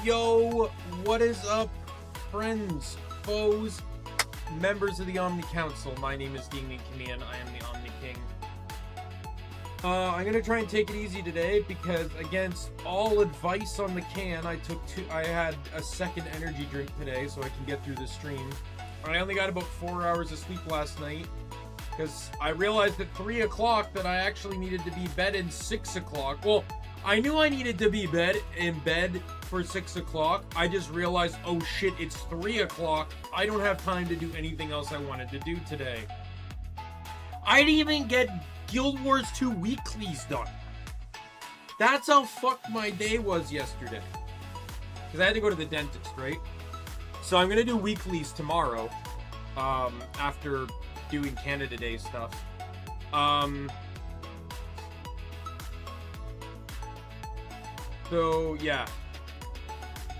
Yo, what is up, friends, foes, members of the Omni Council? My name is Daimien Kamiya and I am the Omni King. I'm gonna try and take it easy today because against all advice on the can, I had a second energy drink today so I can get through the stream. I only got about 4 hours of sleep last night because I realized at 3 o'clock that I actually needed to be bed at 6 o'clock. Well, I knew I needed to be in bed for 6 o'clock. I just realized, oh shit, it's 3 o'clock. I don't have time to do anything else I wanted to do today. I didn't even get Guild Wars 2 weeklies done. That's how fucked my day was yesterday. Because I had to go to the dentist, right? So I'm gonna do weeklies tomorrow, after doing Canada Day stuff. So yeah.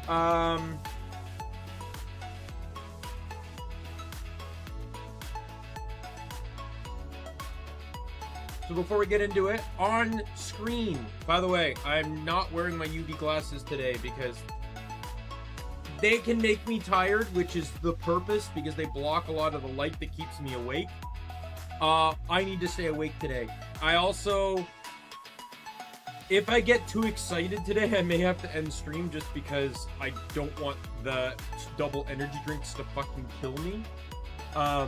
So before we get into it, on screen, by the way, I'm not wearing my UV glasses today because they can make me tired, which is the purpose, because they block a lot of the light that keeps me awake. I need to stay awake today. I also, if I get too excited today, I may have to end stream just because I don't want the double energy drinks to fucking kill me. I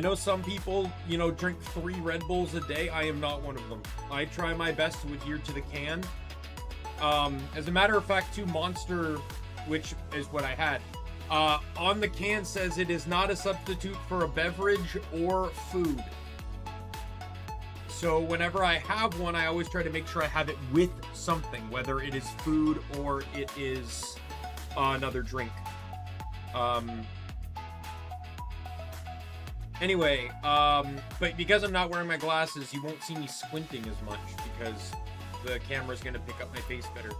know some people, you know, drink 3 Red Bulls a day. I am not one of them. I try my best to adhere to the can. As a matter of fact, 2 Monster, which is what I had, on the can says it is not a substitute for a beverage or food. So whenever I have one, I always try to make sure I have it with something, whether it is food or it is another drink. Anyway, but because I'm not wearing my glasses, you won't see me squinting as much because the camera's gonna pick up my face better.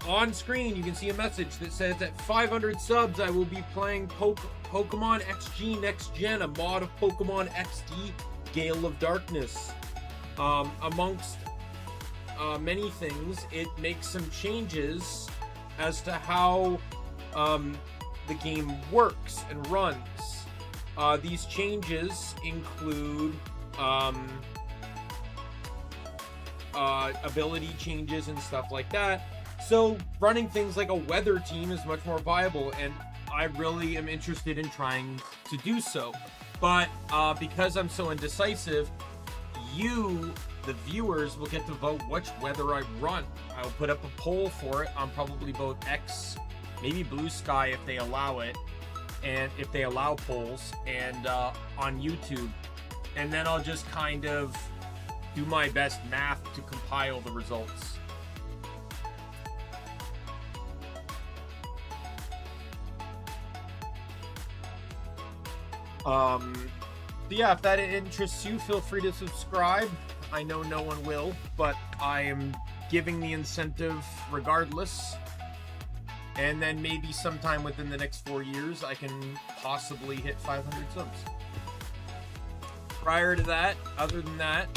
On screen, you can see a message that says at 500 subs, I will be playing Pokemon XG Next Gen, a mod of Pokemon XD Gale of Darkness. Amongst many things, it makes some changes as to how the game works and runs. These changes include ability changes and stuff like that. So running things like a weather team is much more viable, and I really am interested in trying to do so. But because I'm so indecisive, you, the viewers, will get to vote which weather I run. I'll put up a poll for it on probably both X, maybe Blue Sky if they allow it, and if they allow polls, and on YouTube. And then I'll just kind of do my best math to compile the results. Yeah, if that interests you, feel free to subscribe. I know no one will, but I am giving the incentive regardless. And then maybe sometime within the next 4 years, I can possibly hit 500 subs. Prior to that, other than that,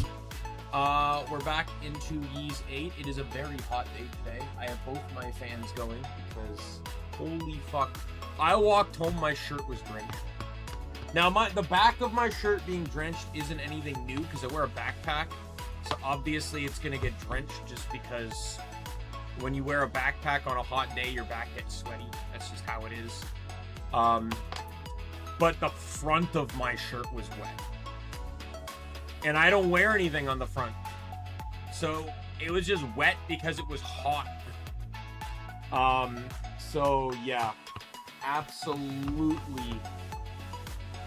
we're back into VIII. It is a very hot day today. I have both my fans going because, holy fuck. I walked home, my shirt was drenched. Now, the back of my shirt being drenched isn't anything new because I wear a backpack. So obviously it's going to get drenched just because when you wear a backpack on a hot day, your back gets sweaty. That's just how it is. But the front of my shirt was wet. And I don't wear anything on the front. So it was just wet because it was hot. So yeah, absolutely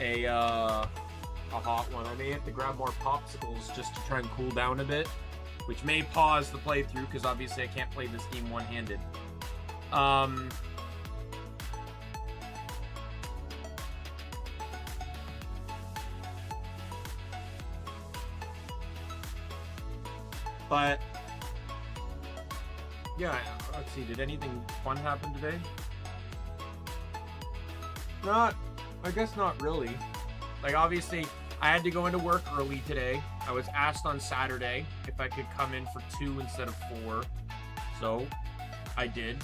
a hot one. I may have to grab more popsicles just to try and cool down a bit, which may pause the playthrough because obviously I can't play this game one-handed. But yeah, let's see, did anything fun happen today? I guess not really. Like, obviously, I had to go into work early today. I was asked on Saturday if I could come in for 2 instead of 4. So, I did.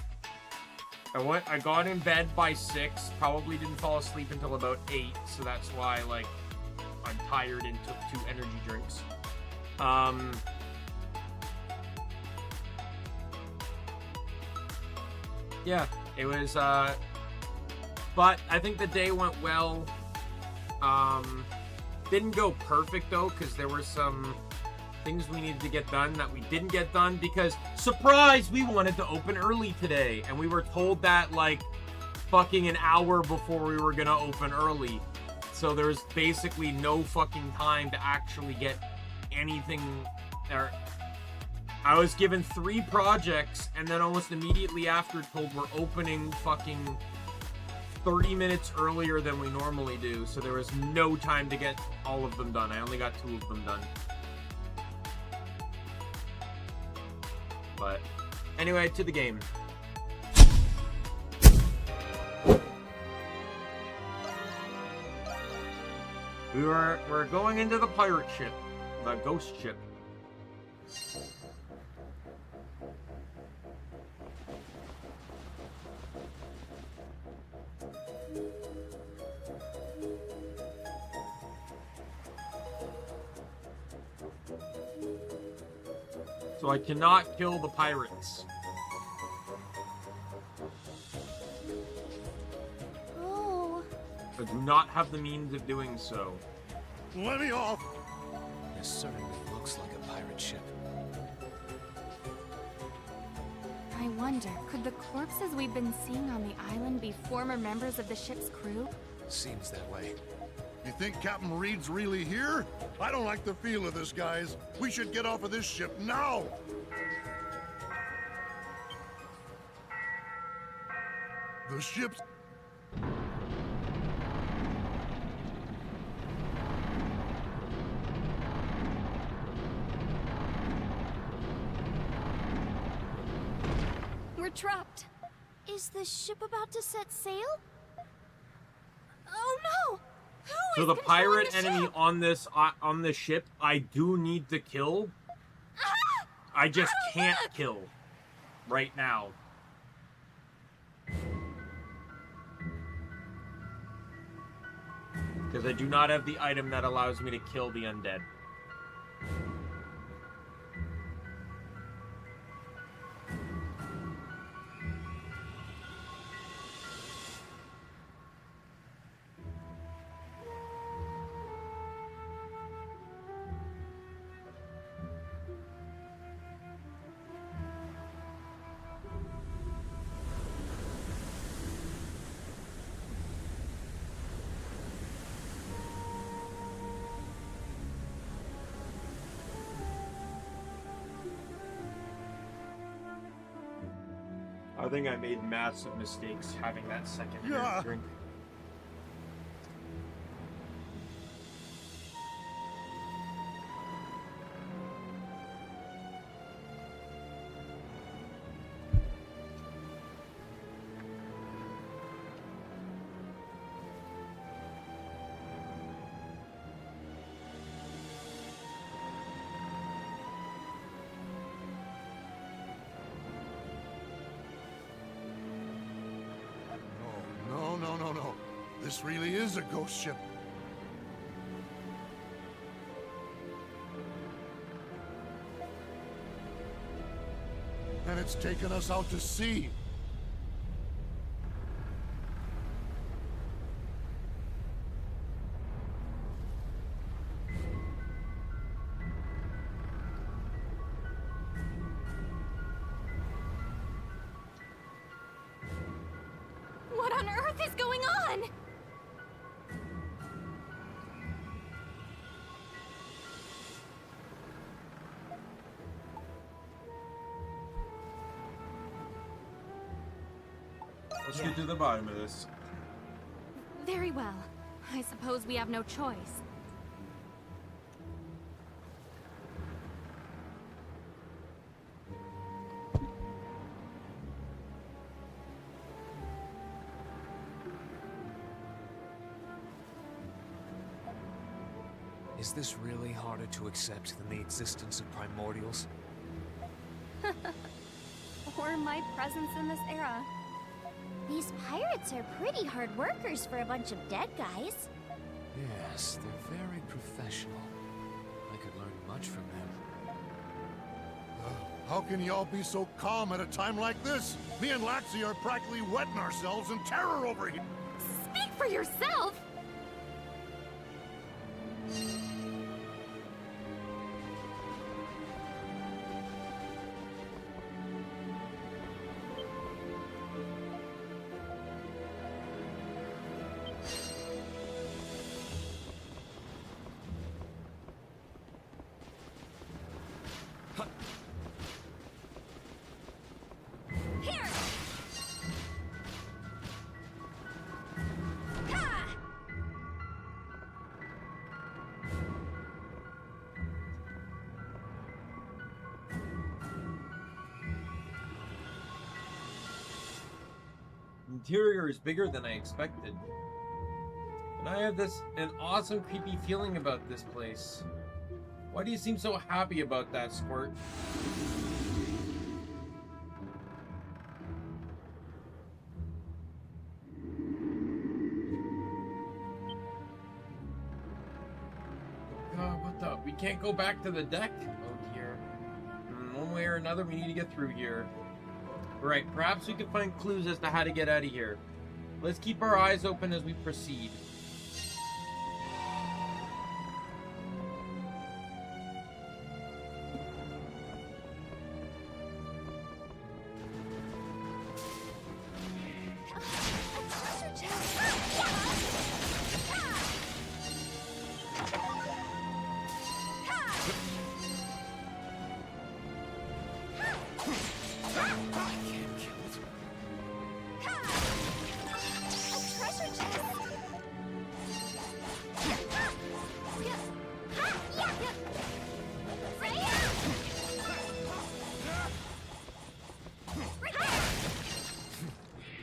I got in bed by 6. Probably didn't fall asleep until about 8. So that's why, like, I'm tired and took 2 energy drinks. Yeah, it was, but I think the day went well. Didn't go perfect, though, because there were some things we needed to get done that we didn't get done because, surprise, we wanted to open early today. And we were told that, like, fucking an hour before we were going to open early. So there's basically no fucking time to actually get anything. I was given 3 projects and then almost immediately after told we're opening fucking 30 minutes earlier than we normally do. So there was no time to get all of them done. I only got 2 of them done. But anyway, to the game. We're going into the pirate ship, the ghost ship. So I cannot kill the pirates. Oh. I do not have the means of doing so. Let me off! This certainly looks like a pirate ship. I wonder, could the corpses we've been seeing on the island be former members of the ship's crew? Seems that way. You think Captain Reed's really here? I don't like the feel of this, guys. We should get off of this ship now! The ship's... We're trapped. Is the ship about to set sail? Oh no! Who So is the pirate controlling the enemy ship? on this ship, I do need to kill. I just can't kill right now. Because I do not have the item that allows me to kill the undead. I think I made massive mistakes having that second drink. No. This really is a ghost ship. And it's taken us out to sea. What on earth is going on? Let's get to the bottom of this. Very well. I suppose we have no choice. Is this really harder to accept than the existence of primordials? Or my presence in this era. These pirates are pretty hard workers for a bunch of dead guys. Yes, they're very professional. I could learn much from them. How can y'all be so calm at a time like this? Me and Laxi are practically wetting ourselves in terror over here. Speak for yourself! Interior is bigger than I expected. And I have an awesome creepy feeling about this place. Why do you seem so happy about that, Squirt? God, what the? We can't go back to the deck? Oh dear. One way or another, we need to get through here. Right, perhaps we can find clues as to how to get out of here. Let's keep our eyes open as we proceed.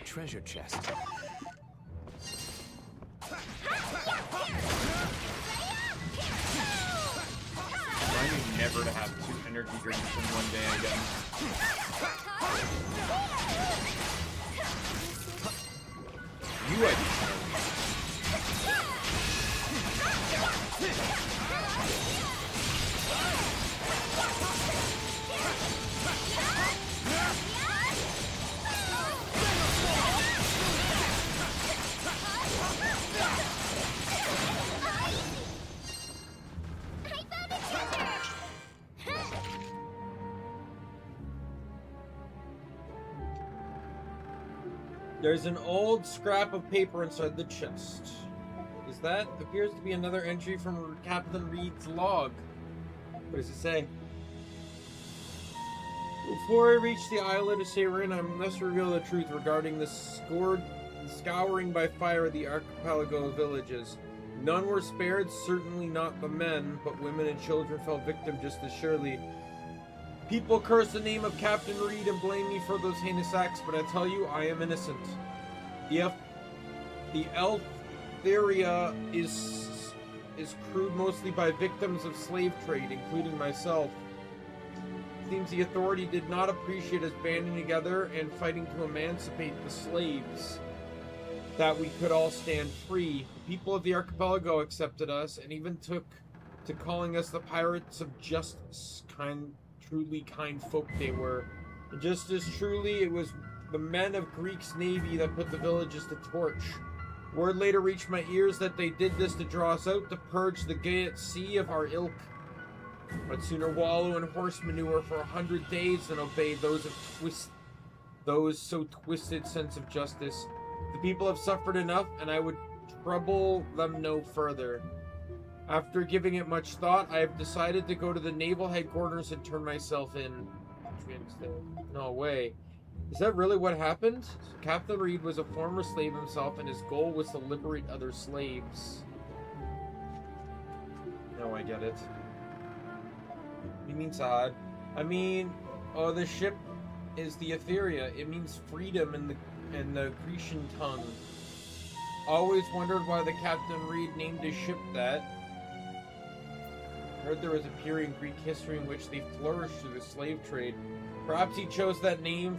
Treasure chest. Reminding never to have 2 energy drinks in one day again. You There's an old scrap of paper inside the chest. Is that? Appears to be another entry from Captain Reed's log. What does it say? Before I reach the islet of Sarin, I must reveal the truth regarding the scouring by fire of the archipelago villages. None were spared, certainly not the men, but women and children fell victim just as surely. People curse the name of Captain Reed and blame me for those heinous acts, but I tell you, I am innocent. The Eltheria is crewed mostly by victims of slave trade, including myself. It seems the authority did not appreciate us banding together and fighting to emancipate the slaves, that we could all stand free. The people of the archipelago accepted us and even took to calling us the pirates of justice. Truly kind folk they were. And just as truly, it was the men of Greek's navy that put the villages to torch. Word later reached my ears that they did this to draw us out to purge the gay at sea of our ilk. But sooner wallow in horse manure for 100 days than obey those so twisted sense of justice. The people have suffered enough, and I would trouble them no further. After giving it much thought, I have decided to go to the naval headquarters and turn myself in. No way. Is that really what happened? Captain Reed was a former slave himself, and his goal was to liberate other slaves. No, I get it. What do you mean, Saad? I mean, the ship is the Etheria. It means freedom in the Grecian tongue. Always wondered why the Captain Reed named his ship that. Heard there was a period in Greek history in which they flourished through the slave trade. Perhaps he chose that name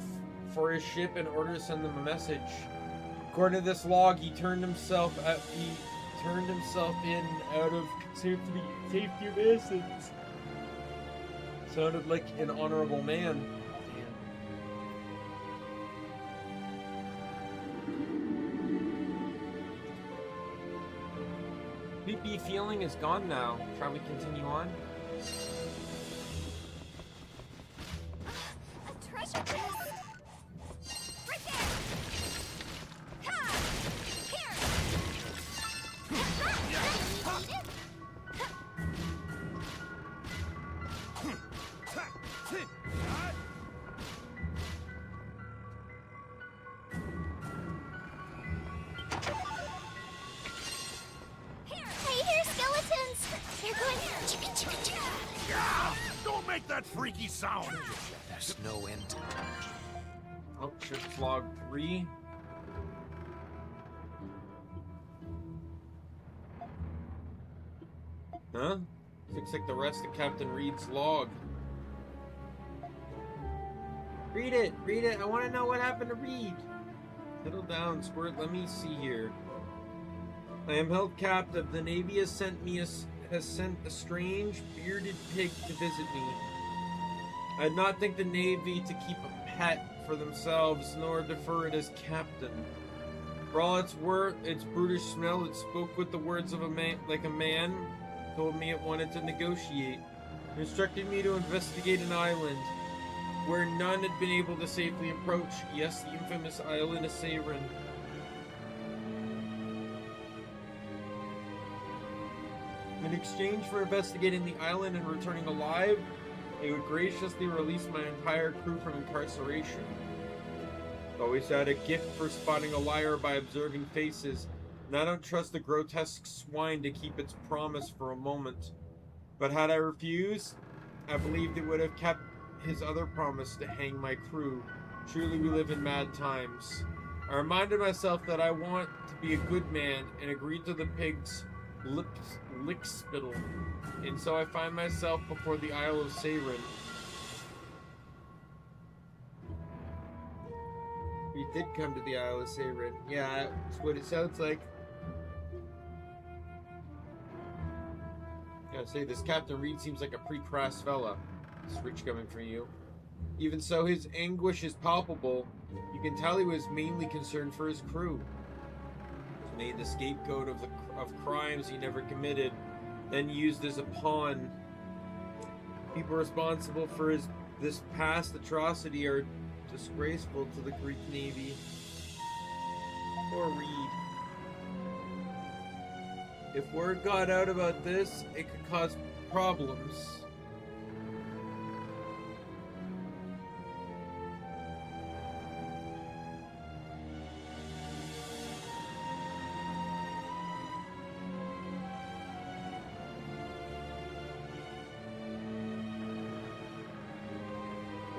for his ship in order to send them a message. According to this log, he turned himself in out of safety of innocence. Sounded like an honorable man. Creepy feeling is gone now. Shall we continue on? A treasure chest! Right there! Ha! Here! Ha! You need it? Make that freaky sound! There's no end to it. Oh, ship's log 3. Huh? Looks like the rest of Captain Reed's log. Read it! Read it! I want to know what happened to Reed! Settle down, Squirt. Let me see here. I am held captive. The Navy has sent a strange, bearded pig to visit me. I did not think the Navy to keep a pet for themselves, nor defer it as captain. For all its brutish smell, it spoke with the words of a man, like a man, told me it wanted to negotiate. It instructed me to investigate an island where none had been able to safely approach. Yes, the infamous island of Seiren. In exchange for investigating the island and returning alive, they would graciously release my entire crew from incarceration. Always had a gift for spotting a liar by observing faces, and I don't trust the grotesque swine to keep its promise for a moment. But had I refused, I believed it would have kept his other promise to hang my crew. Truly we live in mad times. I reminded myself that I want to be a good man and agreed to the pig's lick spittle, and so I find myself before the Isle of Seiren. We did come to the Isle of Seiren. Yeah, that's what it sounds like. Gotta say, this Captain Reed seems like a pretty crass fella. It's rich coming from you. Even so, his anguish is palpable. You can tell he was mainly concerned for his crew. He was made the scapegoat of crimes he never committed, then used as a pawn. People responsible for this past atrocity are disgraceful to the Greek Navy. Poor Reed. If word got out about this, it could cause problems.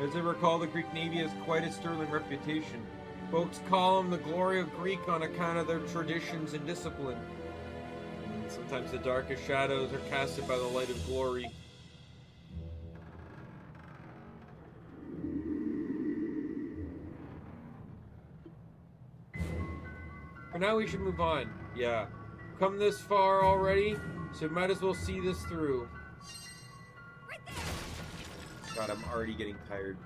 As I recall, the Greek Navy has quite a sterling reputation. Folks call them the glory of Greek on account of their traditions and discipline. And sometimes the darkest shadows are casted by the light of glory. For now, we should move on. Yeah. Come this far already, so might as well see this through. God, I'm already getting tired.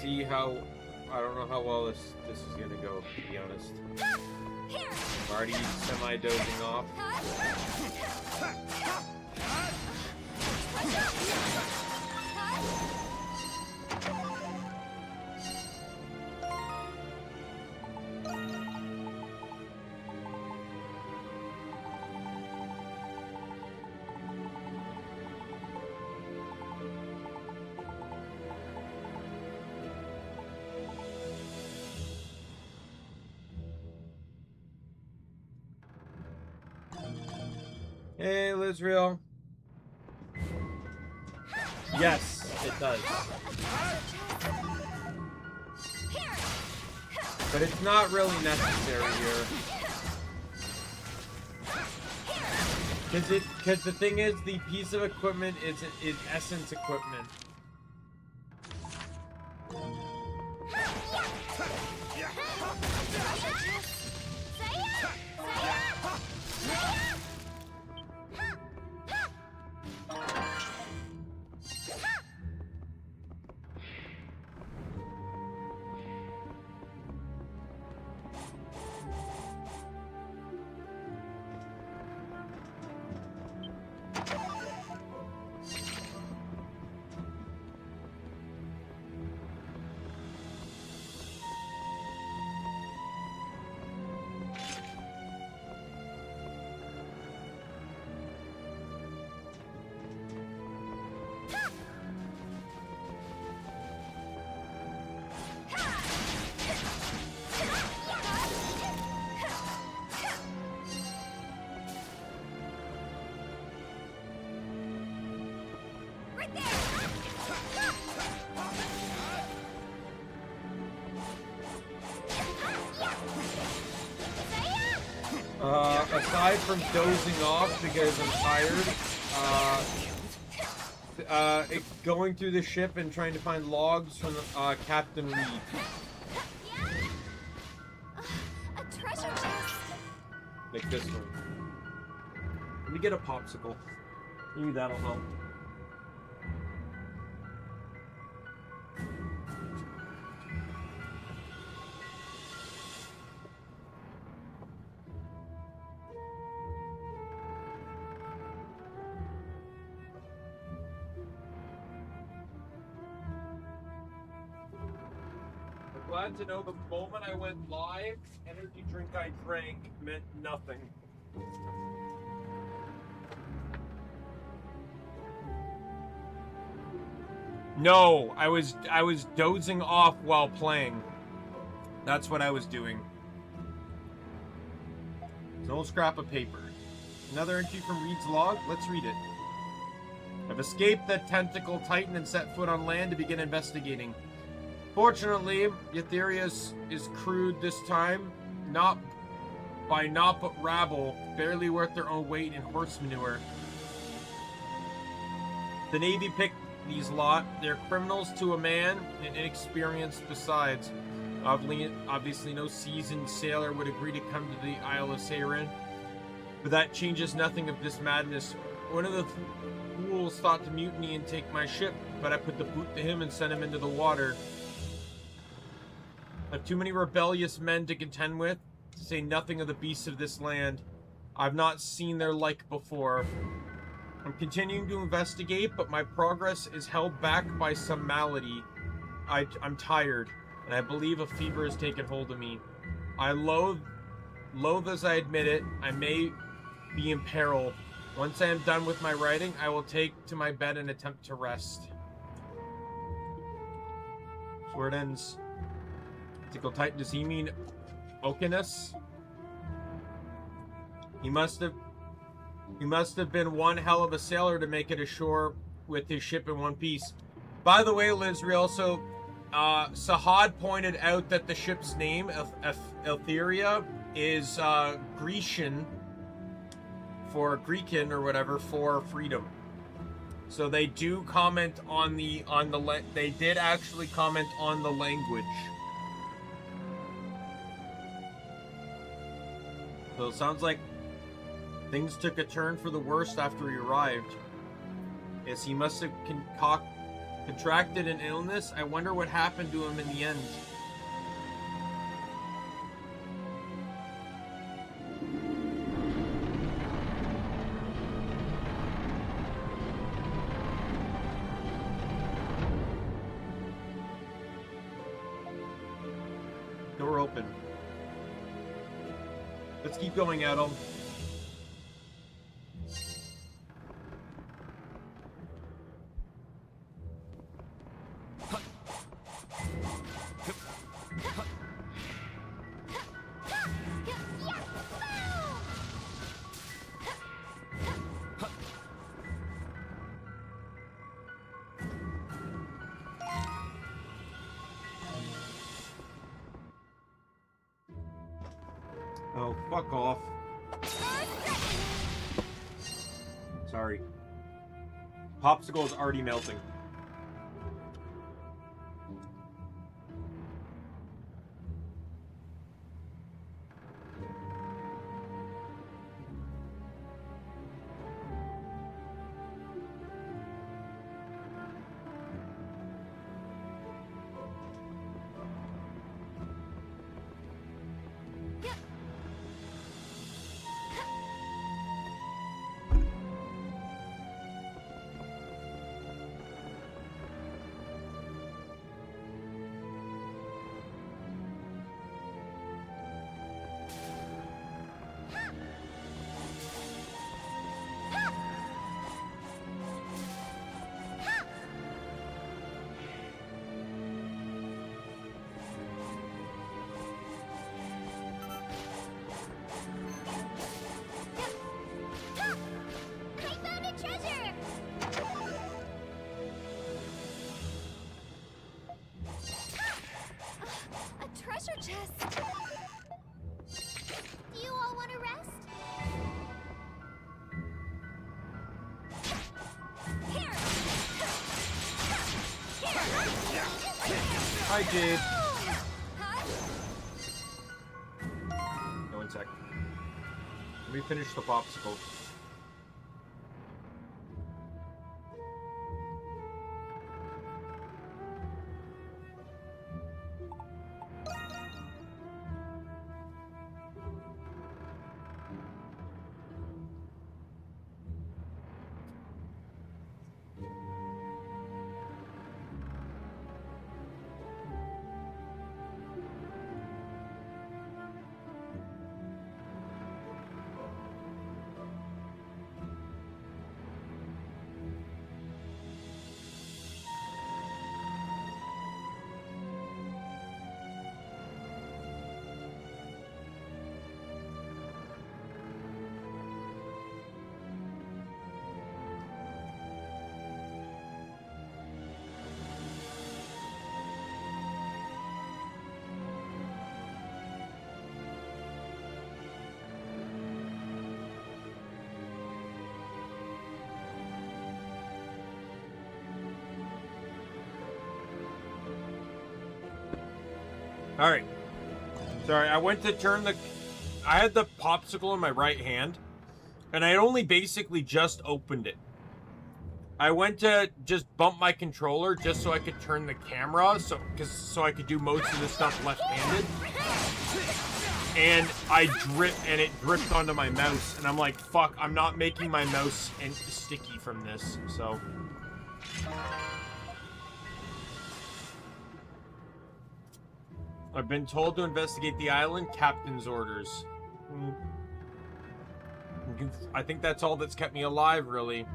See how I don't know how well this is gonna go, to be honest. I'm already semi-dozing off. Hey, Lizreal. Yes, it does. But it's not really necessary here. Because the thing is, the piece of equipment is essence equipment. Aside from dozing off because I'm tired, going through the ship and trying to find logs from Captain Reed. A treasure chest. Like this one. Let me get a popsicle. Maybe that'll help. Glad to know the moment I went live, energy drink I drank meant nothing. No, I was dozing off while playing. That's what I was doing. It's an old scrap of paper. Another entry from Reed's log. Let's read it. I've escaped the tentacle titan and set foot on land to begin investigating. Fortunately, Etheria is crewed this time, not but rabble, barely worth their own weight in horse manure. The Navy picked these lot. They're criminals to a man and inexperienced besides. Obviously no seasoned sailor would agree to come to the Isle of Seiren, but that changes nothing of this madness. One of the fools thought to mutiny and take my ship, but I put the boot to him and sent him into the water. I've too many rebellious men to contend with, to say nothing of the beasts of this land. I've not seen their like before. I'm continuing to investigate, but my progress is held back by some malady. I'm tired, and I believe a fever has taken hold of me. I loathe as I admit it, I may be in peril. Once I am done with my writing, I will take to my bed and attempt to rest. That's where it ends. Tentacle Titan, does he mean Okinus? He must have been one hell of a sailor to make it ashore with his ship in one piece. By the way, Lizreal, so Sahad pointed out that the ship's name, Etheria, is Grecian for Greekin or whatever for freedom. So they do comment on they did actually comment on the language. So it sounds like things took a turn for the worst after he arrived. Yes, he must have contracted an illness. I wonder what happened to him in the end. Door open. Let's keep going, Adam. Oh, fuck off. Sorry. Popsicle is already melting. Chest. Do you all want to rest? Here. Hi, Jade. No, one sec. Let me finish the popsicle. All right. Sorry, I went to turn the... I had the popsicle in my right hand, and I had only basically just opened it. I went to just bump my controller just so I could turn the camera, so I could do most of the stuff left-handed. And it dripped onto my mouse, and I'm like, fuck, I'm not making my mouse sticky from this, so... I've been told to investigate the island. Captain's orders. I think that's all that's kept me alive, really.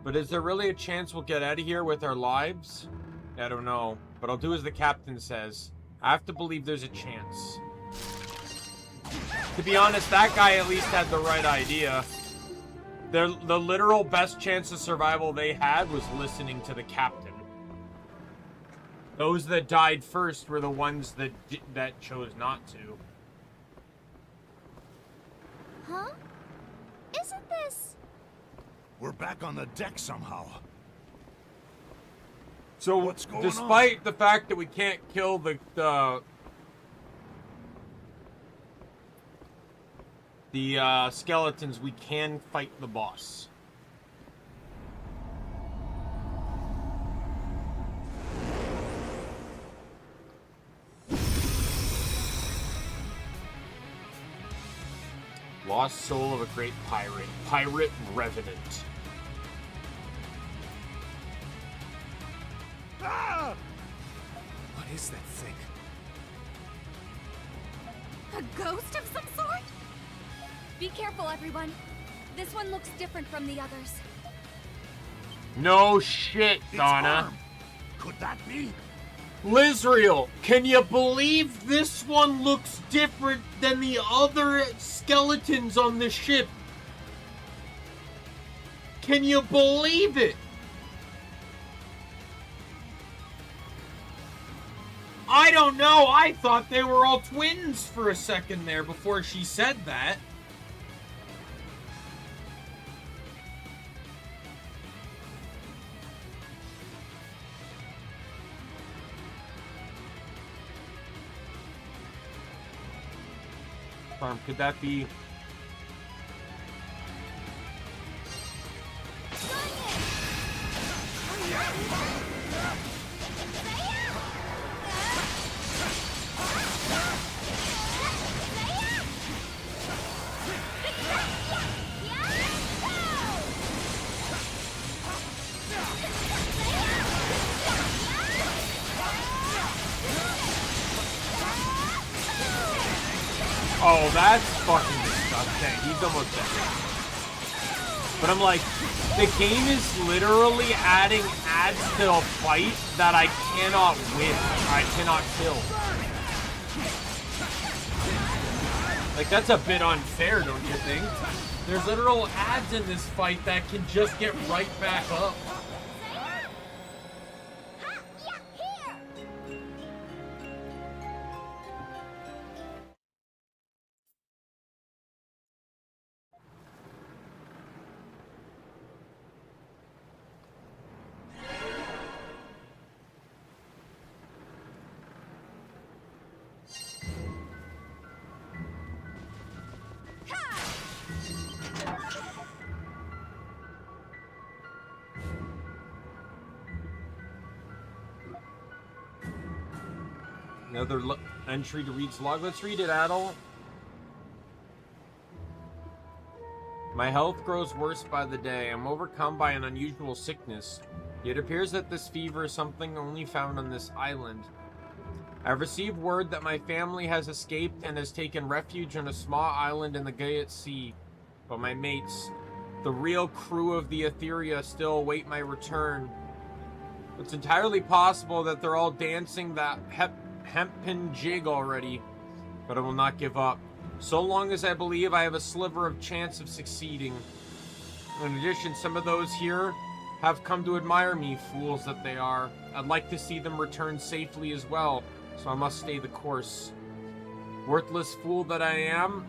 But is there really a chance we'll get out of here with our lives? I don't know. But I'll do as the captain says. I have to believe there's a chance. To be honest, that guy at least had the right idea. The literal best chance of survival they had was listening to the captain. Those that died first were the ones that chose not to. Huh? Isn't this... We're back on the deck somehow. So, What's going despite the fact that we can't kill the skeletons, we can fight the boss. Lost soul of a great pirate. Pirate Revenant. Ah! What is that thing? A ghost of some sort? Be careful, everyone. This one looks different from the others. No shit, Its Donna. arm. Could that be? Lizreal, can you believe this one looks different than the other skeletons on the ship? Can you believe it? I don't know. I thought they were all twins for a second there before she said that. Could that be? Oh, that's fucking disgusting. He's almost dead. But I'm like, the game is literally adding adds to a fight that I cannot win. I cannot kill. Like, that's a bit unfair, don't you think? There's literal ads in this fight that can just get right back up. Another entry to Reed's log. Let's read it, Adel. My health grows worse by the day. I'm overcome by an unusual sickness. It appears that this fever is something only found on this island. I've received word that my family has escaped and has taken refuge on a small island in the Gaiet Sea. But my mates, the real crew of the Etheria, still await my return. It's entirely possible that they're all dancing that hempen jig already, but I will not give up, so long as I believe I have a sliver of chance of succeeding. In addition, some of those here have come to admire me, fools that they are. I'd like to see them return safely as well, so I must stay the course. Worthless fool that I am,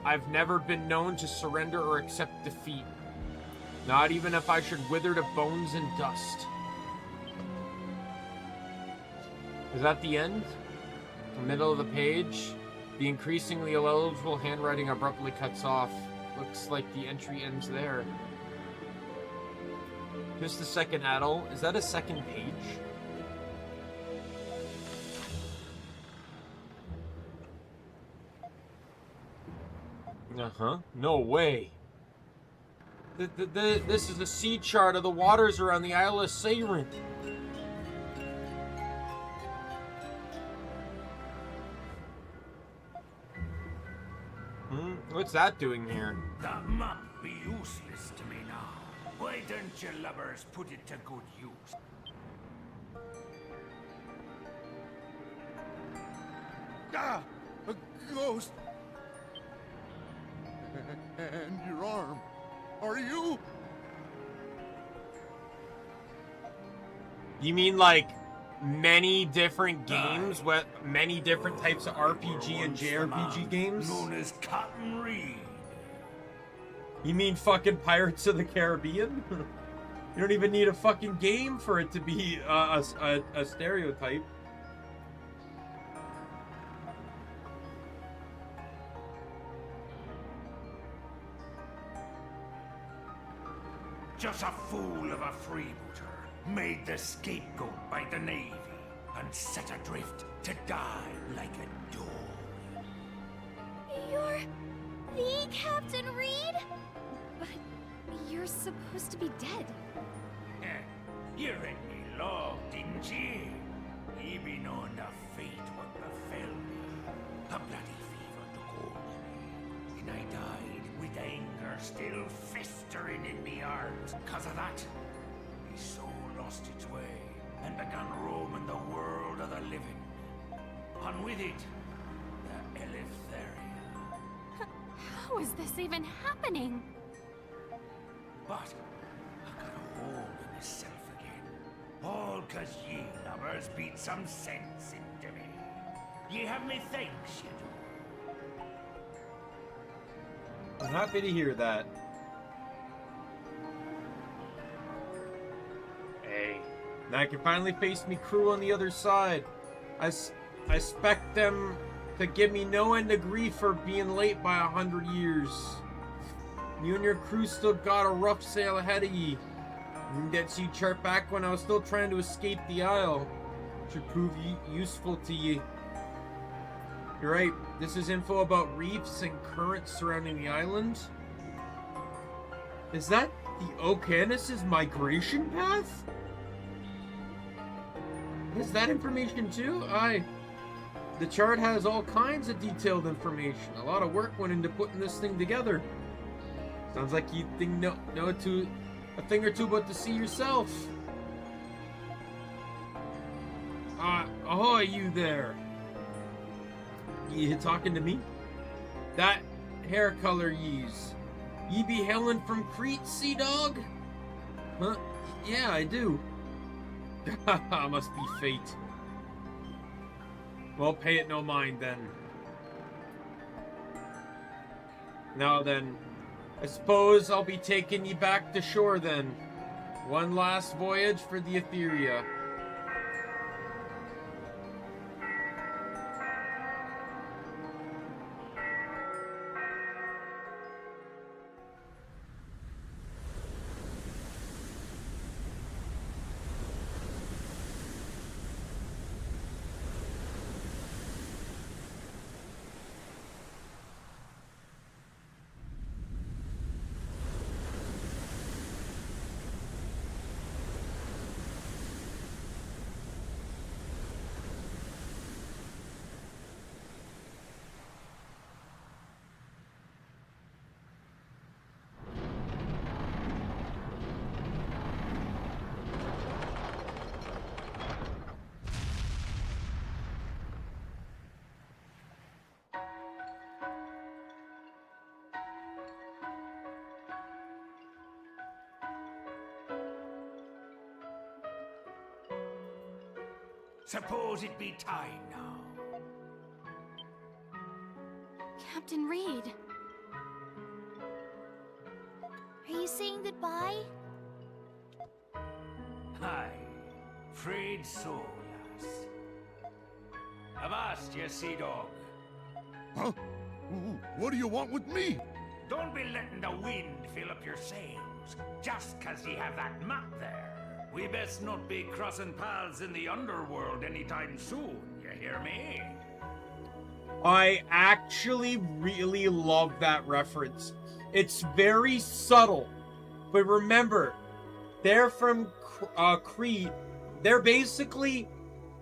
I've never been known to surrender or accept defeat. Not even if I should wither to bones and dust. Is that the end? The middle of the page? The increasingly illegible handwriting abruptly cuts off. Looks like the entry ends there. Just the second Adel. Is that a second page? Uh-huh. No way. This is a sea chart of the waters around the Isle of Seirin. What's that doing here? That map be useless to me now. Why don't you lubbers put it to good use? Ah! A ghost! And your arm. Are you? You mean like many different games with many different types of RPG and JRPG games? Known as Cotton Reed. You mean fucking Pirates of the Caribbean? You don't even need a fucking game for it to be a stereotype. Just a fool of a freebooter, made the scapegoat by the Navy, and set adrift to die like a dog. You're the Captain Reed? But you're supposed to be dead. You read me log, didn't you? Ye be known the fate what befell me. A bloody fever I died with anger still festering in me heart. 'Cause of that, my soul lost its way and began roaming the world of the living. And with it, the Eleftheria. How is this even happening? But I got a hold of myself again. All 'cause ye lovers beat some sense into me. Ye have me thanks, you do. I'm happy to hear that. Hey. Now I can finally face me crew on the other side. I expect them to give me no end of grief for being late by 100 years. You and your crew still got a rough sail ahead of ye. You get see chart back when I was still trying to escape the Isle. Should prove useful to ye. You're right, this is info about reefs and currents surrounding the island. Is that the Okeanos' migration path? Is that information too? The chart has all kinds of detailed information. A lot of work went into putting this thing together. Sounds like you know a thing or two about the sea yourself. Ahoy, you there. You talking to me? That hair color ye's. Ye be hailing from Crete, sea dog? Huh? Yeah, I do. Must be fate. Well, pay it no mind then. Now then, I suppose I'll be taking ye back to shore then. One last voyage for the Etheria. Suppose it be time now. Captain Reed. Are you saying goodbye? Hi, freed soul, lass. Avast, ye sea dog. Huh? What do you want with me? Don't be letting the wind fill up your sails, just 'cause ye have that map there. We best not be crossing paths in the underworld anytime soon, you hear me? I actually really love that reference. It's very subtle, but remember, they're from Crete. They're basically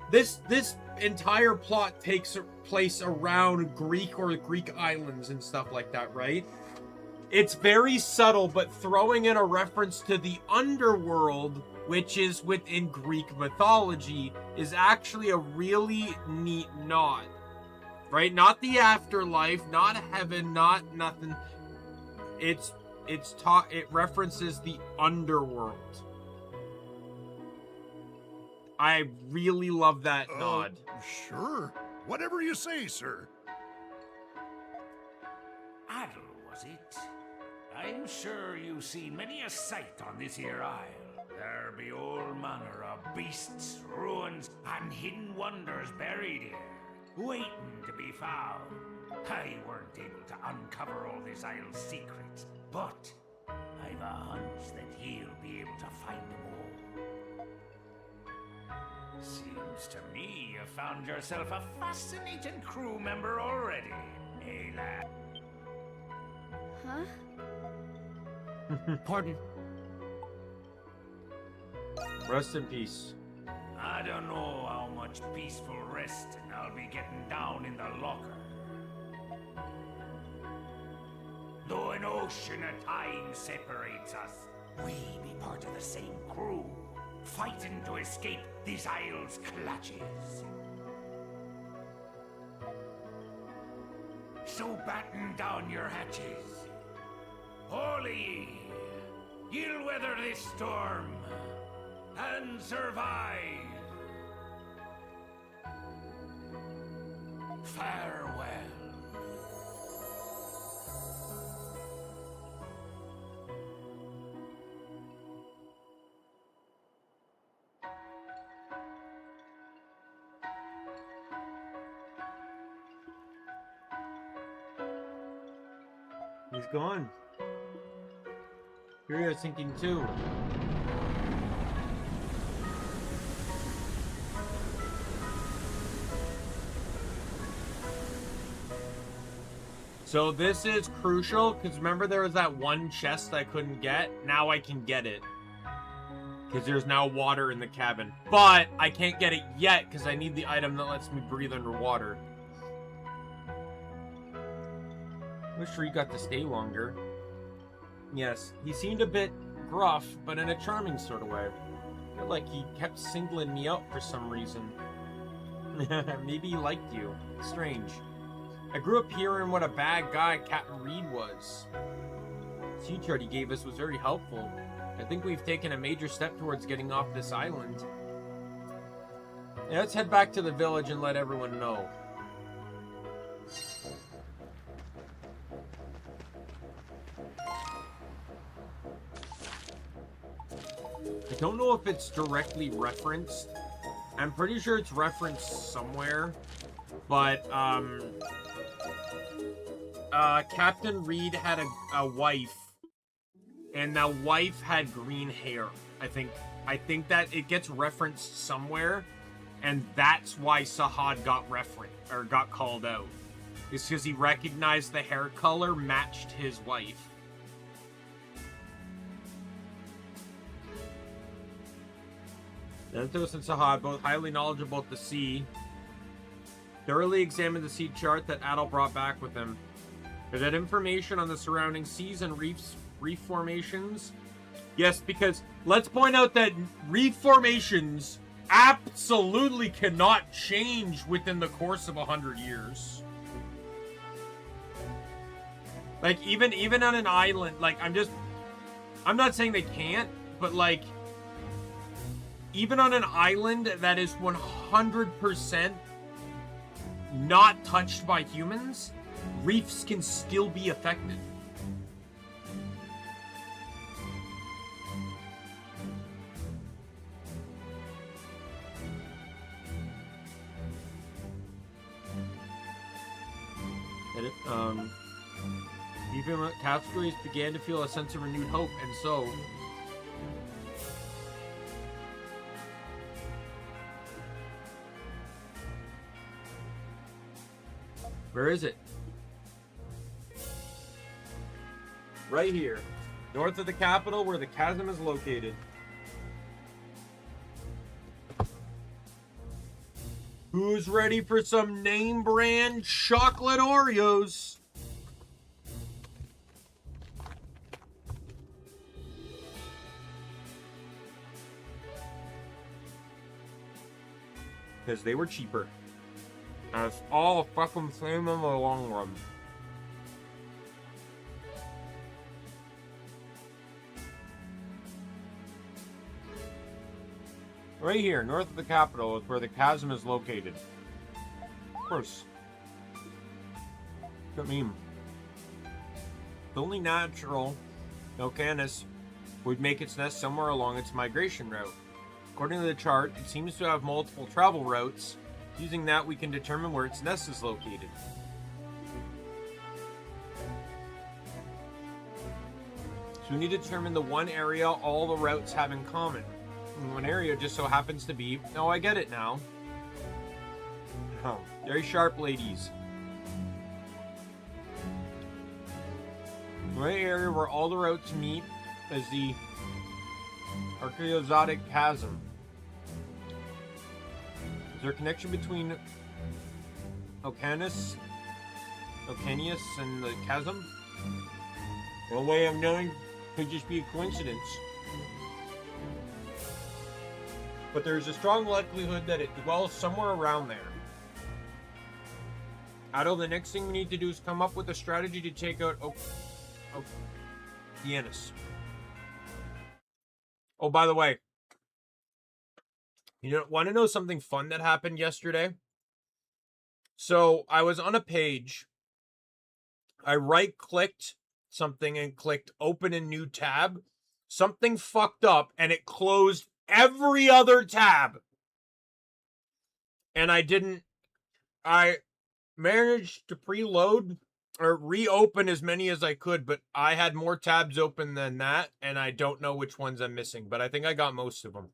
this entire plot takes place around Greek or Greek islands and stuff like that, right? It's very subtle, but throwing in a reference to the underworld, which is within Greek mythology, is actually a really neat nod. Right? Not the afterlife, not heaven, not nothing. It references the underworld. I really love that nod. Sure. Whatever you say, sir. Adel, was it? I'm sure you've seen many a sight on this here isle. There be all manner of beasts, ruins, and hidden wonders buried here, waiting to be found. I weren't able to uncover all this isle's secrets, but I've a hunch that he'll be able to find them all. Seems to me you found yourself a fascinating crew member already, eh, lad? Huh? Pardon. Rest in peace. I don't know how much peaceful resting I'll be getting down in the locker. Though an ocean of time separates us, we be part of the same crew, fighting to escape this isle's clutches. So batten down your hatches. All ye, you'll weather this storm and survive. Farewell. He's gone. Here you're sinking too. So this is crucial, because remember there was that one chest I couldn't get? Now I can get it. Because there's now water in the cabin. But I can't get it yet, because I need the item that lets me breathe underwater. Wish Reed got to stay longer. Yes, he seemed a bit gruff, but in a charming sort of way. I feel like he kept singling me out for some reason. Maybe he liked you. Strange. I grew up hearing what a bad guy Captain Reed was. The sea chart he gave us was very helpful. I think we've taken a major step towards getting off this island. Yeah, let's head back to the village and let everyone know. I don't know if it's directly referenced. I'm pretty sure it's referenced somewhere. But, Captain Reed had a wife. And that wife had green hair. I think that it gets referenced somewhere. And that's why Sahad got called out. It's because he recognized the hair color matched his wife. Xanthos and Sahad, both highly knowledgeable at the sea, thoroughly examined the sea chart that Adel brought back with him. Is that information on the surrounding seas and reef formations? Yes, because let's point out that reef formations absolutely cannot change within the course of 100 years. Like, even on an island, like, I'm not saying they can't, but, like, even on an island that is 100% not touched by humans, reefs can still be affected. Even categories began to feel a sense of renewed hope, and so where is it? Right here. North of the capital, where the chasm is located. Who's ready for some name brand chocolate Oreos? Because they were cheaper. And it's all fucking same in the long run. Right here, north of the capital, is where the chasm is located. Of course. What do you mean? The only natural Canis would make its nest somewhere along its migration route. According to the chart, it seems to have multiple travel routes. Using that, we can determine where its nest is located. So we need to determine the one area all the routes have in common. And one area just so happens to be... Oh, I get it now. Oh, very sharp, ladies. The right area where all the routes meet is the Archaeozotic Chasm. Is there a connection between Ocanius and the chasm? No way of knowing, could just be a coincidence. But there's a strong likelihood that it dwells somewhere around there. Ado, the next thing we need to do is come up with a strategy to take out Deanus. Oh, by the way, want to know something fun that happened yesterday? So I was on a page. I right-clicked something and clicked open a new tab. Something fucked up and it closed every other tab. And I managed to preload or reopen as many as I could, but I had more tabs open than that, and I don't know which ones I'm missing, but I think I got most of them.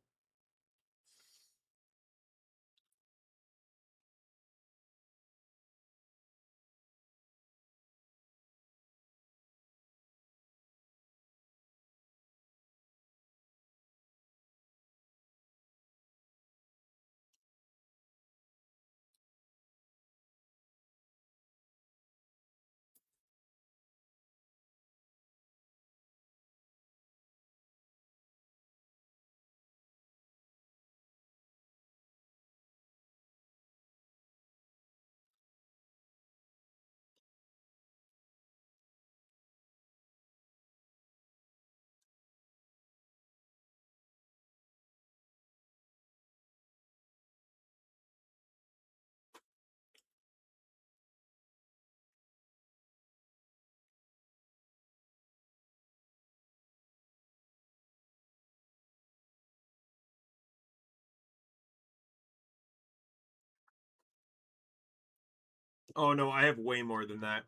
Oh no, I have way more than that.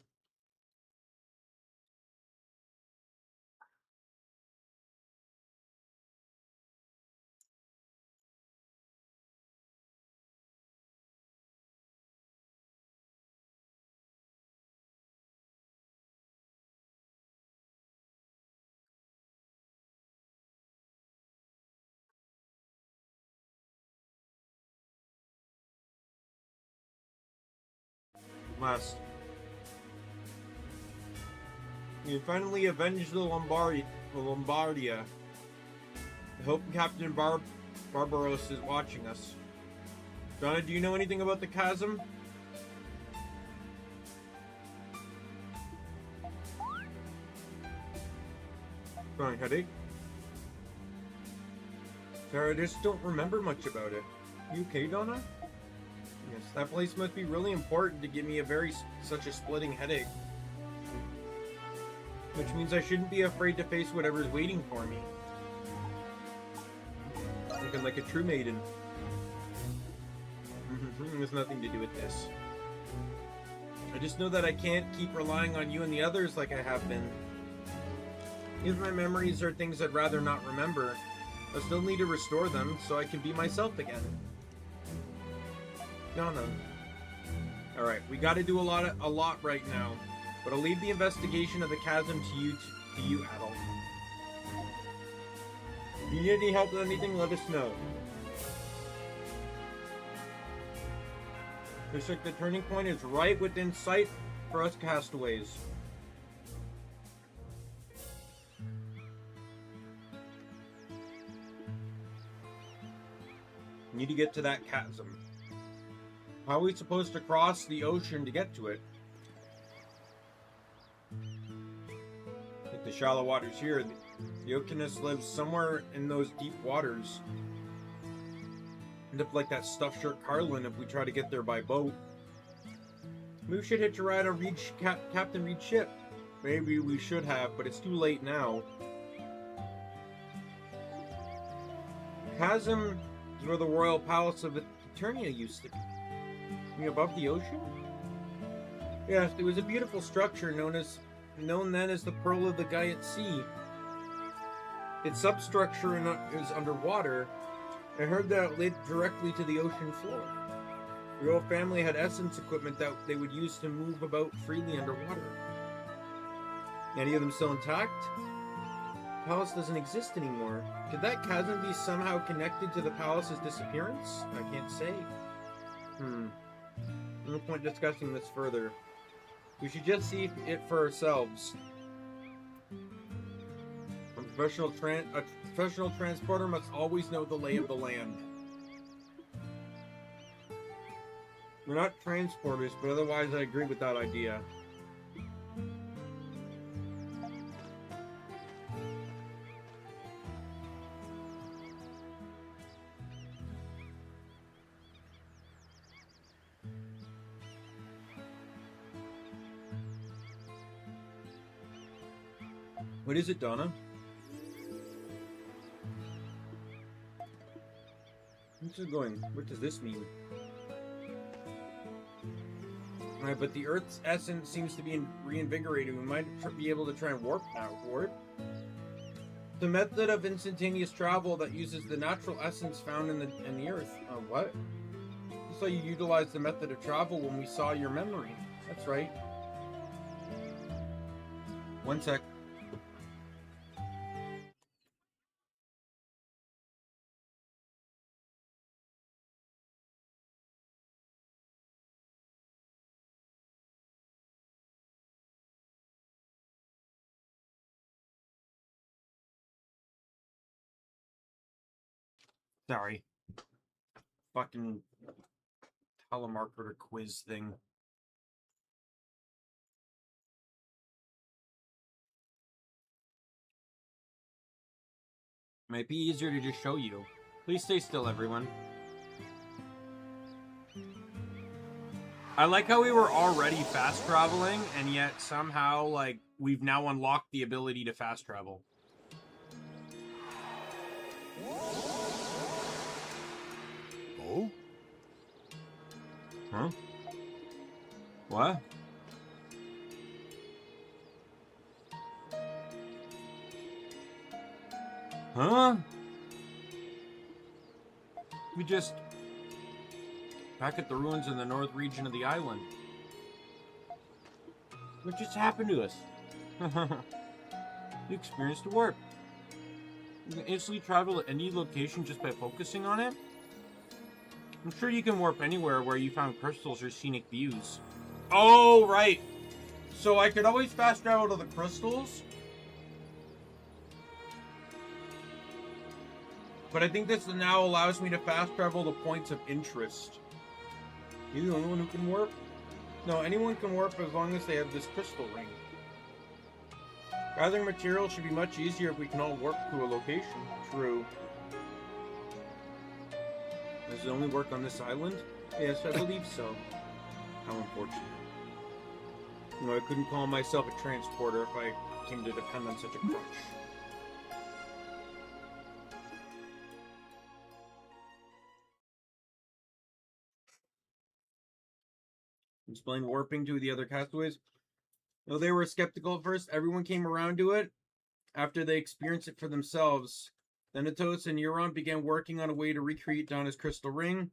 Last. You finally avenged the Lombardia. I hope Captain Barbaros is watching us. Donna, do you know anything about the chasm? Sorry, headache? Sarah, I just don't remember much about it. You okay, Donna? Yes, that place must be really important to give me such a splitting headache. Which means I shouldn't be afraid to face whatever's waiting for me. Looking like a true maiden. There's nothing to do with this. I just know that I can't keep relying on you and the others like I have been. Even my memories are things I'd rather not remember. I still need to restore them so I can be myself again. No. Alright, we gotta do a lot right now. But I'll leave the investigation of the chasm to you, Adol. If you need any help with anything, let us know. Looks like the turning point is right within sight for us castaways. Need to get to that chasm. How are we supposed to cross the ocean to get to it? Like the shallow waters here, the Oculus lives somewhere in those deep waters. End up like that stuffed shirt Carlin if we try to get there by boat. Maybe we should hitch a ride on Captain Reed's ship. Maybe we should have, but it's too late now. Chasm is where the royal palace of Eternia used to be. Above the ocean? Yes, it was a beautiful structure known then as the Pearl of the Giant Sea. Its substructure is underwater. I heard that it led directly to the ocean floor. The royal family had essence equipment that they would use to move about freely underwater. Any of them still intact? The palace doesn't exist anymore. Could that chasm be somehow connected to the palace's disappearance? I can't say. No point discussing this further. We should just see it for ourselves. A professional transporter must always know the lay of the land. We're not transporters, but otherwise I agree with that idea. What is it, Donna? What's it going? What does this mean? Alright, but the Earth's essence seems to be reinvigorated. We might be able to try and warp now. Warp? The method of instantaneous travel that uses the natural essence found in the Earth. What? I saw you utilize the method of travel when we saw your memory. That's right. One sec. Sorry. Fucking telemarketer quiz thing. Might be easier to just show you. Please stay still, everyone. I like how we were already fast traveling, and yet somehow, like, we've now unlocked the ability to fast travel. Oh? Huh? What? Huh? We just... back at the ruins in the north region of the island. What just happened to us? You experienced a warp. You can instantly travel to any location just by focusing on it? I'm sure you can warp anywhere where you found crystals or scenic views. Oh, right. So I could always fast travel to the crystals. But I think this now allows me to fast travel to points of interest. You the only one who can warp? No, anyone can warp as long as they have this crystal ring. Gathering materials should be much easier if we can all warp to a location. True. Does it only work on this island? Yes, I believe so. How unfortunate. You know, I couldn't call myself a transporter if I came to depend on such a crutch. Explain warping to the other castaways. Though they were skeptical at first, everyone came around to it after they experienced it for themselves. Thanatos and Euron began working on a way to recreate Donna's crystal ring.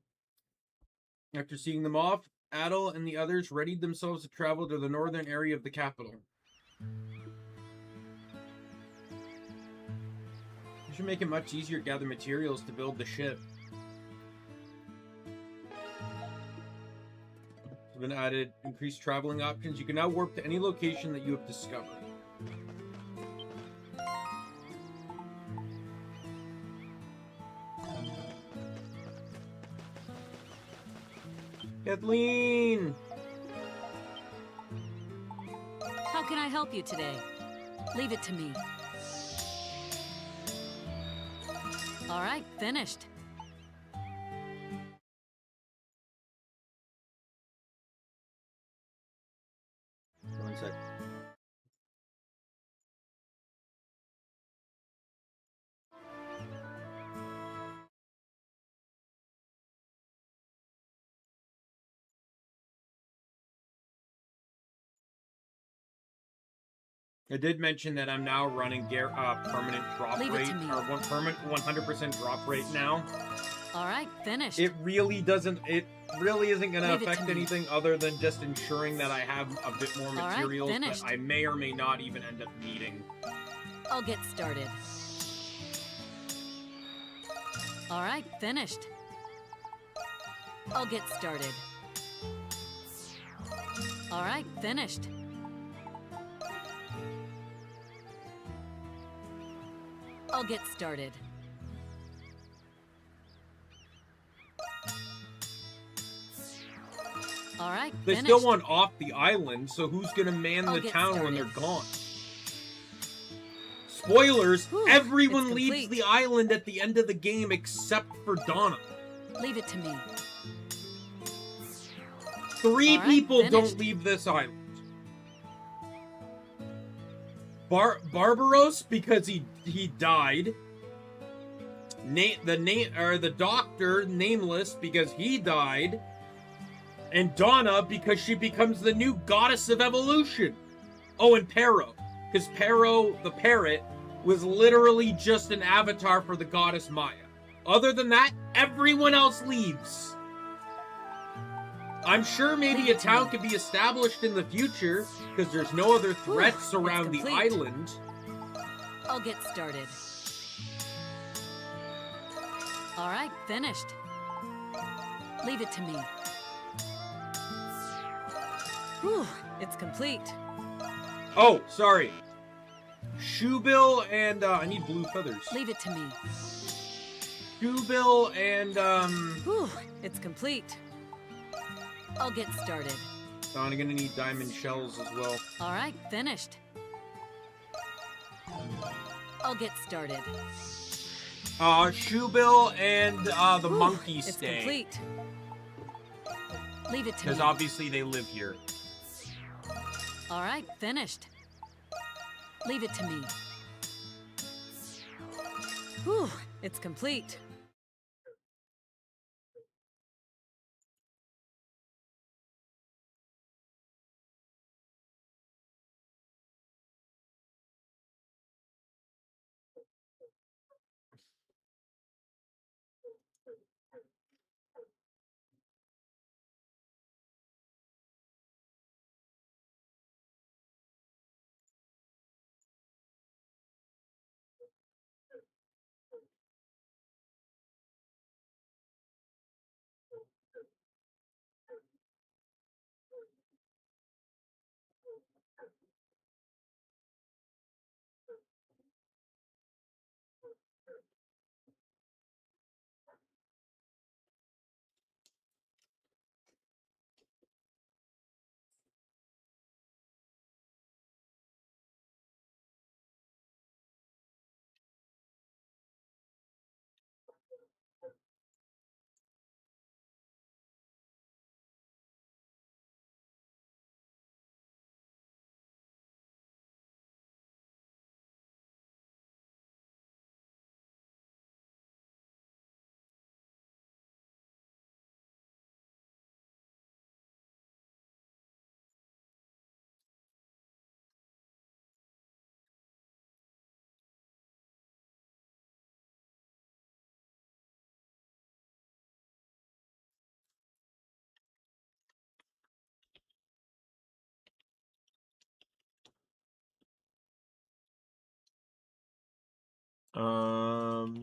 After seeing them off, Adel and the others readied themselves to travel to the northern area of the capital. We should make it much easier to gather materials to build the ship. It's been added increased traveling options. You can now warp to any location that you have discovered. Kathleen! How can I help you today? Leave it to me. All right, finished. One sec. I did mention that I'm now running permanent drop Leave it rate, to me. or permanent 100% drop rate now. All right, finished. It really isn't going to Leave it to affect me. anything other than just ensuring that I have a bit more All right, materials that finished. I may or may not even end up needing. I'll get started. All right, finished. I'll get started. All right, finished. I'll get started. All right, They finished. still want off the island, so who's gonna man I'll the get town when started. they're gone? Spoilers, Whew, everyone it's leaves complete. the island at the end of the game except for Donna. Leave it to me. 3 All right, people finished. don't leave this island. Barbaros, because he died. The doctor, Nameless, because he died. And Donna, because she becomes the new goddess of evolution. Oh, and Pero, because Pero, the parrot, was literally just an avatar for the goddess Maya. Other than that, everyone else leaves. I'm sure maybe a town could be established in the future, because there's no other threats Whew, it's around the complete. island. I'll get started. All right, finished. Leave it to me. Whew, it's complete. Oh, sorry. Shoebill and, I need blue feathers. Leave it to me. Shoebill and, Whew, it's complete. I'll get started. I'm gonna need diamond shells as well. All right, finished. I'll get started. Shoebill and, the Whew, monkey it's stay. complete. Leave it to Because me. obviously they live here. All right, finished. Leave it to me. Whew, it's complete.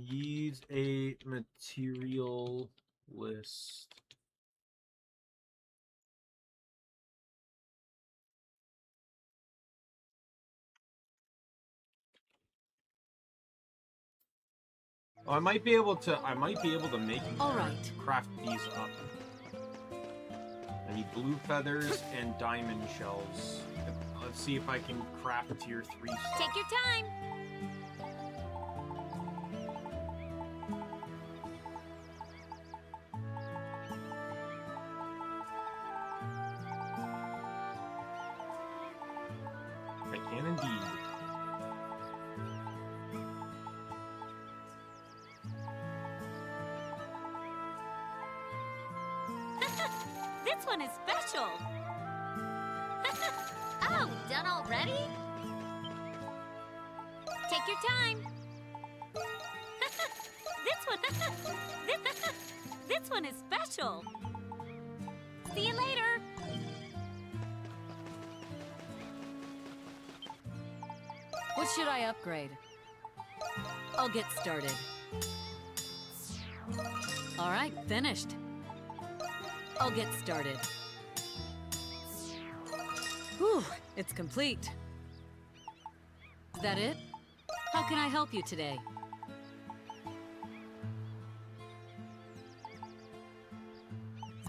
Use a material list. Oh, I might be able to make All right. craft these up. I need blue feathers and diamond shells. Let's see if I can craft tier 3 stuff. Take your time. I can indeed. This one is special. Oh, done already? Take your time. This one is special. See you later. What should I upgrade? I'll get started. All right, finished. I'll get started. Whew, it's complete. Is that it? How can I help you today?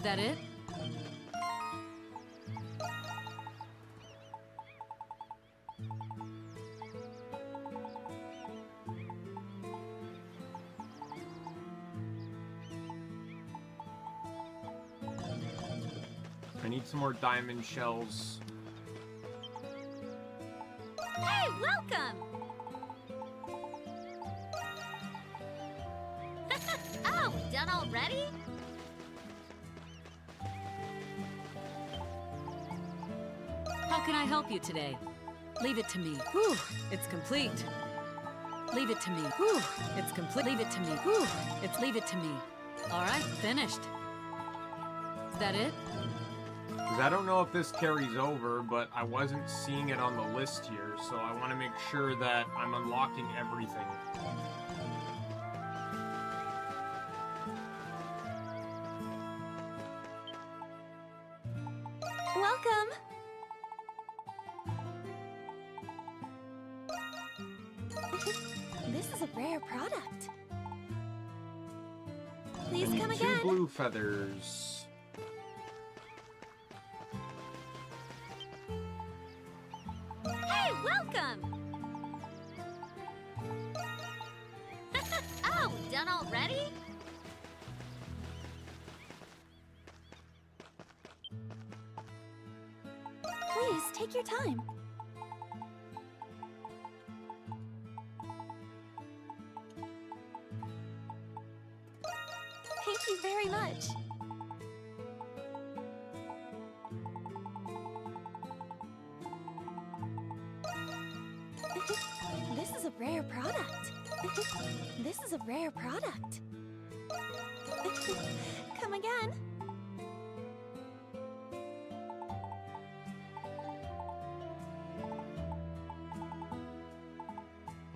that it? I need some more diamond shells. Hey, welcome! Oh, done already? How can I help you today? Leave it to me. Whew, it's complete. Leave it to me. Whew, it's complete. Leave it to me. Whew, leave it to me. All right, finished. Is that it? Because I don't know if this carries over, but I wasn't seeing it on the list here, so I want to make sure that I'm unlocking everything. Welcome! This is a rare product. Please I need come 2 again. blue feathers. Hey, welcome! Oh, done already? Please, take your time. Thank you very much. This is a rare product. This is a rare product. Come again.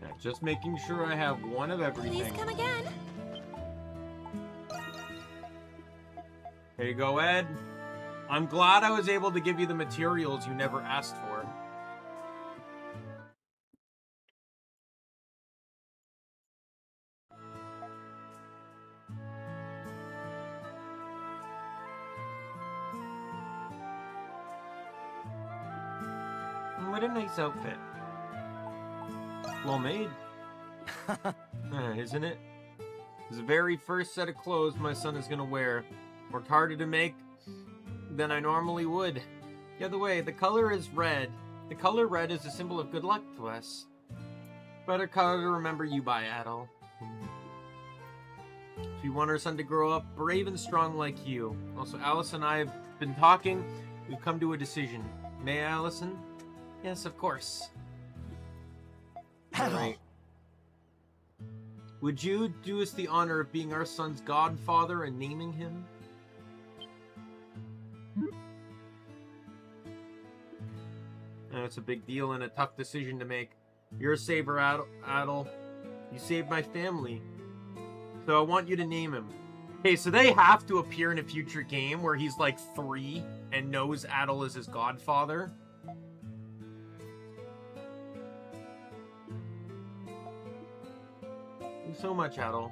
Yeah, just making sure I have one of everything. Please come again. There you go, Ed. I'm glad I was able to give you the materials you never asked for. What a nice outfit. Well made. Isn't it? It's the very first set of clothes my son is gonna wear. Worked harder to make than I normally would. The other way, the color is red. The color red is a symbol of good luck to us. Better color to remember you by, Adel. If we want our son to grow up brave and strong like you. Also, Alice and I have been talking. We've come to a decision. May I, Allison? Yes, of course. Alright. Would you do us the honor of being our son's godfather and naming him? It's a big deal and a tough decision to make. You're a saver, Adel. You saved my family. So I want you to name him. Okay, so they have to appear in a future game where he's like 3 and knows Adel is his godfather. Thank you so much, Adel.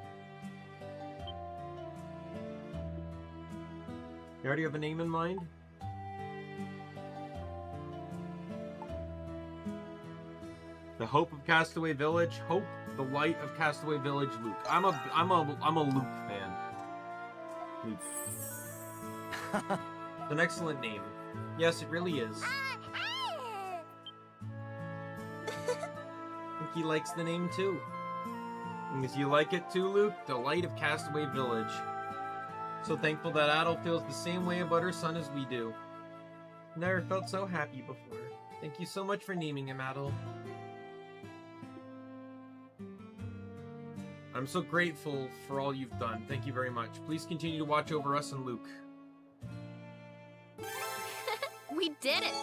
You already have a name in mind? The Hope of Castaway Village. Hope, the Light of Castaway Village, Luke. I'm a Luke fan. Luke. It's an excellent name. Yes, it really is. I think he likes the name too. And if you like it too, Luke, the Light of Castaway Village. So thankful that Adel feels the same way about her son as we do. Never felt so happy before. Thank you so much for naming him, Adel. I'm so grateful for all you've done. Thank you very much. Please continue to watch over us and Luke. We did it!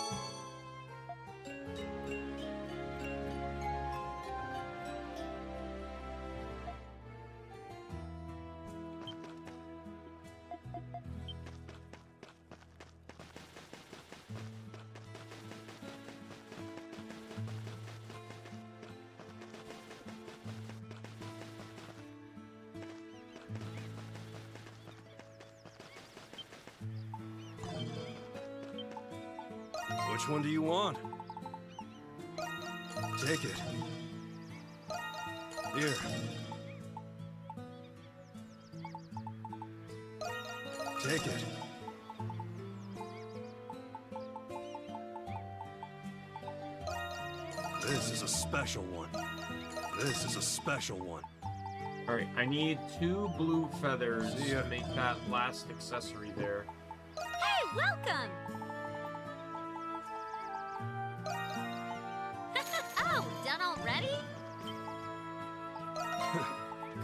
Which one do you want? Take it. Here. Take it. This is a special one. This is a special one. Alright, I need 2 blue feathers See ya. to make that last accessory there. Hey, welcome! Oh, done already?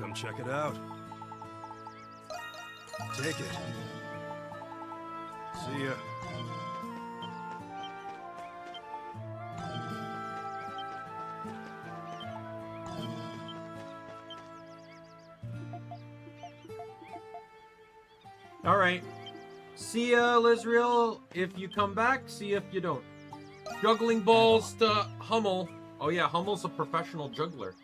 Come check it out. Take it. See ya. Alright. See ya, Lizriel, if you come back. See ya if you don't. Juggling balls to Hummel. Oh yeah, Hummel's a professional juggler.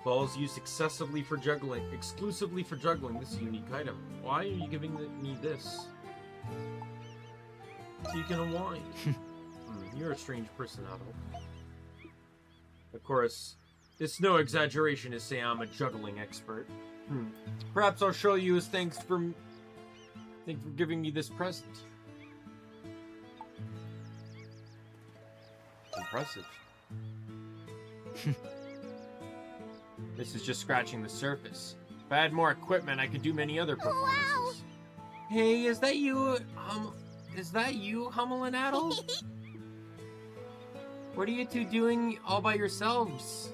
Balls used excessively for juggling. Exclusively for juggling. This is a unique item. Why are you giving me this? So you can unwind. You're a strange person, Otto. Of course, it's no exaggeration to say I'm a juggling expert. Perhaps I'll show you as thanks for giving me this present. Impressive. This is just scratching the surface. If I had more equipment, I could do many other performances. Wow. Hey, is that you, Hummel and Adel? What are you two doing all by yourselves?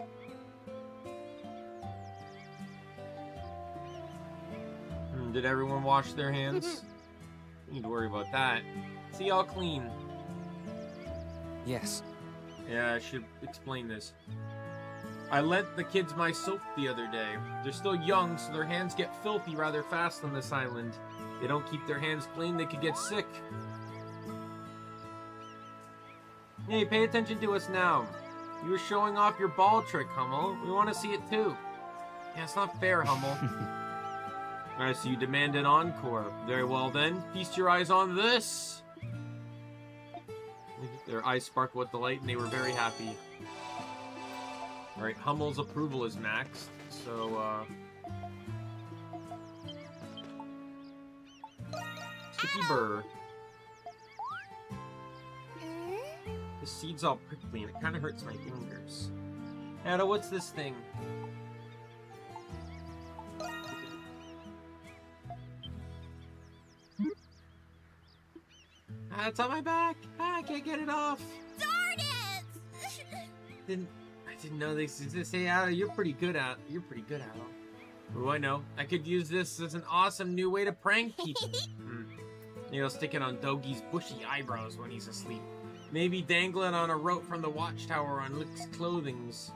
Did everyone wash their hands? You need to worry about that. See y'all clean. Yes. Yeah, I should explain this. I lent the kids my soap the other day. They're still young, so their hands get filthy rather fast on this island. They don't keep their hands clean, they could get sick. Hey, pay attention to us now. You were showing off your ball trick, Hummel. We want to see it too. Yeah, it's not fair, Hummel. Alright, so you demand an encore. Very well then, feast your eyes on this! Their eyes sparkled with delight and they were very happy. Alright, Hummel's approval is maxed, so, Sticky Burr. The seed's all prickly and it kind of hurts my fingers. Ada, what's this thing? It's on my back. I can't get it off. Darn it! I didn't know this exists. Hey, Ada, you're pretty good at it. Oh, I know. I could use this as an awesome new way to prank people. Maybe I'll stick it on Dogi's bushy eyebrows when he's asleep. Maybe dangle it on a rope from the watchtower on Lick's clothings.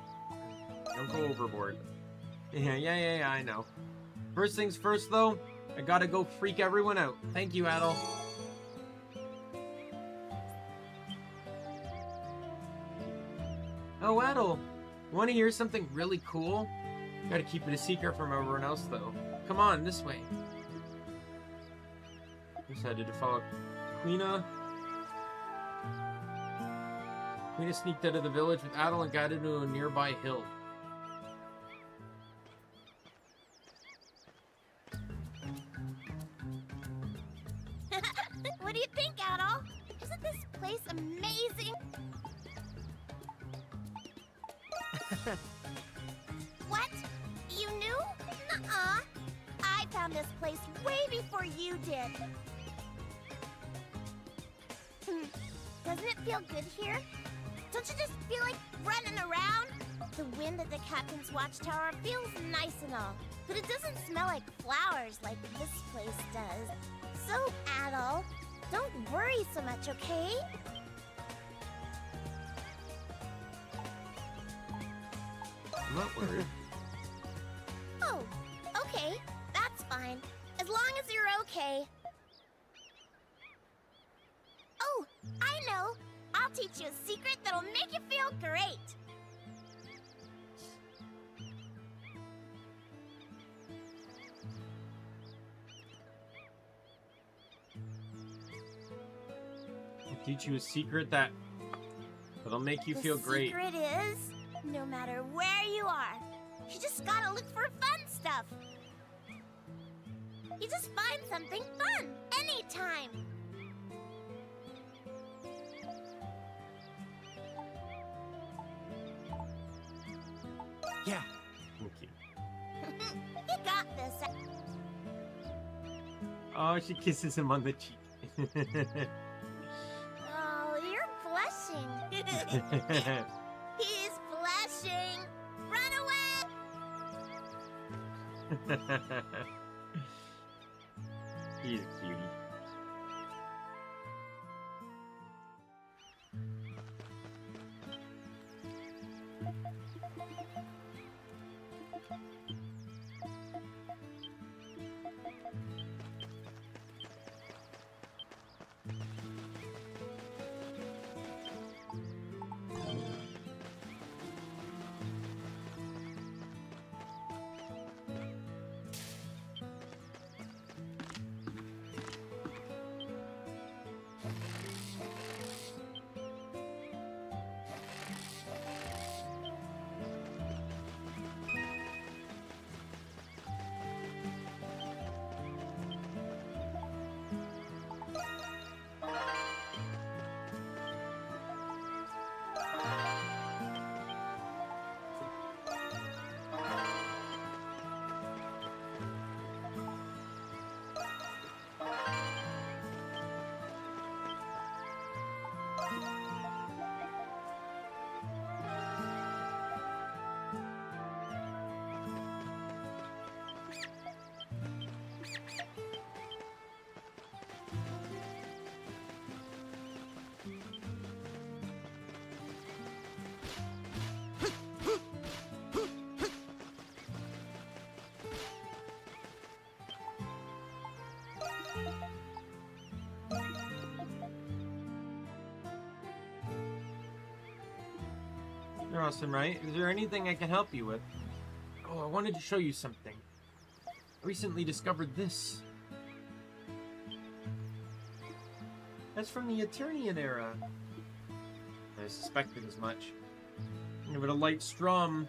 Don't go overboard. Yeah, I know. First things first, though, I gotta go freak everyone out. Thank you, Adel. Oh, Adel, want to hear something really cool? Gotta keep it a secret from everyone else, though. Come on, this way. Decided to follow Quina. Quina sneaked out of the village with Adel and got into a nearby hill. What do you think, Adel? Isn't this place amazing? What? You knew? Nuh-uh. I found this place way before you did. Doesn't it feel good here? Don't you just feel like running around? The wind at the captain's watchtower feels nice and all, but it doesn't smell like flowers like this place does. So, Adel, don't worry so much, okay? I'm not worried. Oh, okay. That's fine. As long as you're okay. Oh, I know. I'll teach you a secret that'll make you feel great. teach you a secret that'll make you feel great. The secret is, no matter where you are, you just gotta look for fun stuff. You just find something fun anytime. Yeah. Thank you. You got this. Oh, she kisses him on the cheek. Oh, you're blushing. He's blushing. Run away. He's a cutie. You're awesome, right? Is there anything I can help you with? Oh, I wanted to show you something. I recently discovered this. That's from the Eternian era. I suspected as much. Give it a light strum.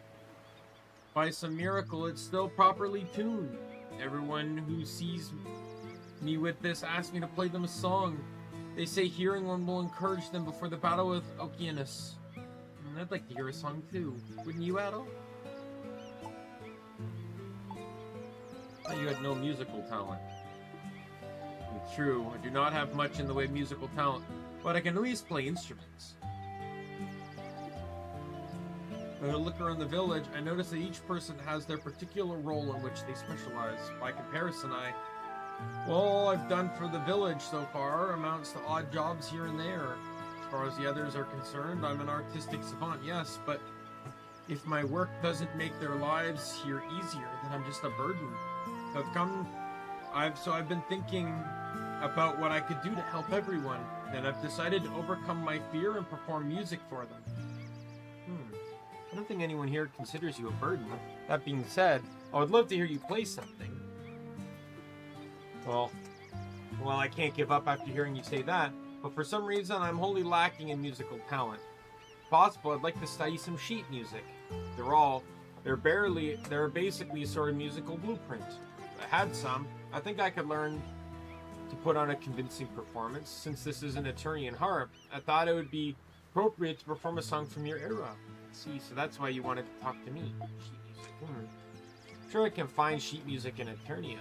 By some miracle, it's still properly tuned. Everyone who sees me with this asks me to play them a song. They say hearing one will encourage them before the battle with Okeanos. I'd like to hear a song too. Wouldn't you, Adel? Thought you had no musical talent. True, I do not have much in the way of musical talent, but I can at least play instruments. When I look around the village, I notice that each person has their particular role in which they specialize. By comparison, all I've done for the village so far amounts to odd jobs here and there. As far as the others are concerned, I'm an artistic savant, yes, but if my work doesn't make their lives here easier, then I'm just a burden. I've been thinking about what I could do to help everyone, and I've decided to overcome my fear and perform music for them. I don't think anyone here considers you a burden. That being said, I would love to hear you play something. Well, I can't give up after hearing you say that, but for some reason I'm wholly lacking in musical talent. If possible, I'd like to study some sheet music. They're basically a sort of musical blueprint. If I had some, I think I could learn to put on a convincing performance. Since this is an Eternian harp, I thought it would be appropriate to perform a song from your era. See, so that's why you wanted to talk to me. Sheet music. I'm sure I can find sheet music in Eternia.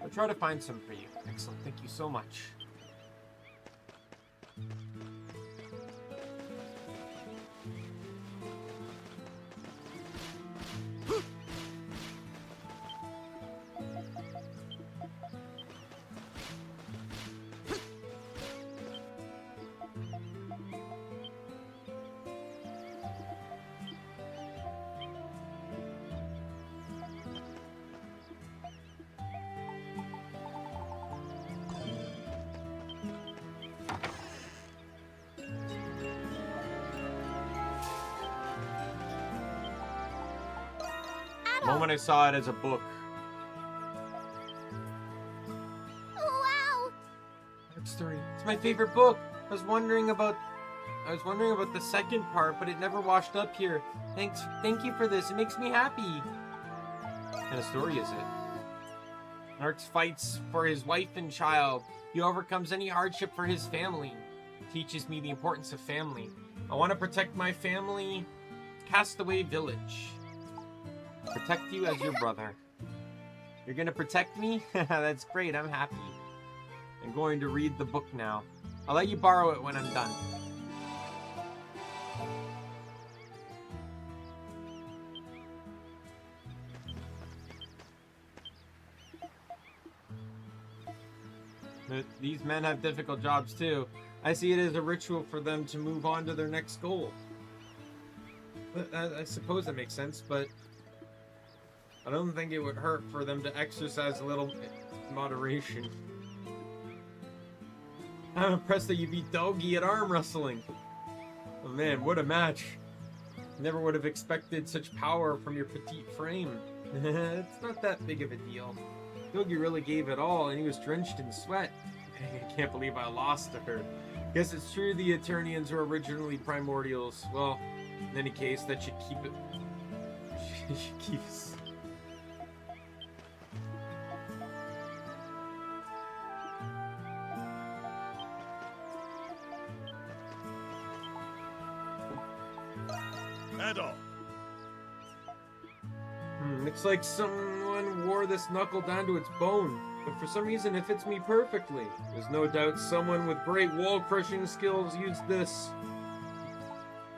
I'll try to find some for you. Excellent, thank you so much. The moment I saw it as a book. Wow! Story. It's my favorite book. I was wondering about the second part, but it never washed up here. Thank you for this. It makes me happy. What kind of story is it? Narks fights for his wife and child. He overcomes any hardship for his family. Teaches me the importance of family. I want to protect my family. Castaway Village. Protect you as your brother. You're gonna protect me? That's great, I'm happy. I'm going to read the book now. I'll let you borrow it when I'm done. These men have difficult jobs too. I see it as a ritual for them to move on to their next goal. I suppose that makes sense, but I don't think it would hurt for them to exercise a little moderation. I'm impressed that you beat Doggy at arm wrestling. Oh man, what a match. Never would have expected such power from your petite frame. It's not that big of a deal. Doggy really gave it all, and he was drenched in sweat. I can't believe I lost to her. Guess it's true the Eternians were originally primordials. Well, in any case, that should keep it... should keep us... Adult. Looks like someone wore this knuckle down to its bone, but for some reason it fits me perfectly. There's no doubt someone with great wall-crushing skills used this.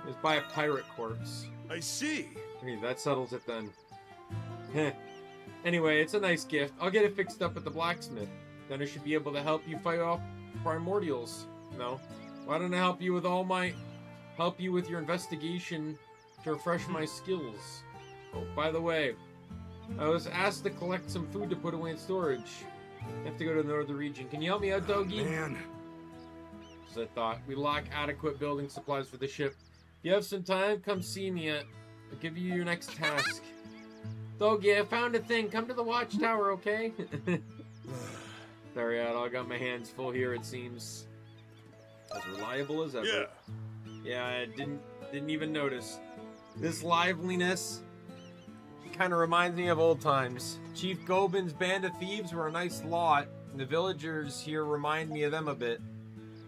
It was by a pirate corpse. I see. Okay, that settles it then. Heh. Anyway, it's a nice gift. I'll get it fixed up at the blacksmith. Then I should be able to help you fight off primordials. No. Why don't I help you with your investigation to refresh my skills? Oh, by the way, I was asked to collect some food to put away in storage. I have to go to the northern region. Can you help me out, Doggy? Man. As I thought, we lack adequate building supplies for the ship. If you have some time, come see me. I'll give you your next task. Doggy, I found a thing. Come to the watchtower, okay? Sorry, I got my hands full here, it seems. As reliable as ever. Yeah. Yeah, I didn't even notice. This liveliness kind of reminds me of old times. Chief Gobin's band of thieves were a nice lot, and the villagers here remind me of them a bit.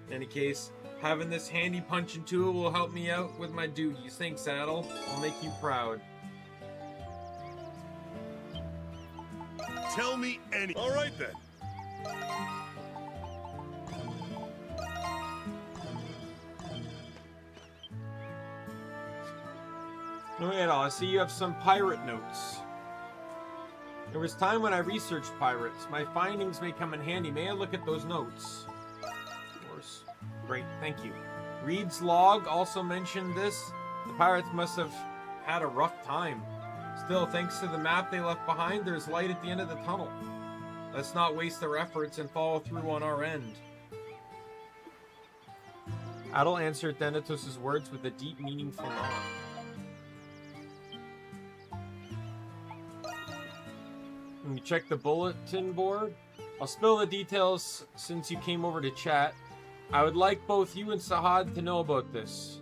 In any case, having this handy punching tool will help me out with my duties. Thanks, Saddle. I'll make you proud. Tell me any. All right then. No, wait, I see you have some pirate notes. There was time when I researched pirates. My findings may come in handy. May I look at those notes? Of course. Great, thank you. Reed's log also mentioned this. The pirates must have had a rough time. Still, thanks to the map they left behind, there's light at the end of the tunnel. Let's not waste their efforts and follow through on our end. Adel answered Thanatos' words with a deep, meaningful nod. Let me check the bulletin board. I'll spill the details since you came over to chat. I would like both you and Sahad to know about this.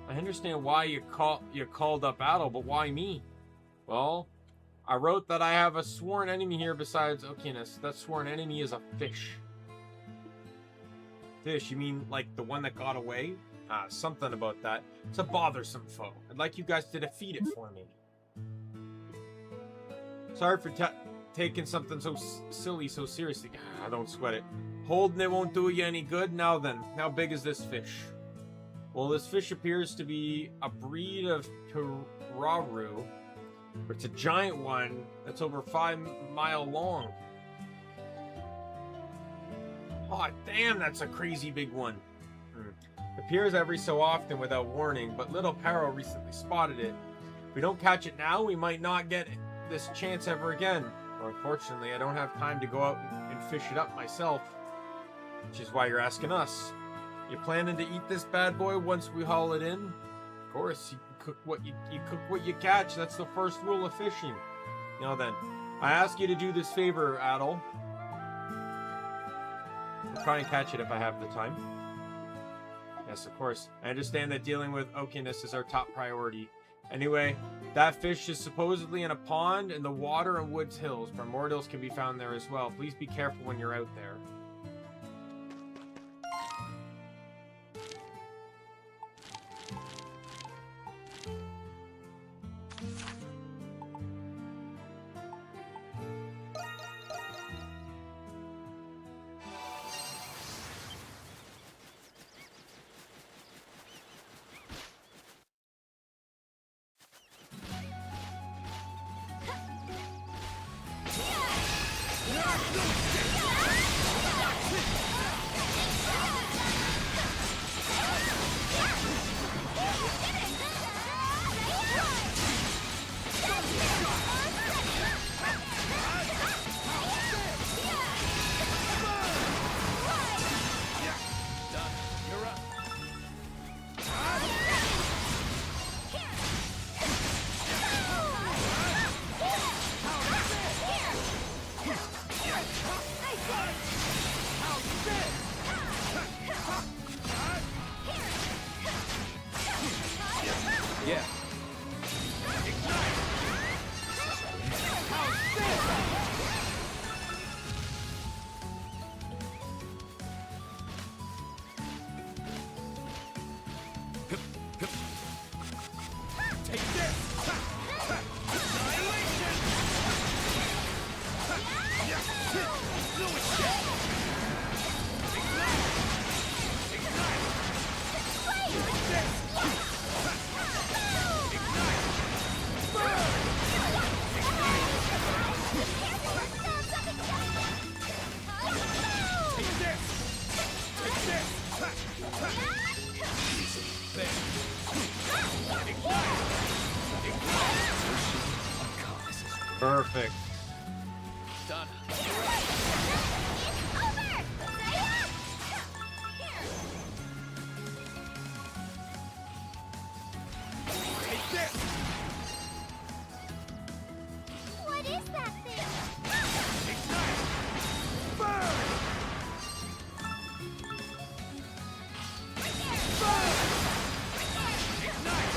I understand why you called up Adel, but why me? Well, I wrote that I have a sworn enemy here besides Okinus. That sworn enemy is a fish. Fish? You mean like the one that got away? Something about that. It's a bothersome foe. I'd like you guys to defeat it for me. Sorry for taking something so silly so seriously. Don't sweat it. Holding it won't do you any good. Now then, how big is this fish? Well, this fish appears to be a breed of Piraru. It's a giant one that's over 5 miles long. Oh, damn, that's a crazy big one. Appears every so often without warning, but little Paro recently spotted it. If we don't catch it now, we might not get this chance ever again. Or unfortunately, I don't have time to go out and fish it up myself. Which is why you're asking us. You planning to eat this bad boy once we haul it in? Of course, you cook what you catch. That's the first rule of fishing. Now then, I ask you to do this favor, Adel. try and catch it if I have the time. Yes, of course. I understand that dealing with okayness is our top priority. Anyway, that fish is supposedly in a pond in the Water and Woods Hills. Primordials can be found there as well. Please be careful when you're out there. Yeah. Take this! Annihilation! Fluid shift! Ignite! Ignite! Take this! Ignite! Burn! Ignite! Take this! Take this! There. Ignite! Perfect. Done. Take this! What is that thing? Ignite! Burn! Burn! Ignite!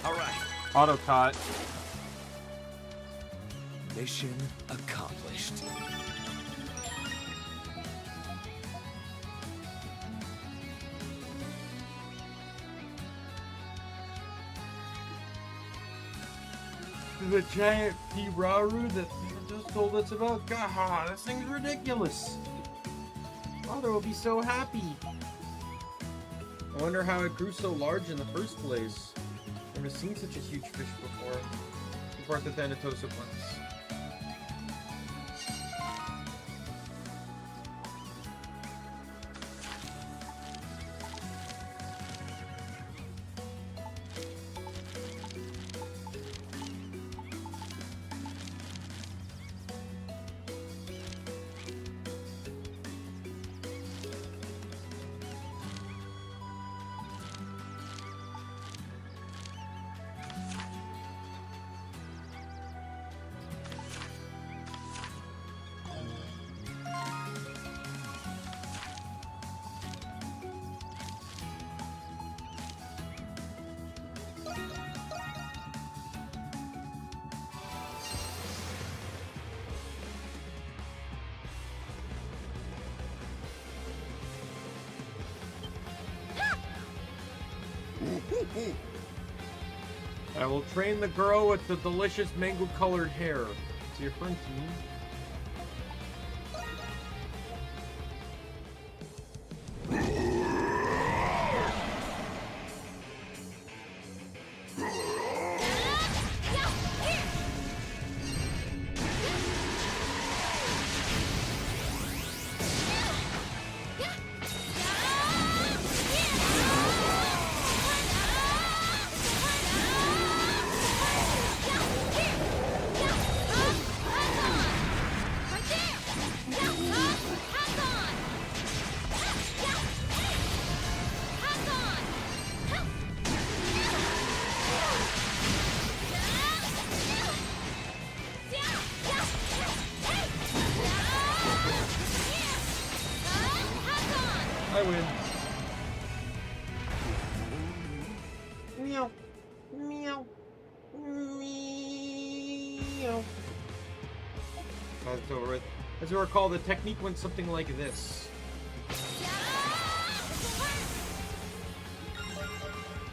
All right. Auto caught. Mission accomplished. The giant Piraru that Peter just told us about? God, this thing's ridiculous. Father will be so happy. I wonder how it grew so large in the first place. I've never seen such a huge fish before. Apart the Thanatosa ones. I will train the girl with the delicious mango-colored hair. See your friend, team. I win. Meow. Meow. Meow. That's over with. As we recall, the technique went something like this.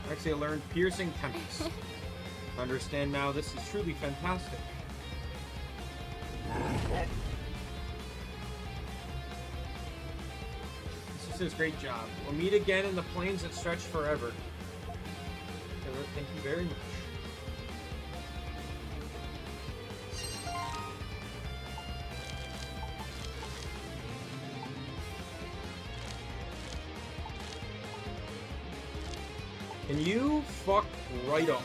Actually, I learned piercing tempest. Understand now, this is truly fantastic. This is a great job. We'll meet again in the plains that stretch forever. Thank you very much. Can you fuck right off?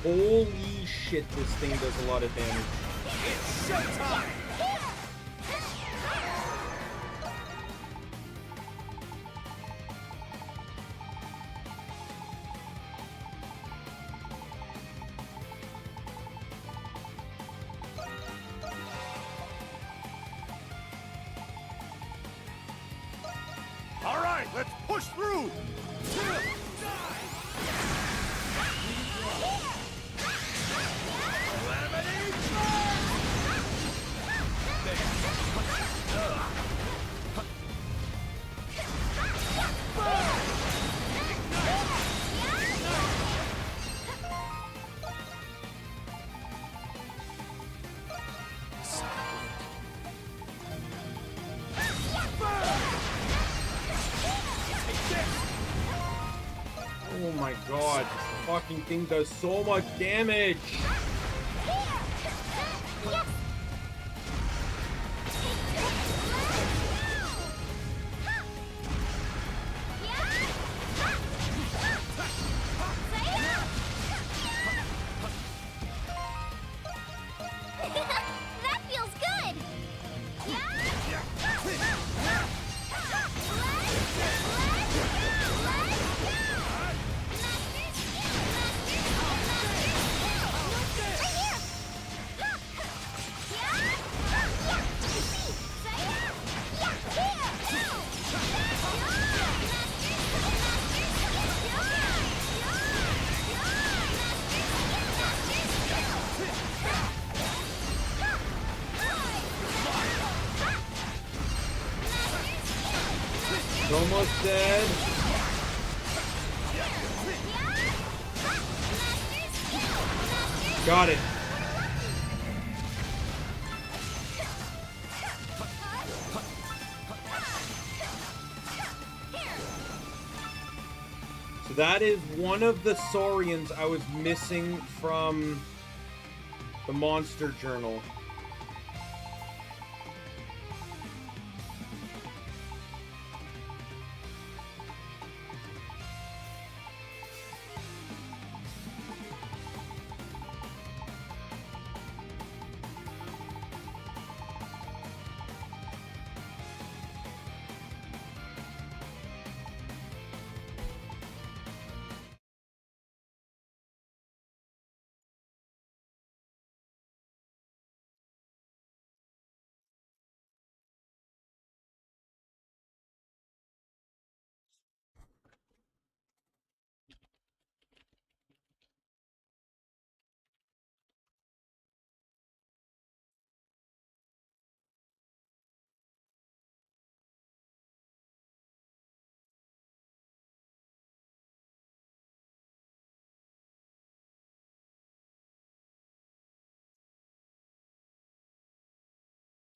Holy shit, this thing does a lot of damage. It's showtime! All right, let's push through. Oh my god, this fucking thing does so much damage! That feels good! It's almost dead. Got it. So that is one of the Saurians I was missing from the Monster Journal.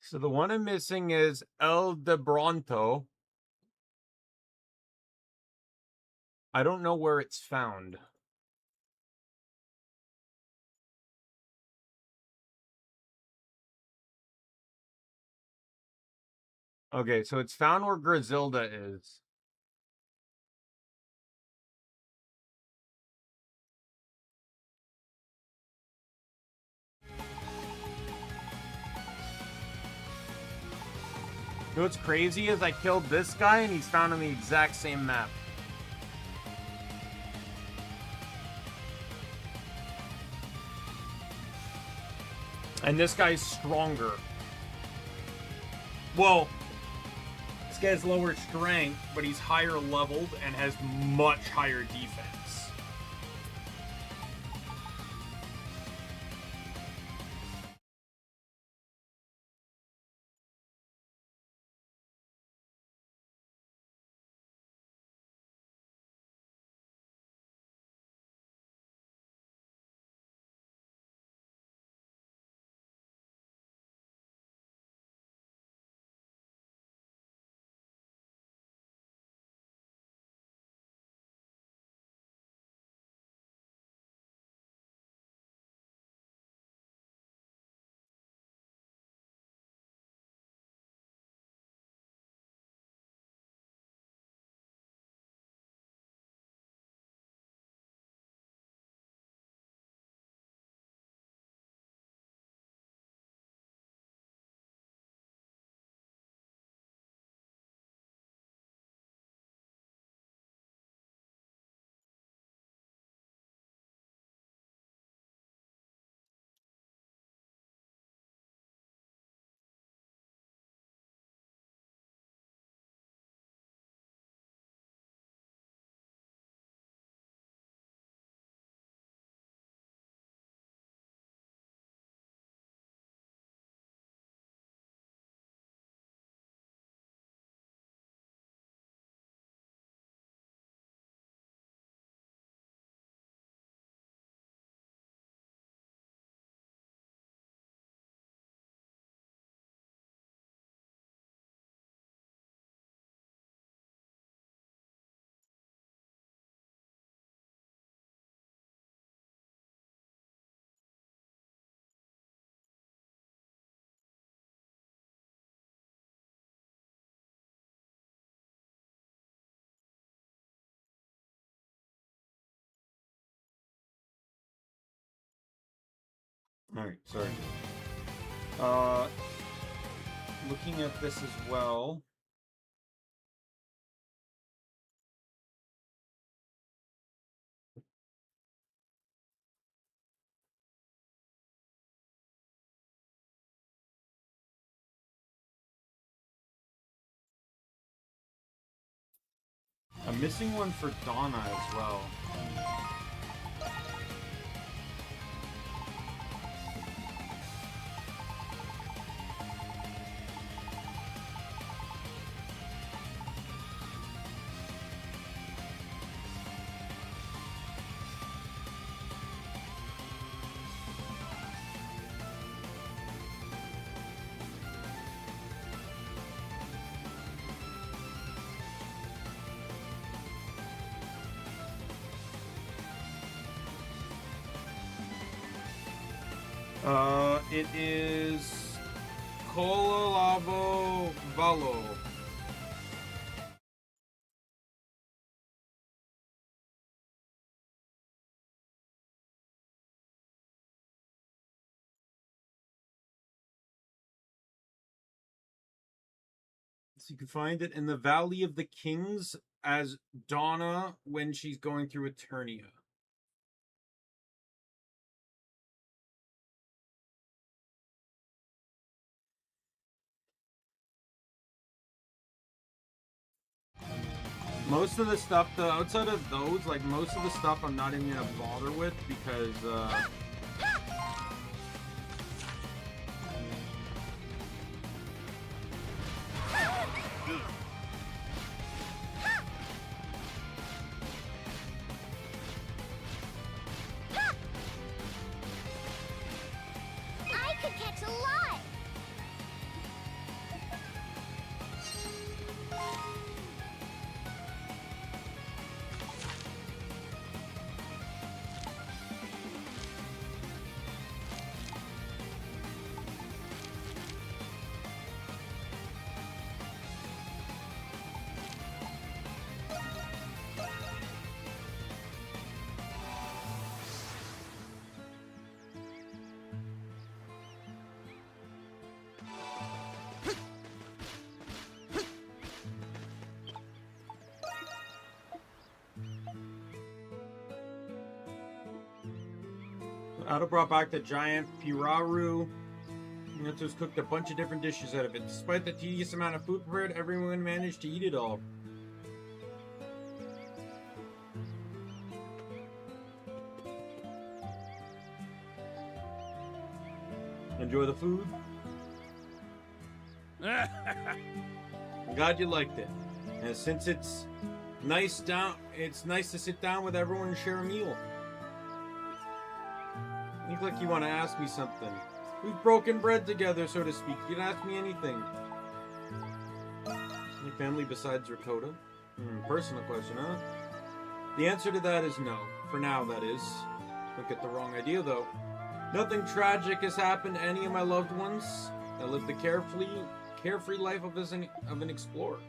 So the one I'm missing is El de Bronto. I don't know where it's found. Okay, so it's found where Griselda is. You know what's crazy is I killed this guy and he's found on the exact same map. And this guy's stronger. Well, this guy has lower strength, but he's higher leveled and has much higher defense. Alright, sorry. Looking at this as well. I'm missing one for Donna as well. It is Kolalabo Valo. So you can find it in the Valley of the Kings as Donna when she's going through Eternia. Most of the stuff, though, outside of those, like, most of the stuff I'm not even gonna bother with because, I could catch a lot! Ada brought back the giant piraru. Natos cooked a bunch of different dishes out of it. Despite the tedious amount of food prepared, everyone managed to eat it all. Enjoy the food? I'm glad you liked it. And since it's nice to sit down with everyone and share a meal. You look like you want to ask me something. We've broken bread together, so to speak. You can ask me anything. Any family besides Rakota? Personal question, huh? The answer to that is no. For now, that is. Don't get the wrong idea, though. Nothing tragic has happened to any of my loved ones. I live the carefree life of an explorer.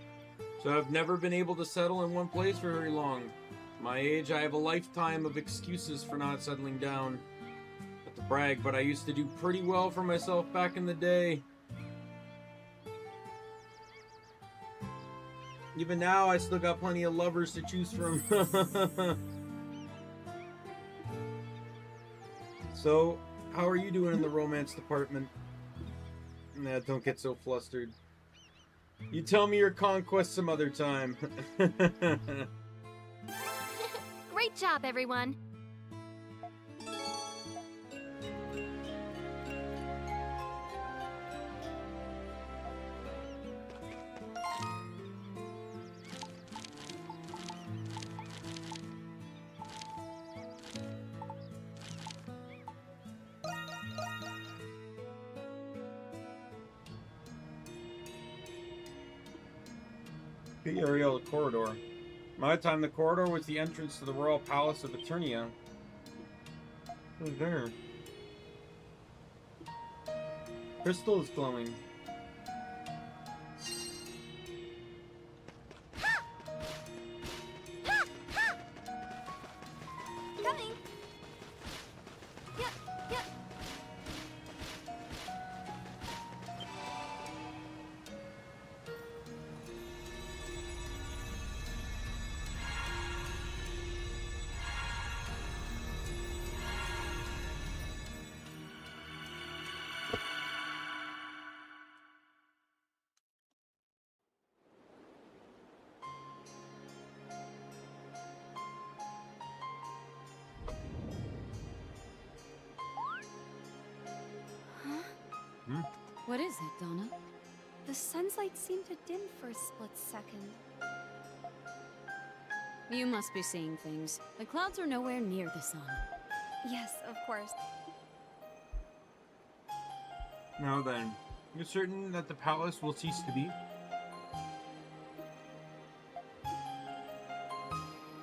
So I've never been able to settle in one place for very long. At my age, I have a lifetime of excuses for not settling down. Not to brag, but I used to do pretty well for myself back in the day. Even now, I still got plenty of lovers to choose from. So, how are you doing in the romance department? Nah, don't get so flustered. You tell me your conquest some other time. Great job, everyone. The Ariel Corridor. My time, the corridor was the entrance to the Royal Palace of Eternia. Who's there? Crystal is glowing. Coming. Yep, yep. What is it, Donna? The sun's light seemed to dim for a split second. You must be seeing things. The clouds are nowhere near the sun. Yes, of course. Now then, you're certain that the palace will cease to be?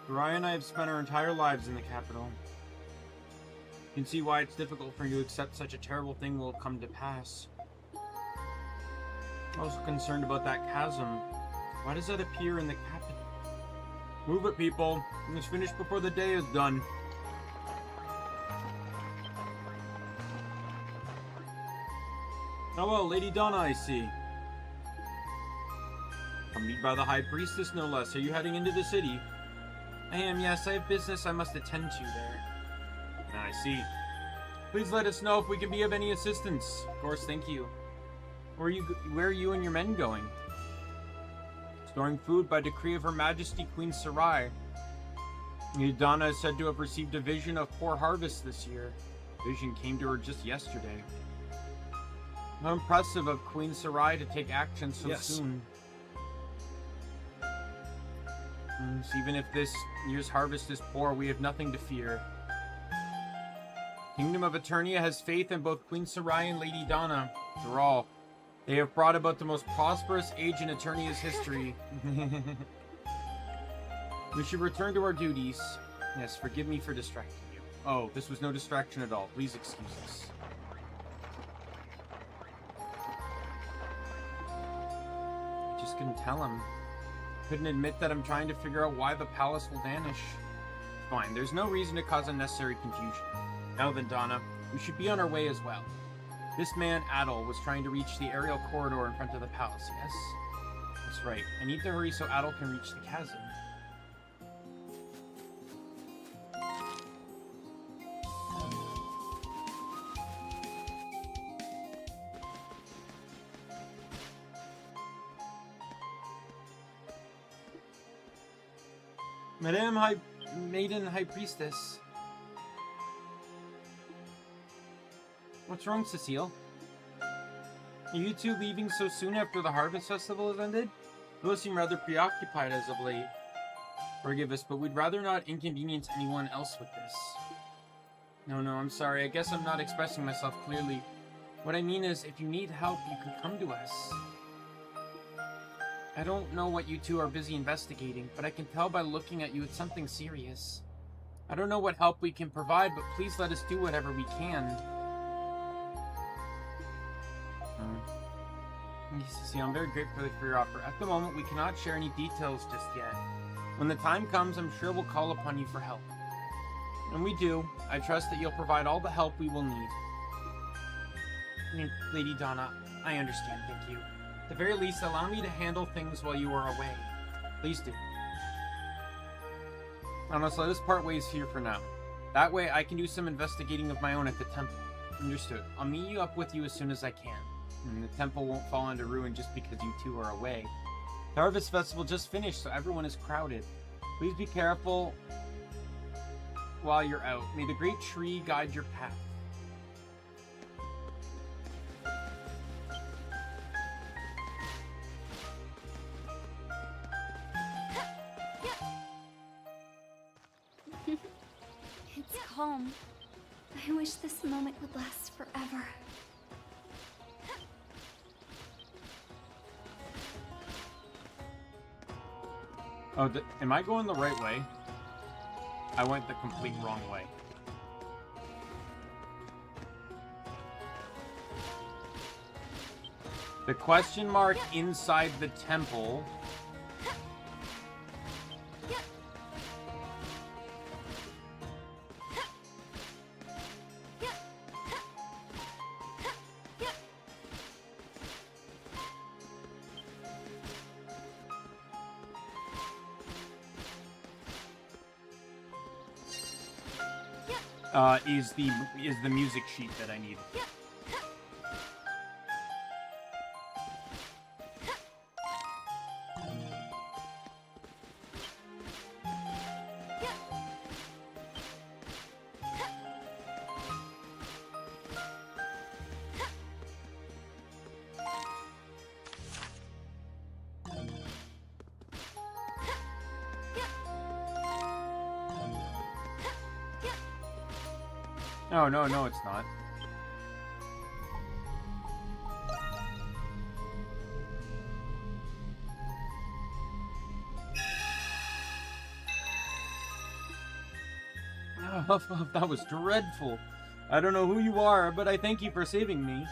Raya and I have spent our entire lives in the capital. You can see why it's difficult for you to accept such a terrible thing will come to pass. I'm also concerned about that chasm. Why does that appear in the capital? Move it, people. We must finish before the day is done. Oh well, Lady Donna, I see. Accompanied by the High Priestess, no less. Are you heading into the city? I am, yes. I have business I must attend to there. I see. Please let us know if we can be of any assistance. Of course, thank you. Where are you and your men going? Storing food by decree of Her Majesty Queen Sarai. Donna is said to have received a vision of poor harvest this year. Vision came to her just yesterday. How impressive of Queen Sarai to take action so soon. Even if this year's harvest is poor, we have nothing to fear. Kingdom of Eternia has faith in both Queen Sarai and Lady Donna. After all, they have brought about the most prosperous age in Eternia's history. We should return to our duties. Yes, forgive me for distracting you. Oh, this was no distraction at all. Please excuse us. I just couldn't tell him. Couldn't admit that I'm trying to figure out why the palace will vanish. Fine, there's no reason to cause unnecessary confusion. Now then, Donna, we should be on our way as well. This man, Adol, was trying to reach the aerial corridor in front of the palace, yes? That's right. I need to hurry so Adol can reach the chasm. Maiden High Priestess. What's wrong, Cecile? Are you two leaving so soon after the Harvest Festival has ended? You both seem rather preoccupied as of late. Forgive us, but we'd rather not inconvenience anyone else with this. No, I'm sorry. I guess I'm not expressing myself clearly. What I mean is, if you need help, you can come to us. I don't know what you two are busy investigating, but I can tell by looking at you it's something serious. I don't know what help we can provide, but please let us do whatever we can. See, I'm very grateful for your offer. At the moment, we cannot share any details just yet. When the time comes, I'm sure we'll call upon you for help. When we do, I trust that you'll provide all the help we will need. Lady Donna, I understand, thank you. At the very least, allow me to handle things while you are away. Please do. I must let us part ways here for now. That way, I can do some investigating of my own at the temple. Understood. I'll meet you up with you as soon as I can. And the temple won't fall into ruin just because you two are away. The Harvest Festival just finished, so everyone is crowded. Please be careful while you're out. May the great tree guide your path. It's calm. I wish this moment would last forever. Oh, am I going the right way? I went the complete wrong way. The question mark inside the temple. Is the music sheet that I need. No, it's not. Oh, that was dreadful. I don't know who you are, but I thank you for saving me.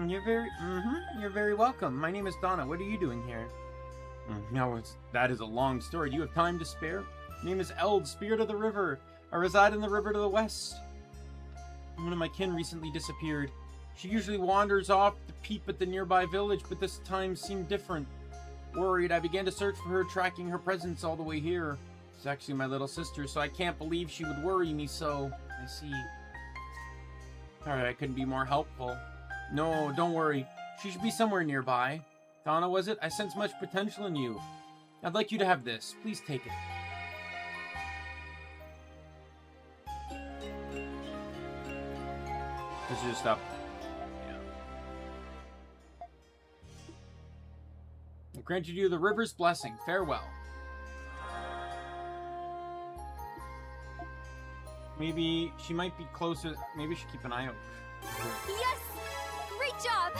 You're very welcome. My name is Donna. What are you doing here? That is a long story. Do you have time to spare? My name is Eld, Spirit of the River. I reside in the river to the west. One of my kin recently disappeared. She usually wanders off to peep at the nearby village, but this time seemed different. Worried, I began to search for her, tracking her presence all the way here. She's actually my little sister, so I can't believe she would worry me so. I see. Alright, I couldn't be more helpful. No, don't worry. She should be somewhere nearby. Donna, was it? I sense much potential in you. I'd like you to have this. Please take it. This is just up. Yeah. I grant you the river's blessing. Farewell. Maybe she might be closer. Maybe she should keep an eye out. Yes! Great job!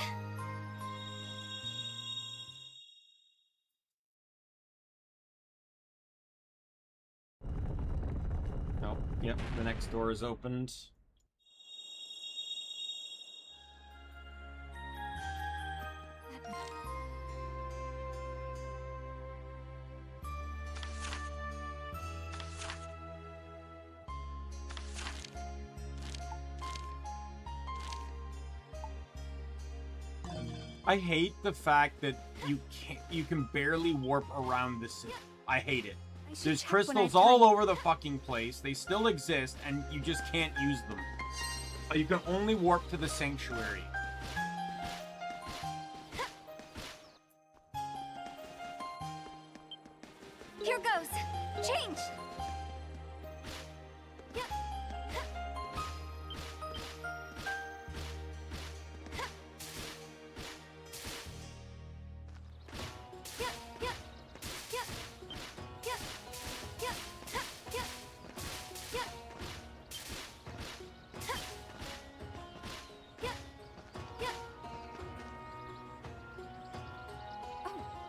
Oh, yep. The next door is opened. I hate the fact that you can barely warp around the city. I hate it. There's crystals all over the fucking place. They still exist, and you just can't use them. You can only warp to the sanctuary. Here goes. Change.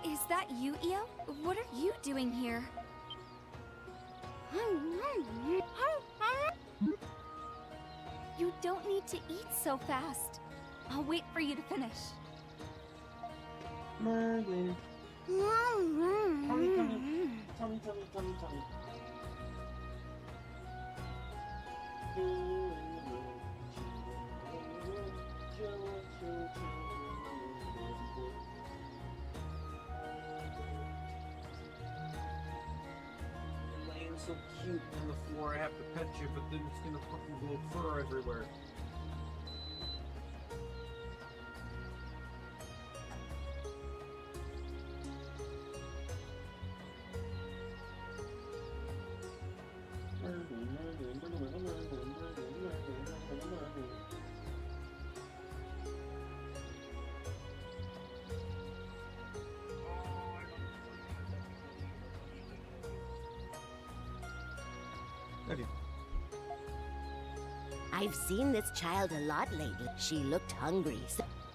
Is that you, Io? What are you doing here? You don't need to eat so fast. I'll wait for you to finish. Merlin. Tummy. Laying so cute on the floor, I have to pet you, but then it's gonna fucking blow fur everywhere. I've seen this child a lot lately. She looked hungry.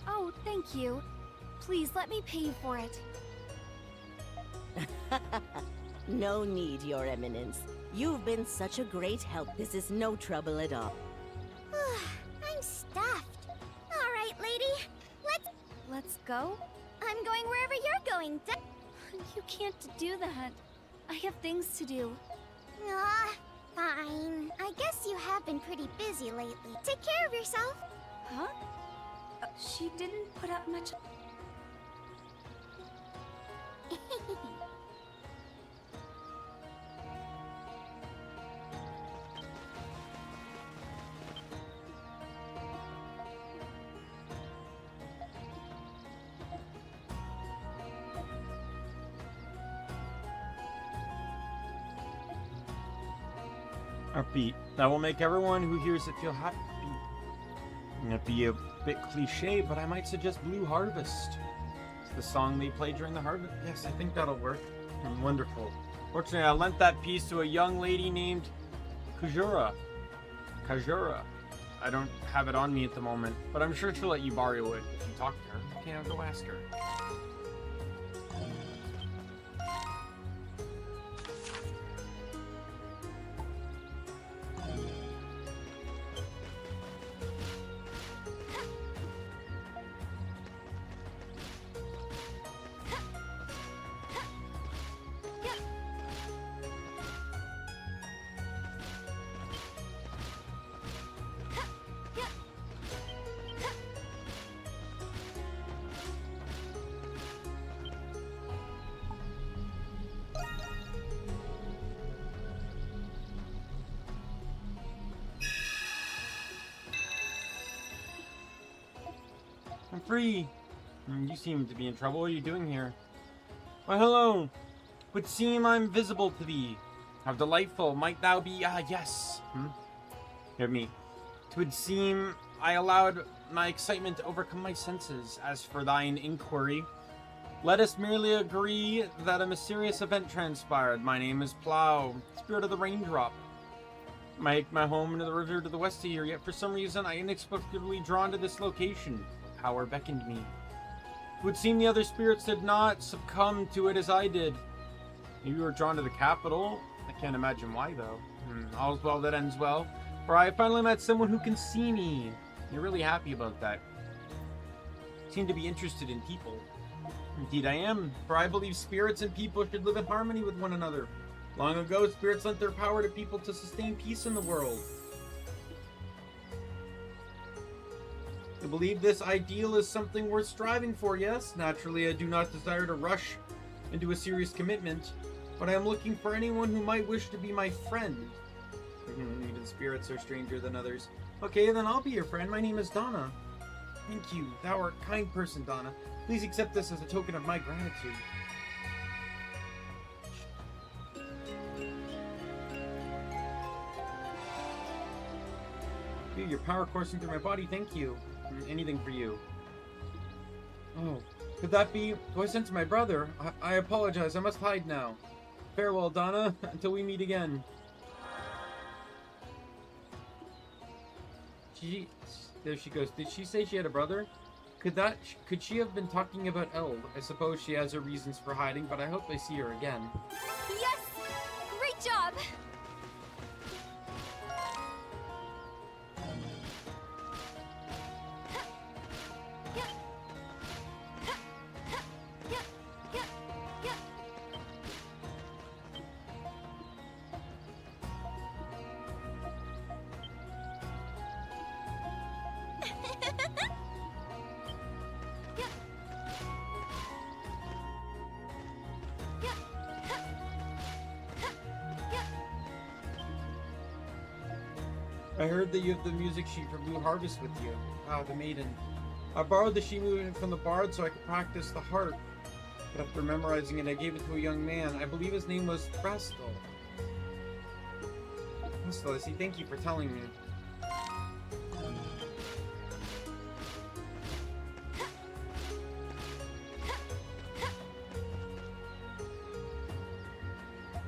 Oh, thank you. Please let me pay you for it. No need, Your Eminence. You've been such a great help. This is no trouble at all. I'm stuffed. All right, lady. Let's go? I'm going wherever you're going. You can't do that. I have things to do. Fine. I guess you have been pretty busy lately. Take care of yourself. Huh? She didn't put up much... Upbeat. That will make everyone who hears it feel happy. It'd be a bit cliche, but I might suggest Blue Harvest. It's the song they play during the harvest. Yes, I think that'll work. Wonderful. Fortunately, I lent that piece to a young lady named Kajura. I don't have it on me at the moment, but I'm sure she'll let you borrow it if you talk to her. Okay, I'll go ask her. I'm free. You seem to be in trouble. What are you doing here? Why, hello. Would seem I'm visible to thee. How delightful might thou be? Ah, yes. Hear me. 'Twould seem I allowed my excitement to overcome my senses. As for thine inquiry, let us merely agree that a mysterious event transpired. My name is Plow, spirit of the raindrop. I make my home into the river to the west of here, yet for some reason I inexplicably drawn to this location. Power beckoned me. It would seem the other spirits did not succumb to it as I did. Maybe you were drawn to the capital. I can't imagine why, though. All's well that ends well. For I finally met someone who can see me. You're really happy about that. You seem to be interested in people. Indeed I am, for I believe spirits and people should live in harmony with one another. Long ago, spirits lent their power to people to sustain peace in the world. I believe this ideal is something worth striving for, yes. Naturally, I do not desire to rush into a serious commitment, but I am looking for anyone who might wish to be my friend. Even spirits are stranger than others. Okay, then I'll be your friend. My name is Donna. Thank you. Thou art a kind person, Donna. Please accept this as a token of my gratitude. you. Your power coursing through my body. Thank you. Anything for you. Oh, could that be? Do I sense my brother? I apologize. I must hide now. Farewell, Donna. Until we meet again. There she goes. Did she say she had a brother? Could she have been talking about Eld? I suppose she has her reasons for hiding, but I hope I see her again. Yes! Great job! I heard that you have the music sheet for Blue Harvest with you. Ah, the maiden. I borrowed the sheet movement from the bard so I could practice the harp. But after memorizing it, I gave it to a young man. I believe his name was Thrastal. Thrastal, I see. Thank you for telling me.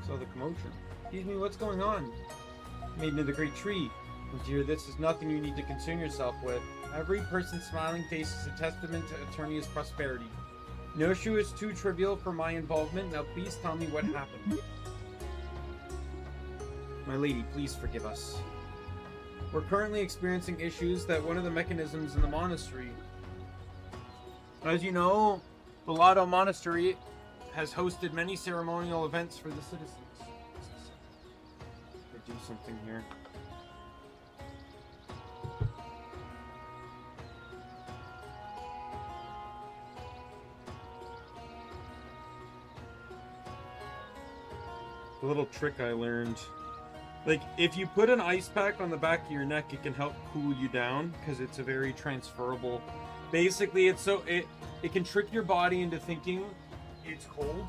So the commotion. Excuse me, what's going on? Maiden of the Great Tree. Oh dear, this is nothing you need to concern yourself with. Every person's smiling face is a testament to Eternia's prosperity. No issue is too trivial for my involvement. Now please tell me what happened. My lady, please forgive us. We're currently experiencing issues that one of the mechanisms in the monastery. As you know, the Lotto Monastery has hosted many ceremonial events for the citizens. Do something here. The little trick I learned. Like, if you put an ice pack on the back of your neck, it can help cool you down because it's a very transferable. Basically, it's so it can trick your body into thinking it's cold.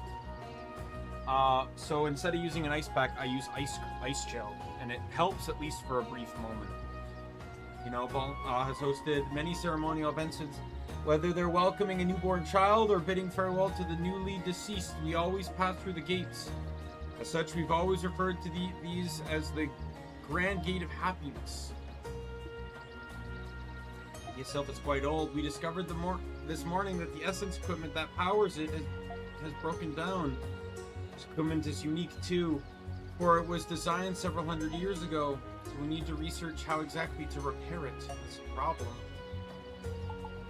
So instead of using an ice pack, I use ice gel, and it helps at least for a brief moment. You know, has hosted many ceremonial events. Whether they're welcoming a newborn child or bidding farewell to the newly deceased, we always pass through the gates. As such, we've always referred to these as the Grand Gate of Happiness. Yourself is quite old. We discovered this morning that the essence equipment that powers it has broken down. This equipment is unique too, for it was designed several hundred years ago, so we need to research how exactly to repair it. It's a problem.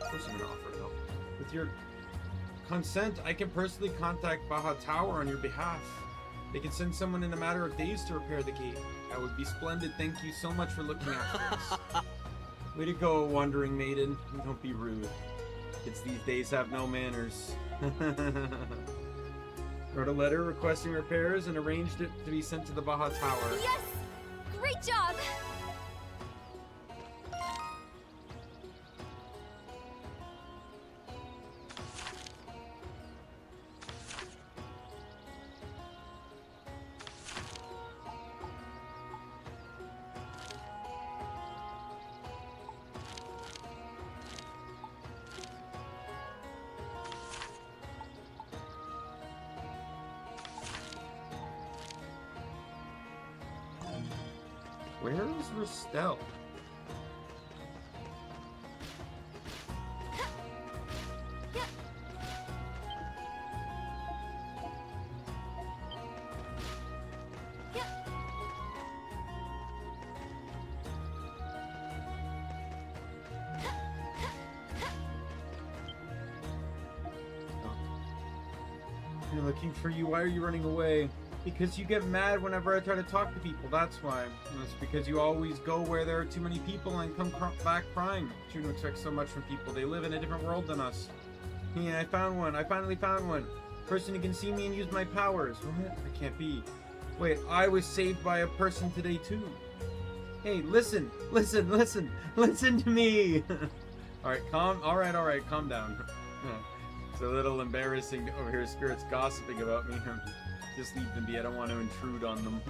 Of course I'm going to offer help. With your consent, I can personally contact Baja Tower on your behalf. They can send someone in a matter of days to repair the gate. That would be splendid. Thank you so much for looking after us. Way to go, wandering maiden. Don't be rude. Kids these days have no manners. Wrote a letter requesting repairs and arranged it to be sent to the Baja Tower. Yes! Great job! Where is Ristel? You're looking for you. Why are you running away? Because you get mad whenever I try to talk to people, that's why. And it's because you always go where there are too many people and come back crying. Shouldn't expect so much from people. They live in a different world than us. Yeah, I found one. I finally found one. Person who can see me and use my powers. What? I can't be. Wait, I was saved by a person today too. Hey, listen to me. Alright, calm down. It's a little embarrassing to overhear spirits gossiping about me. Just leave them be. I don't want to intrude on them.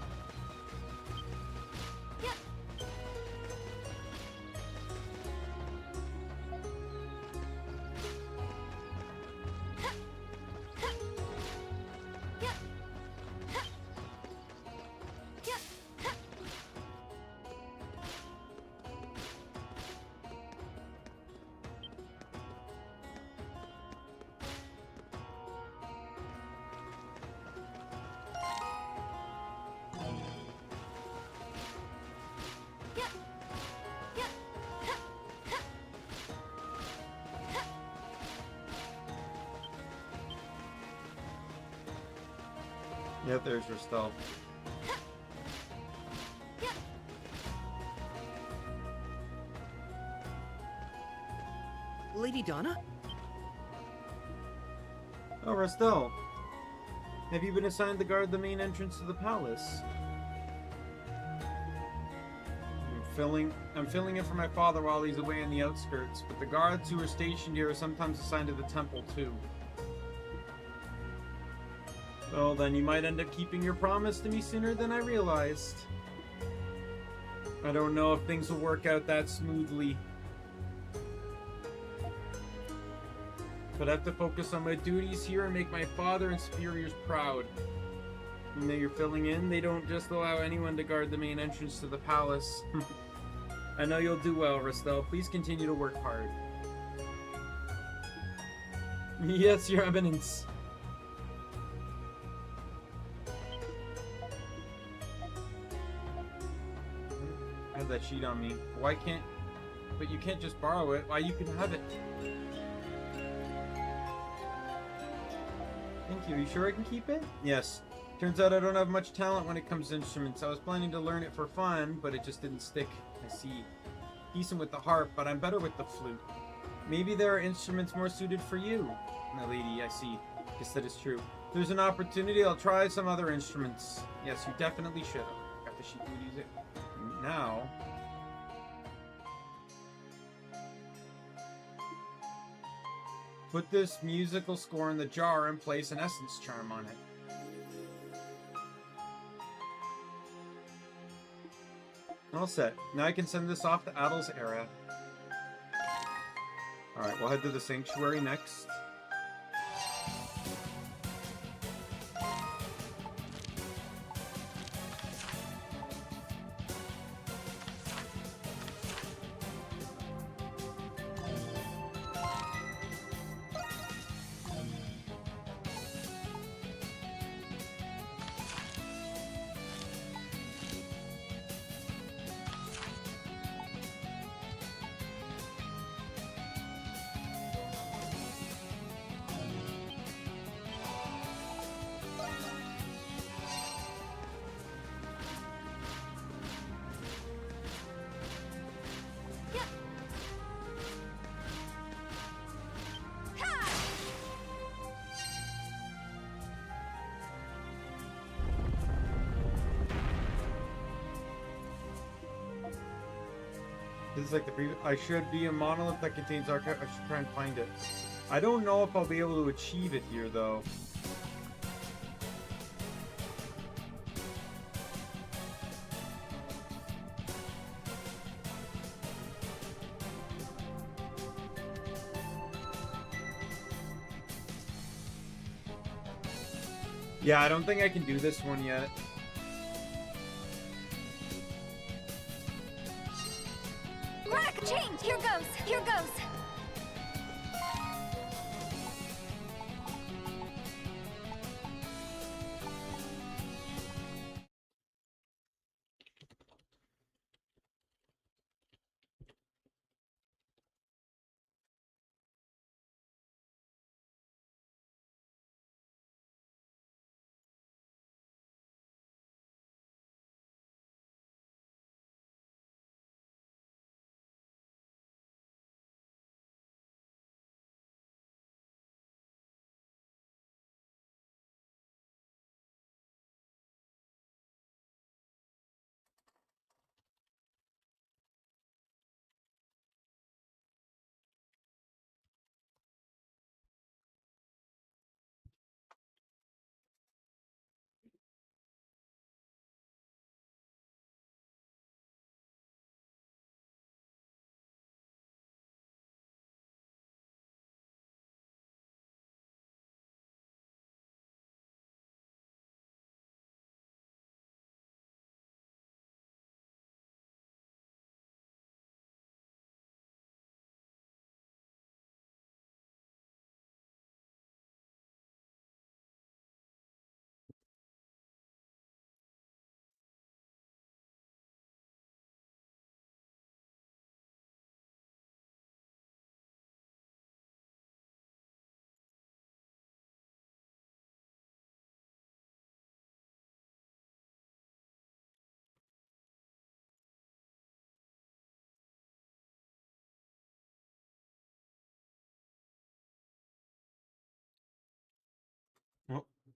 Yeah, there's Ristel. Lady Donna? Oh, Ristel. Have you been assigned to guard the main entrance to the palace? I'm filling in for my father while he's away in the outskirts, but the guards who are stationed here are sometimes assigned to the temple too. Well, then you might end up keeping your promise to me sooner than I realized. I don't know if things will work out that smoothly. But I have to focus on my duties here and make my father and superiors proud. And that you're filling in, they don't just allow anyone to guard the main entrance to the palace. I know you'll do well, Ristel. Please continue to work hard. Yes, Your Eminence. I have that sheet on me. Why can't... But you can't just borrow it. Why, you can have it. Thank you. Are you sure I can keep it? Yes. Turns out I don't have much talent when it comes to instruments. I was planning to learn it for fun, but it just didn't stick. I see. Decent with the harp, but I'm better with the flute. Maybe there are instruments more suited for you. My lady, I see. Guess that is true. If there's an opportunity, I'll try some other instruments. Yes, you definitely should have. Got the sheet to use it. Now... put this musical score in the jar and place an essence charm on it. All set. Now I can send this off to Adel's era. Alright, we'll head to the sanctuary next. This is like the previous. I should be a monolith that contains archive. I should try and find it. I don't know if I'll be able to achieve it here, though. Yeah, I don't think I can do this one yet. Change! Here goes! Here goes!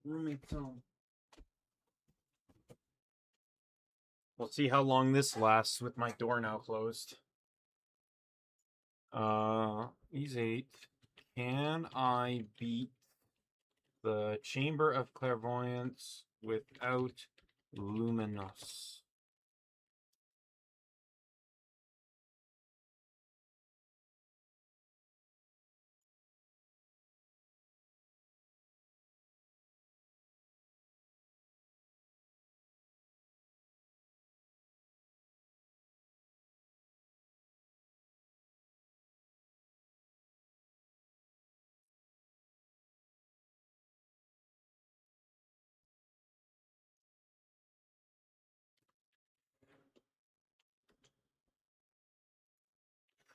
roommate's home. We'll see how long this lasts with my door now closed. He's 8. Can I beat the Chamber of Clairvoyance without Luminous?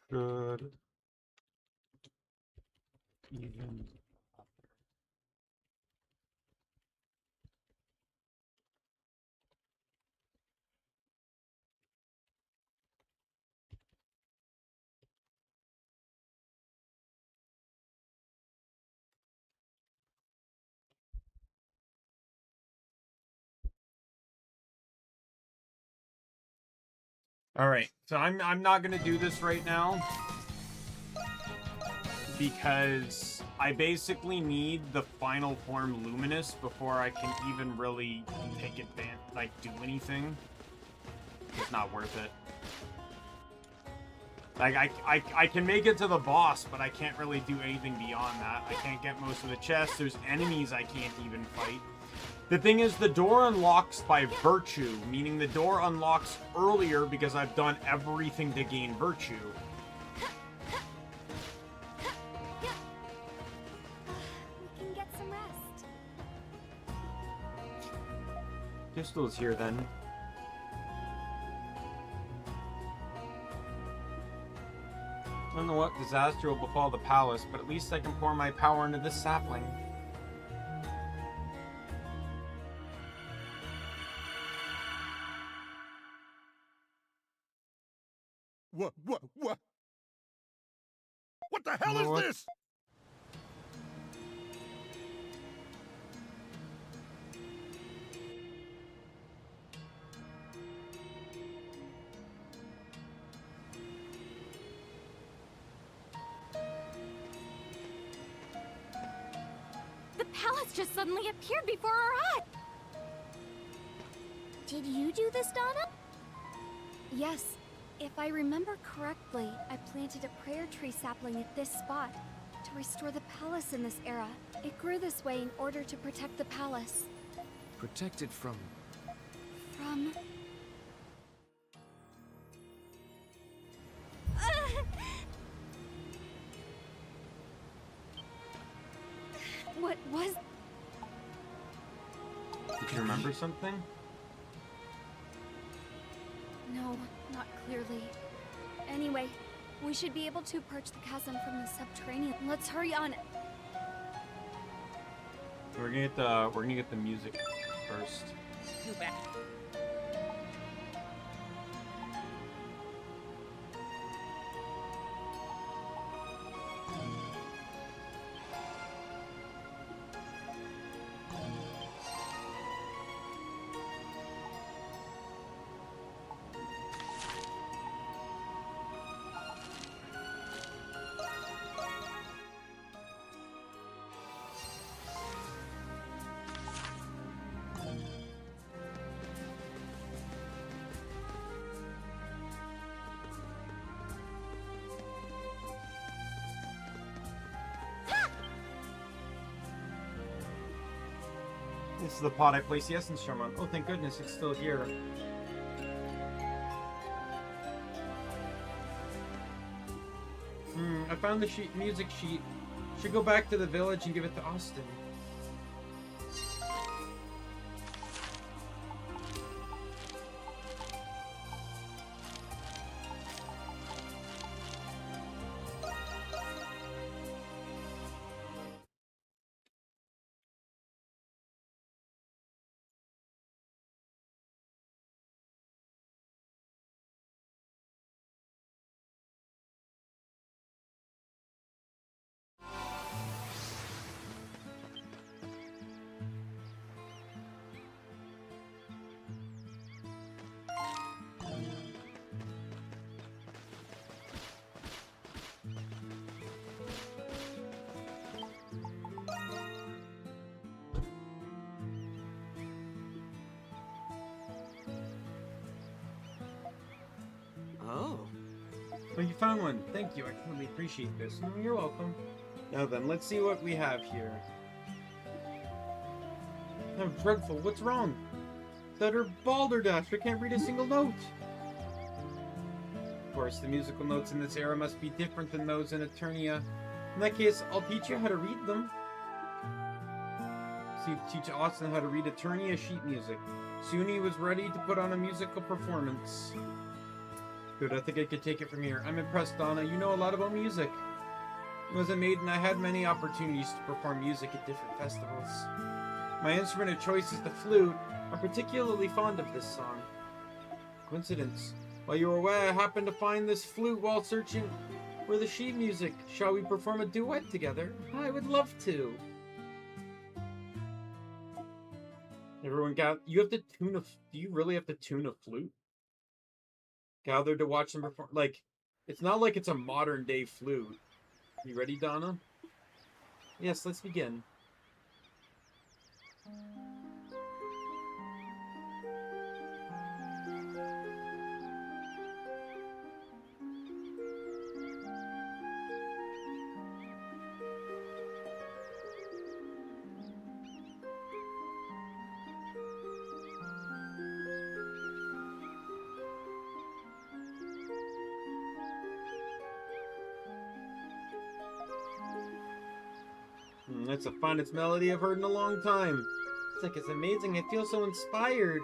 Should even. All right, so I'm not gonna do this right now because I basically need the final form Luminous before I can even really take advantage, like do anything. It's not worth it. Like I can make it to the boss, but I can't really do anything beyond that. I can't get most of the chests. There's enemies I can't even fight. The thing is, the door unlocks by virtue, meaning the door unlocks earlier because I've done everything to gain virtue. We can get some rest. Pistol's here then. I don't know what disaster will befall the palace, but at least I can pour my power into this sapling. What? What the hell What? is this? The palace just suddenly appeared before our eyes. Did you do this, Donna? Yes. If I remember correctly, I planted a prayer tree sapling at this spot to restore the palace in this era. It grew this way in order to protect the palace. Protected from... From... What was... Did you remember something? No, not clearly. Anyway, we should be able to approach the chasm from the subterranean. Let's hurry on. We're gonna get the music first. This is the pot I placed the essence charm on. Oh, thank goodness, it's still here. I found the music sheet. Should go back to the village and give it to Austin. Oh. Oh, you found one. Thank you. I really appreciate this. You're welcome. Now then, let's see what we have here. Oh, dreadful. What's wrong? Stutter balderdash. I can't read a single note. Of course, the musical notes in this era must be different than those in Eternia. In that case, I'll teach you how to read them. So you teach Austin how to read Eternia sheet music. Soon he was ready to put on a musical performance. Good, I think I could take it from here. I'm impressed, Donna. You know a lot about music. As a maiden, I had many opportunities to perform music at different festivals. My instrument of choice is the flute. I'm particularly fond of this song. Coincidence. While you were away, I happened to find this flute while searching for the sheet music. Shall we perform a duet together? I would love to. Everyone you have to tune a... Do you really have to tune a flute? Gathered to watch them perform... Like, it's not like it's a modern day flute. You ready, Donna? Yes, let's begin. That's the finest melody I've heard in a long time. It's amazing. I feel so inspired.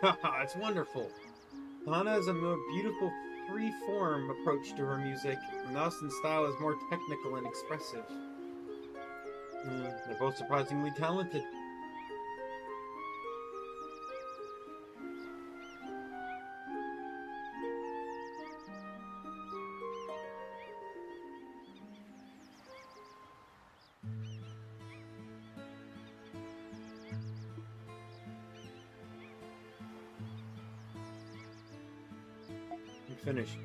It's wonderful. Donna has a more beautiful, free-form approach to her music, and Austin's style is more technical and expressive. They're both surprisingly talented. Finished.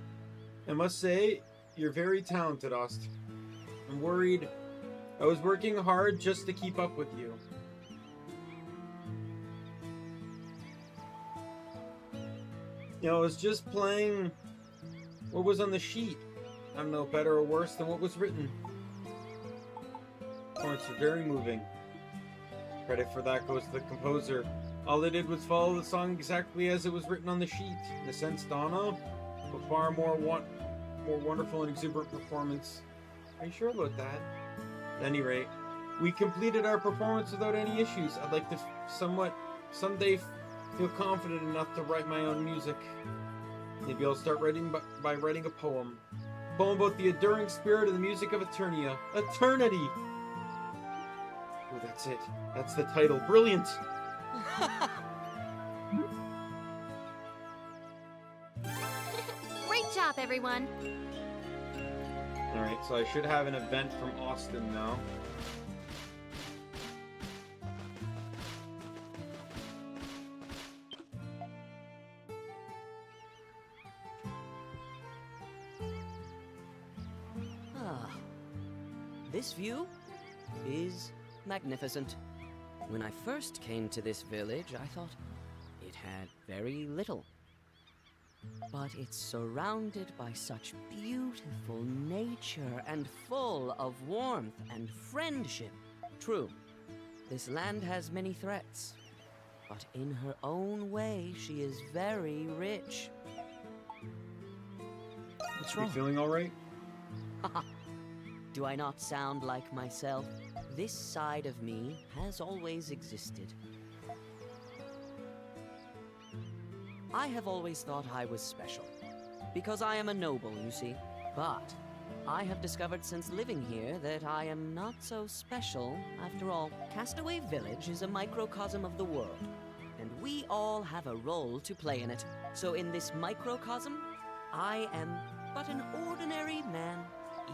I must say, you're very talented, Austin. I'm worried. I was working hard just to keep up with you. I was just playing what was on the sheet. I don't know, better or worse than what was written. It's very moving. Credit for that goes to the composer. All they did was follow the song exactly as it was written on the sheet. In a sense, Donna, a far more wonderful and exuberant performance. Are you sure about that? At any rate, we completed our performance without any issues. I'd like to someday feel confident enough to write my own music. Maybe I'll start writing by writing a poem. A poem about the enduring spirit of the music of Eternia. Eternity! Oh, that's it. That's the title. Brilliant! Great job, everyone. Alright, so I should have an event from Austin now. This view is magnificent. When I first came to this village, I thought it had very little. But it's surrounded by such beautiful nature and full of warmth and friendship. True, this land has many threats, but in her own way, she is very rich. What's wrong? You feeling alright? Do I not sound like myself? This side of me has always existed. I have always thought I was special, because I am a noble, you see. But I have discovered since living here that I am not so special after all. Castaway Village is a microcosm of the world, and we all have a role to play in it. So in this microcosm, I am but an ordinary man.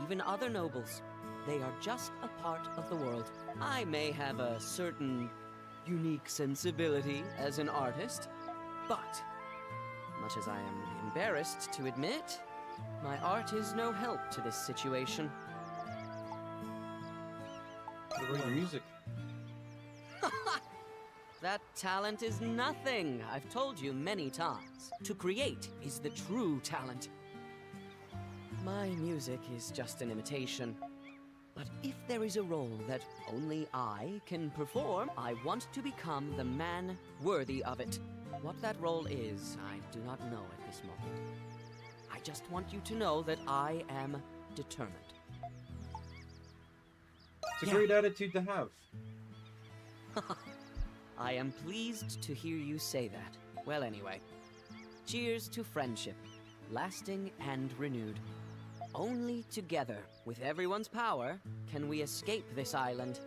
Even other nobles, they are just a part of the world. I may have a certain unique sensibility as an artist, but much as I am embarrassed to admit, my art is no help to this situation. What about your music? That talent is nothing. I've told you many times. To create is the true talent. My music is just an imitation. But if there is a role that only I can perform, I want to become the man worthy of it. What that role is, I do not know at this moment. I just want you to know that I am determined. It's a great attitude to have. I am pleased to hear you say that. Well, anyway, cheers to friendship, lasting and renewed. Only together, with everyone's power, can we escape this island.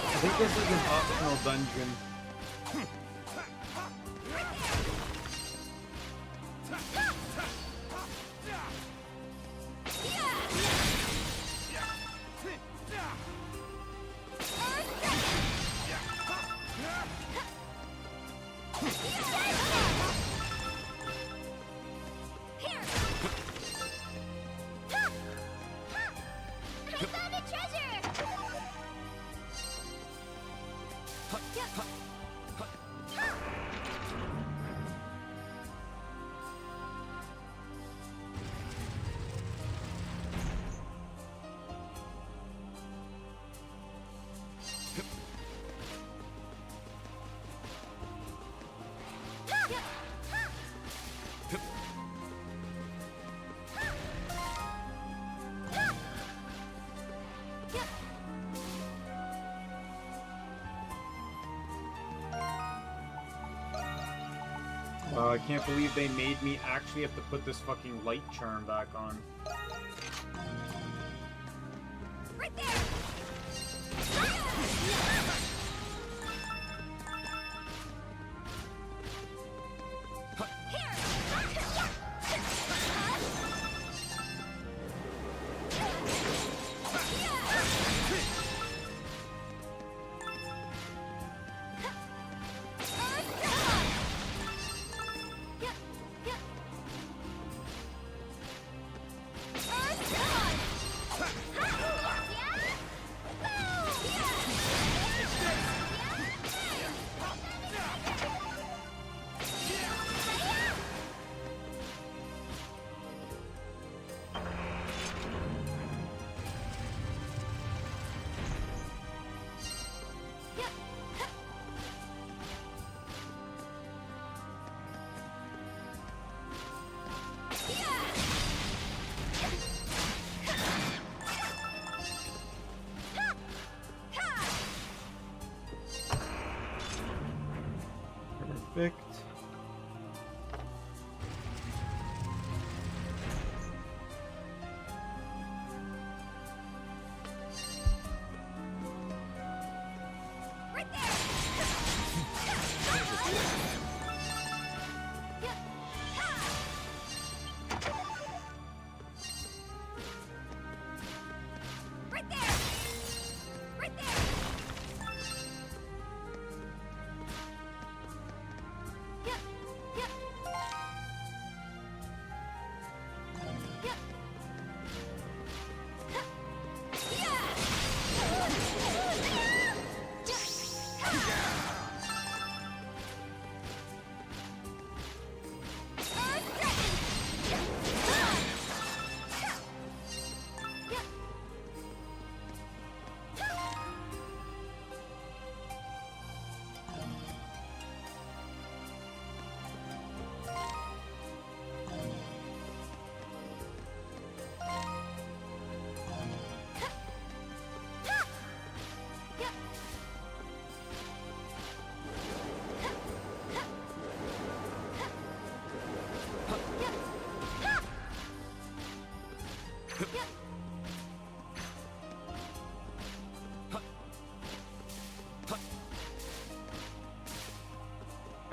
I think this is an optional dungeon. I can't believe they made me actually have to put this fucking light charm back on. Right there! Perfect.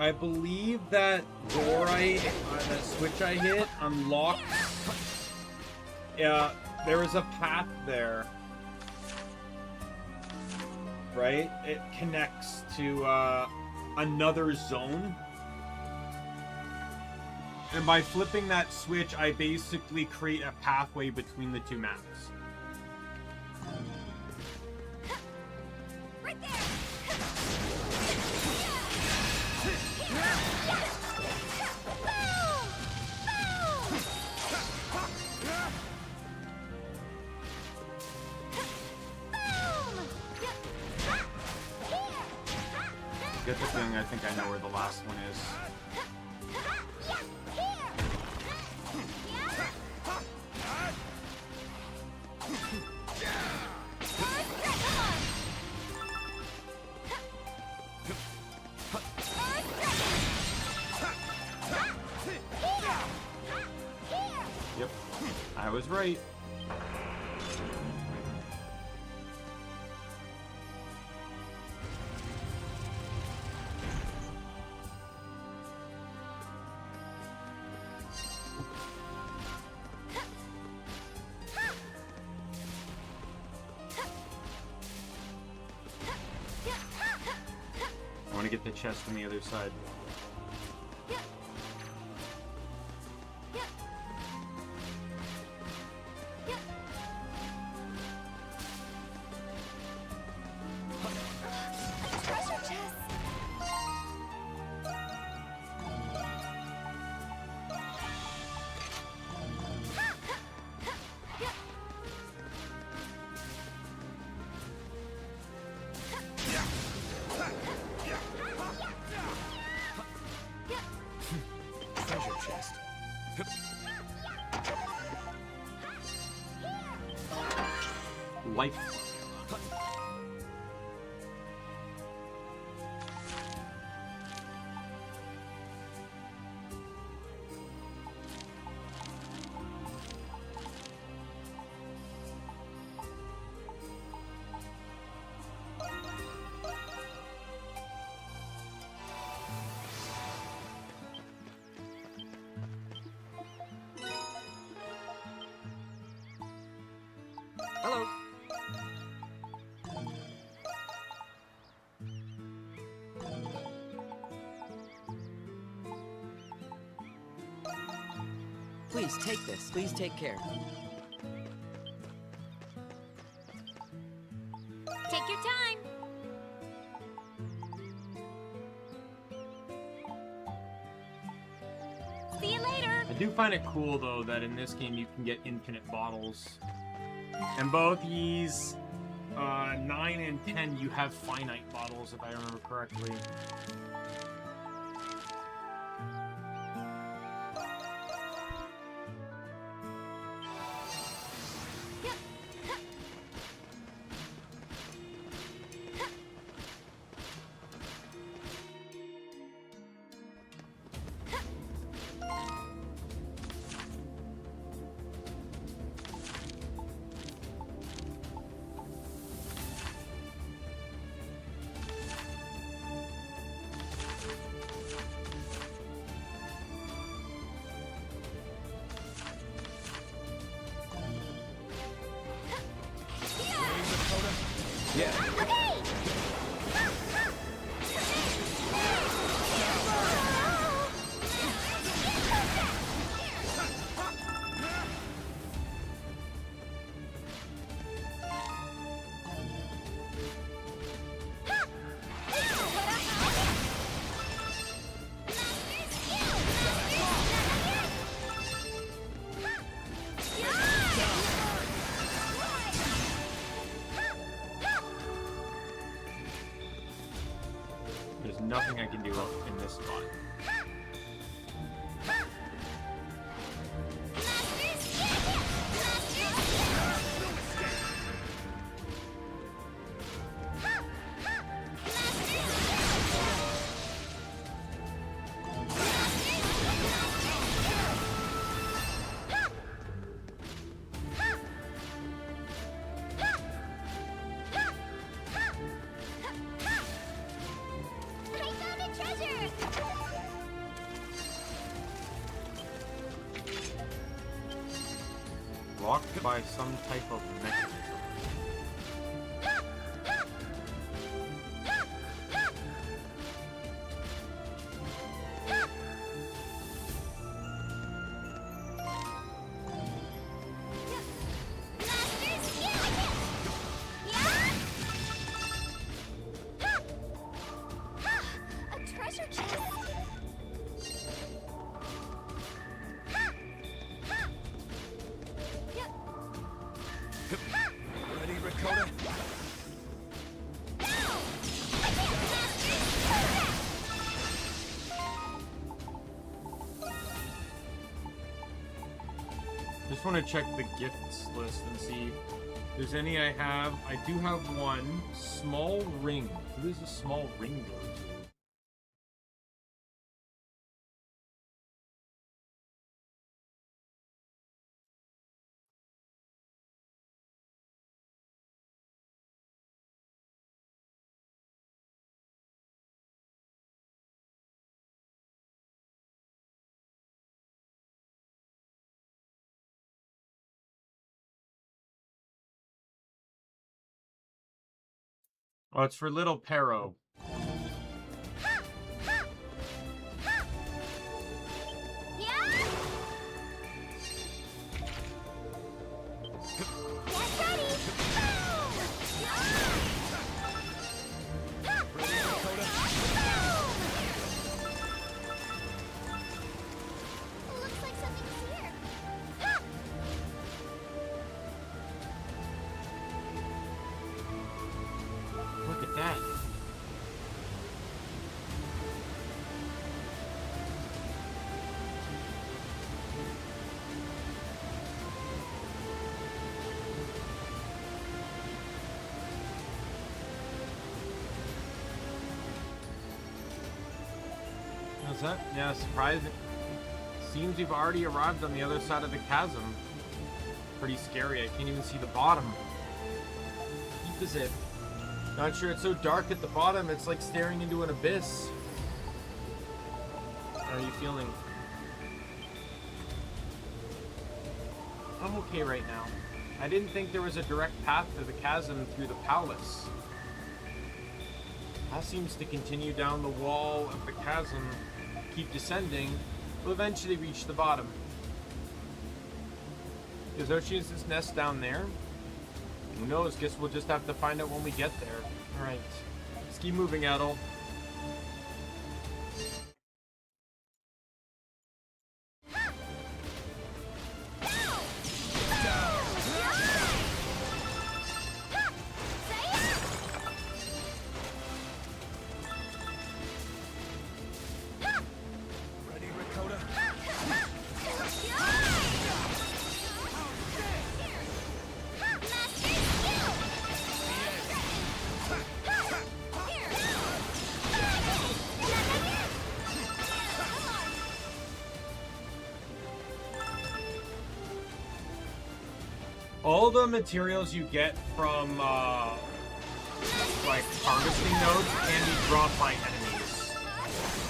I believe that door that switch I hit unlocks. Yeah, there is a path there. Right? It connects to another zone. And by flipping that switch, I basically create a pathway between the two maps. Right there. Get the feeling I think I know where the last one is. Yep, I was right. I want to get the chest on the other side. Treasure chest. Treasure chest. Life. Hello. Please take this. Please take care. Take your time. See you later. I do find it cool though that in this game you can get infinite bottles. And both these 9 and 10 you have finite bottles if I remember correctly. Yeah. There's nothing I can do in this spot. I found a treasure! by some type of mechanism. Just want to check the gifts list and see if there's any I have. I do have one small ring. Who does a small ring go to? Oh, it's for little Pero. What's that? Yeah, surprising. Seems we've already arrived on the other side of the chasm. Pretty scary. I can't even see the bottom. Deep as it. Not sure, it's so dark at the bottom, it's like staring into an abyss. How are you feeling? I'm okay right now. I didn't think there was a direct path to the chasm through the palace. Path seems to continue down the wall of the chasm, keep descending, will eventually reach the bottom. Is Ocean's nest down there? Who knows? Guess we'll just have to find out when we get there. Alright. Let's keep moving, Adel. All the materials you get from, like, harvesting nodes can be dropped by enemies.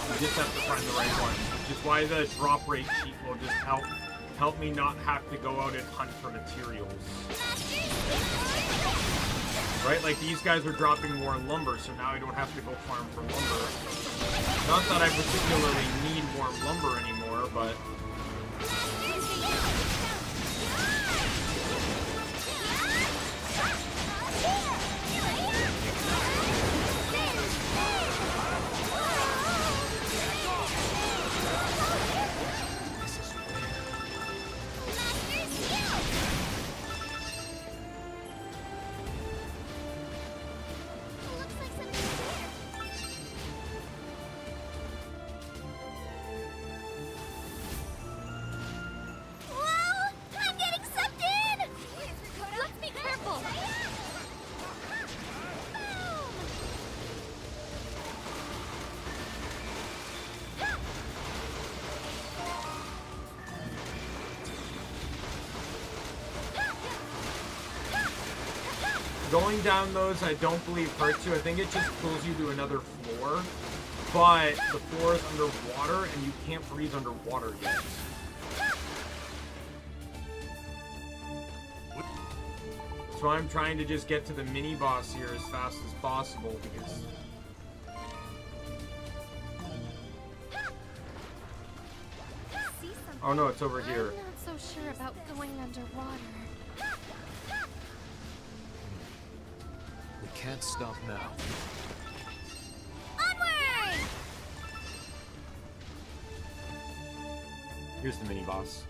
You just have to find the right one, which is why the drop rate sheet will just help me not have to go out and hunt for materials. Right? Like, these guys are dropping more lumber, so now I don't have to go farm for lumber. Not that I particularly need more lumber anymore, but... Going down those, I don't believe hurts you. I think it just pulls you to another floor. But the floor is underwater, and you can't breathe underwater yet. So I'm trying to just get to the mini boss here as fast as possible because See something? oh no, it's over here. I'm not so sure about going underwater. We can't stop now. Onward! Here's the mini boss.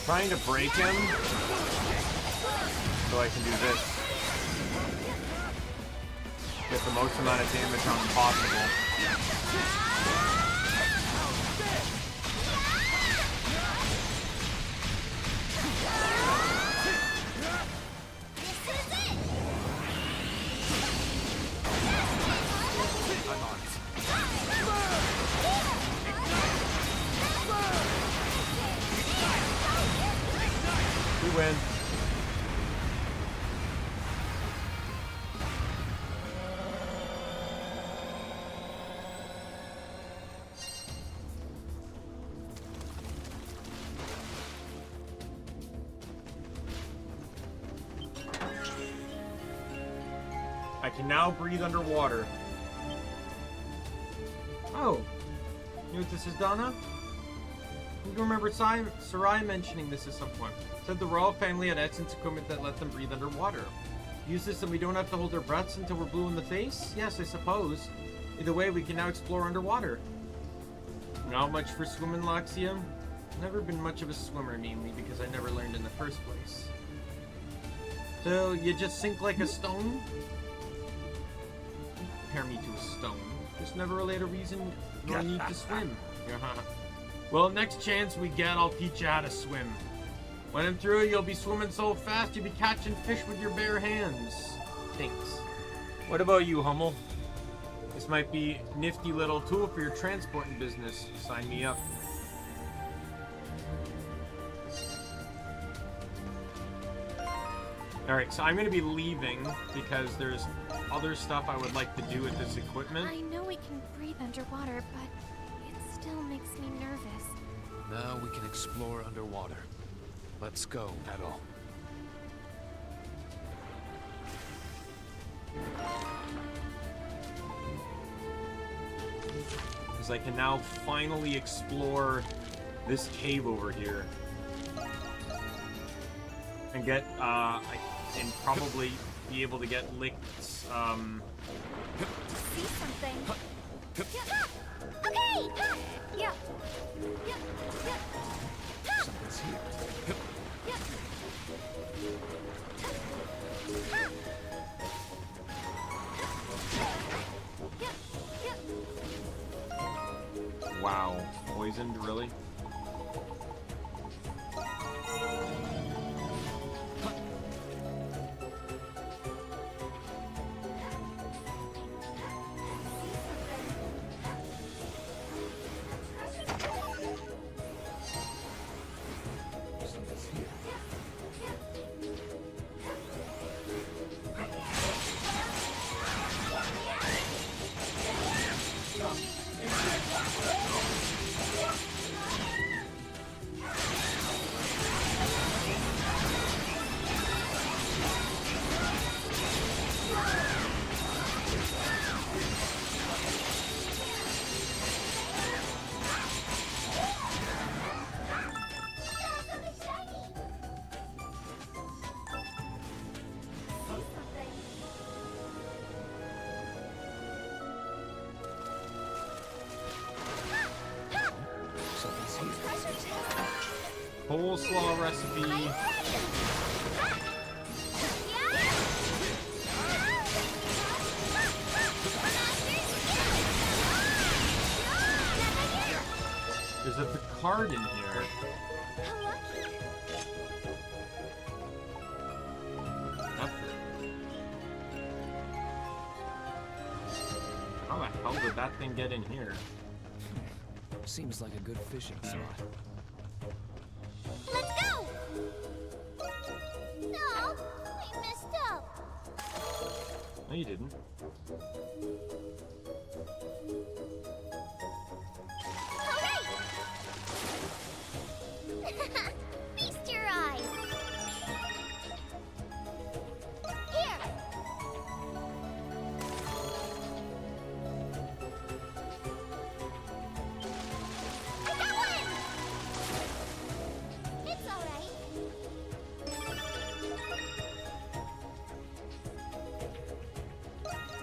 Trying to break him so I can do this with the most amount of damage on possible. I'm on it. We win. I can now breathe underwater. Oh, you know what this is, Donna? You remember Sarai mentioning this at some point. Said the royal family had essence equipment that let them breathe underwater. Use this and we don't have to hold our breaths until we're blue in the face? Yes, I suppose. Either way, we can now explore underwater. Not much for swimming, Laxia. Never been much of a swimmer, mainly because I never learned in the first place. So, you just sink like a stone? Compare me to a stone. Just never relate a reason nor need to swim. Well, next chance we get, I'll teach you how to swim. When I'm through, you'll be swimming so fast you'll be catching fish with your bare hands. Thanks. What about you, Hummel? This might be a nifty little tool for your transporting business. Sign me up. Alright, so I'm going to be leaving because there's other stuff I would like to do with this equipment. I know we can breathe underwater, but it still makes me nervous. Now we can explore underwater. Let's go, Adol. Because I can now finally explore this cave over here. And get, and probably be able to get licked, See something? Okay! Yeah. Something's here. Wow. Poisoned, really? Coleslaw recipe. There's a card in here. How lucky. How the hell did that thing get in here? Seems like a good fishing spot. Let's go! No, we messed up. No, you didn't. Hooray! Feast your eyes. Here. I got one. It's all right.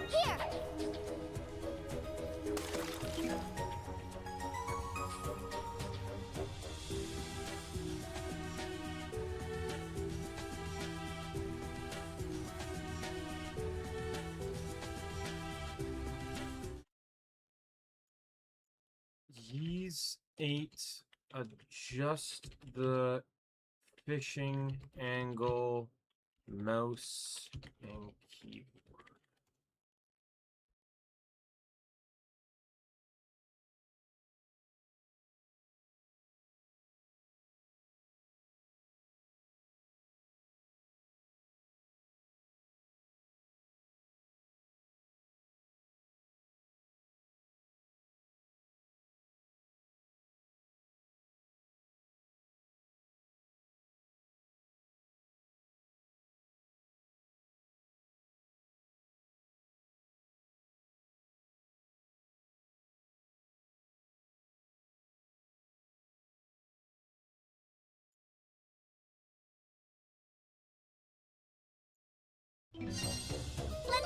Here. These 8 adjust the fishing angle, mouse, and keyboard.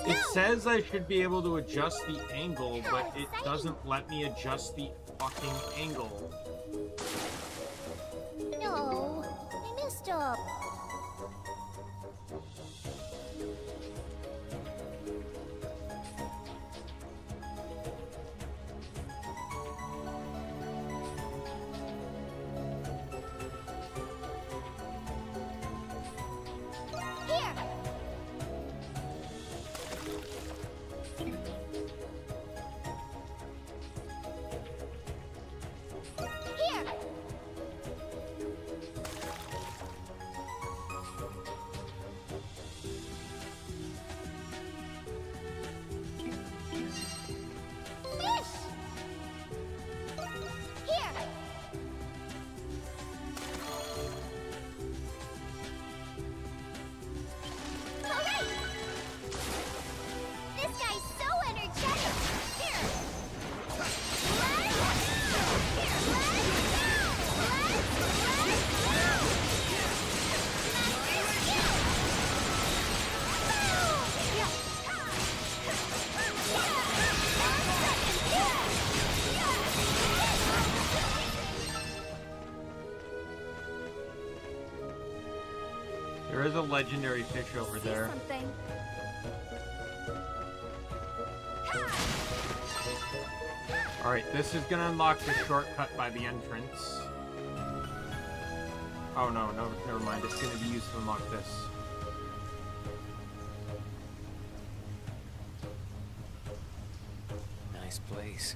It says I should be able to adjust the angle, but it doesn't let me adjust the fucking angle. No, I messed up. Here. Here. Fish. Here. Hooray! This guy's so energetic. Here. Let's go. Here, let's go. Let's go. Master skill. Boom! Yeah. 1 second. There is a legendary fish over there. Something. Alright, this is gonna unlock the shortcut by the entrance. Oh no, never mind. It's gonna be used to unlock this. Nice place.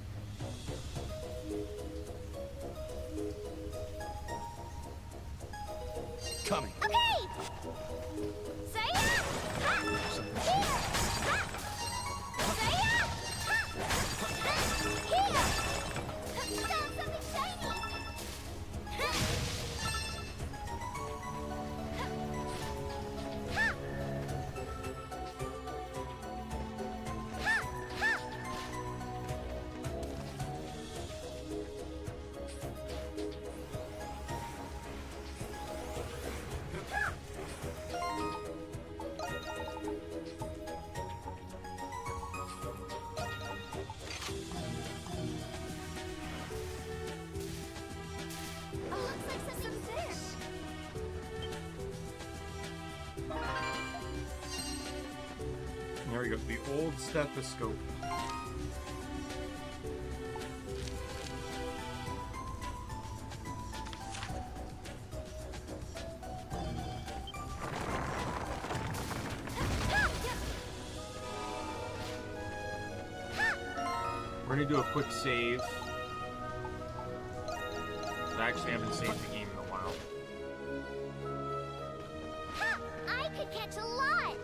Coming. Okay. Say ya. Ha. Here. Ha. Say ya. Ha. Here. Found something shiny. Ha. Ha. Ha. Ha. Oh, looks like system's there. There we go. The old stethoscope. We're gonna do a quick save. I actually haven't saved the game in a while. Ha! I could catch a lot!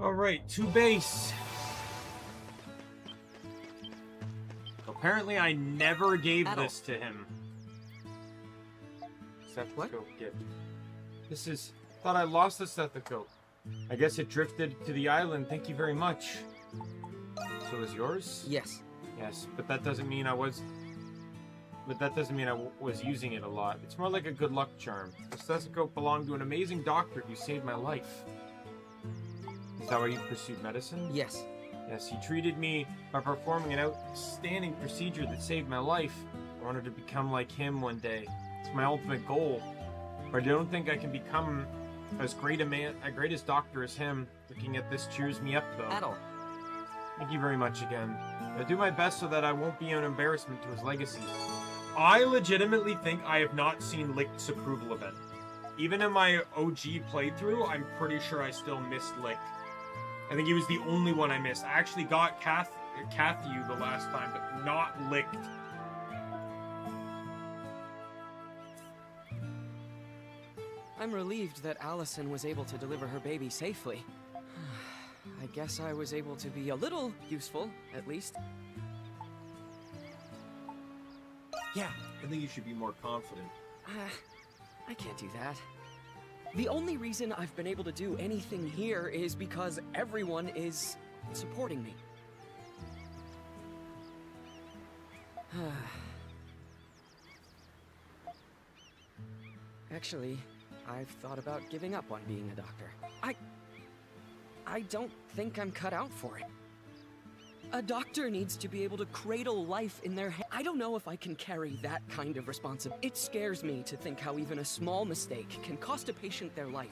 Alright, 2 base. Apparently I never gave this to him. Stethoscope gift. This is... thought I lost the stethoscope. I guess it drifted to the island. Thank you very much. So is yours? Yes. Yes, but that doesn't mean I was... But that doesn't mean I was using it a lot. It's more like a good luck charm. The stethoscope belonged to an amazing doctor who saved my life. Is that why you pursued medicine? Yes. Yes, he treated me by performing an outstanding procedure that saved my life. I wanted to become like him one day. It's my ultimate goal. But I don't think I can become as great a greatest doctor as him. Looking at this cheers me up, though. Adol. Thank you very much again. I'll do my best so that I won't be an embarrassment to his legacy. I legitimately think I have not seen Lick's approval of it. Even in my OG playthrough, I'm pretty sure I still missed Lick. I think he was the only one I missed. I actually got Cathy the last time, but not Licked. I'm relieved that Allison was able to deliver her baby safely. I guess I was able to be a little useful, at least. Yeah, I think you should be more confident. I can't do that. The only reason I've been able to do anything here is because everyone is supporting me. Actually, I've thought about giving up on being a doctor. I don't think I'm cut out for it. A doctor needs to be able to cradle life in their hand. I don't know if I can carry that kind of responsibility. It scares me to think how even a small mistake can cost a patient their life.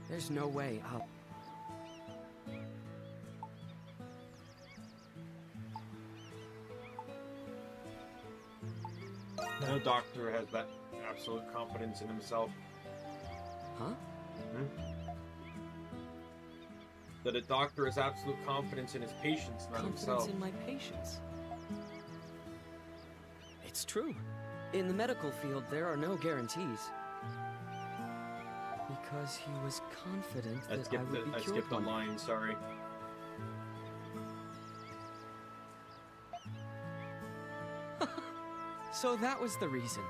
There's no way I'll... No doctor has that absolute confidence in himself. Huh? That a doctor has absolute confidence in his patients, not himself. Confidence in my patients. It's true. In the medical field, there are no guarantees. Because he was confident that I would be cured. I skipped a line, sorry. So that was the reason.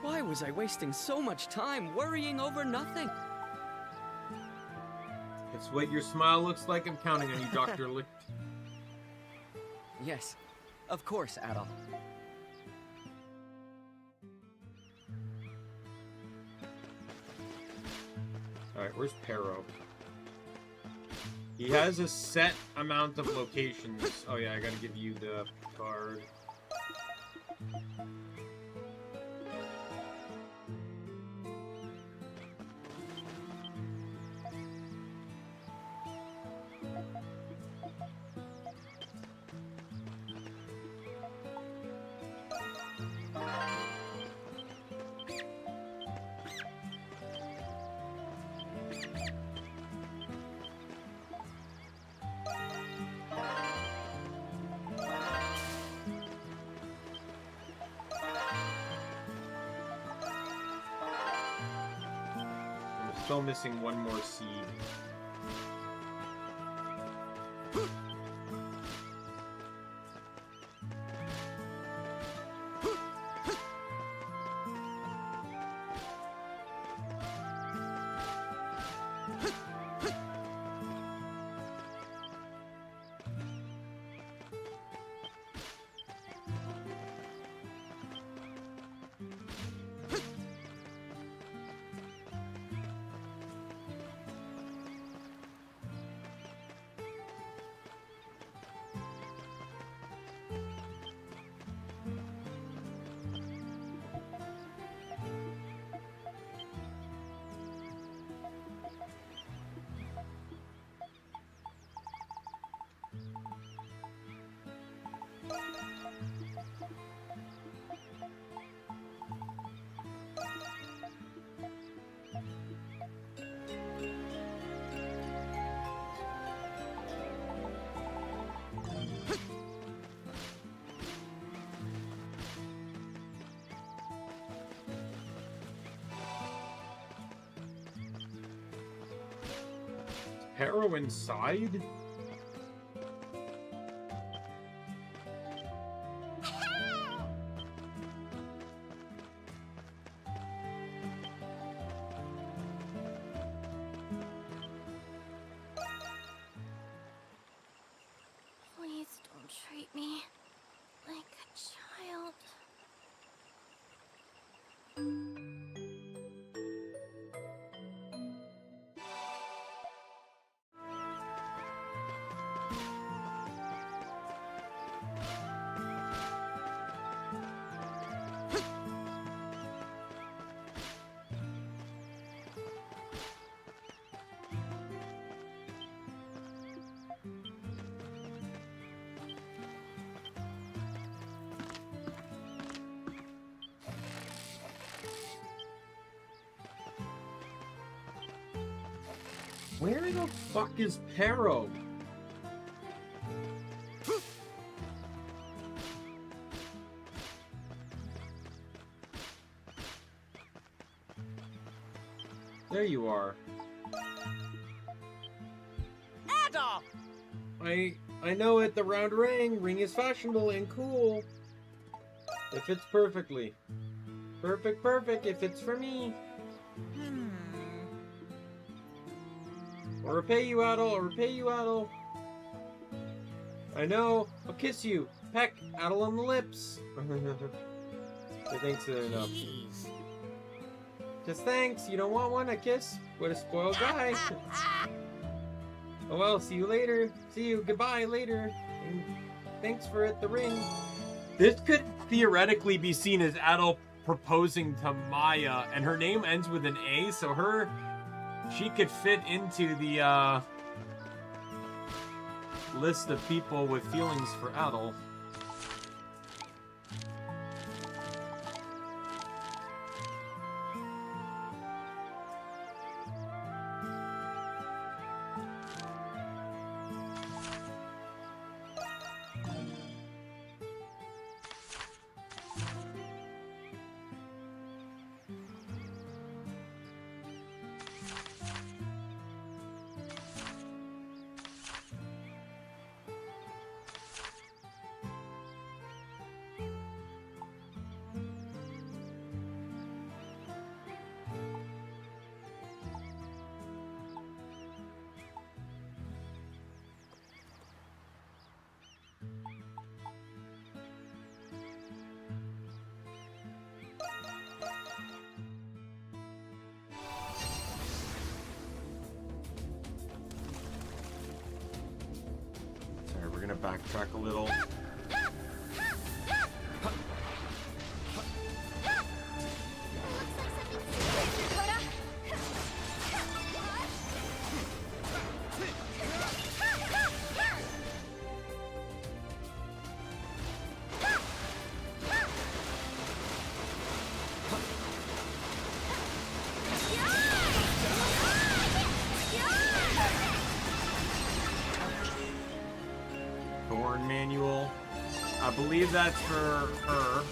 Why was I wasting so much time worrying over nothing? It's what your smile looks like. I'm counting on you, Dr. Licht. Yes, of course, Adol. Alright, where's Pero? He has a set amount of locations. Oh yeah, I gotta give you the card. Still missing one more seed. Harrow inside? Please don't treat me like a child. Where the fuck is Pero? There you are. Adolf! I know it, the round ring. Ring is fashionable and cool. It fits perfectly. Perfect, perfect, if it's for me. I'll repay you, Adel. I'll repay you, Adel. I know. I'll kiss you. Peck. Adel on the lips. So thanks enough. Just thanks. You don't want one? A kiss? What a spoiled guy. Oh well, see you later. See you. Goodbye later. And thanks for it, the ring. This could theoretically be seen as Adel proposing to Maya, and her name ends with an A, so she could fit into the list of people with feelings for Adel. We're gonna backtrack a little. Manual. I believe that's for her.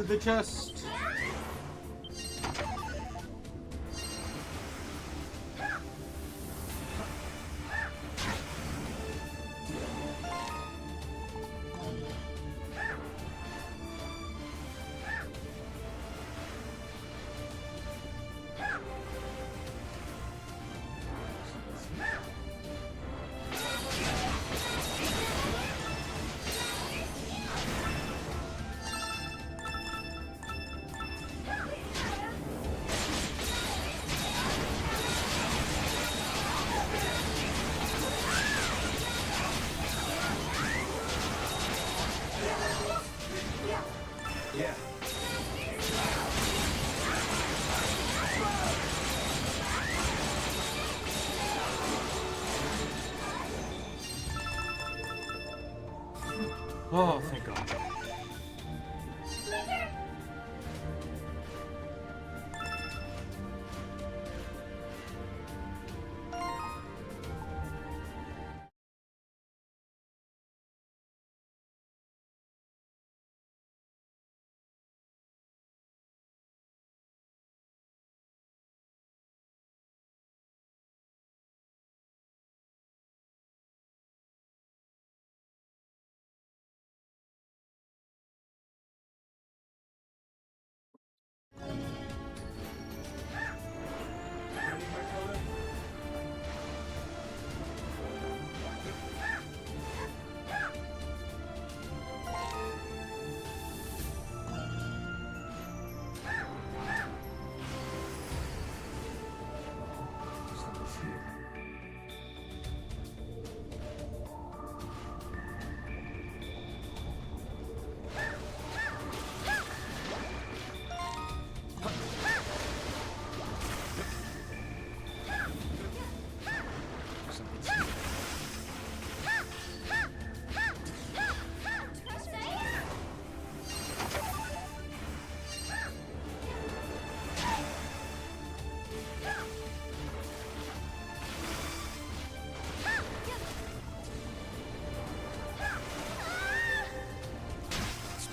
the chest. Yeah. Oh, thank God.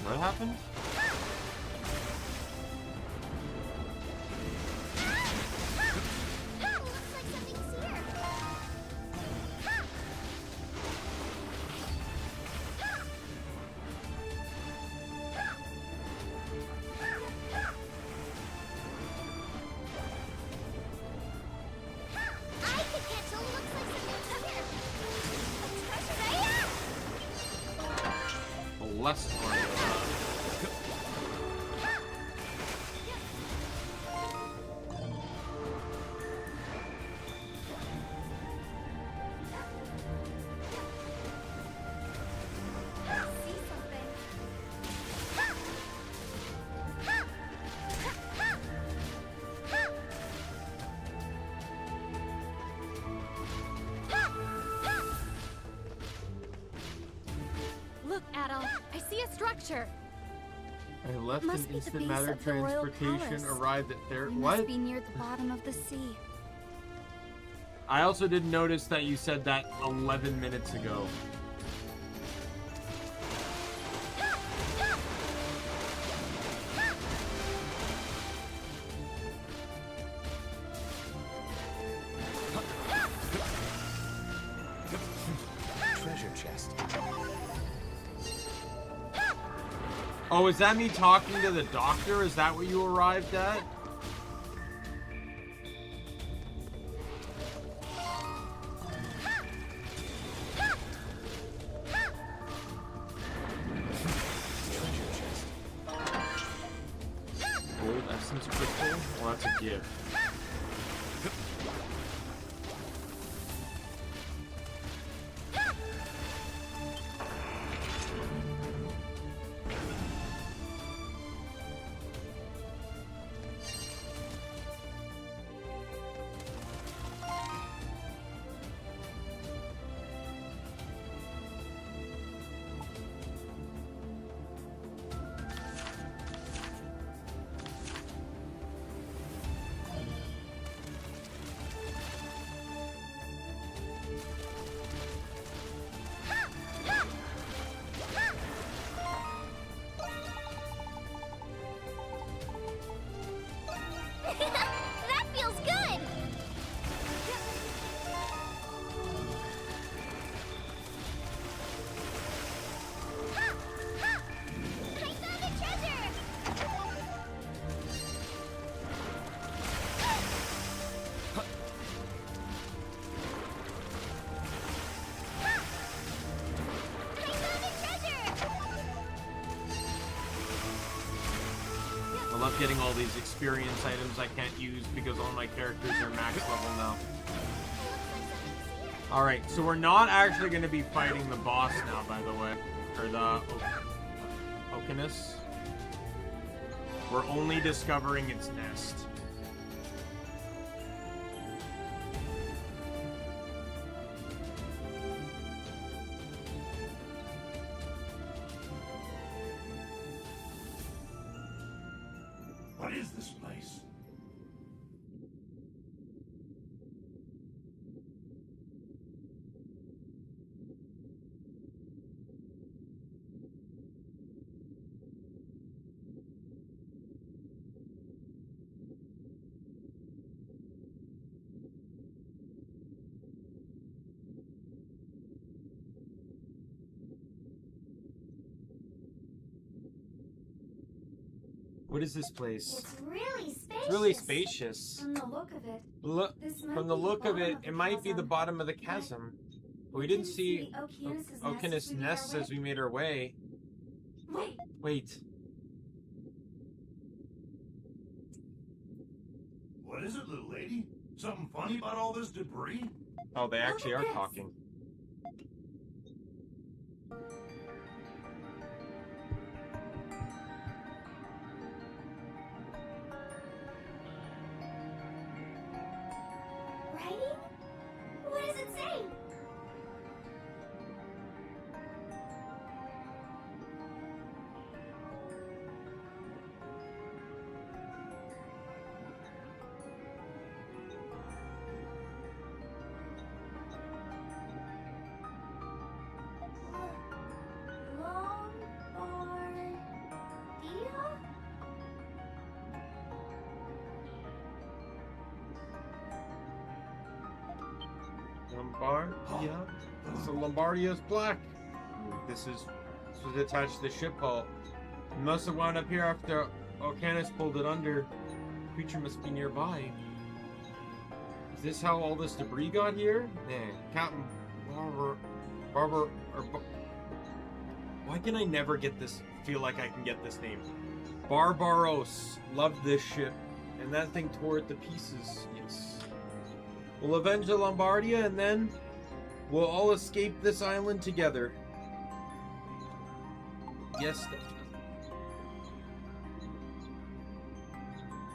What happened? Less fun. Look, Adol, I see a structure. I left Must an be the instant base matter of the royal transportation, palace. arrived at there. We What? must be near the bottom of the sea. I also didn't notice that you said that 11 minutes ago. Treasure chest. Oh, is that me talking to the doctor? Is that what you arrived at? Gold essence crystal? Well, that's a gift. getting all these experience items I can't use because all my characters are max level now. Alright, so we're not actually going to be fighting the boss now, by the way. Or the Okinus. We're only discovering its nest. What is this place? What is this place? It's really spacious. It's really spacious. From the look of it. Look, This might from the be look of bottom it, the it might be the chasm. bottom of the chasm. We didn't see Okinus' nest as we made our way. Wait, Wait. What is it, little lady? Something funny about all this debris? Oh, they actually at are this. talking. writing? What does it say? Lombardia? Lombardia? So Lombardia's black. This was attached to the ship hull. It must have wound up here after Okinus pulled it under. The creature must be nearby. Is this how all this debris got here? Nah, Captain Barber. Why can I never get this? Feel like I can get this name. Barbaros loved this ship, and that thing tore it to pieces. Yes. We'll avenge the Lombardia, and then we'll all escape this island together. Yes.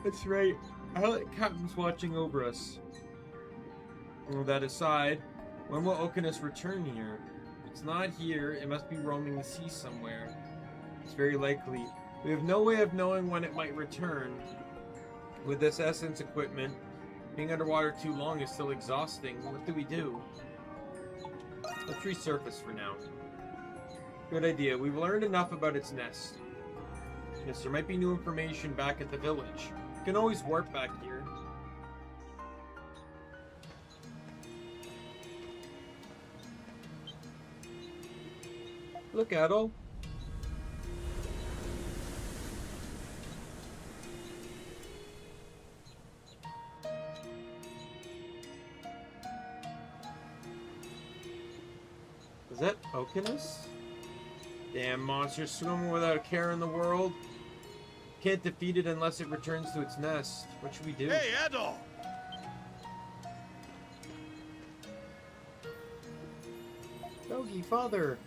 That's right. I like Captain's watching over us. Well, that aside, when will Okinus return here? If it's not here, it must be roaming the sea somewhere. It's very likely. We have no way of knowing when it might return. With this essence equipment, being underwater too long is still exhausting. What do we do? Let's resurface for now. Good idea. We've learned enough about its nest. Yes, there might be new information back at the village. We can always warp back here. Look, Adol. Is that Okinus? Damn monster swimming without a care in the world. Can't defeat it unless it returns to its nest. What should we do? Hey, Adol! Doggy, father.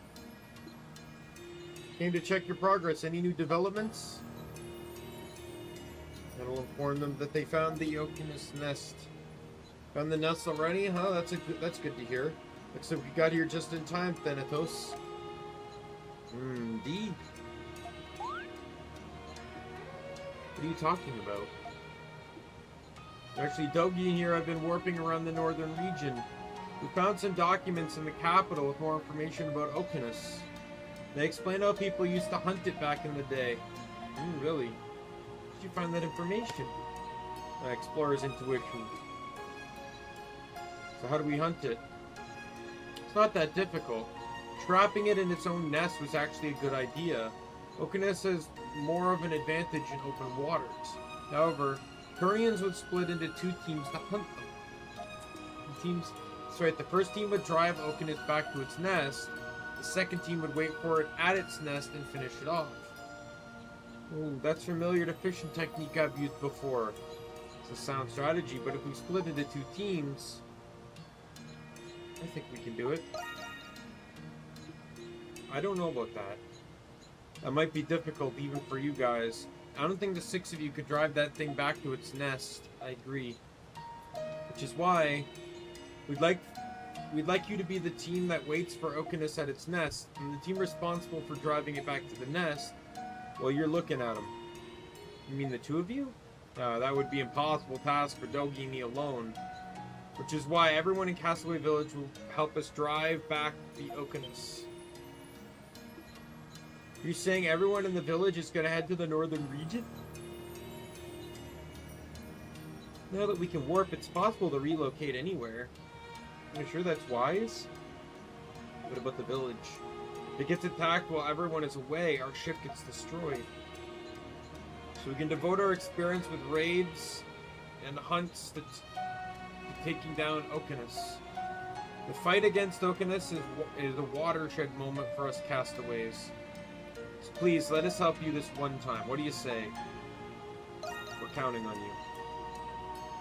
Came to check your progress. Any new developments? That'll inform them that they found the Okinus nest. Found the nest already? Huh? That's good to hear. Looks like we got here just in time, Thanatos. Indeed. What are you talking about? Actually, Dogi and here have been warping around the northern region. We found some documents in the capital with more information about Okinus. They explain how people used to hunt it back in the day. Really? Did you find that information? Explorer's intuition. So how do we hunt it? It's not that difficult. Trapping it in its own nest was actually a good idea. Okinus has more of an advantage in open waters. However, Turians would split into two teams to hunt them. The first team would drive Okinus back to its nest. The second team would wait for it at its nest and finish it off. Ooh, that's familiar to fishing technique I've used before. It's a sound strategy, but if we split into 2 teams, I think we can do it. I don't know about that. That might be difficult even for you guys. I don't think the 6 of you could drive that thing back to its nest. I agree. Which is why we'd like you to be the team that waits for Okinus at its nest, and the team responsible for driving it back to the nest while you're looking at him. You mean the 2 of you? That would be an impossible task for Dogi and me alone. Which is why everyone in Castaway Village will help us drive back the Okinus. You're saying everyone in the village is going to head to the northern region? Now that we can warp, it's possible to relocate anywhere. Are you sure that's wise? What about the village? If it gets attacked while everyone is away, our ship gets destroyed. So we can devote our experience with raids and hunts to taking down Okinus. The fight against Okinus is a watershed moment for us castaways. So please, let us help you this one time. What do you say? We're counting on you.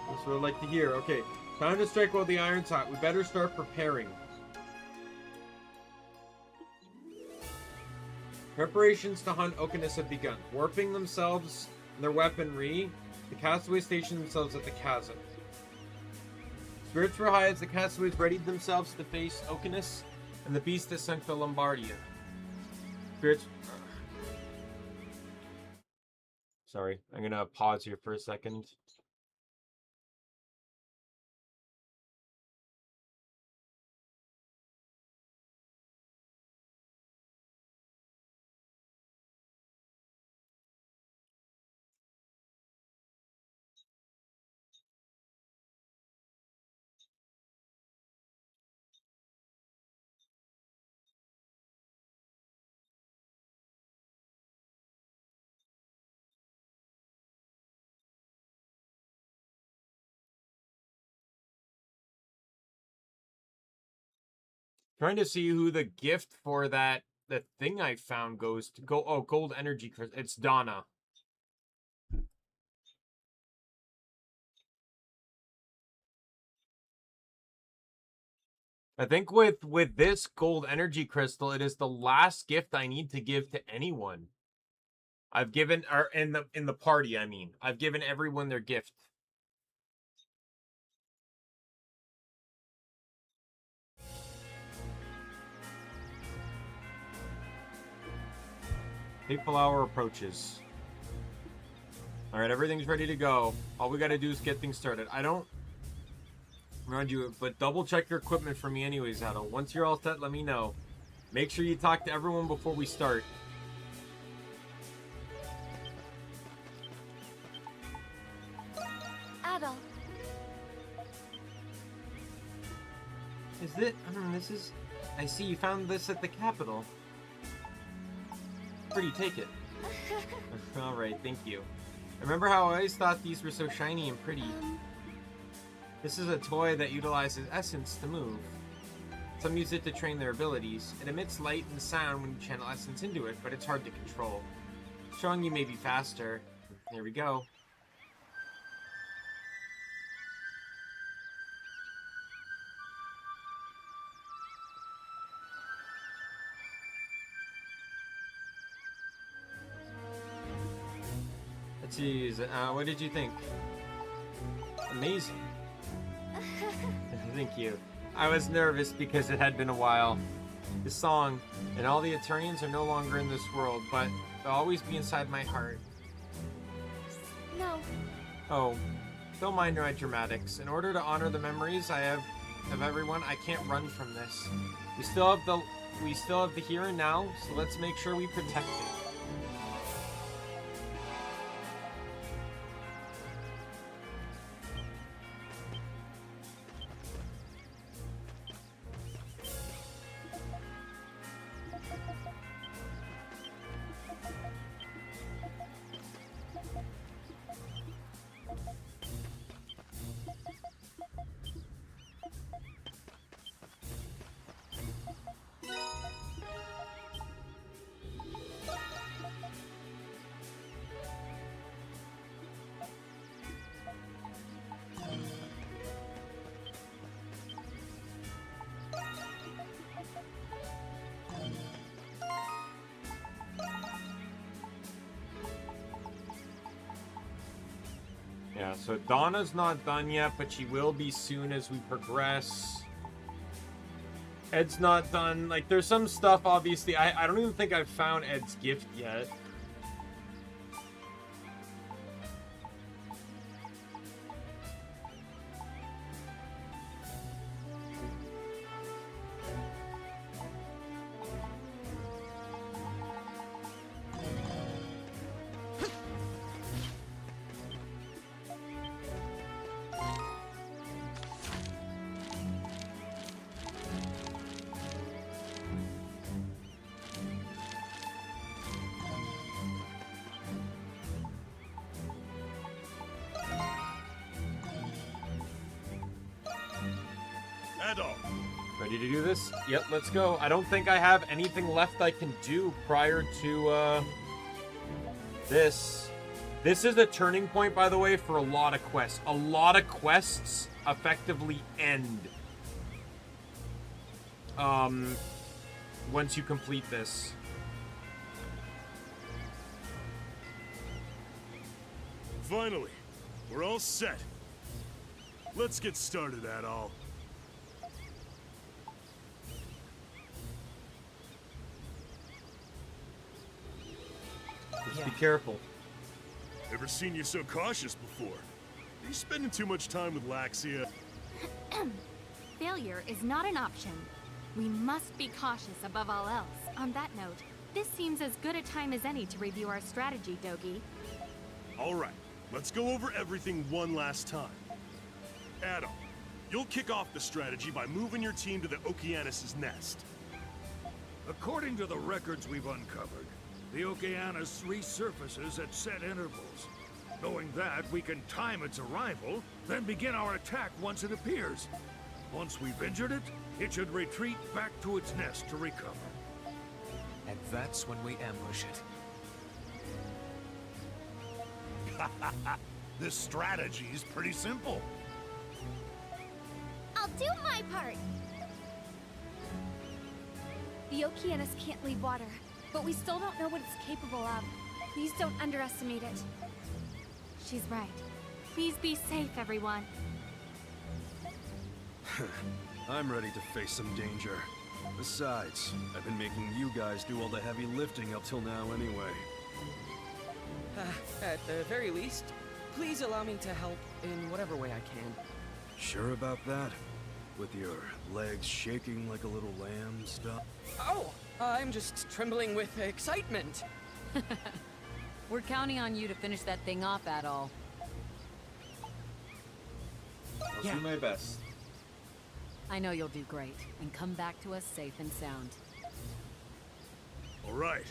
That's what I'd like to hear. Okay, time to strike while the iron's hot. We better start preparing. Preparations to hunt Okinus have begun. Warping themselves and their weaponry, the castaways station themselves at the chasm. Spirits were high as the castaways readied themselves to face Okinus and the beast that sunk to Lombardia. Spirits... Sorry, I'm gonna pause here for a second. Trying to see who the gift for that thing I found goes to. Oh, gold energy crystal. It's Donna. I think with this gold energy crystal, it is the last gift I need to give to anyone. I've given, or in the party, I mean, I've given everyone their gift. Fateful hour approaches. All right, everything's ready to go. All we got to do is get things started. I don't remind you, but double check your equipment for me anyways, Adel. Once you're all set, let me know. Make sure you talk to everyone before we start. Adel. Is it? This is... I see you found this at the Capitol. Where do you take it? Alright, thank you. Remember how I always thought these were so shiny and pretty? This is a toy that utilizes essence to move. Some use it to train their abilities. It emits light and sound when you channel essence into it, but it's hard to control. Showing you may be faster. Here we go. Let's use it. What did you think? Amazing. Thank you. I was nervous because it had been a while. The song, and all the Eternians are no longer in this world, but they'll always be inside my heart. No. Oh, don't mind my dramatics. In order to honor the memories I have of everyone, I can't run from this. We still have the here and now, so let's make sure we protect it. Yeah, so Donna's not done yet, but she will be soon as we progress. Ed's not done. Like, there's some stuff, obviously. I don't even think I've found Ed's gift yet. Ready to do this? Yep, let's go. I don't think I have anything left I can do prior to this. This is a turning point, by the way, for a lot of quests. A lot of quests effectively end once you complete this. Finally, we're all set. Let's get started, Adol. Just be careful. Never seen you so cautious before. Are you spending too much time with Laxia? Failure is not an option. We must be cautious above all else. On that note, this seems as good a time as any to review our strategy, Dogi. All right, let's go over everything one last time. Adol, you'll kick off the strategy by moving your team to the Okeanis' nest. According to the records we've uncovered, the Okeanis resurfaces at set intervals. Knowing that, we can time its arrival, then begin our attack once it appears. Once we've injured it, it should retreat back to its nest to recover. And that's when we ambush it. This strategy's pretty simple. I'll do my part. The Okeanis can't leave water, but we still don't know what it's capable of. Please don't underestimate it. She's right. Please be safe, everyone. I'm ready to face some danger. Besides, I've been making you guys do all the heavy lifting up till now anyway. At the very least, please allow me to help in whatever way I can. Sure about that? With your legs shaking like a little lamb stuff? Oh, I'm just trembling with excitement. We're counting on you to finish that thing off, Adol. I'll do my best. I know you'll do great, and come back to us safe and sound. All right,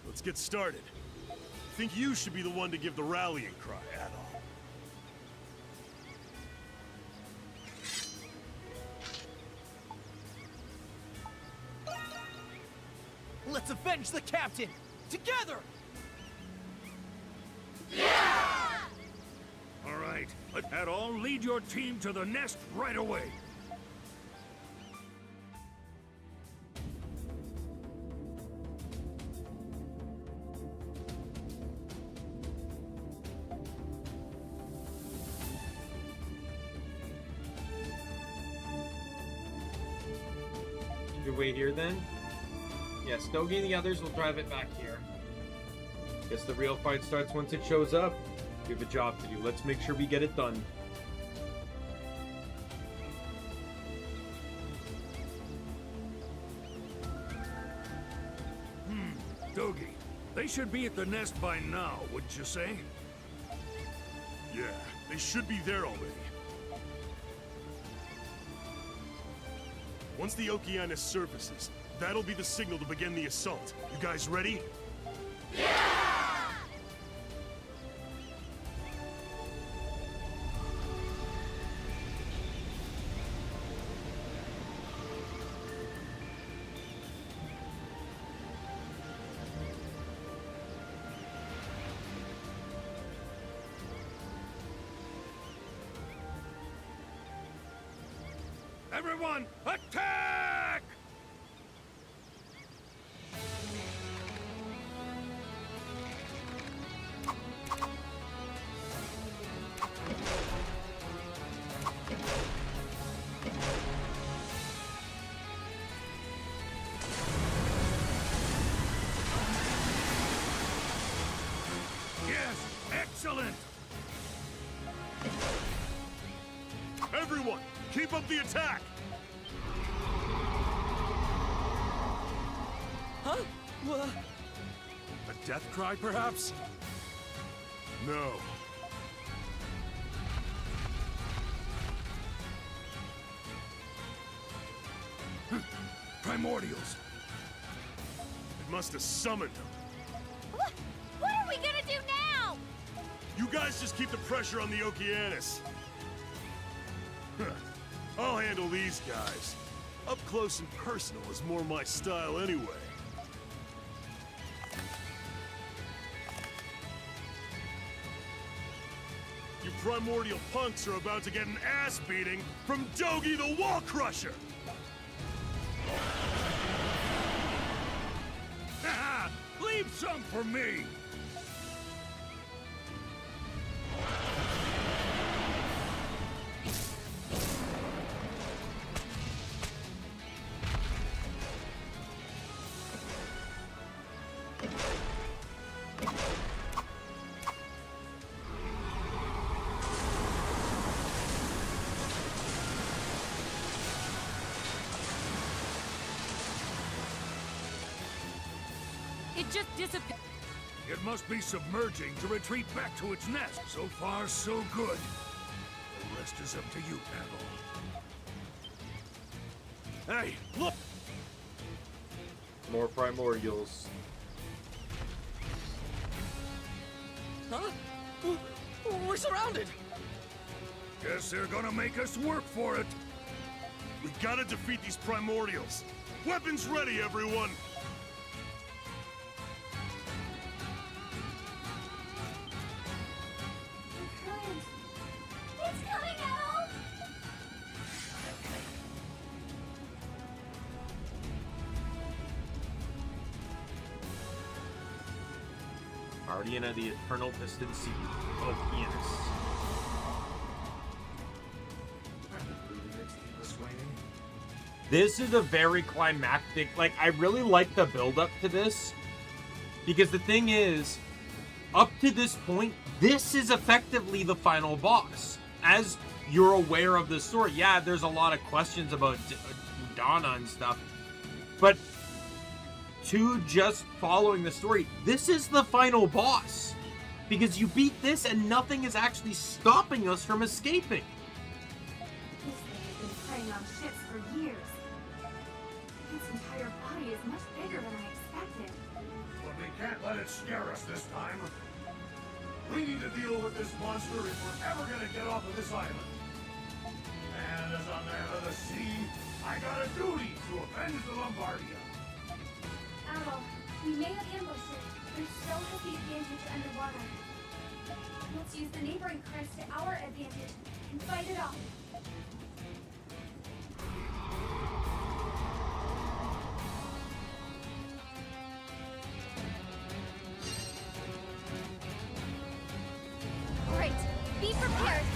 let's get started. I think you should be the one to give the rallying cry, Adol. Let's avenge the captain! Together! All right, let Adol lead your team to the nest right away. You wait here then? Yeah, Stogie and the others will drive it back here. Guess the real fight starts once it shows up. We have a job to do. Let's make sure we get it done. Dogi, they should be at the nest by now, wouldn't you say? Yeah, they should be there already. Once the Okeanis surfaces, that'll be the signal to begin the assault. You guys ready? Everyone, attack! Everyone, keep up the attack! Huh? What? A death cry, perhaps? No. Primordials. It must have summoned them. What are we gonna do now? You guys just keep the pressure on the Okeanis. I'll handle these guys. Up close and personal is more my style anyway. You primordial punks are about to get an ass beating from Dogi the Wall Crusher! Haha! Leave some for me! It just disappeared. It must be submerging to retreat back to its nest. So far, so good. The rest is up to you, Pavel. Hey, look! More primordials. Huh? We're surrounded! Guess they're gonna make us work for it. We gotta defeat these primordials. Weapons ready, everyone! It's coming out! Guardian of the Eternal Distant Sea of Enos. This is a very climactic, like, I really like the build-up to this, because the thing is, up to this point, this is effectively the final boss. As you're aware of the story, yeah, there's a lot of questions about Donna and stuff, but to just following the story, this is the final boss. Because you beat this and nothing is actually stopping us from escaping. This thing has been preying on ships for years. Its entire body is much bigger than I expected. But we can't let it scare us this time. We need to deal with this monster if we're ever gonna get off of this island. And as a man of the sea, I got a duty to avenge the Lombardia. Admiral, we may have ambushed it, but it still has the advantage underwater. Let's use the neighboring currents to our advantage and fight it off. All right, be prepared.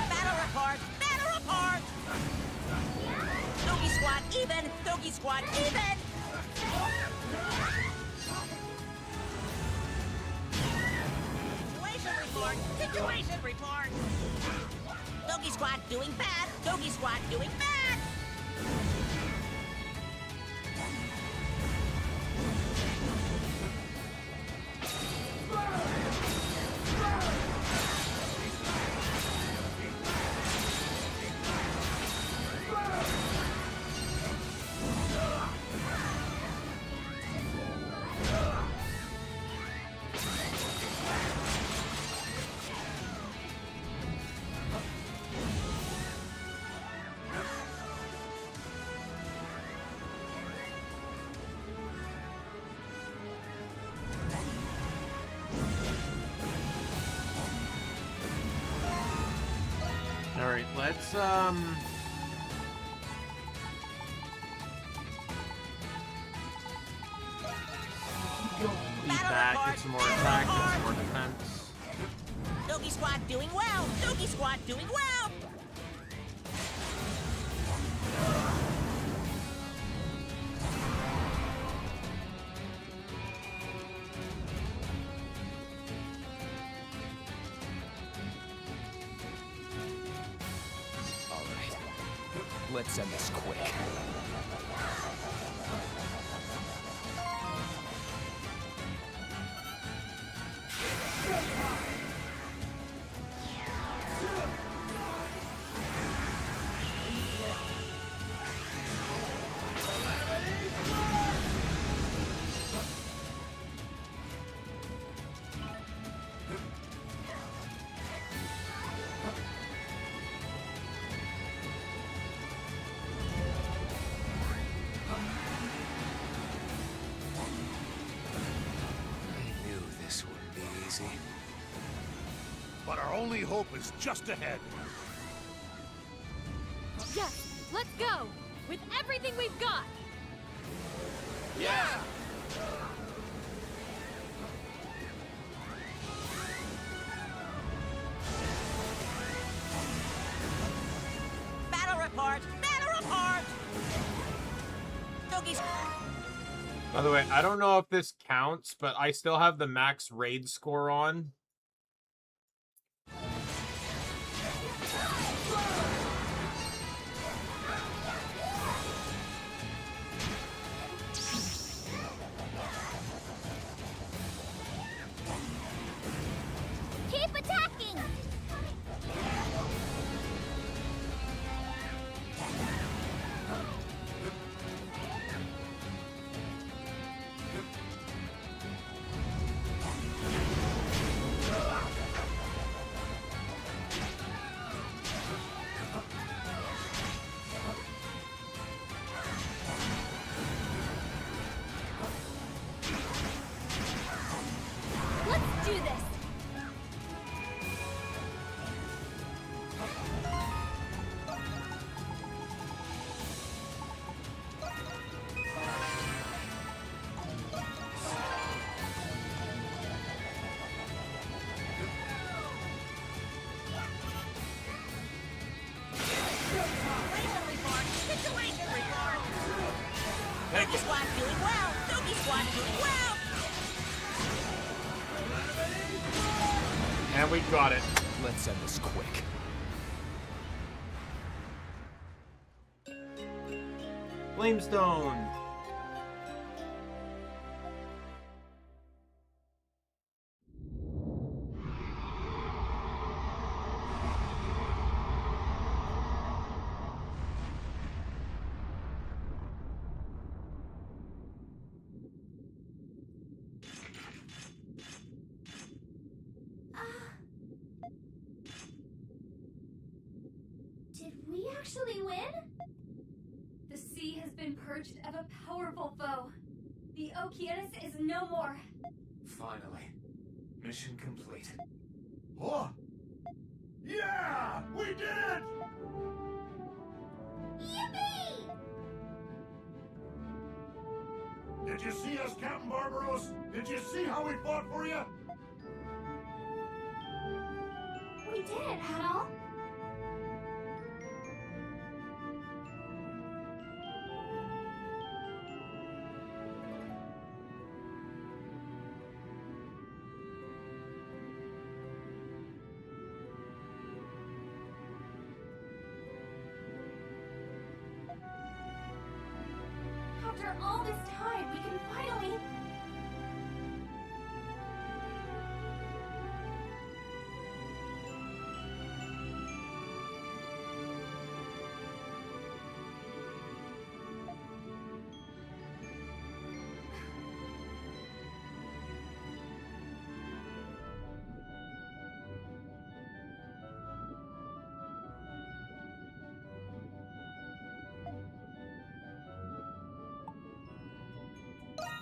Battle report! Battle report! Dogi squad even! Dogi squad even! Situation report! Situation report! Dogi squad doing bad! Dogi squad doing bad! Alright, let's, beat back, get some more attack, get some more defense. Dogi squad doing well! Dogi squad doing well! Let's end this quick. But our only hope is just ahead. Yes, let's go! With everything we've got! Yeah! Battle report! Battle report! Dogi's... By the way, I don't know if this counts, but I still have the max raid score on. Keep attacking! Let's do this! Situation report! Thank Dogi you. Squad doing well! Dogi Squad doing well! And we got it. Let's end this quick. Flamestone. Did we actually win? The sea has been purged of a powerful foe. The Okeanos is no more. Finally. Mission complete. Huh? Yeah! We did it! Yippee! Did you see us, Captain Barbaros? Did you see how we fought for you? We did it, Hadal. After all this time, we can finally...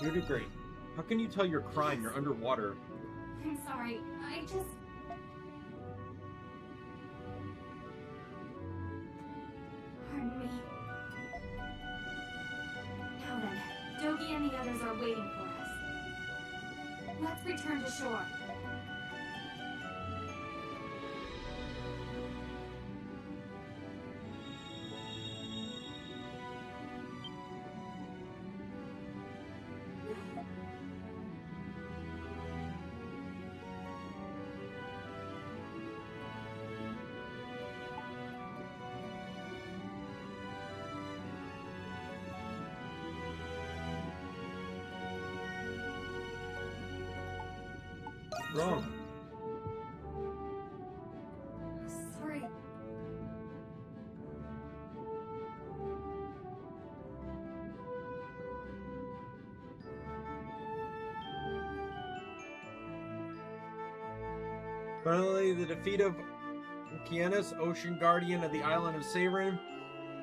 You're doing great. How can you tell you're crying? You're underwater. I'm sorry, I just... Pardon me. Now then, Dogi and the others are waiting for us. Let's return to shore. Wrong. Sorry. Finally, the defeat of Okeanos, Ocean Guardian of the island of Sarin.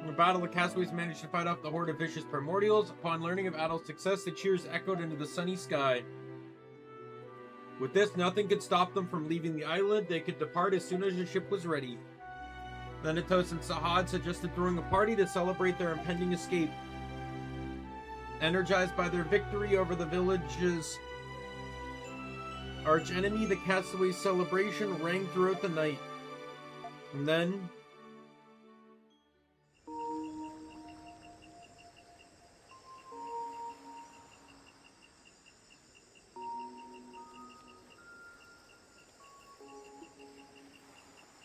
In the battle, the castaways managed to fight off the horde of vicious primordials. Upon learning of Adol's success, the cheers echoed into the sunny sky. With this, nothing could stop them from leaving the island. They could depart as soon as the ship was ready. Thanatos and Sahad suggested throwing a party to celebrate their impending escape. Energized by their victory over the village's archenemy, the castaways' celebration rang throughout the night. And then...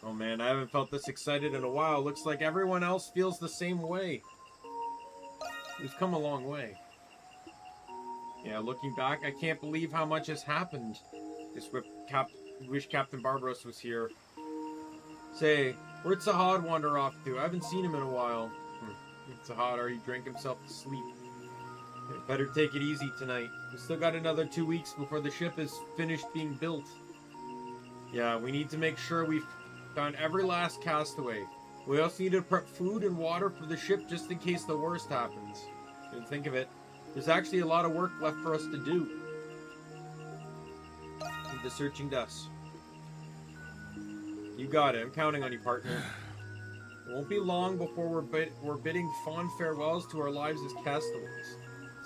oh man, I haven't felt this excited in a while. Looks like everyone else feels the same way. We've come a long way. Yeah, looking back, I can't believe how much has happened. Just wish Captain Barbaros was here. Say, where'd Sahad wander off to? I haven't seen him in a while. Sahad already drank himself to sleep. Better take it easy tonight. We still got another 2 weeks before the ship is finished being built. Yeah, we need to make sure we've found every last castaway. We also need to prep food and water for the ship just in case the worst happens. Didn't think of it. There's actually a lot of work left for us to do. The searching dust. You got it. I'm counting on you, partner. It won't be long before we're bidding fond farewells to our lives as castaways.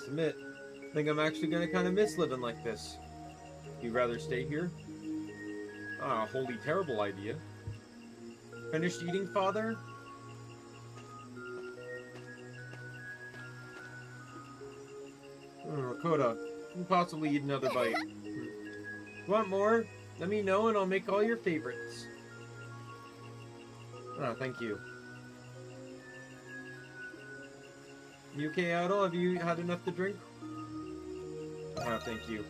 Submit. I think I'm actually gonna kind of miss living like this. You'd rather stay here? Ah, a wholly terrible idea. Finished eating, father? Lakota, you can possibly eat another bite. Want more? Let me know and I'll make all your favorites. Ah, thank you. You okay, Adol? Have you had enough to drink? Ah, thank you.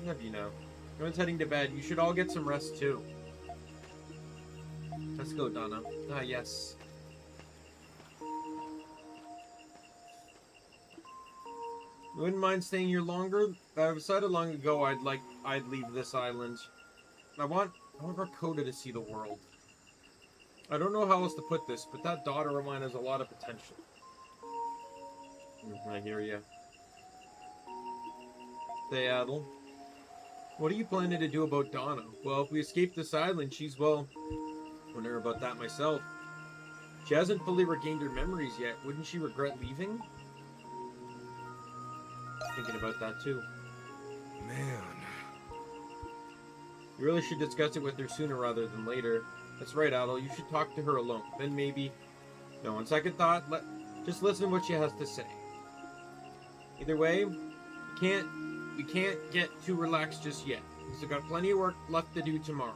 Love you now. Everyone's heading to bed. You should all get some rest too. Let's go, Donna. Ah, yes. You wouldn't mind staying here longer? I decided long ago I'd leave this island. I want Rakota to see the world. I don't know how else to put this, but that daughter of mine has a lot of potential. I hear ya. Say, Adel, what are you planning to do about Donna? Well, if we escape this island, she's, well, wondering about that myself. She hasn't fully regained her memories yet. Wouldn't she regret leaving? Thinking about that too. Man. You really should discuss it with her sooner rather than later. That's right, Adel. You should talk to her alone. Then maybe... No, on second thought, just listen to what she has to say. Either way, we can't get too relaxed just yet. We've still got plenty of work left to do tomorrow.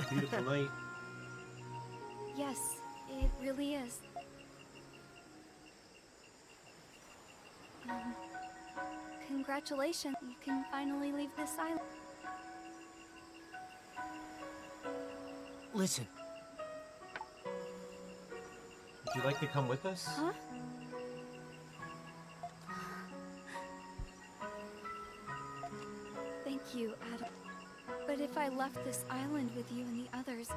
Beautiful night. Yes, it really is. Congratulations. You can finally leave this island. Listen. Would you like to come with us? Huh? Thank you, Adam. But if I left this island with you and the others,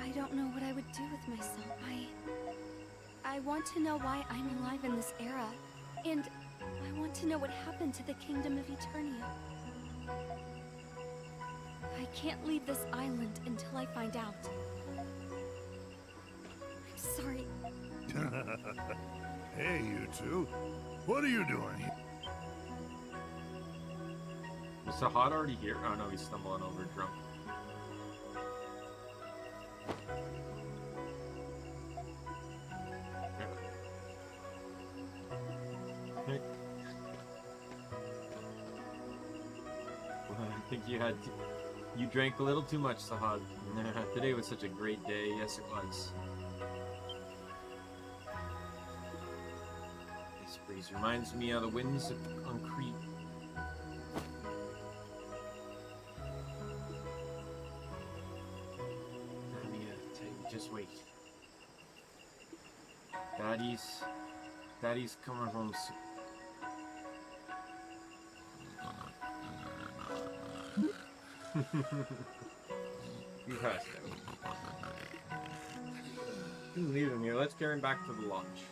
I don't know what I would do with myself. I want to know why I'm alive in this era, and I want to know what happened to the Kingdom of Eternia. I can't leave this island until I find out. I'm sorry. Hey, you two. What are you doing here? Is Sahad already here? Oh no, he's stumbling over drunk. Okay. Well, I think you drank a little too much, Sahad. Today was such a great day. Yes, it was. This breeze reminds me of the winds on Crete. Just wait. Daddy's coming home soon. You passed out. You can leave him here. Let's carry him back to the lodge.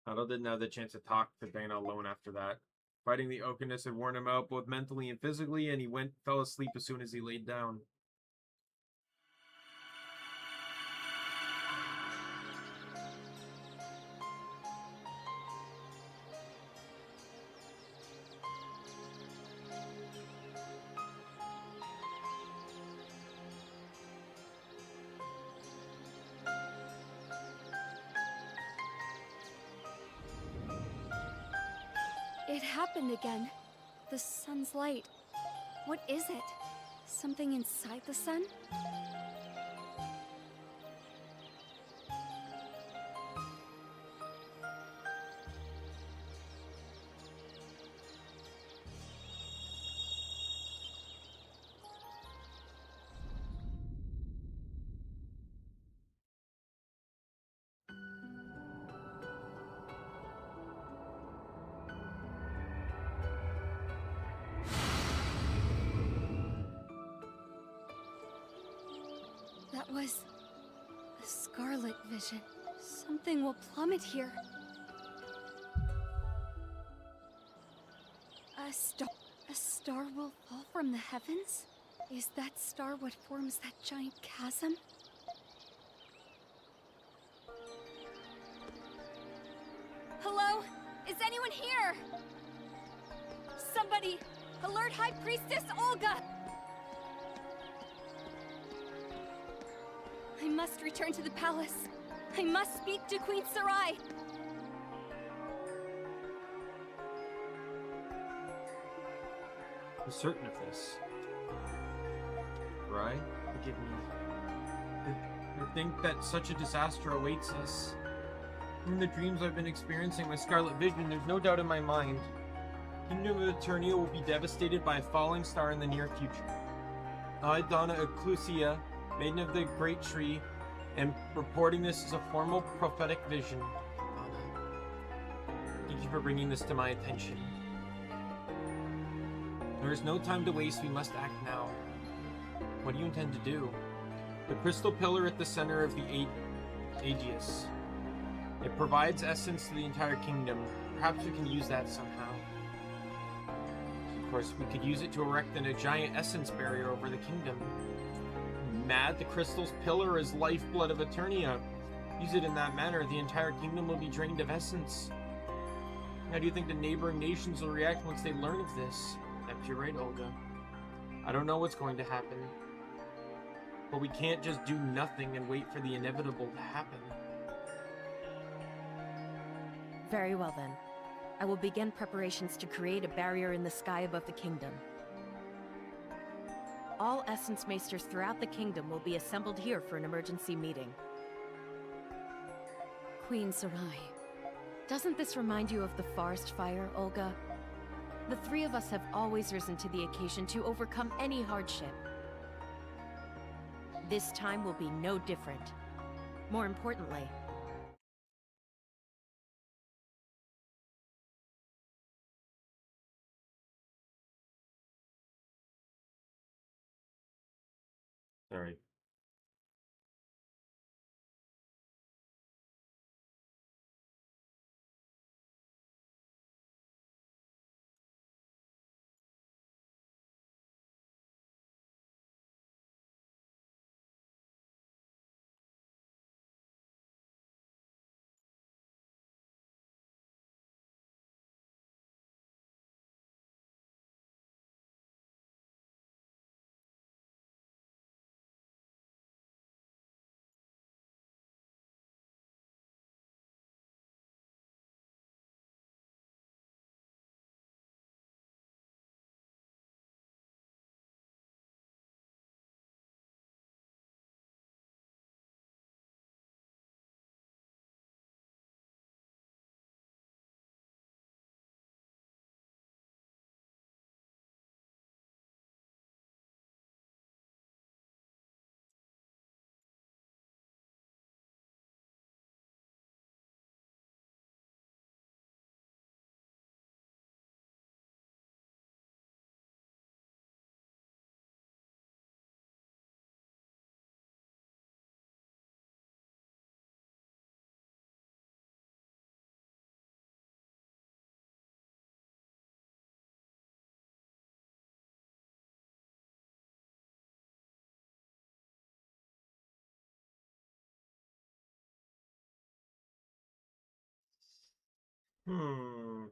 Otto didn't have the chance to talk to Dana alone after that. Fighting the Oakiness had worn him out both mentally and physically, and he fell asleep as soon as he laid down. It happened again. The sun's light. What is it? Something inside the sun? That was a scarlet vision. Something will plummet here. A star will fall from the heavens? Is that star what forms that giant chasm? Hello? Is anyone here? Somebody! Alert High Priestess Olga! I must return to the palace. I must speak to Queen Sarai. I'm certain of this. Right? Forgive me. I think that such a disaster awaits us. In the dreams I've been experiencing my scarlet vision, there's no doubt in my mind. Kingdom of Eternia will be devastated by a falling star in the near future. I, Donna Ecclusia, Maiden of the Great Tree, am reporting this as a formal prophetic vision. Donna, thank you for bringing this to my attention. There is no time to waste, we must act now. What do you intend to do? The crystal pillar at the center of the Aegis. It provides essence to the entire kingdom. Perhaps we can use that somehow. Of course, we could use it to erect a giant essence barrier over the kingdom. Mad, the crystal's pillar is lifeblood of Eternia. Use it in that manner, the entire kingdom will be drained of essence. How do you think the neighboring nations will react once they learn of this? Perhaps you're right, Olga. I don't know what's going to happen. But we can't just do nothing and wait for the inevitable to happen. Very well then. I will begin preparations to create a barrier in the sky above the kingdom. All Essence Maesters throughout the kingdom will be assembled here for an emergency meeting. Queen Sarai, doesn't this remind you of the forest fire, Olga? The three of us have always risen to the occasion to overcome any hardship. This time will be no different. More importantly, Sorry. Hmm.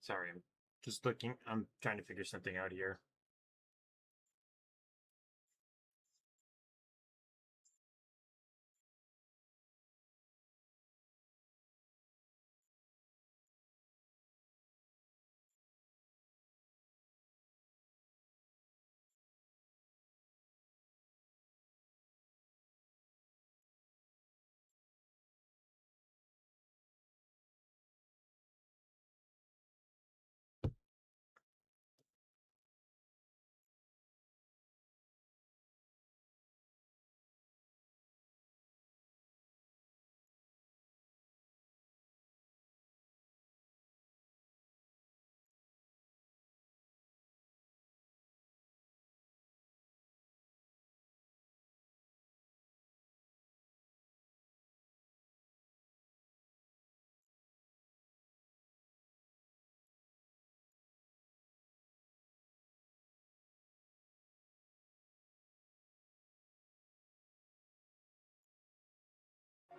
Sorry, I'm just looking. I'm trying to figure something out here.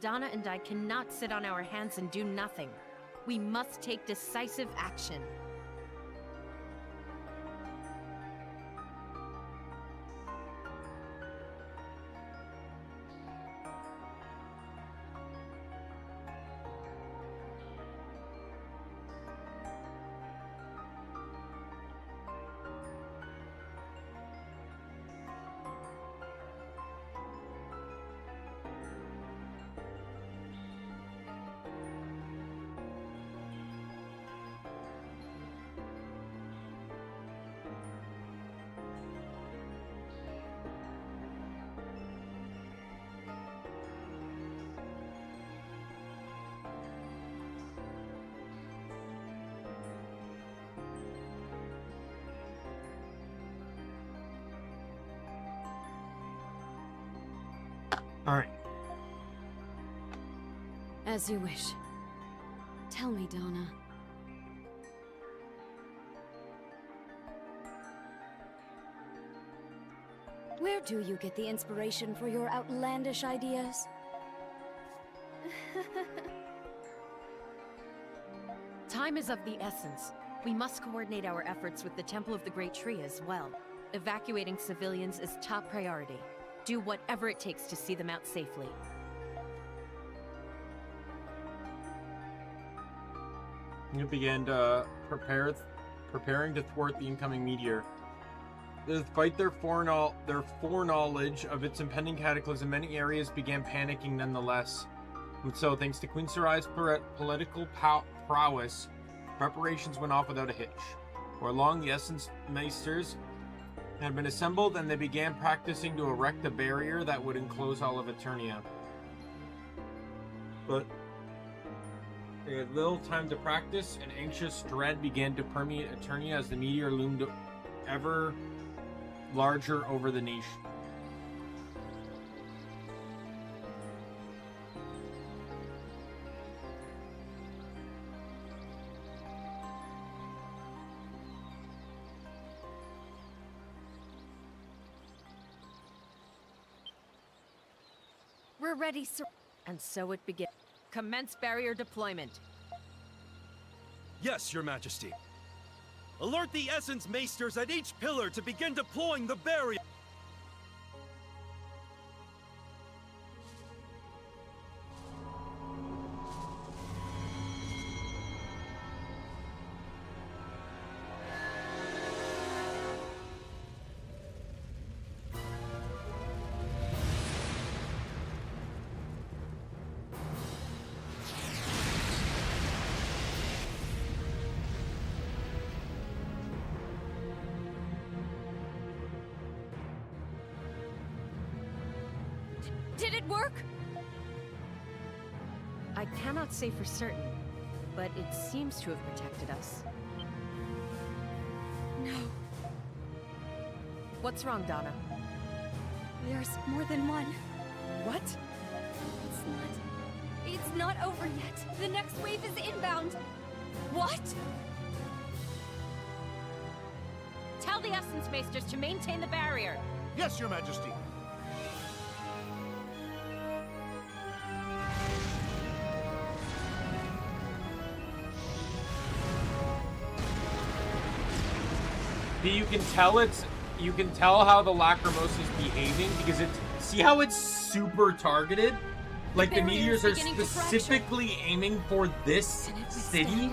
Donna and I cannot sit on our hands and do nothing. We must take decisive action. Alright. As you wish. Tell me, Donna. Where do you get the inspiration for your outlandish ideas? Time is of the essence. We must coordinate our efforts with the Temple of the Great Tree as well. Evacuating civilians is top priority. Do whatever it takes to see them out safely. You began to preparing to thwart the incoming meteor. Despite their foreknowledge of its impending cataclysm, many areas began panicking nonetheless. And so, thanks to Queen Sarai's political prowess, preparations went off without a hitch. Before long, the Essence Meisters had been assembled, and they began practicing to erect a barrier that would enclose all of Eternia. But they had little time to practice, and anxious dread began to permeate Eternia as the meteor loomed ever larger over the nation. We're ready, sir. And so it begins. Commence barrier deployment. Yes, Your Majesty. Alert the Essence Maesters at each pillar to begin deploying the barrier. Did it work? I cannot say for certain, but it seems to have protected us. No. What's wrong, Donna? There's more than one. What? It's not over yet. The next wave is inbound. What? Tell the Essence Maesters to maintain the barrier. Yes, Your Majesty. You can tell how the Lacrimosa is behaving because see how it's super targeted? Like the meteors are specifically aiming for this city.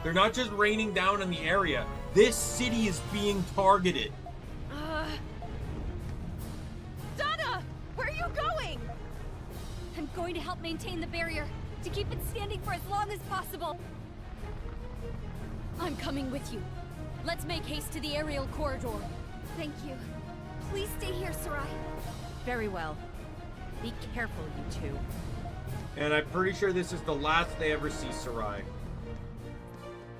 They're not just raining down on the area. This city is being targeted. Donna! Where are you going? I'm going to help maintain the barrier, to keep it standing for as long as possible. I'm coming with you. Let's make haste to the aerial corridor. Thank you. Please stay here, Sarai. Very well. Be careful, you two. And I'm pretty sure this is the last they ever see Sarai.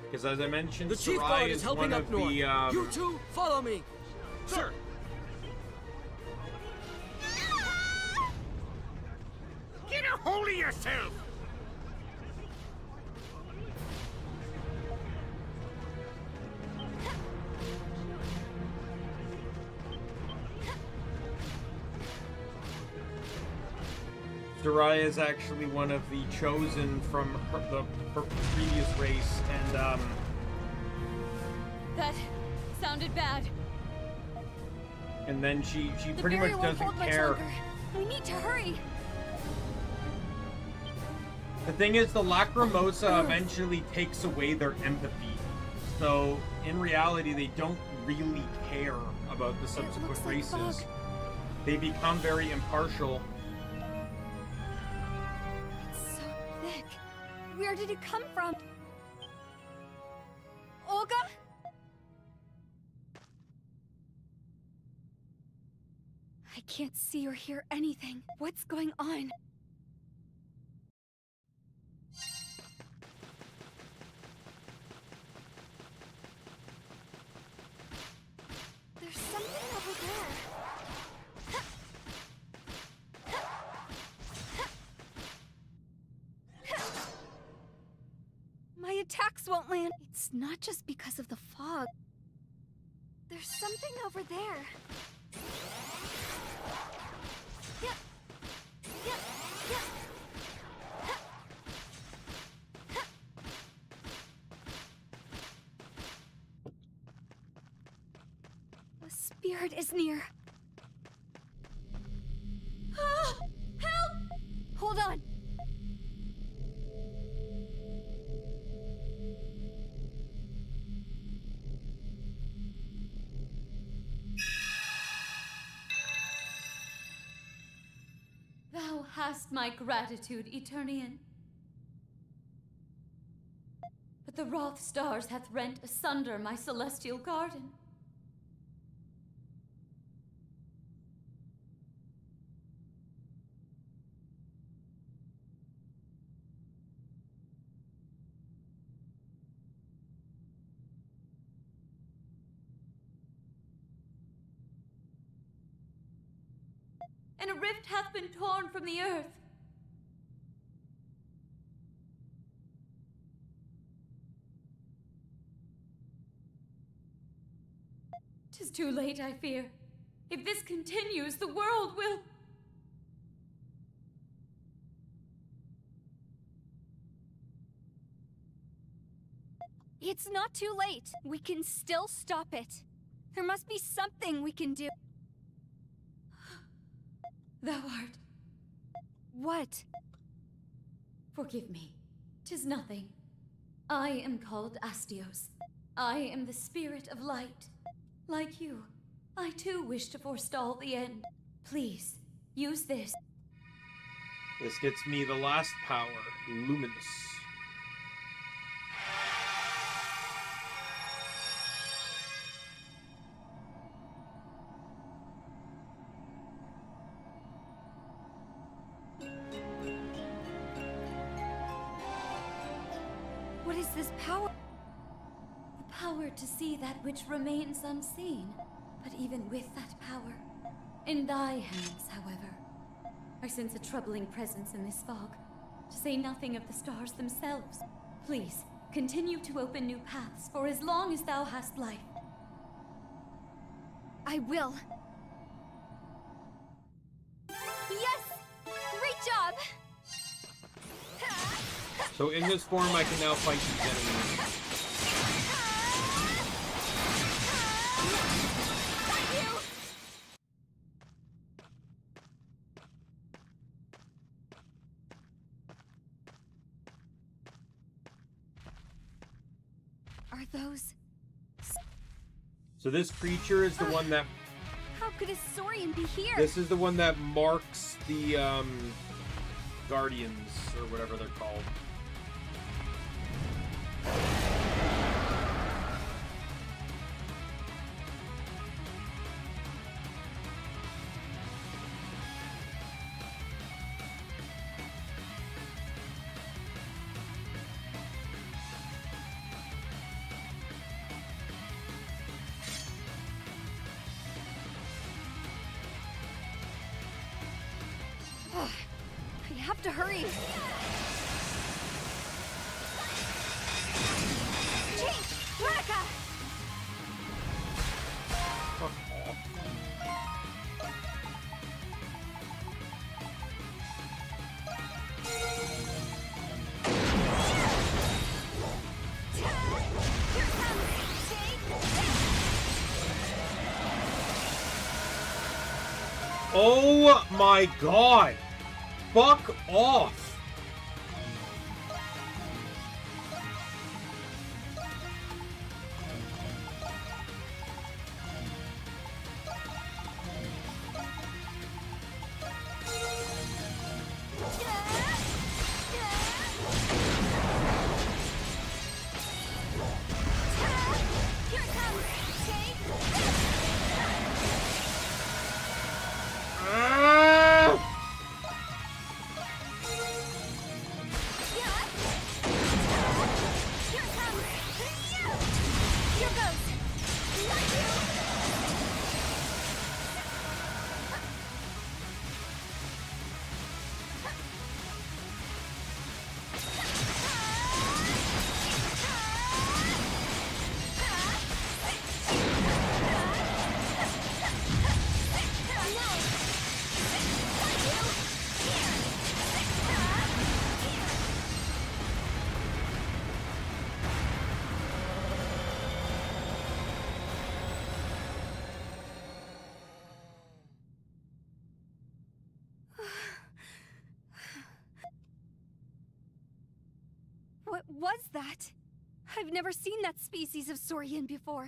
Because as I mentioned, the Chief Sarai Guard is helping one up of north. the You two, follow me. Sir. Get a hold of yourself! Daria is actually one of the chosen from her previous race, and That sounded bad. and then she The pretty much barrier won't doesn't hold much care. longer. We need to hurry. The thing is, the Lacrimosa eventually takes away their empathy. So, in reality, they don't really care about the subsequent looks like races. fog. They become very impartial. It's so thick. Where did it come from? Olga? I can't see or hear anything. What's going on? There's something over there. My attacks won't land. It's not just because of the fog. There's something over there. Yep. Yep. Yep. A spirit is near. Ah! Help! Hold on. Thou hast my gratitude, Eternian. But the wroth stars hath rent asunder my celestial garden. And a rift hath been torn from the earth. 'Tis too late, I fear. If this continues, the world will... It's not too late. We can still stop it. There must be something we can do. Thou art... What? Forgive me. 'Tis nothing. I am called Astios. I am the spirit of light. Like you, I too wish to forestall the end. Please, use this. This gets me the last power, Luminous. What is this power? The power to see that which remains unseen. But even with that power, in thy hands, however, I sense a troubling presence in this fog, to say nothing of the stars themselves. Please, continue to open new paths for as long as thou hast life. I will. Yes! Great job! So in this form, I can now fight these enemies. Are those... So this creature is the one that... How could a Saurian be here? This is the one that marks the, Guardians, or whatever they're called. I have to hurry. Change! Monica! Oh my god! Fuck off! What was that? I've never seen that species of Saurian before.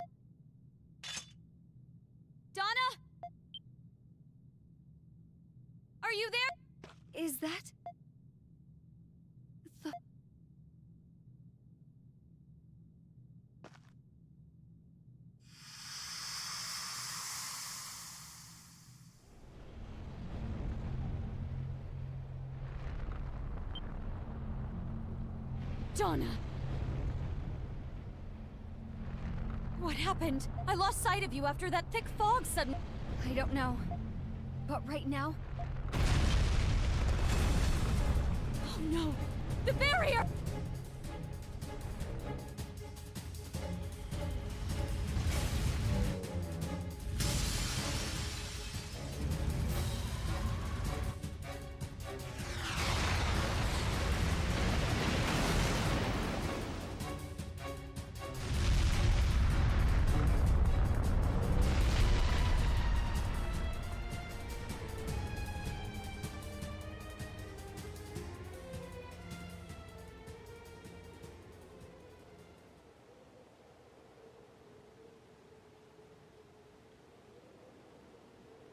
Donna? Are you there? Is that... the... Donna! What happened? I lost sight of you after that thick fog suddenly... I don't know. But right now... Oh no! The barrier!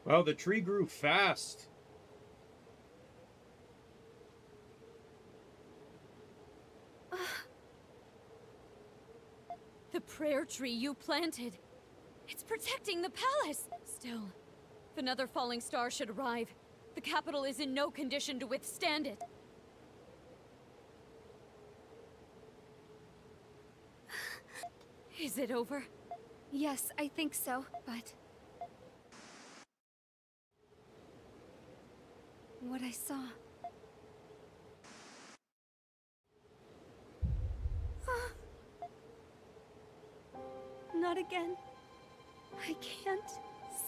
Wow, the tree grew fast. The prayer tree you planted. It's protecting the palace. Still, if another falling star should arrive, the capital is in no condition to withstand it. Is it over? Yes, I think so, but... what I saw... Not again. I can't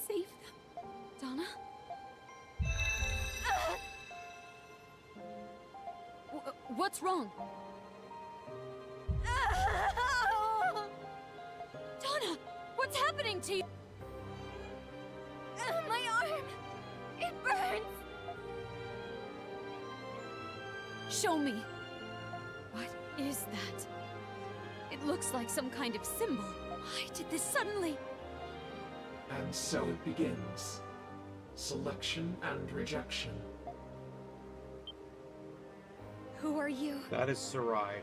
save them. Donna? What's wrong? Donna! What's happening to you? My arm! It burns! Show me. What is that? It looks like some kind of symbol. Why did this suddenly? And so it begins. Selection and rejection. Who are you? That is Sarai.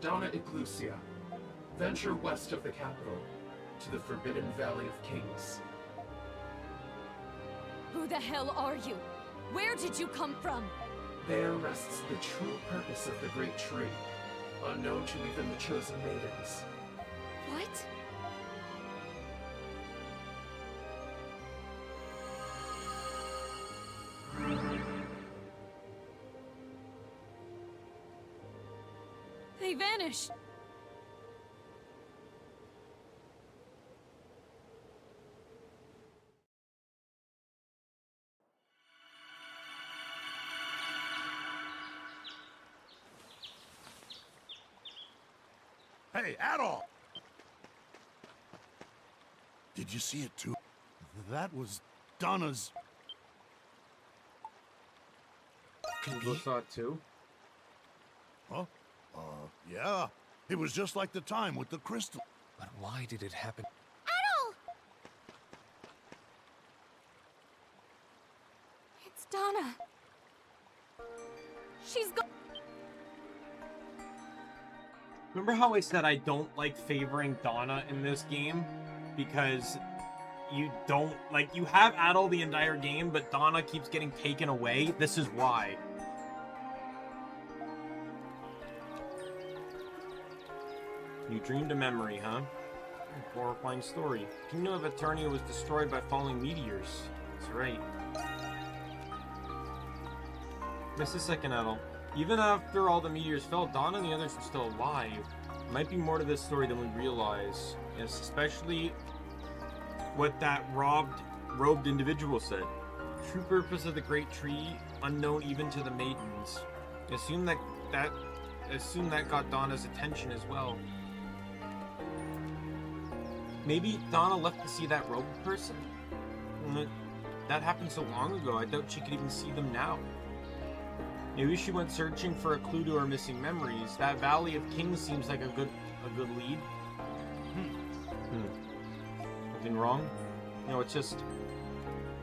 Donna Iglusia. Venture west of the capital, to the Forbidden Valley of Kings. Who the hell are you? Where did you come from? There rests the true purpose of the Great Tree, unknown to even the Chosen Maidens. What? They vanish. Hey, Adol! Did you see it too? That was Donna's... You saw it too? Huh? Yeah. It was just like the time with the crystal. But why did it happen? Adol! It's Donna. She's gone. Remember how I said I don't like favoring Donna in this game? Because you don't, like, you have Adol the entire game, but Donna keeps getting taken away. This is why. You dreamed a memory, huh? Horrifying story. Kingdom of Eternia was destroyed by falling meteors. That's right. Just a second, Adol. Even after all the meteors fell, Donna and the others were still alive. There might be more to this story than we realize. Yes, especially what that robed individual said. True purpose of the great tree, unknown even to the maidens. Assume that got Donna's attention as well. Maybe Donna left to see that robed person? That happened so long ago, I doubt she could even see them now. Maybe she went searching for a clue to her missing memories. That Valley of Kings seems like a good lead. Nothing wrong? No, it's just...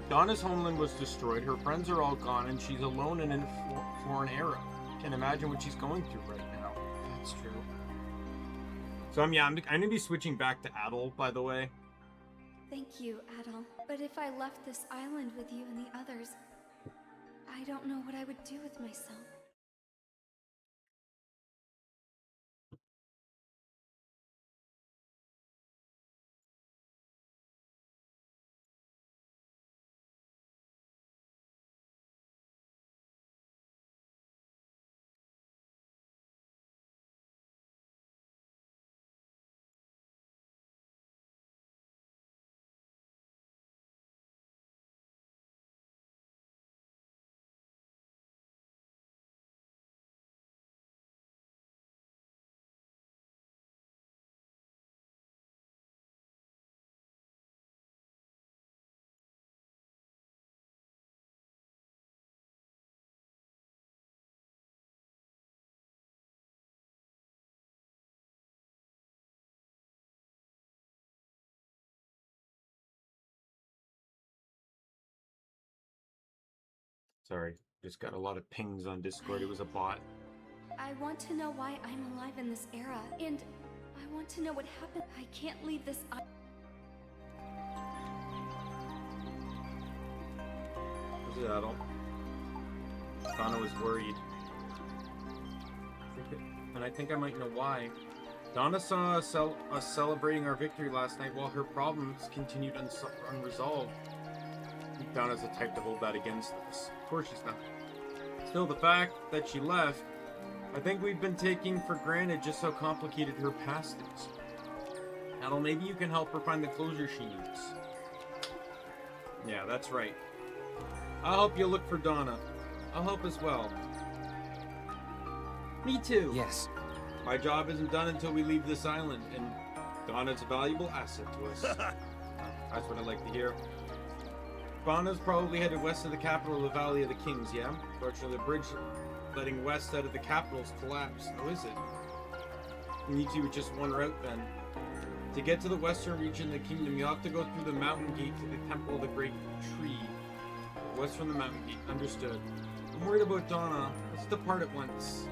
Donna's homeland was destroyed, her friends are all gone, and she's alone in a foreign era. Can't imagine what she's going through right now. That's true. So I'm gonna be switching back to Adol, by the way. Thank you, Adol. But if I left this island with you and the others, I don't know what I would do with myself. Sorry, just got a lot of pings on Discord. It was a bot. I want to know why I'm alive in this era, and I want to know what happened. I can't leave this island. Was it Adol? Donna was worried. And I think I might know why. Donna saw us celebrating our victory last night while her problems continued unresolved. Donna's the type to hold that against us. Of course she's not. Still, the fact that she left, I think we've been taking for granted just how complicated her past is. Adol, maybe you can help her find the closure she needs. Yeah, that's right. I'll help you look for Donna. I'll help as well. Me too. Yes. My job isn't done until we leave this island, and Donna's a valuable asset to us. That's what I like to hear. Donna's probably headed west of the capital of the Valley of the Kings, yeah? Fortunately, the bridge letting west out of the capital's collapsed. Oh, is it? You need to with just one route, then. To get to the western region of the kingdom, you'll have to go through the mountain gate to the Temple of the Great Tree. West from the mountain gate. Understood. I'm worried about Donna. Let's depart at once.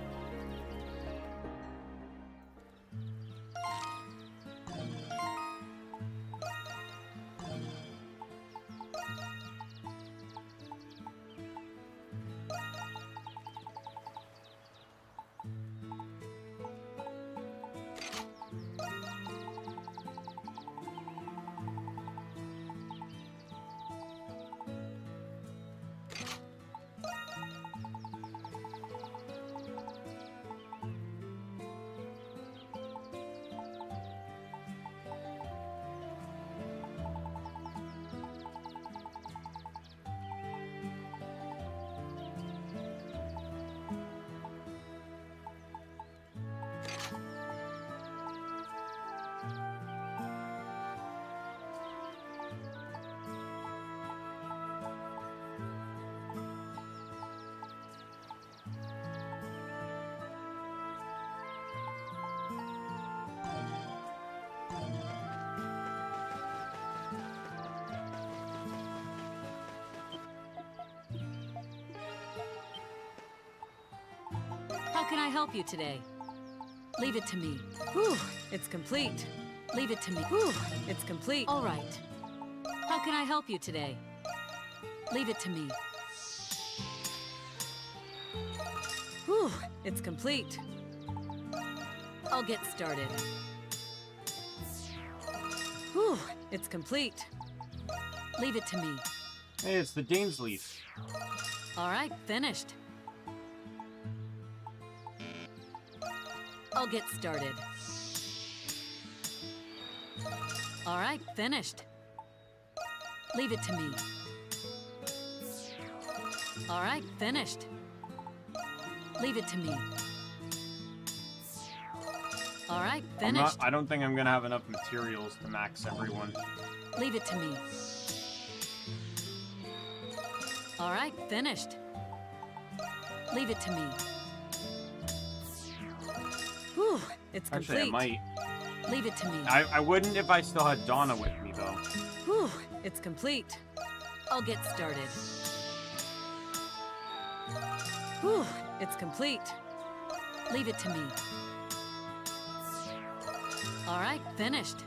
can I help you today? Leave it to me. Whew, it's complete. Leave it to me. Whew, it's complete. All right. How can I help you today? Leave it to me. Whew, it's complete. I'll get started. Whew, it's complete. Leave it to me. Hey, it's the Dane's leaf. All right, finished. I'll get started. All right, finished. Leave it to me. All right, finished. Leave it to me. All right, finished. I don't think I'm gonna have enough materials to max everyone. Leave it to me. All right, finished. Leave it to me. Whew, it's complete. Actually, I might. Leave it to me. I wouldn't if I still had Donna with me, though. Whew, it's complete. I'll get started. Whew, it's complete. Leave it to me. All right, finished.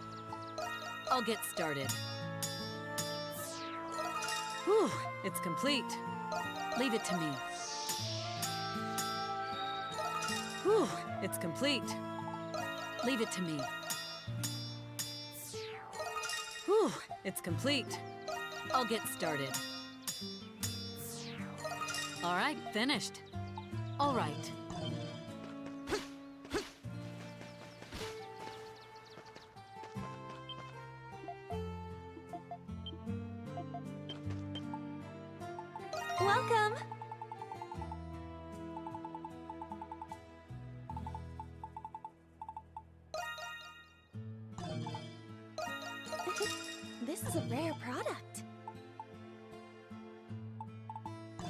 I'll get started. Whew, it's complete. Leave it to me. Whew, it's complete. Leave it to me. Whew, it's complete. I'll get started. All right, finished. All right. Welcome! This is a rare product.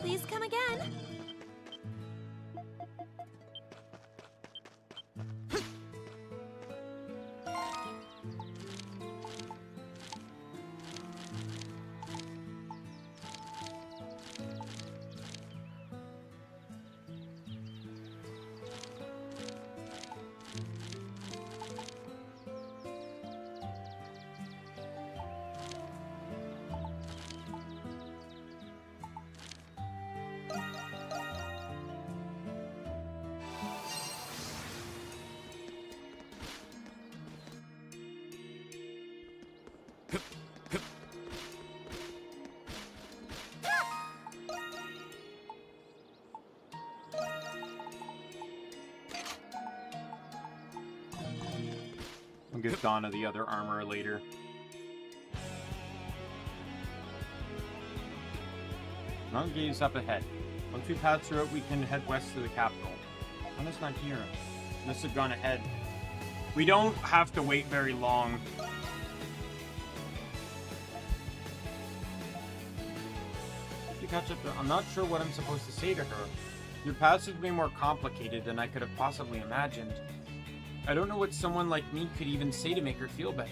Please come again. I'll give Donna the other armor later. Mount Gaze up ahead. Once we pass through it, we can head west to the capital. Donna's not here. Must have gone ahead. We don't have to wait very long. To catch up, I'm not sure what I'm supposed to say to her. Your passage may be more complicated than I could have possibly imagined. I don't know what someone like me could even say to make her feel better.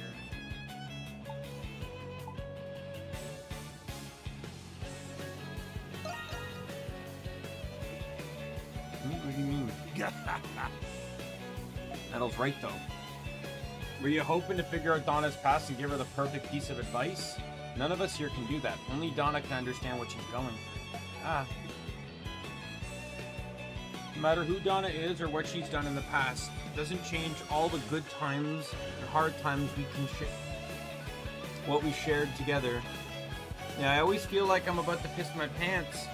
What do you mean? Adol's right, though. Were you hoping to figure out Donna's past and give her the perfect piece of advice? None of us here can do that. Only Donna can understand what she's going through. No matter who Donna is or what she's done in the past, it doesn't change all the good times and hard times we can share. What we shared together. Yeah, I always feel like I'm about to piss my pants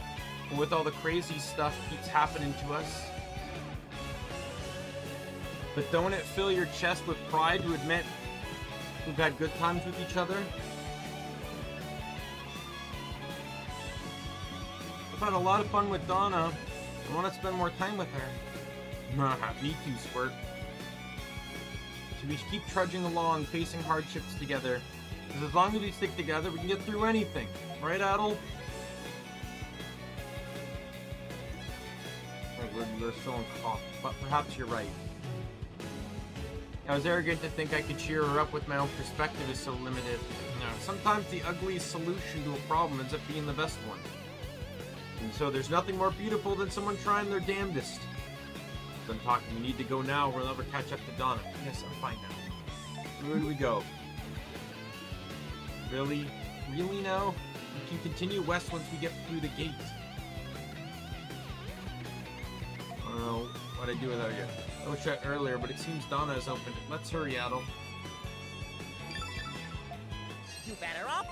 with all the crazy stuff keeps happening to us. But don't it fill your chest with pride to admit we've had good times with each other? I've had a lot of fun with Donna. I want to spend more time with her. Me too, Squirt. So we should keep trudging along, facing hardships together. Because as long as we stick together, we can get through anything. Right, Adol? We're still in cough, but perhaps you're right. I was arrogant to think I could cheer her up with my own perspective is so limited. Sometimes the ugliest solution to a problem ends up being the best one. And so there's nothing more beautiful than someone trying their damnedest. Done talking. We need to go now. We'll never catch up to Donna. Yes, I'm fine now. Where do we go? Really? Really now? We can continue west once we get through the gate. I don't know what I'd do without you. I wish I earlier, but it seems Donna has opened it. Let's hurry, Adel. You better up.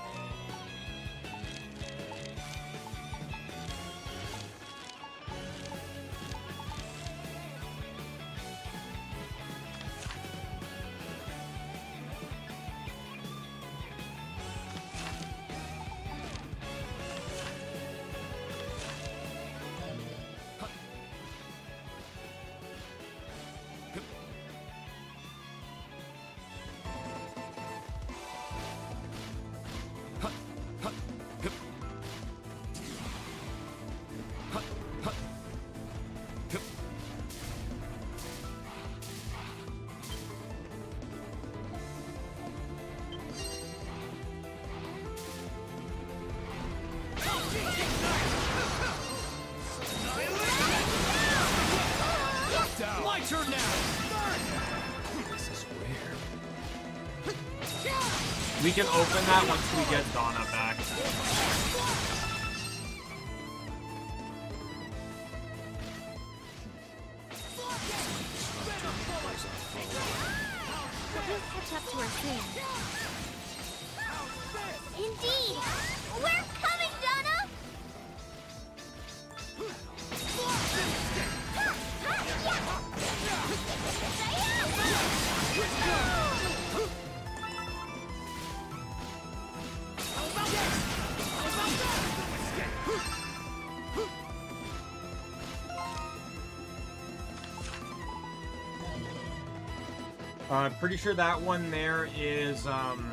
My turn now! This is weird. We can open that once we get Donna back. We'll catch up to her soon. Indeed! We're coming, Donna! I'm pretty sure that one there is, Butler.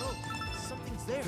Oh, something's there.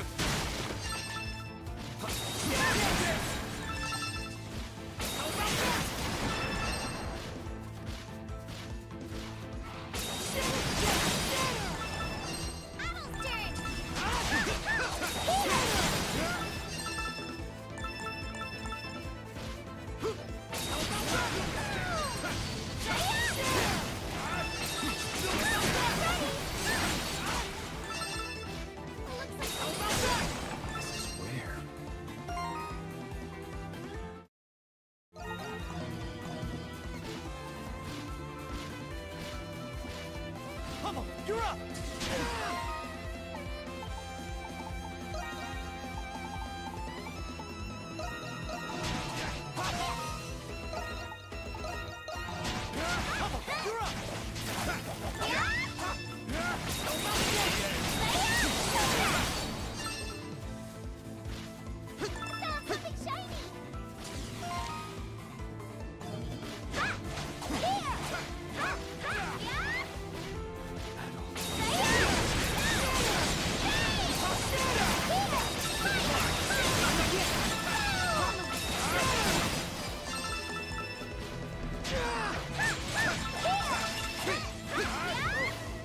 You're up! You're up! Something shiny!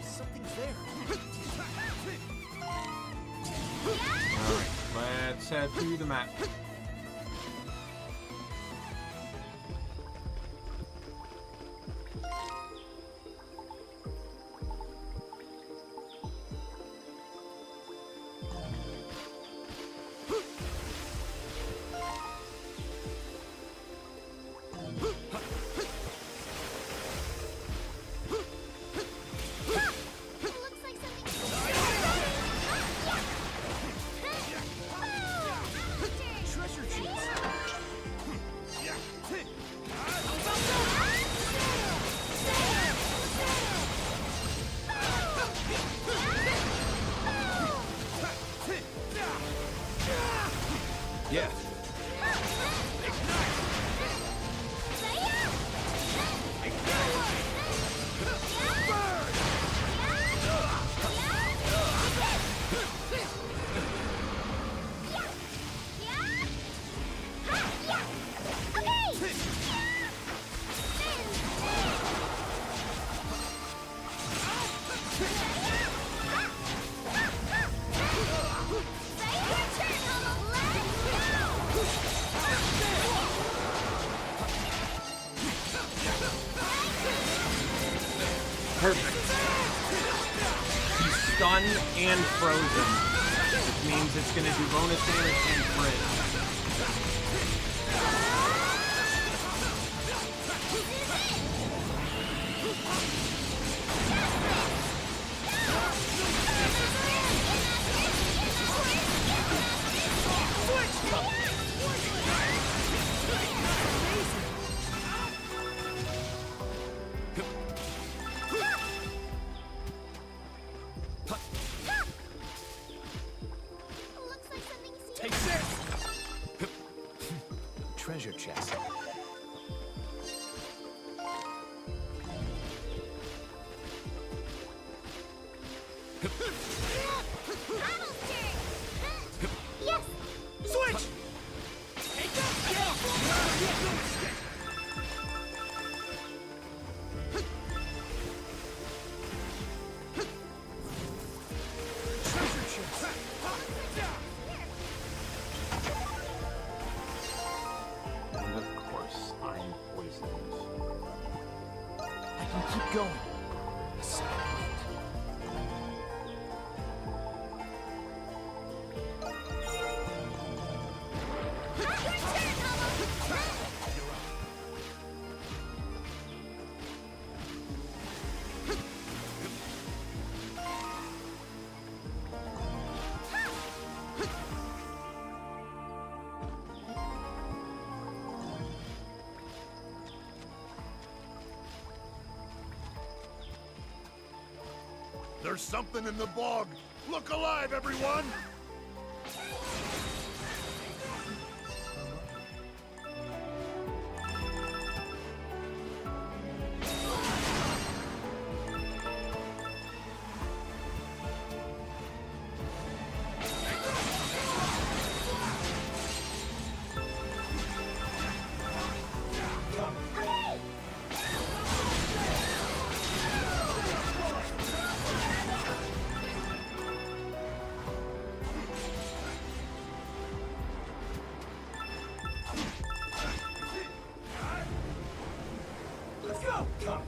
Something's there. Alright, let's head through the map. Yes. stun and frozen, which means it's going to do bonus damage and crit. Take this! Treasure chest. Yes! Switch! Take that! Treasure chest. And of course, I'm poisoned. I can keep going. A second. There's something in the bog. Look alive, everyone! Let's go! Come.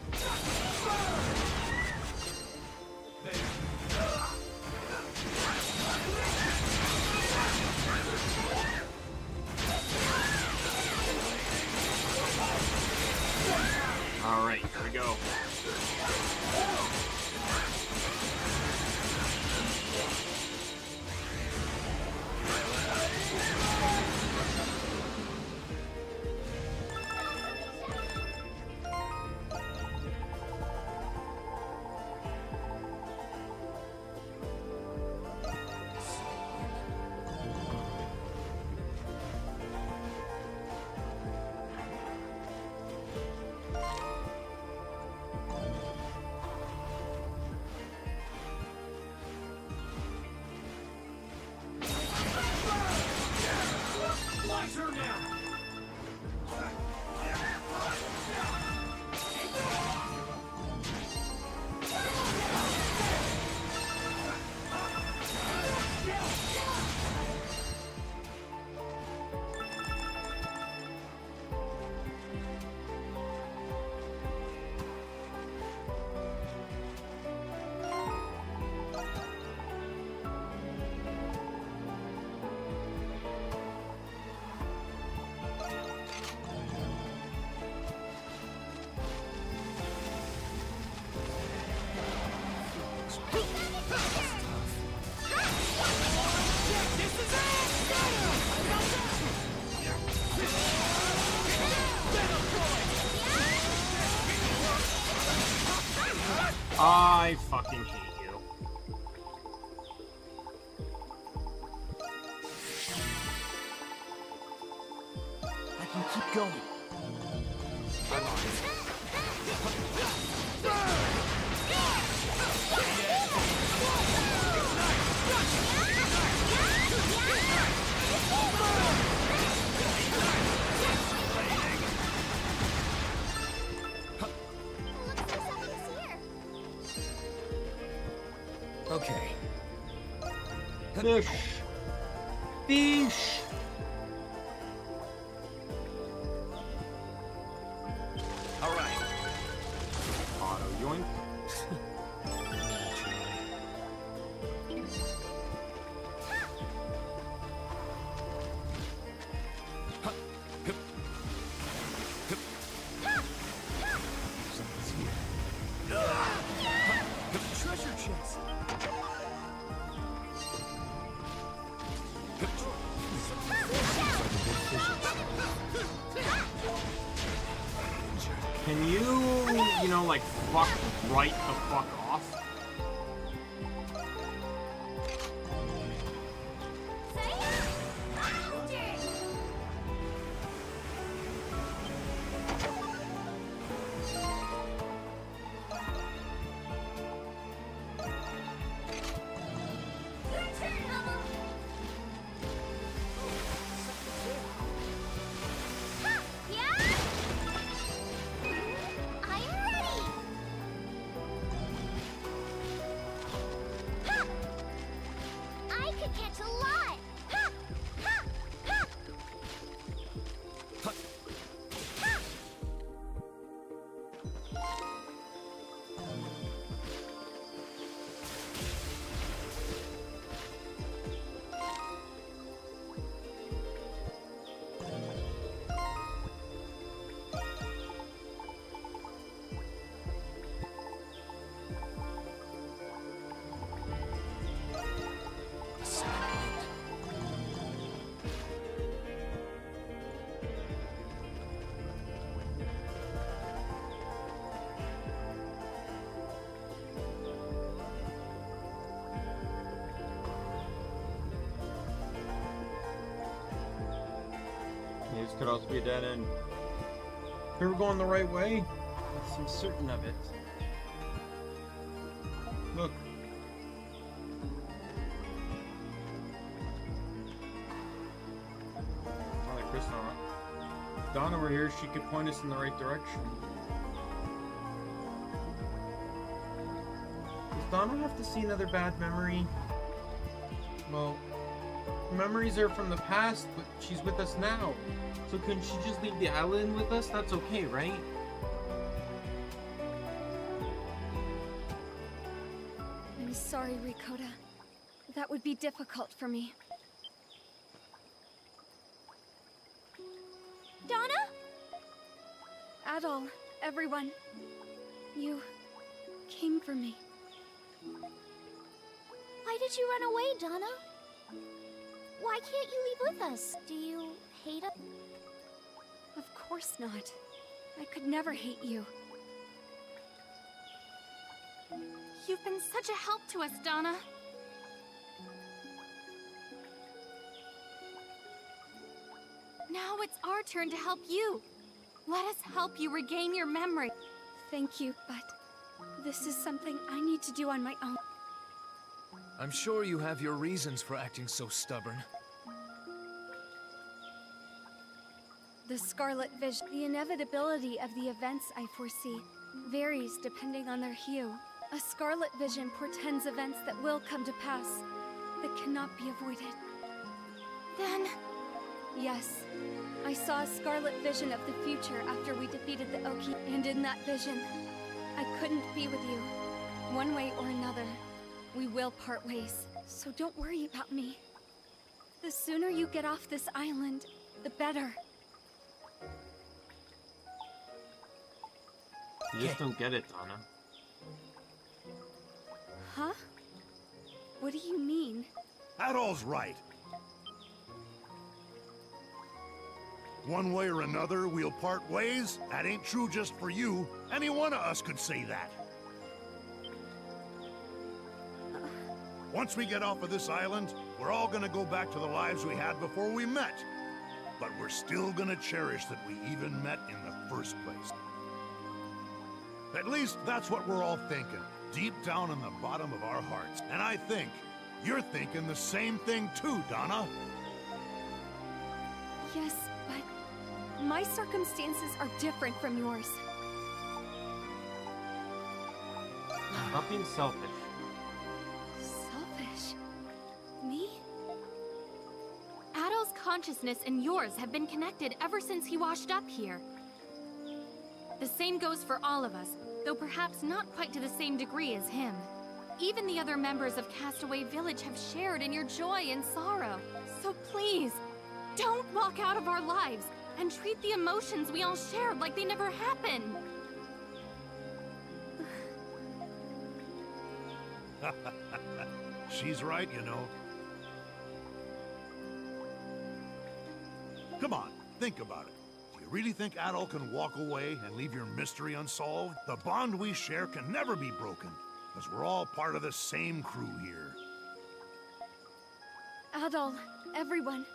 All right, here we go. My turn now! I fucking hate you. I can keep going. Okay. Fish. Fish. All right. Auto yoink. you know, like, fuck right the fuck off? This could also be a dead end. We were going the right way. I'm certain of it. Look. Oh, like Chris, if Donna were here, she could point us in the right direction. Does Donna have to see another bad memory? Well, memories are from the past, but she's with us now. So couldn't she just leave the island with us? That's okay, right? I'm sorry, Ricotta. That would be difficult for me. Donna? Adol, everyone. You came for me. Why did you run away, Donna? Why can't you leave with us? Do you hate us? Of course not. I could never hate you. You've been such a help to us, Donna. Now it's our turn to help you. Let us help you regain your memory. Thank you, but this is something I need to do on my own. I'm sure you have your reasons for acting so stubborn. The Scarlet Vision. The inevitability of the events I foresee varies depending on their hue. A Scarlet Vision portends events that will come to pass, that cannot be avoided. Then... Yes, I saw a Scarlet Vision of the future after we defeated the Oki, and in that vision, I couldn't be with you. One way or another, we will part ways, so don't worry about me. The sooner you get off this island, the better. You just don't get it, Donna. Huh? What do you mean? Adol's right. One way or another, we'll part ways. That ain't true just for you. Any one of us could say that. Once we get off of this island, we're all gonna go back to the lives we had before we met. But we're still gonna cherish that we even met in the first place. At least that's what we're all thinking, deep down in the bottom of our hearts. And I think you're thinking the same thing too, Donna. Yes, but my circumstances are different from yours. Stop being selfish. Selfish? Me? Adol's consciousness and yours have been connected ever since he washed up here. The same goes for all of us, though perhaps not quite to the same degree as him. Even the other members of Castaway Village have shared in your joy and sorrow. So please, don't walk out of our lives and treat the emotions we all shared like they never happened. She's right, you know. Come on, think about it. Do you really think Adol can walk away and leave your mystery unsolved? The bond we share can never be broken, because we're all part of the same crew here. Adol, everyone.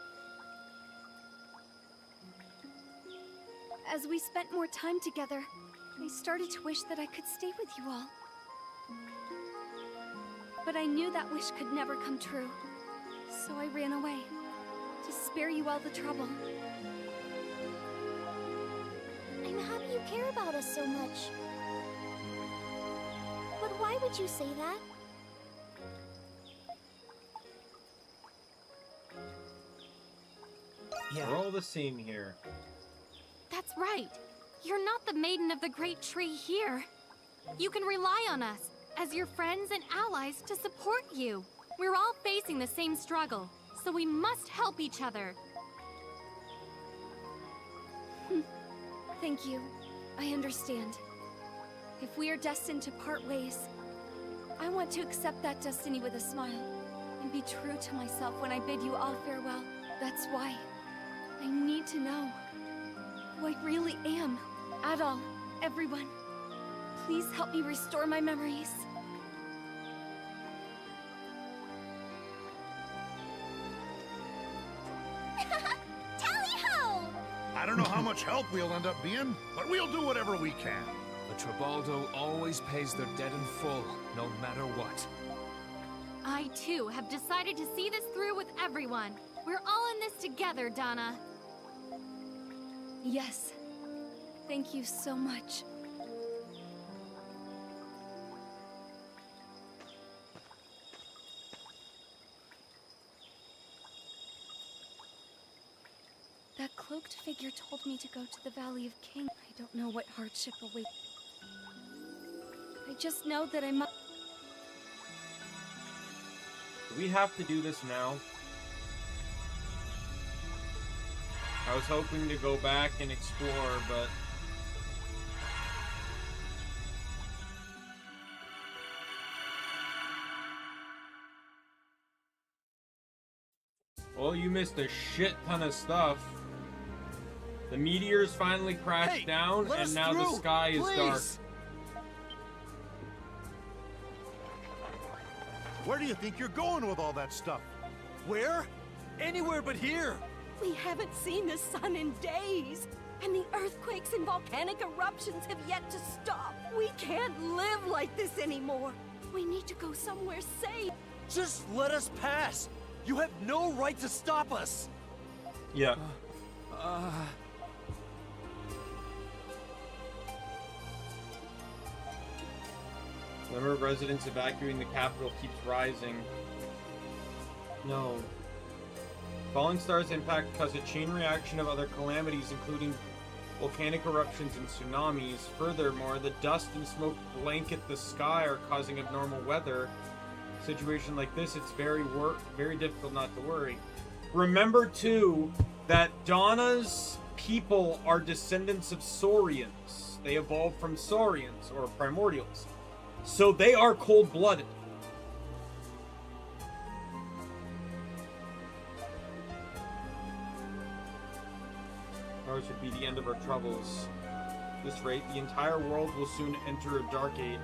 As we spent more time together, I started to wish that I could stay with you all. But I knew that wish could never come true, so I ran away, to spare you all the trouble. I'm happy you care about us so much. But why would you say that? Yeah. We're all the same here. That's right. You're not the maiden of the great tree here. You can rely on us, as your friends and allies, to support you. We're all facing the same struggle, so we must help each other. Thank you. I understand. If we are destined to part ways, I want to accept that destiny with a smile, and be true to myself when I bid you all farewell. That's why I need to know who I really am. Adol, everyone, please help me restore my memories. Tally-ho! I don't know how much help we'll end up being, but we'll do whatever we can. The Tribaldo always pays their debt in full, no matter what. I, too, have decided to see this through with everyone. We're all in this together, Donna. Yes. Thank you so much. That cloaked figure told me to go to the Valley of King. I don't know what hardship awaits. I just know that I must. Do we have to do this now? I was hoping to go back and explore, but... Well, you missed a shit ton of stuff. The meteors finally crashed down, and now the sky is dark. Where do you think you're going with all that stuff? Where? Anywhere but here. We haven't seen the sun in days, and the earthquakes and volcanic eruptions have yet to stop. We can't live like this anymore. We need to go somewhere safe. Just let us pass. You have no right to stop us. Yeah. The number of residents evacuating the capital keeps rising. No. Falling stars impact cause a chain reaction of other calamities, including volcanic eruptions and tsunamis. Furthermore, the dust and smoke blanket the sky are causing abnormal weather. A situation like this, it's very difficult not to worry. Remember, too, that Donna's people are descendants of Saurians. They evolved from Saurians, or Primordials. So they are cold-blooded. Ours would be the end of our troubles. At this rate, the entire world will soon enter a dark age.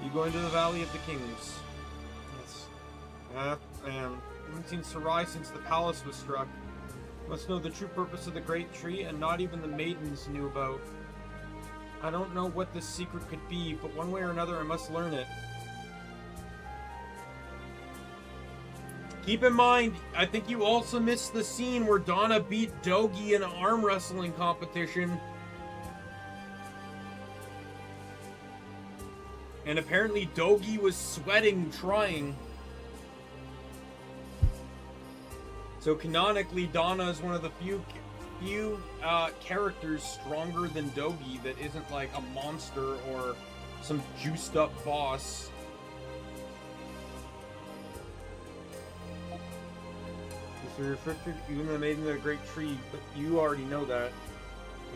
You going to the Valley of the Kings? Yes. I am. I haven't seen Sarai since the palace was struck. Must know the true purpose of the great tree, and not even the maidens knew about. I don't know what this secret could be, but one way or another I must learn it. Keep in mind, I think you also missed the scene where Donna beat Dogi in an arm wrestling competition. And apparently Dogi was sweating trying. So canonically, Donna is one of the few characters stronger than Dogi that isn't like a monster or some juiced up boss. So restricted, even the maiden of the great tree, but you already know that.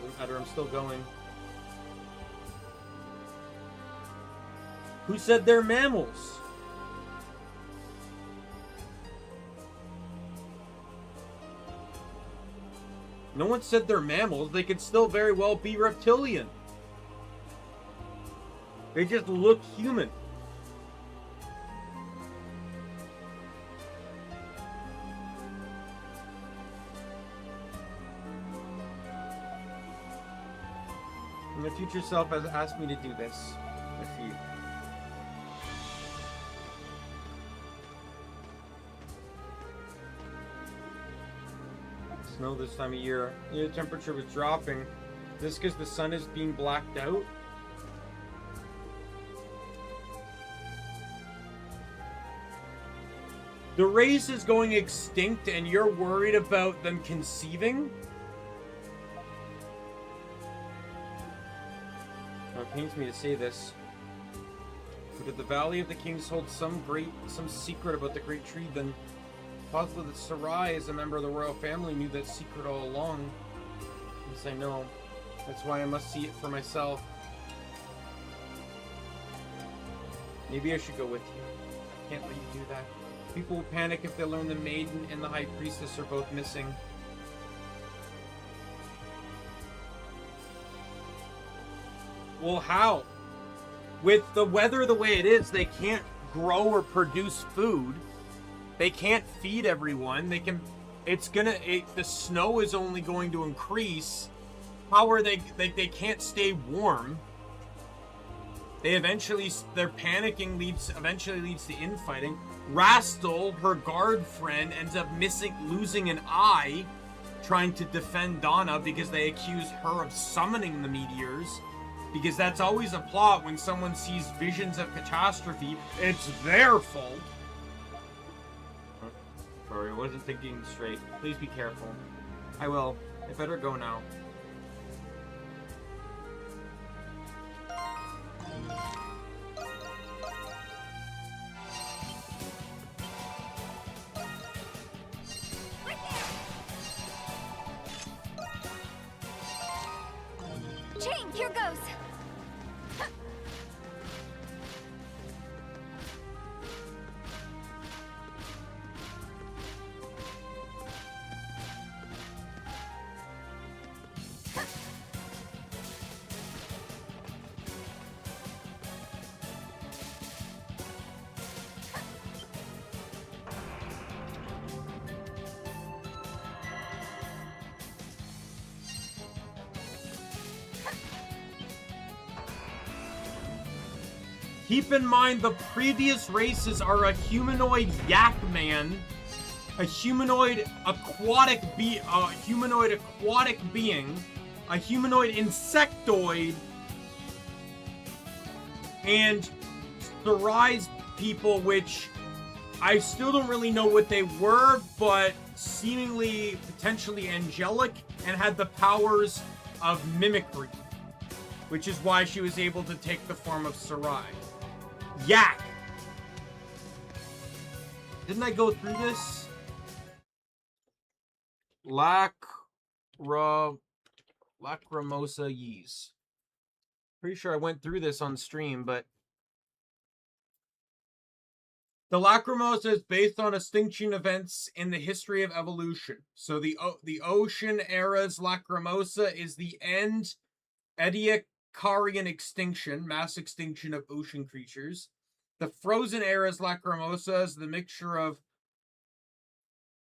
Doesn't matter, I'm still going. Who said they're mammals? No one said they're mammals. They could still very well be reptilian. They just look human. And my future self has asked me to do this. If you... Snow this time of year. The temperature was dropping. Is this because the sun is being blacked out? The race is going extinct and you're worried about them conceiving? It pains me to say this. But if the Valley of the Kings holds some secret about the Great Tree, then possibly that Sarai, as a member of the royal family, knew that secret all along. Yes, I know. That's why I must see it for myself. Maybe I should go with you. I can't let you do that. People will panic if they learn the maiden and the high priestess are both missing. Well, how? With the weather the way it is, they can't grow or produce food. They can't feed everyone. They can. The snow is only going to increase. How are they? They can't stay warm. Their panicking eventually leads to infighting. Rastal, her guard friend, ends up losing an eye, trying to defend Donna because they accuse her of summoning the meteors. Because that's always a plot when someone sees visions of catastrophe. It's their fault. Sorry, I wasn't thinking straight. Please be careful. I will. I better go now. Chain, here goes. Keep in mind the previous races are a humanoid yak man, a humanoid aquatic being, a humanoid insectoid, and Sarai's people, which I still don't really know what they were, but seemingly potentially angelic and had the powers of mimicry, which is why she was able to take the form of Sarai. Yak! Didn't I go through this? Lacrimosa yeez. Pretty sure I went through this on stream, but the Lacrimosa is based on extinction events in the history of evolution. So the Ocean Era's Lacrimosa is the end Ediacarian extinction, mass extinction of ocean creatures. The Frozen Era's Lacrimosa is the mixture of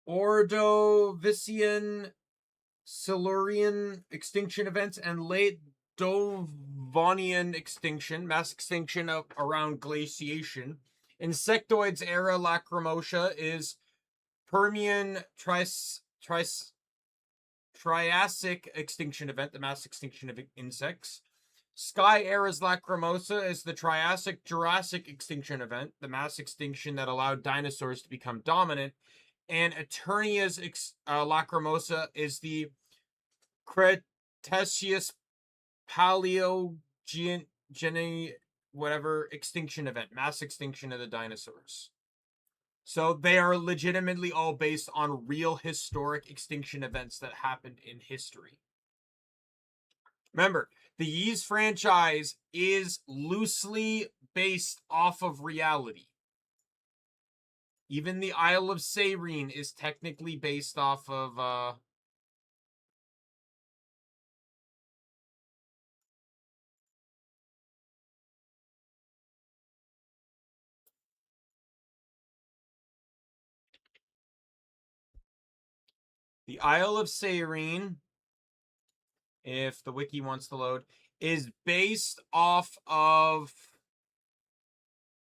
Ordovician, Silurian extinction events and late Devonian extinction, mass extinction of around glaciation. Insectoids Era Lacrimosa is Permian Triassic extinction event, the mass extinction of insects. Sky Era's Lacrimosa is the Triassic-Jurassic extinction event, the mass extinction that allowed dinosaurs to become dominant. And Eternia's Lacrimosa is the Cretaceous Paleogene whatever extinction event, mass extinction of the dinosaurs. So they are legitimately all based on real historic extinction events that happened in history. Remember, the Ys franchise is loosely based off of reality. Even the Isle of Sayrene is technically based off of The Isle of Sairene, if the wiki wants to load, is based off of...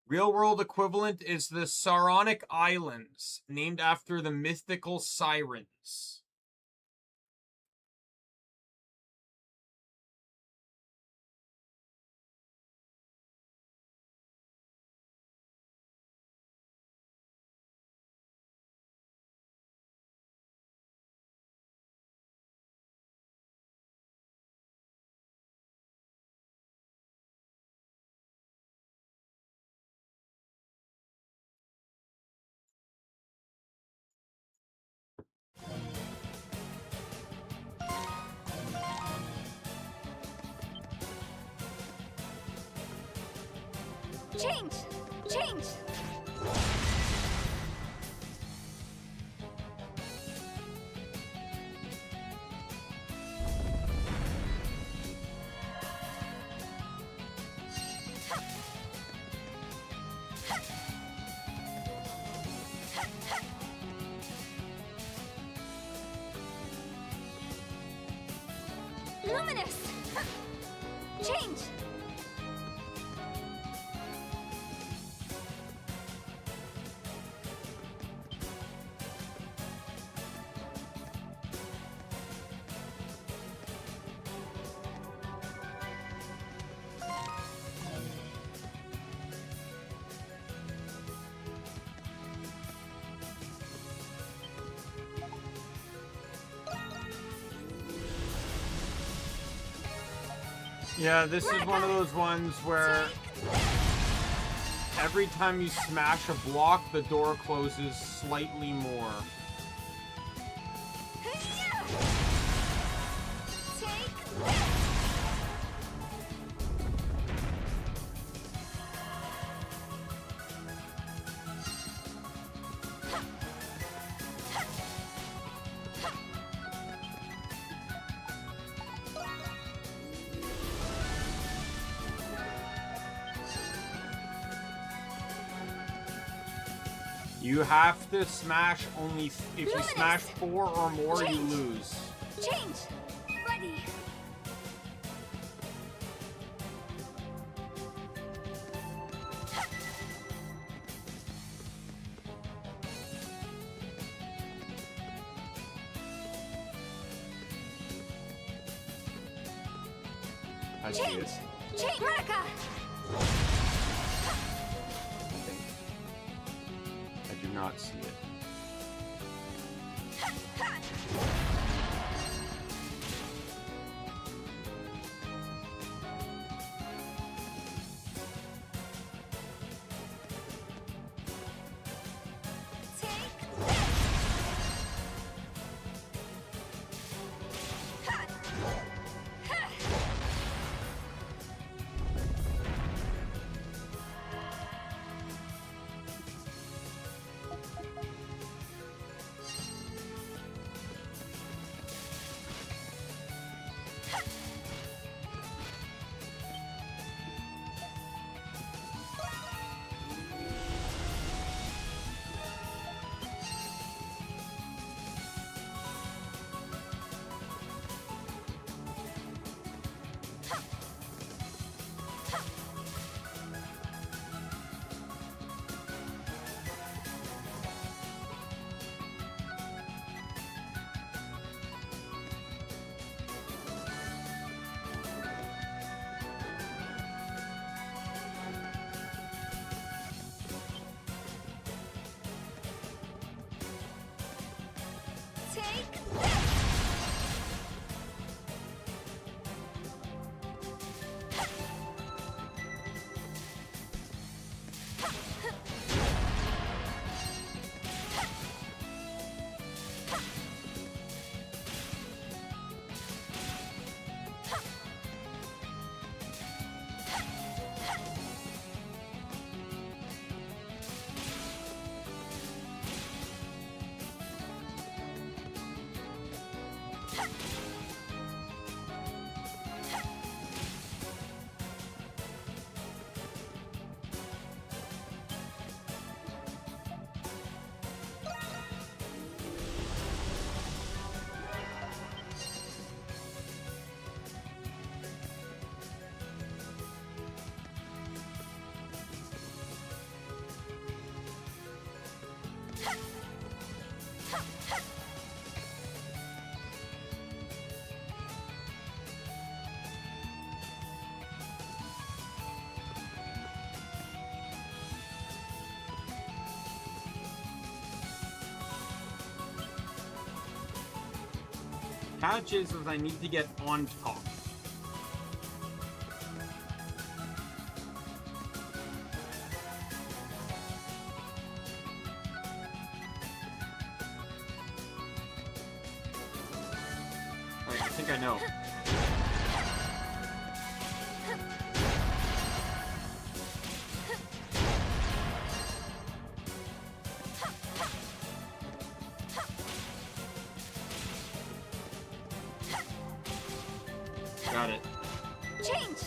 Real-world equivalent is the Saronic Islands, named after the mythical sirens. Change! Change! Luminous! Change! Yeah, this is one of those ones where every time you smash a block, the door closes slightly more. You have to smash only if you smash 4 or more, you lose. Change! Ready! I see it. Change! Veronica! I do not see it. Catch is I need to get on top. Wait, I think I know. Got it. Change!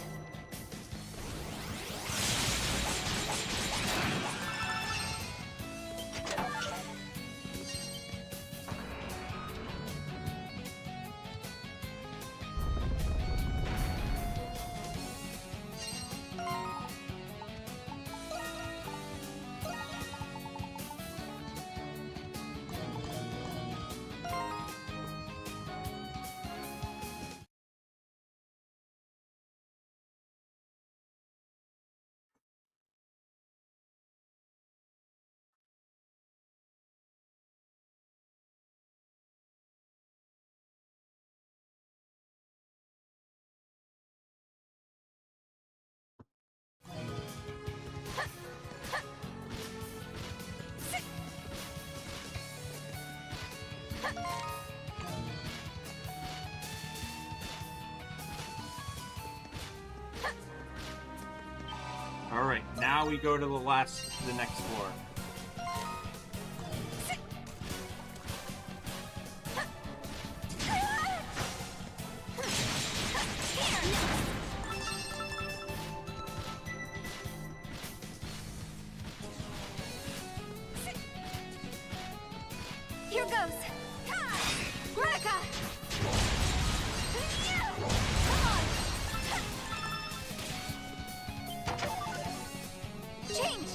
Alright, now we go to the next floor. Here goes! Monica! Change!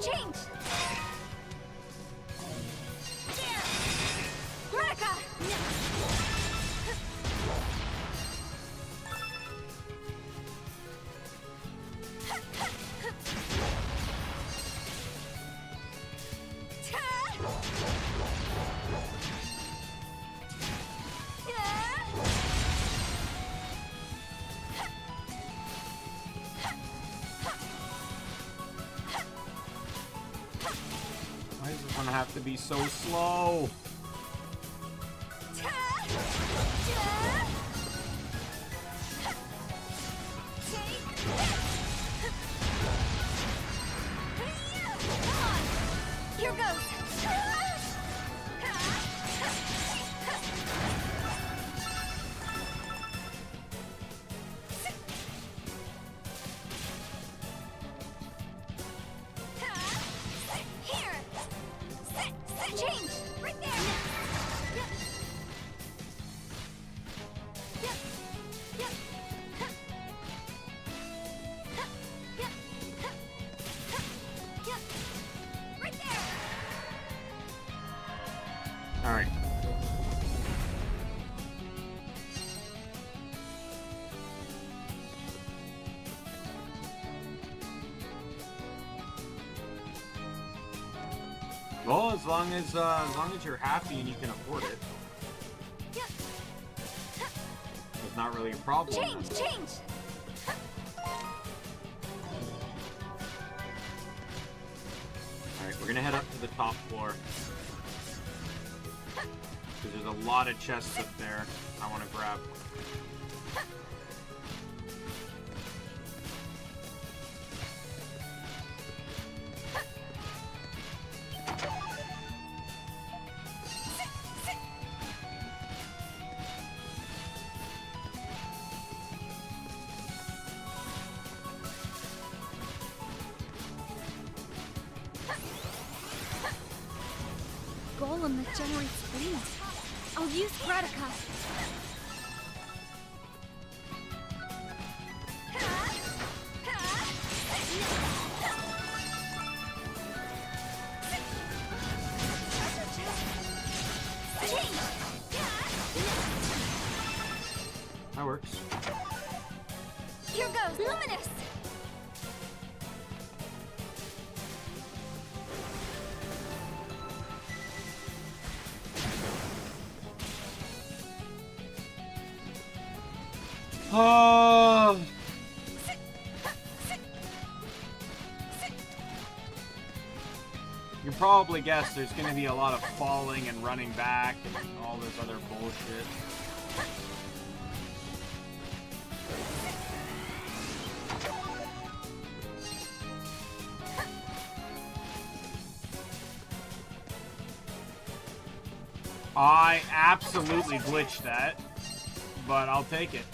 Change! Monica! Why does this one have to be so slow? Here goes! Here! Change! Right there! Right there! Alright. Well, as long as you're happy and you can afford it. It's not really a problem. Change! Change! Alright, we're gonna head up to the top floor. Because there's a lot of chests up there I want to grab. Golem that generates flames. I'll use Gratica. Here goes! Luminous! Oh. You probably guessed there's going to be a lot of falling and running back and all this other bullshit. I absolutely glitched that, but I'll take it.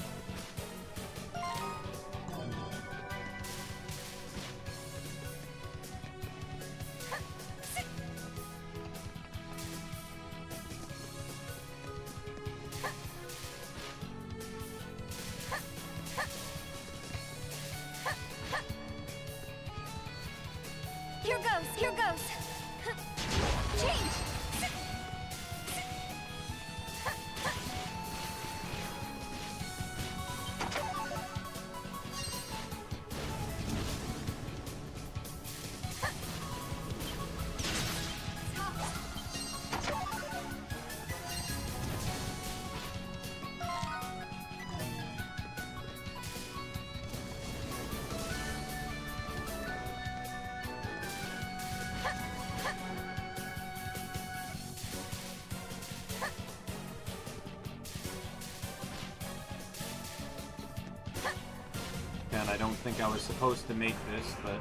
Here goes! Here goes! Change! And I don't think I was supposed to make this, but...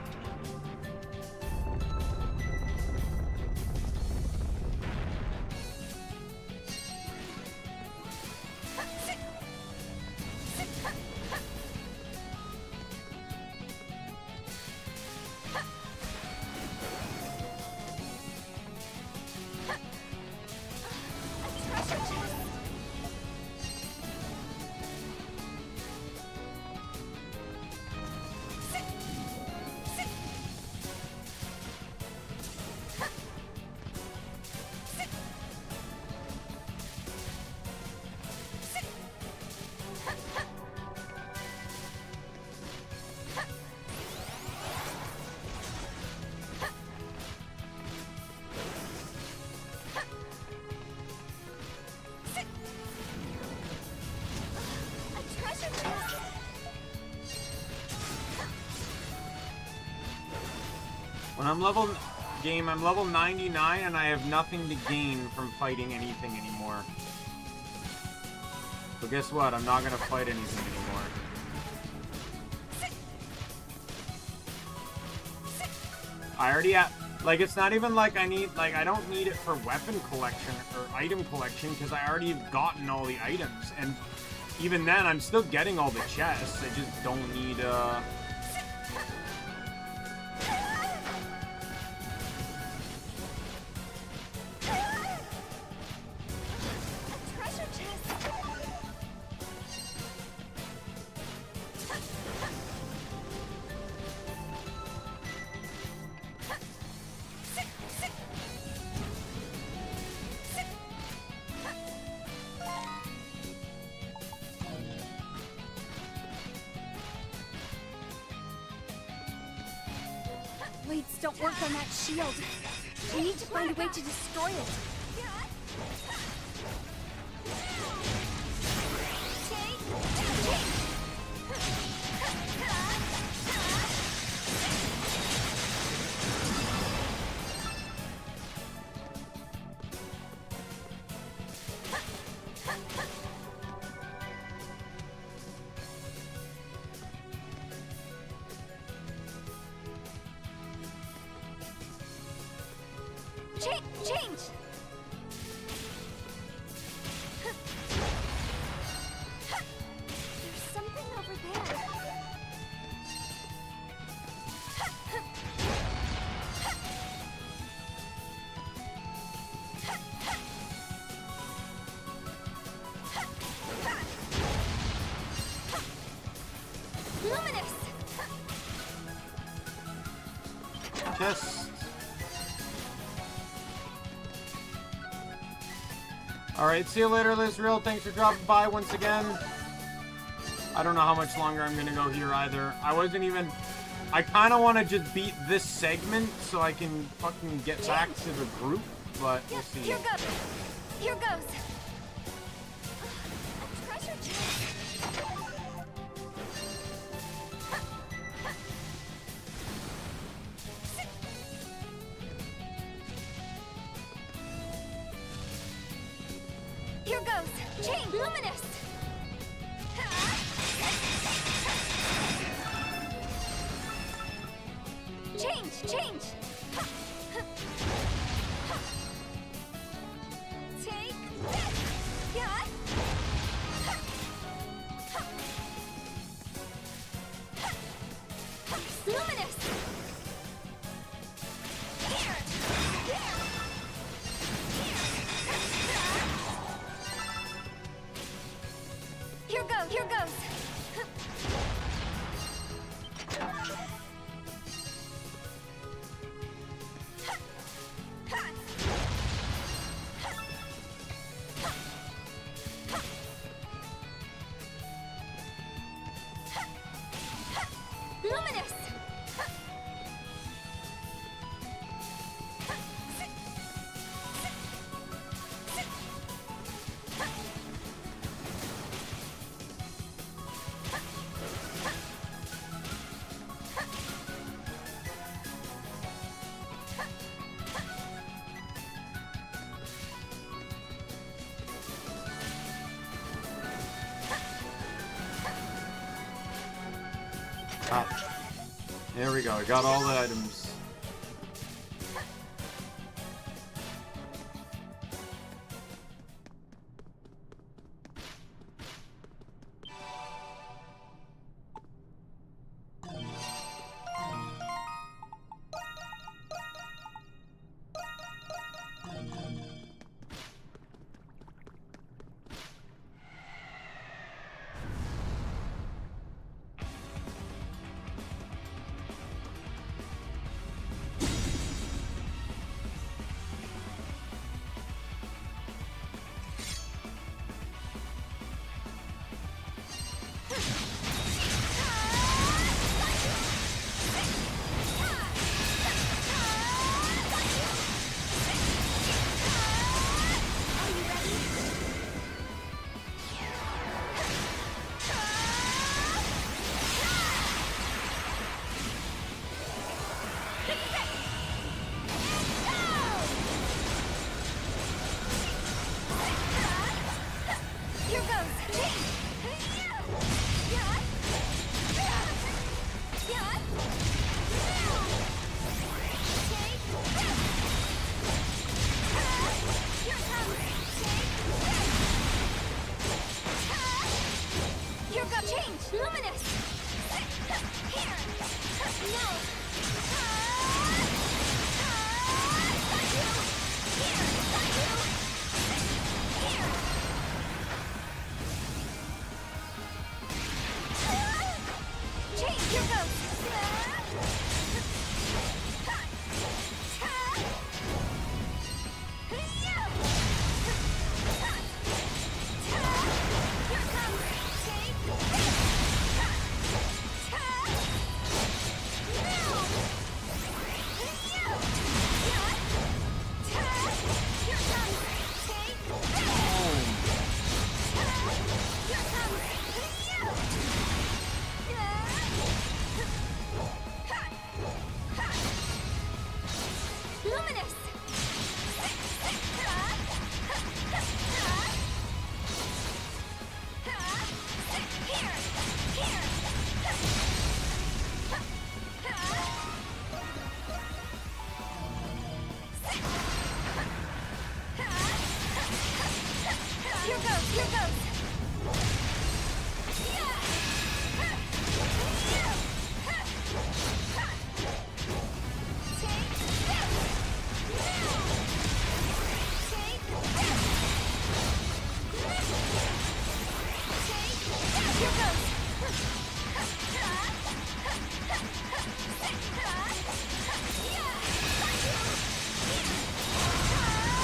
When I'm level... Game, I'm level 99 and I have nothing to gain from fighting anything anymore. So guess what? I'm not gonna fight anything anymore. I already have... Like, it's not even like I need... Like, I don't need it for weapon collection or item collection because I already have gotten all the items. And even then, I'm still getting all the chests. I just don't need, Blades don't work on that shield. We need to find a way to destroy it. Change! There's something over there. Luminous! Chest. Alright, see you later, Liz Real. Thanks for dropping by once again. I don't know how much longer I'm gonna go here either. I wasn't even... I kind of want to just beat this segment so I can fucking get back to the group, but we'll see. Here goes. Here goes. A treasure chest. Here goes. Chain luminous. Change. Take this. Yeah. Luminous. Here goes. Luminous. There we go, I got all the items.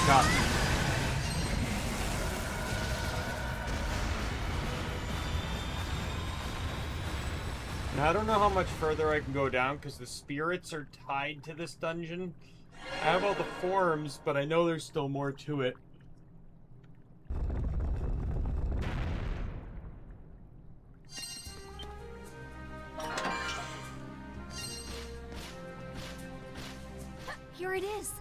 Got it. Now, I don't know how much further I can go down because the spirits are tied to this dungeon. I have all the forms, but I know there's still more to it. Here it is.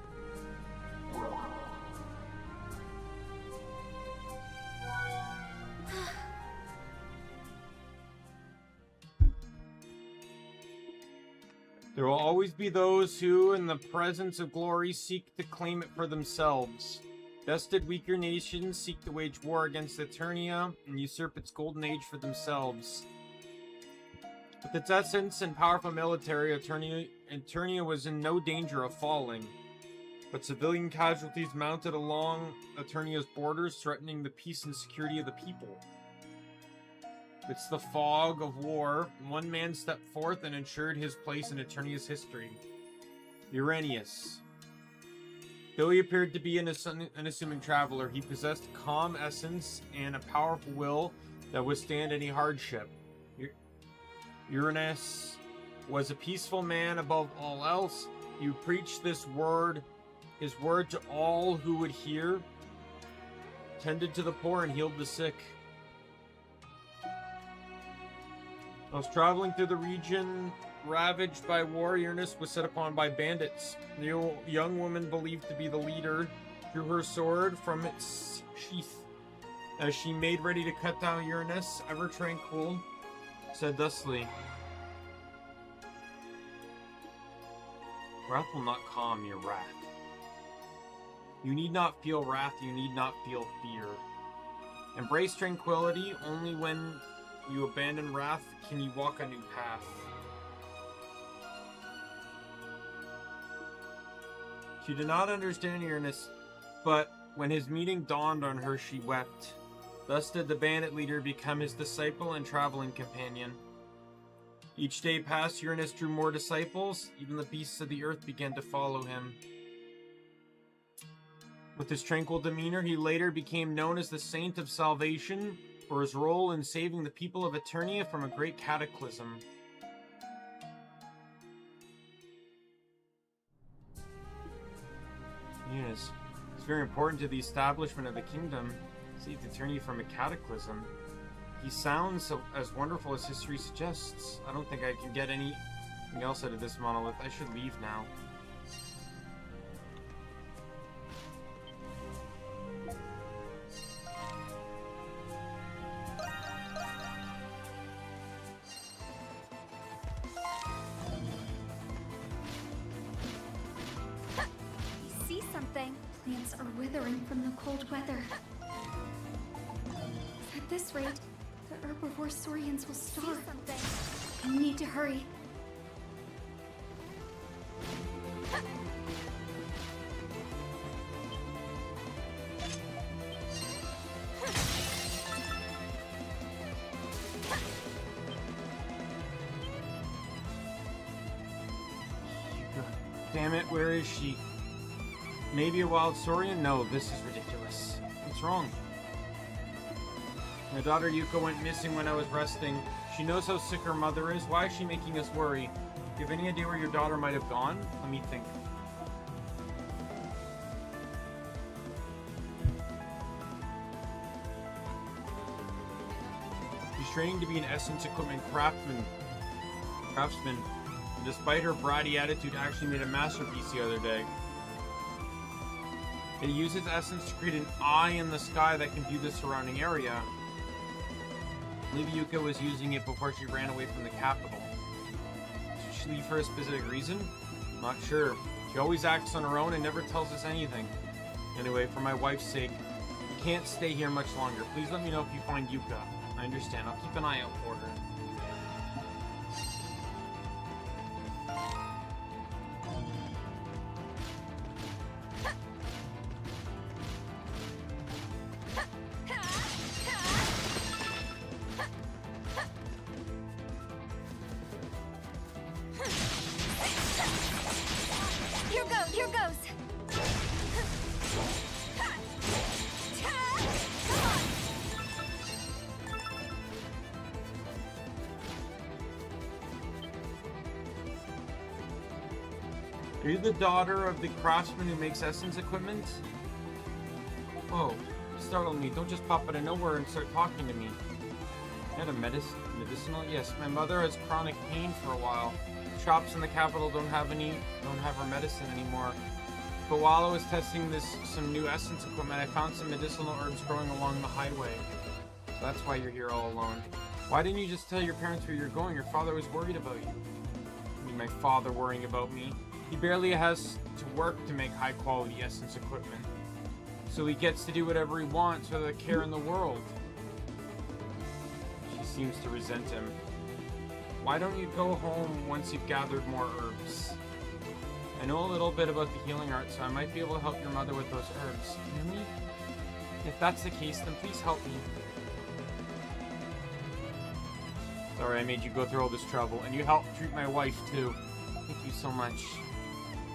There will always be those who, in the presence of glory, seek to claim it for themselves. Vested weaker nations seek to wage war against Eternia and usurp its golden age for themselves. With its essence and powerful military, Eternia was in no danger of falling. But civilian casualties mounted along Eternia's borders, threatening the peace and security of the people. It's the fog of war. One man stepped forth and ensured his place in Eternia's history. Uranius. Though he appeared to be an unassuming traveler, he possessed calm essence and a powerful will that withstand any hardship. Uranus was a peaceful man above all else. He preached his word to all who would hear, tended to the poor and healed the sick. I was traveling through the region ravaged by war. Uranus was set upon by bandits. The young woman, believed to be the leader, drew her sword from its sheath. As she made ready to cut down Uranus, ever tranquil, said thusly, "Wrath will not calm your wrath. You need not feel wrath, you need not feel fear. Embrace tranquility. Only when you abandon wrath can you walk a new path." She did not understand Uranus, but when his meaning dawned on her, she wept. Thus did the bandit leader become his disciple and traveling companion. Each day passed, Uranus drew more disciples. Even the beasts of the earth began to follow him. With his tranquil demeanor, he later became known as the Saint of Salvation for his role in saving the people of Eternia from a great cataclysm. Yes, it's very important to the establishment of the kingdom. Save Eternia from a cataclysm. He sounds as wonderful as history suggests. I don't think I can get anything else out of this monolith. I should leave now. I see something. Plants are withering from the cold weather. At this rate, the herbivore saurians will starve. I need to hurry. Damn it, where is she? Maybe a wild saurian? No, this is ridiculous. What's wrong? My daughter Yuka went missing when I was resting. She knows how sick her mother is. Why is she making us worry? Do you have any idea where your daughter might have gone? Let me think. She's training to be an Essence Equipment craftsman. And despite her bratty attitude, actually made a masterpiece the other day. It uses Essence to create an eye in the sky that can view the surrounding area. I believe Yuka was using it before she ran away from the capital. Did she leave for a specific reason? Not sure. She always acts on her own and never tells us anything. Anyway, for my wife's sake, we can't stay here much longer. Please let me know if you find Yuka. I understand. I'll keep an eye out for her. Here goes. Are you the daughter of the craftsman who makes essence equipment? Whoa, you startled me. Don't just pop out of nowhere and start talking to me. You had a medicinal? Yes, my mother has chronic pain for a while. Shops in the capital don't have her medicine anymore. But while I was testing some new essence equipment, I found some medicinal herbs growing along the highway. So that's why you're here all alone. Why didn't you just tell your parents where you're going? Your father was worried about you. I mean, my father worrying about me. He barely has to work to make high quality essence equipment. So he gets to do whatever he wants without a care in the world. She seems to resent him. Why don't you go home once you've gathered more herbs? I know a little bit about the healing art, so I might be able to help your mother with those herbs. Really? If that's the case, then please help me. Sorry I made you go through all this trouble, and you helped treat my wife too. Thank you so much.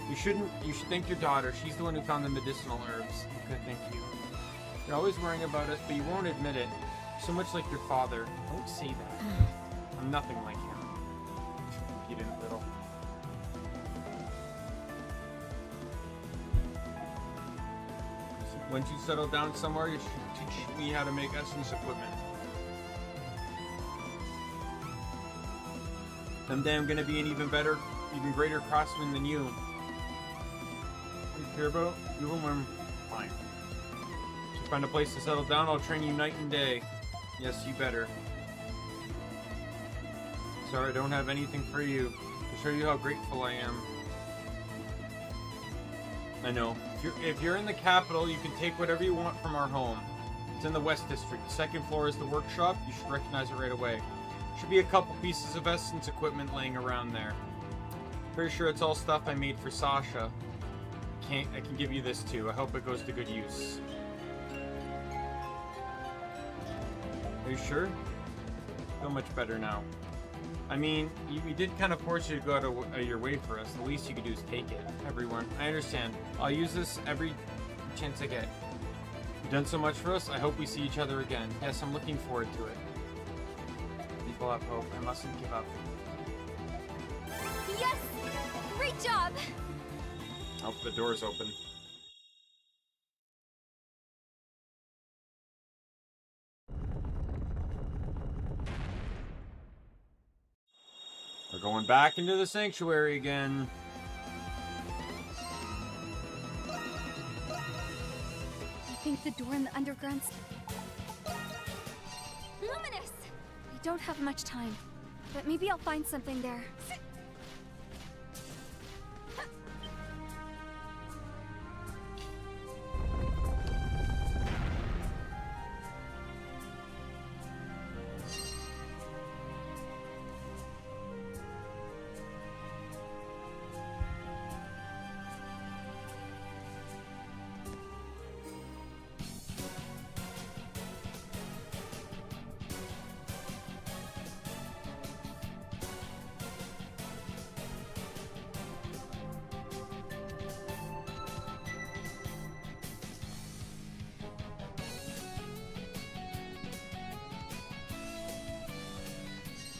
You should thank your daughter. She's the one who found the medicinal herbs. Okay, thank you. You're always worrying about us, but you won't admit it. You're so much like your father. Don't say that. I'm nothing like him. Impudent little. Once you settle down somewhere, you should teach me how to make essence equipment. Someday I'm gonna be an even greater craftsman than you. What do you care about? You and I'm fine. If you find a place to settle down, I'll train you night and day. Yes, you better. Sorry, I don't have anything for you. To show you how grateful I am. I know. If you're in the capital, you can take whatever you want from our home. It's in the West District. The second floor is the workshop. You should recognize it right away. Should be a couple pieces of essence equipment laying around there. Pretty sure it's all stuff I made for Sasha. I can give you this too. I hope it goes to good use. Are you sure? I feel much better now. I mean, we did kind of force you to go out of your way for us. The least you could do is take it. Everyone, I understand. I'll use this every chance I get. You've done so much for us. I hope we see each other again. Yes, I'm looking forward to it. People have hope. I mustn't give up. Yes! Great job! Oh, the door's open. We're going back into the sanctuary again. I think the door in the underground's luminous! I don't have much time, but maybe I'll find something there.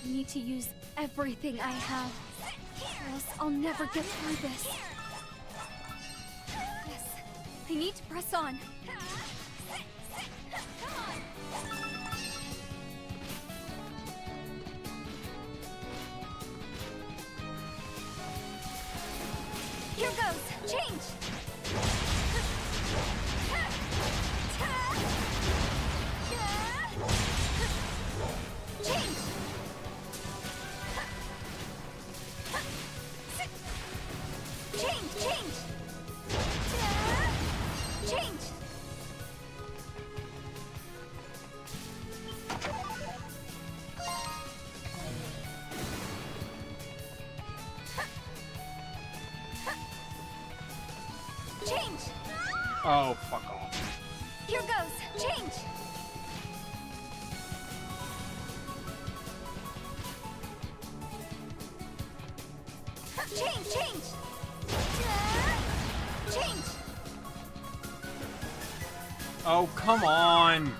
I need to use everything I have, or else I'll never get through this. Yes, I need to press on. Here goes! Change! Change! Change! Change! Change! Change! Oh, fuck off. Here goes! Change! Change! Change! Change! Oh, come on.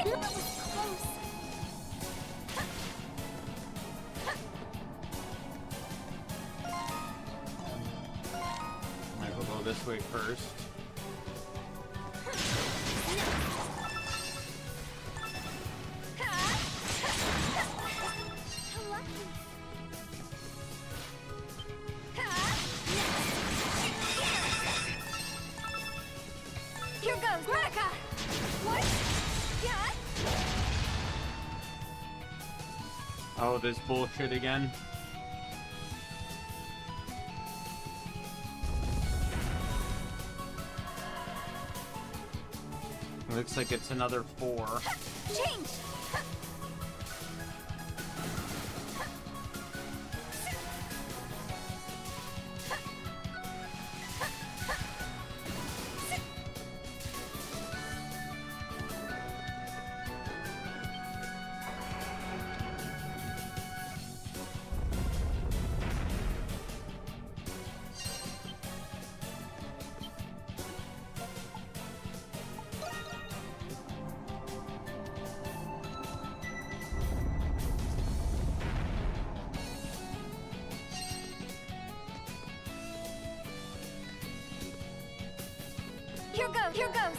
That was close. Might as well go this way first. Here goes, Monica! What? Yeah? Oh, this bullshit again. Looks like it's another 4. Change! Here goes, here goes!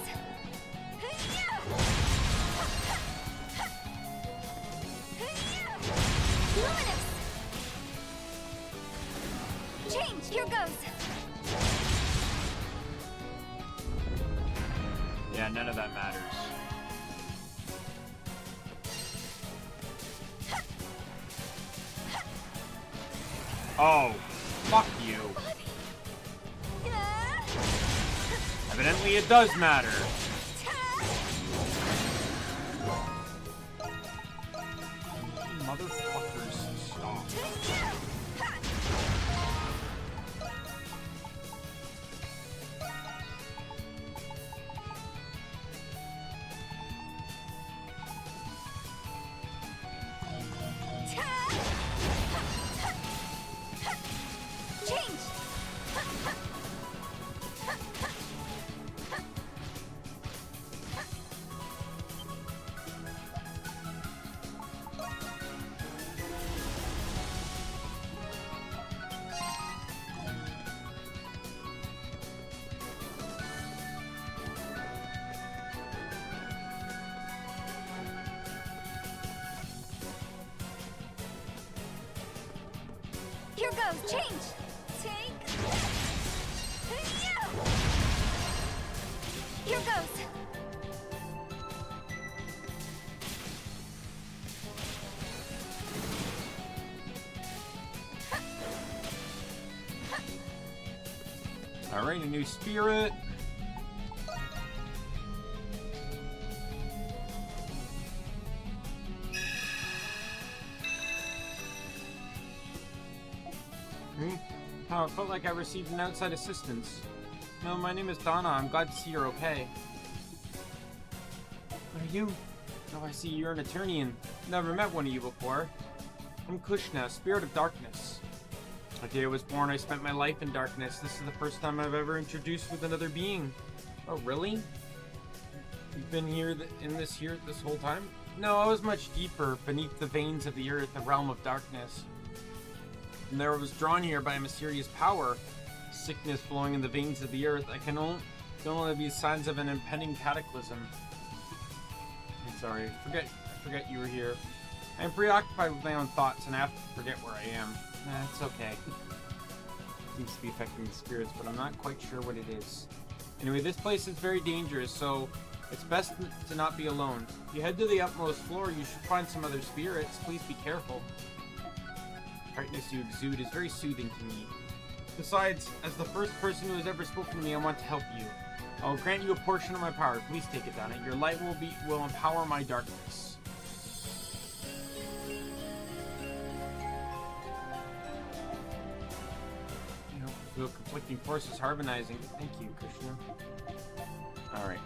Luminous! Change, here goes! Yeah, none of that matters. Oh, fuck you. Evidently it does matter. Motherfuckers, stop. Change! Here goes, change! Take this! Here goes! Alright, a new spirit. Oh, it felt like I received an outside assistance. No, my name is Donna. I'm glad to see you're okay. What are you? Oh, I see you're an Eternian. Never met one of you before. I'm Kushna, spirit of darkness. The day I was born, I spent my life in darkness. This is the first time I've ever introduced with another being. Oh, really? You've been here this whole time? No, I was much deeper, beneath the veins of the earth, the realm of darkness. And there I was drawn here by a mysterious power. Sickness flowing in the veins of the earth. I can only be signs of an impending cataclysm. I'm sorry, I forget you were here. I am preoccupied with my own thoughts and I have to forget where I am. Nah, it's okay. Seems to be affecting the spirits, but I'm not quite sure what it is. Anyway, this place is very dangerous, so it's best to not be alone. If you head to the utmost floor, you should find some other spirits. Please be careful. The brightness you exude is very soothing to me. Besides, as the first person who has ever spoken to me, I want to help you. I will grant you a portion of my power. Please take it, Donna. Your light will empower my darkness. You know, feel conflicting forces harmonizing. Thank you, Krishna. Alright.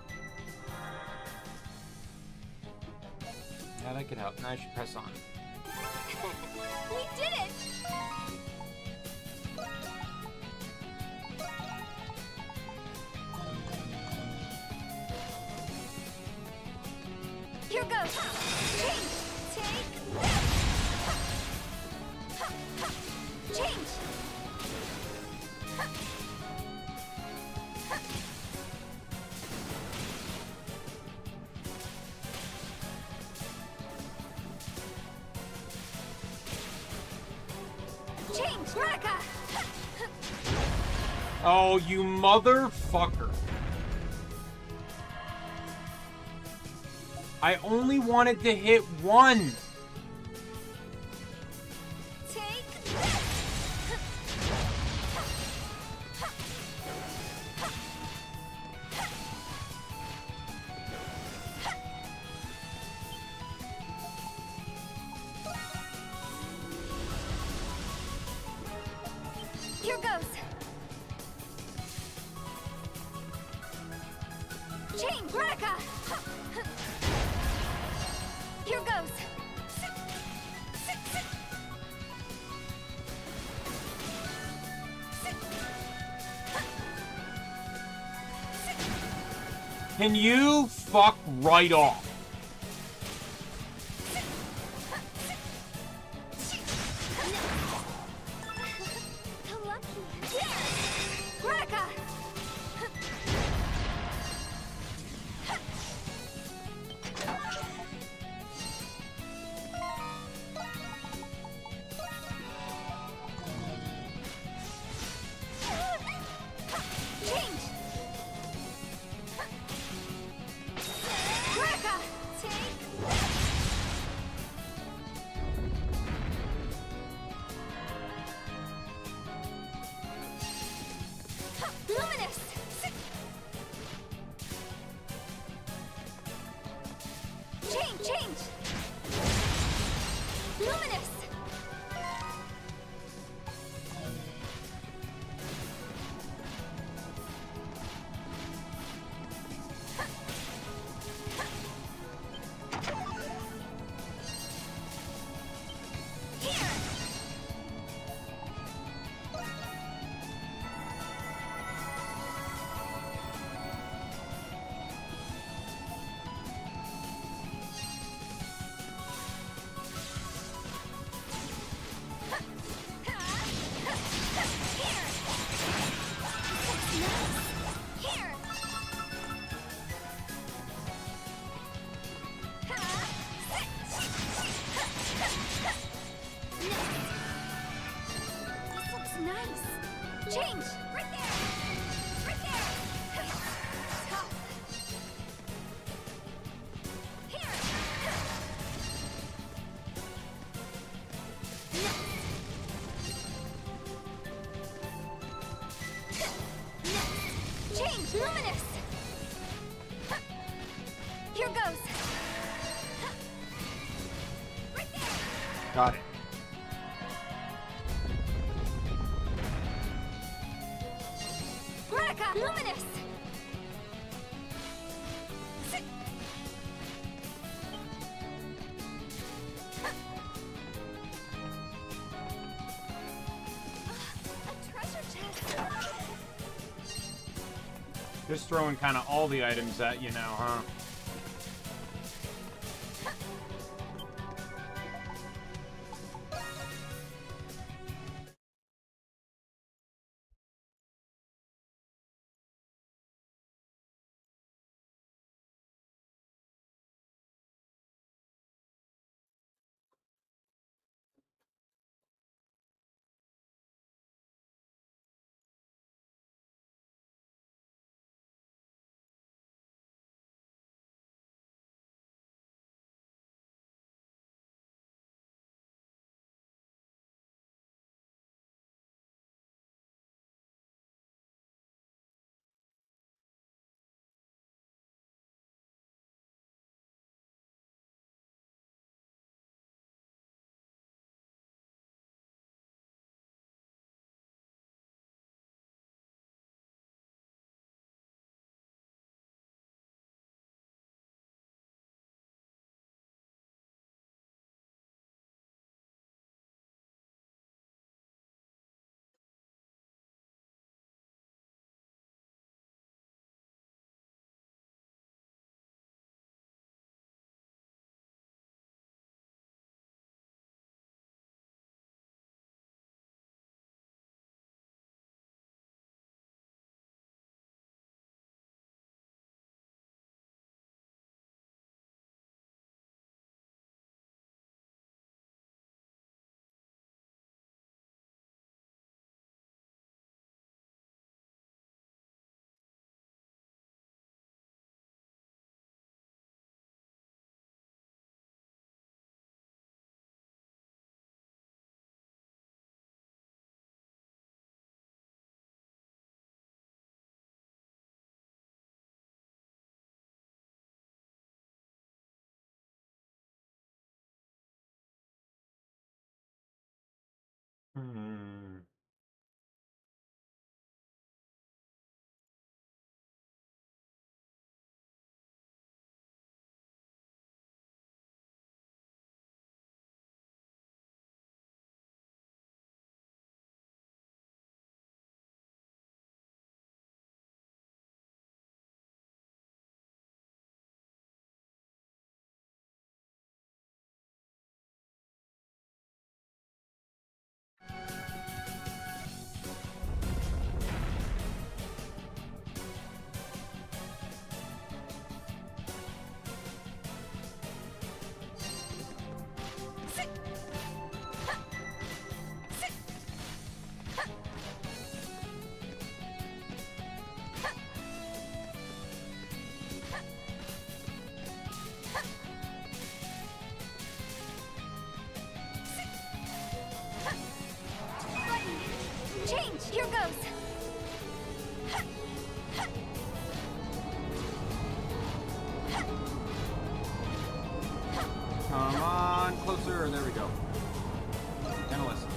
Yeah, that could help. Now I should press on. We did it! Here goes. Change. Take this. Change. Change. Raka. Oh, you motherfucker. I only wanted to hit one. Take this. Here goes. Change. Raka. Here goes. Can you fuck right off? Raka. Change. Raka. Take. Luminous. Change. Luminous. Nice. Change. Right there. Right there. Stop. Here. No. No. Change. Luminous. Here goes. Right there. Got it. Raka. Luminous. A treasure chest. Just throwing kind of all the items at you now, huh? Come on, closer. There we go. 10 lessons.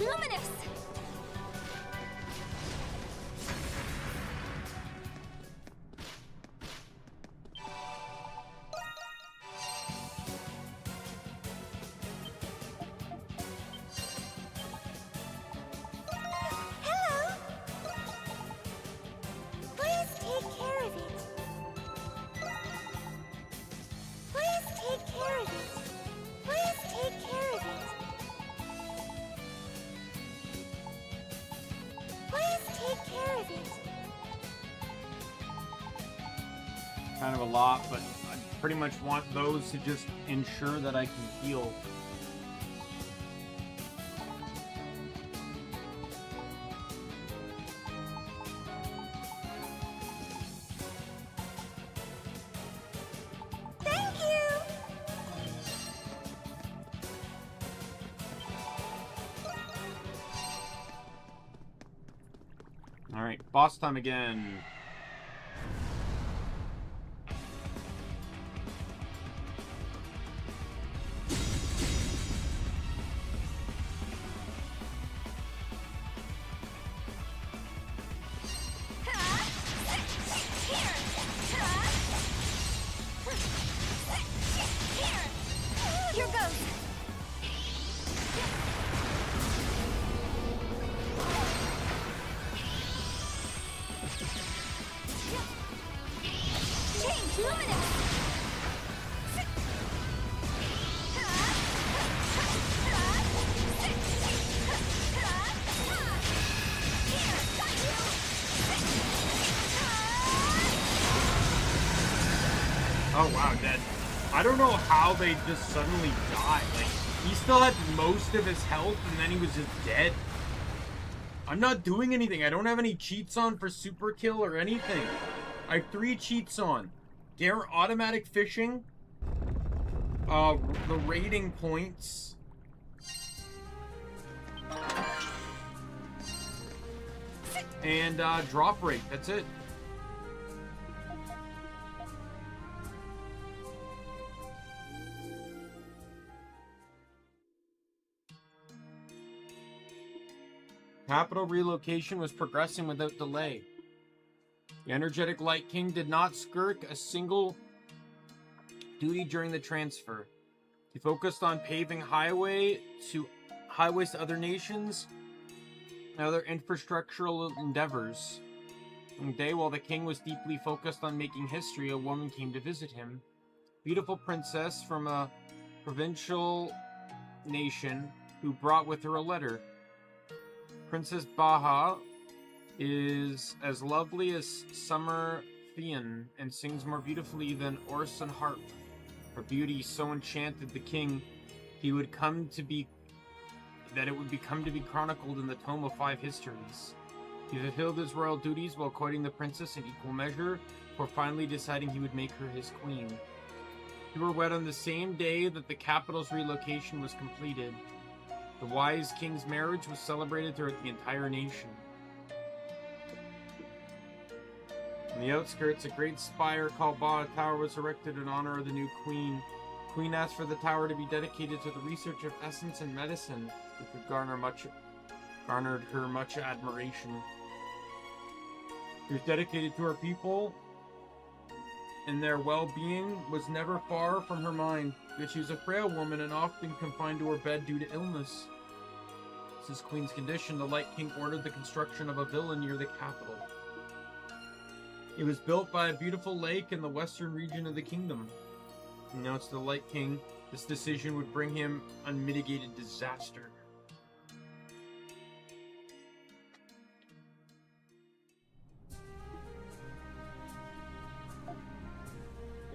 Luminous! Hello! Please take care of it. Please take care of it. Please take care of it. Please take care of it. Kind of a lot, but I pretty much want those to just ensure that I can heal. Thank you! Alright, boss time again. Here goes! Change luminous! Oh wow, dead. I don't know how they just suddenly died. Like, he still had most of his health and then he was just dead. I'm not doing anything. I don't have any cheats on for super kill or anything. I have 3 cheats on. Automatic fishing. The rating points. And drop rate. That's it. Capital relocation was progressing without delay. The energetic Light King did not skirk a single duty during the transfer. He focused on paving highways to other nations and other infrastructural endeavors. On the day while the king was deeply focused on making history, a woman came to visit him. Beautiful princess from a provincial nation who brought with her a letter. Princess Baha is as lovely as summer Thean and sings more beautifully than Orson harp. Her beauty so enchanted the king it would come to be chronicled in the tome of 5 histories. He fulfilled his royal duties while courting the princess in equal measure, before finally deciding he would make her his queen. They were wed on the same day that the capital's relocation was completed. The wise king's marriage was celebrated throughout the entire nation. On the outskirts, a great spire called Baha Tower was erected in honor of the new queen. The queen asked for the tower to be dedicated to the research of essence and medicine, which would garnered her much admiration. She was dedicated to her people, and their well-being was never far from her mind. Yet she was a frail woman and often confined to her bed due to illness. This is Queen's condition. The Light King ordered the construction of a villa near the capital. It was built by a beautiful lake in the western region of the kingdom. Announced to the Light King, this decision would bring him unmitigated disaster.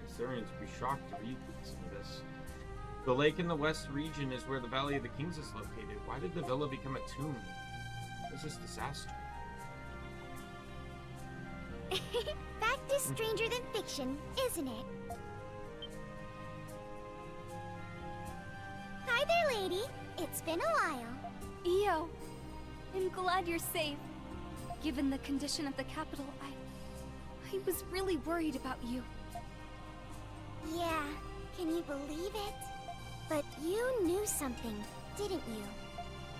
Assyrians would be shocked to read some of this. The lake in the west region is where the Valley of the Kings is located. Why did the villa become a tomb? What is this disaster? Fact is stranger than fiction, isn't it? Hi there, lady. It's been a while. Io, I'm glad you're safe. Given the condition of the capital, I was really worried about you. Yeah, can you believe it? But you knew something, didn't you?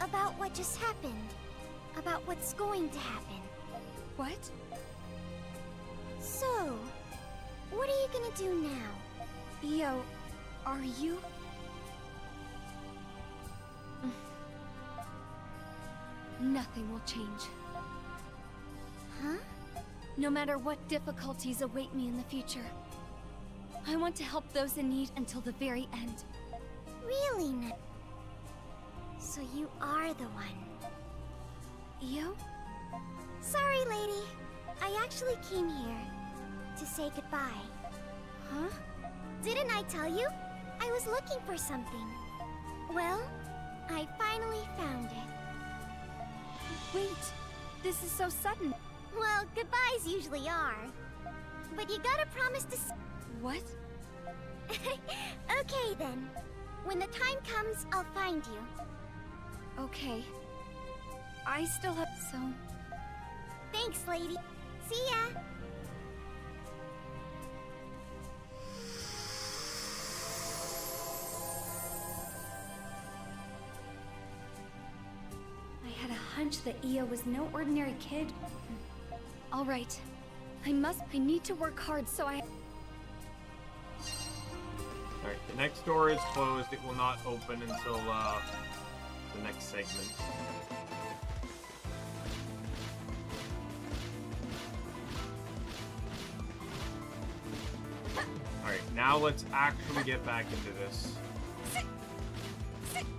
About what just happened. About what's going to happen. What? So, what are you gonna do now? Io, are you? Nothing will change. Huh? No matter what difficulties await me in the future, I want to help those in need until the very end. Really? So you are the one. Io? Sorry, lady. I actually came here to say goodbye. Huh? Didn't I tell you? I was looking for something. Well, I finally found it. Wait, this is so sudden. Well, goodbyes usually are. But you gotta promise to What? Okay then. When the time comes, I'll find you. Okay. I still have some. Thanks, lady. See ya! I had a hunch that Io was no ordinary kid. All right. I need to work hard, so I... Alright, the next door is closed. It will not open until the next segment. Alright, now let's actually get back into this.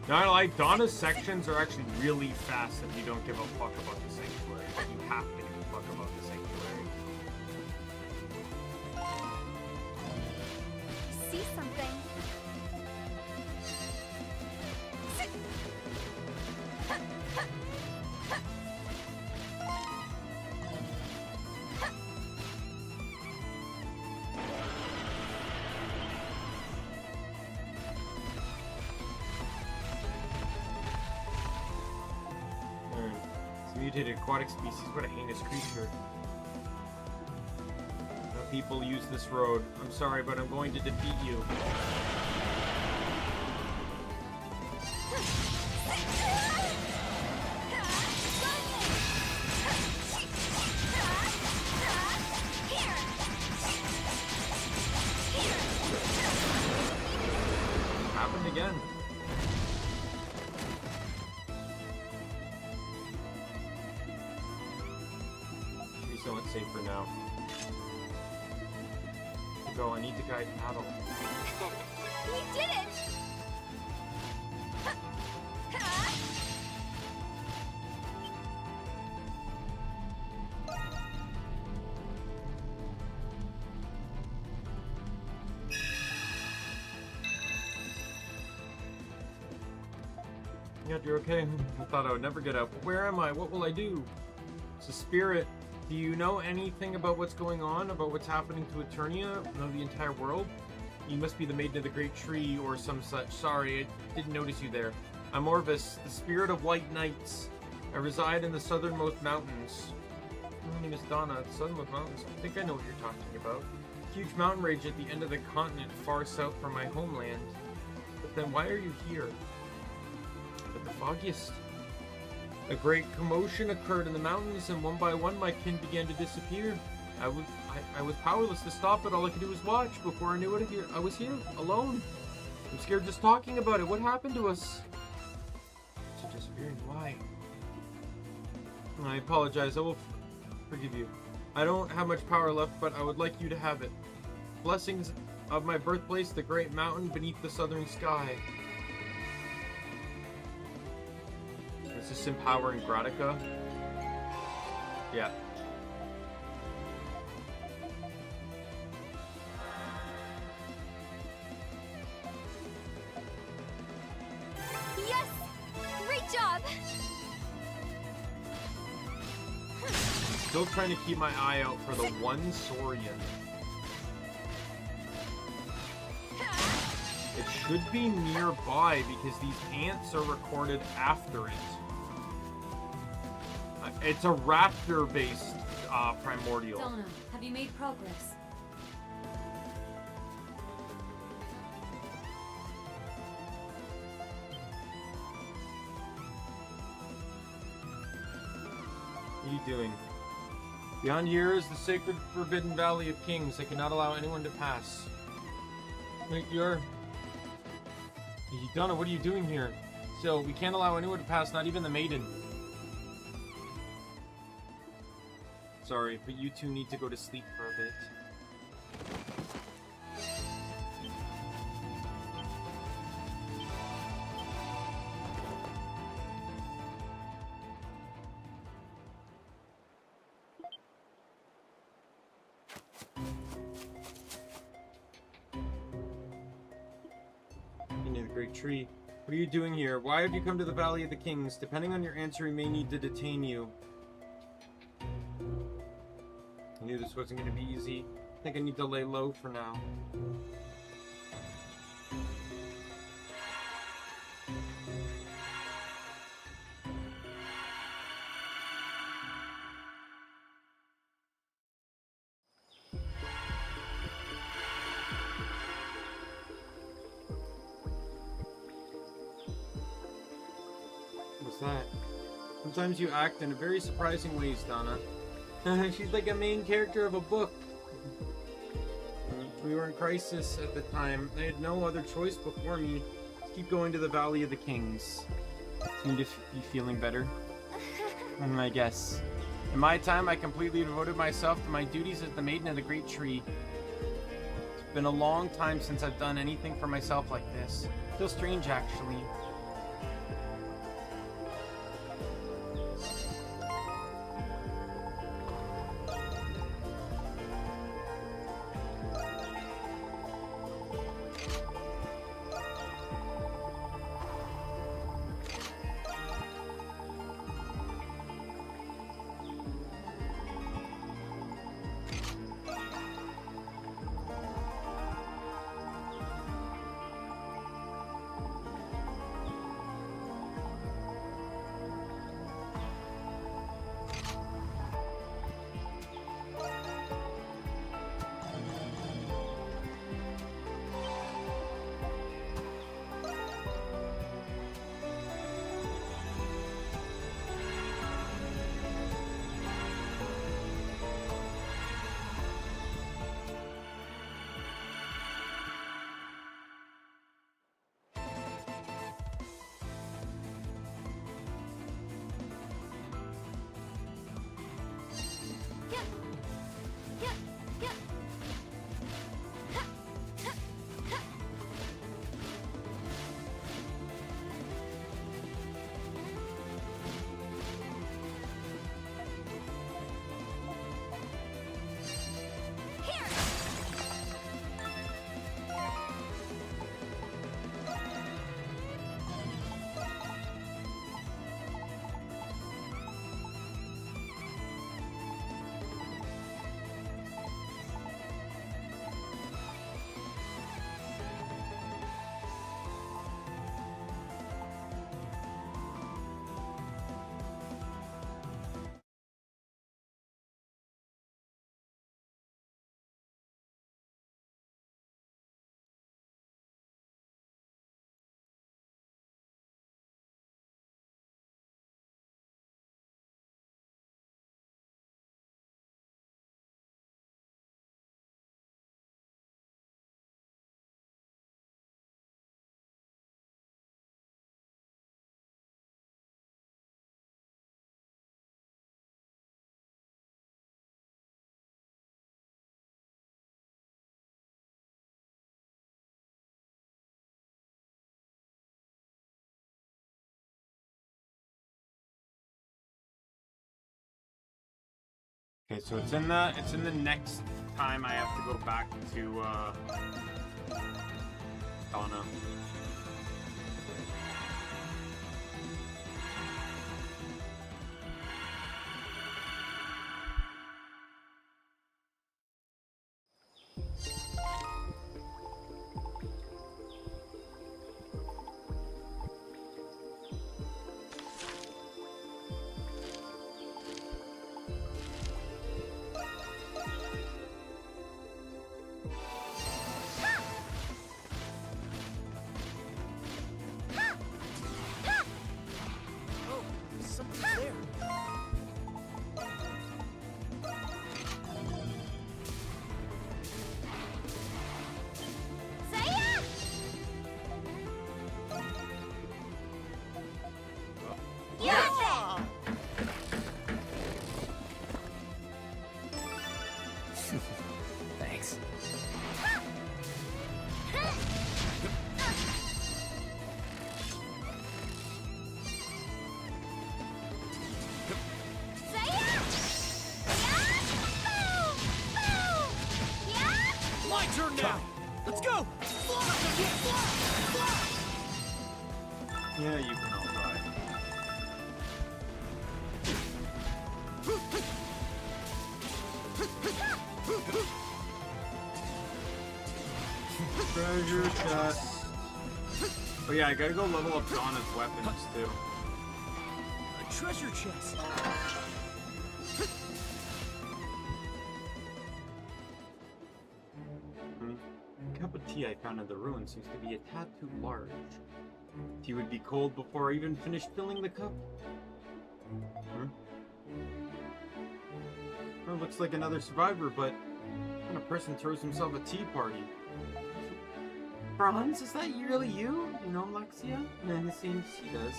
Not like Donna's sections are actually really fast if you don't give a fuck about the sanctuary. You have to give a fuck about the sanctuary. See something. Mutated aquatic species, what a heinous creature. No people use this road. I'm sorry, but I'm going to defeat you. Happened again. So it's safer now. Go, I need to guide paddle. We did it! Yeah, you're okay. I thought I would never get out. But where am I? What will I do? It's a spirit. Do you know anything about what's going on? About what's happening to Eternia? Know the entire world? You must be the Maiden of the Great Tree or some such. Sorry, I didn't notice you there. I'm Orvis, the spirit of White Knights. I reside in the southernmost mountains. My name is Donna, the southernmost mountains. I think I know what you're talking about. Huge mountain range at the end of the continent, far south from my homeland. But then why are you here? But the foggiest. A great commotion occurred in the mountains, and one by one my kin began to disappear. I was powerless to stop it. All I could do was watch. Before I knew it, I was here, alone. I'm scared just talking about it. What happened to us? To disappearing? Why? I apologize. I will forgive you. I don't have much power left, but I would like you to have it. Blessings of my birthplace, the great mountain beneath the southern sky. Is this empowering Gratica? Yeah. Yes! Great job! Still trying to keep my eye out for the one Saurian. It should be nearby because these ants are recorded after it. It's a raptor-based primordial. Donna, have you made progress? What are you doing? Beyond here is the sacred forbidden valley of kings. They cannot allow anyone to pass. Wait, Donna, what are you doing here? So, we can't allow anyone to pass, not even the maiden. Sorry, but you two need to go to sleep for a bit. Near the great tree. What are you doing here? Why have you come to the Valley of the Kings? Depending on your answer, we may need to detain you. I knew this wasn't going to be easy. I think I need to lay low for now. What's that? Sometimes you act in very surprising ways, Donna. She's like a main character of a book. We were in crisis at the time. I had no other choice before me. Keep going to the Valley of the Kings. Seem to be feeling better. I guess. In my time, I completely devoted myself to my duties as the Maiden of the Great Tree. It's been a long time since I've done anything for myself like this. Feels strange, actually. Okay, so it's in the next time I have to go back to Donna. Thanks. My turn now! Let's go! Yeah, you can all die. Treasure chest. Oh yeah, I gotta go level up Donna's weapons too. A treasure chest! The cup of tea I found in the ruin seems to be a tad too large. Tea would be cold before I even finished filling the cup. Well, looks like another survivor, but what kind of person throws himself a tea party? Franz, is that really you? You know Lexia? No, it seems she does.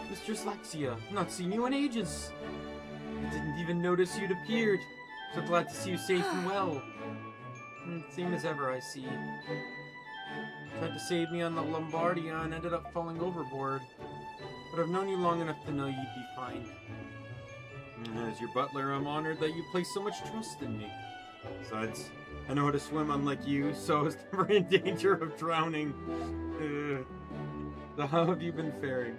Mistress Lexia, not seen you in ages. I didn't even notice you'd appeared. So glad to see you safe and well. Same as ever, I see. Tried to save me on the Lombardia and ended up falling overboard. But I've known you long enough to know you'd be fine. And as your butler, I'm honored that you place so much trust in me. Besides, I know how to swim unlike you, so I was never in danger of drowning. So how have you been faring?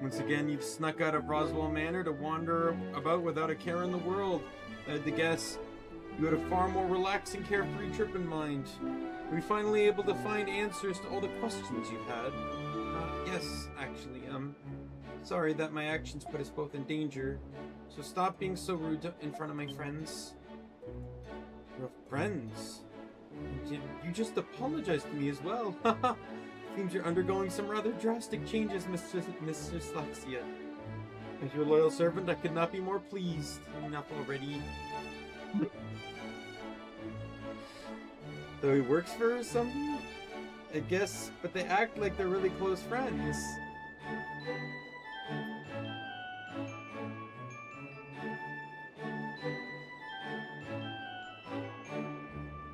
Once again, you've snuck out of Roswell Manor to wander about without a care in the world. I had to guess. You had a far more relaxing, carefree trip in mind. Were you finally able to find answers to all the questions you've had? Yes, actually, sorry that my actions put us both in danger. So stop being so rude in front of my friends. Your friends? You just apologized to me as well. Seems you're undergoing some rather drastic changes, Mistress Lexia. As your loyal servant, I could not be more pleased. Enough already. So he works for her or something? I guess, but they act like they're really close friends.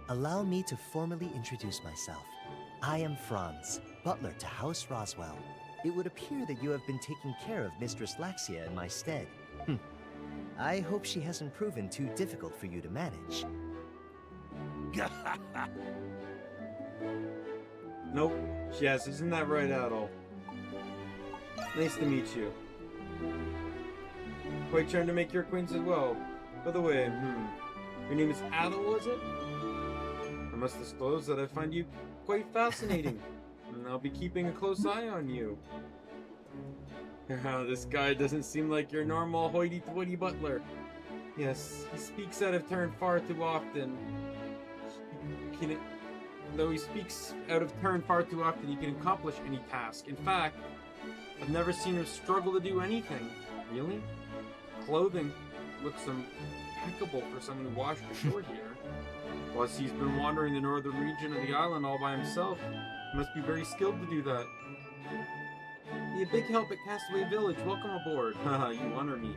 Allow me to formally introduce myself. I am Franz, butler to House Roswell. It would appear that you have been taking care of Mistress Lexia in my stead. I hope she hasn't proven too difficult for you to manage. Nope, she has. Isn't that right, Adol? Nice to meet you. Quite trying to make your acquaintance as well. By the way, your name is Adol, was it? I must disclose that I find you quite fascinating, and I'll be keeping a close eye on you. This guy doesn't seem like your normal hoity-toity butler. Yes, he speaks out of turn far too often. Though he speaks out of turn far too often, he can accomplish any task. In fact, I've never seen him struggle to do anything. Really? Clothing looks impeccable for someone who washed ashore here. Plus, he's been wandering the northern region of the island all by himself. He must be very skilled to do that. Be a big help at Castaway Village. Welcome aboard. Haha, you honor me.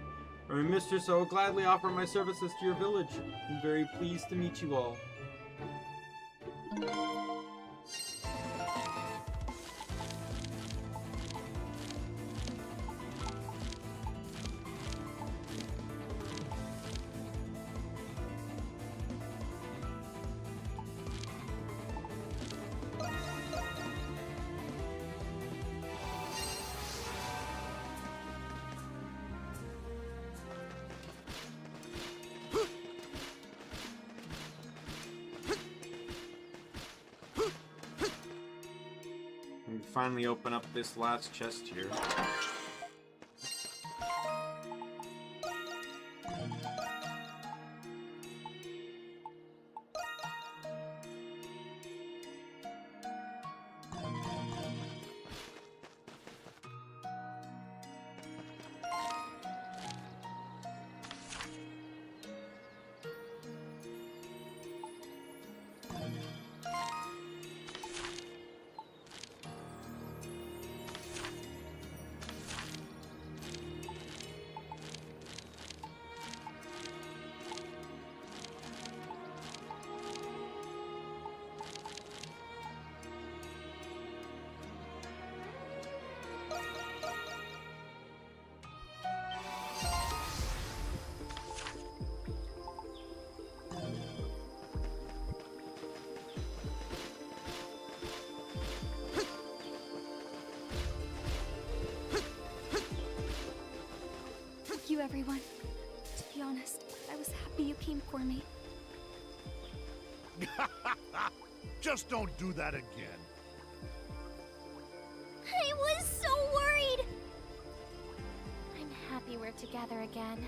My mistress, I will gladly offer my services to your village. I'm very pleased to meet you all. Finally open up this last chest here. everyone. To be honest, I was happy you came for me. Just don't do that again. I was so worried! I'm happy we're together again.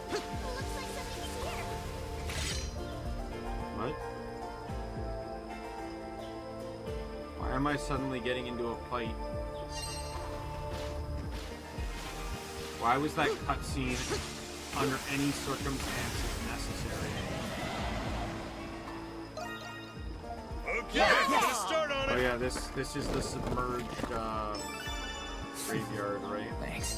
Looks like something's here. What? Why am I suddenly getting into a fight? Why was that cutscene under any circumstances necessary? Okay, let's start on it. Oh yeah, this is the submerged graveyard, right? Thanks.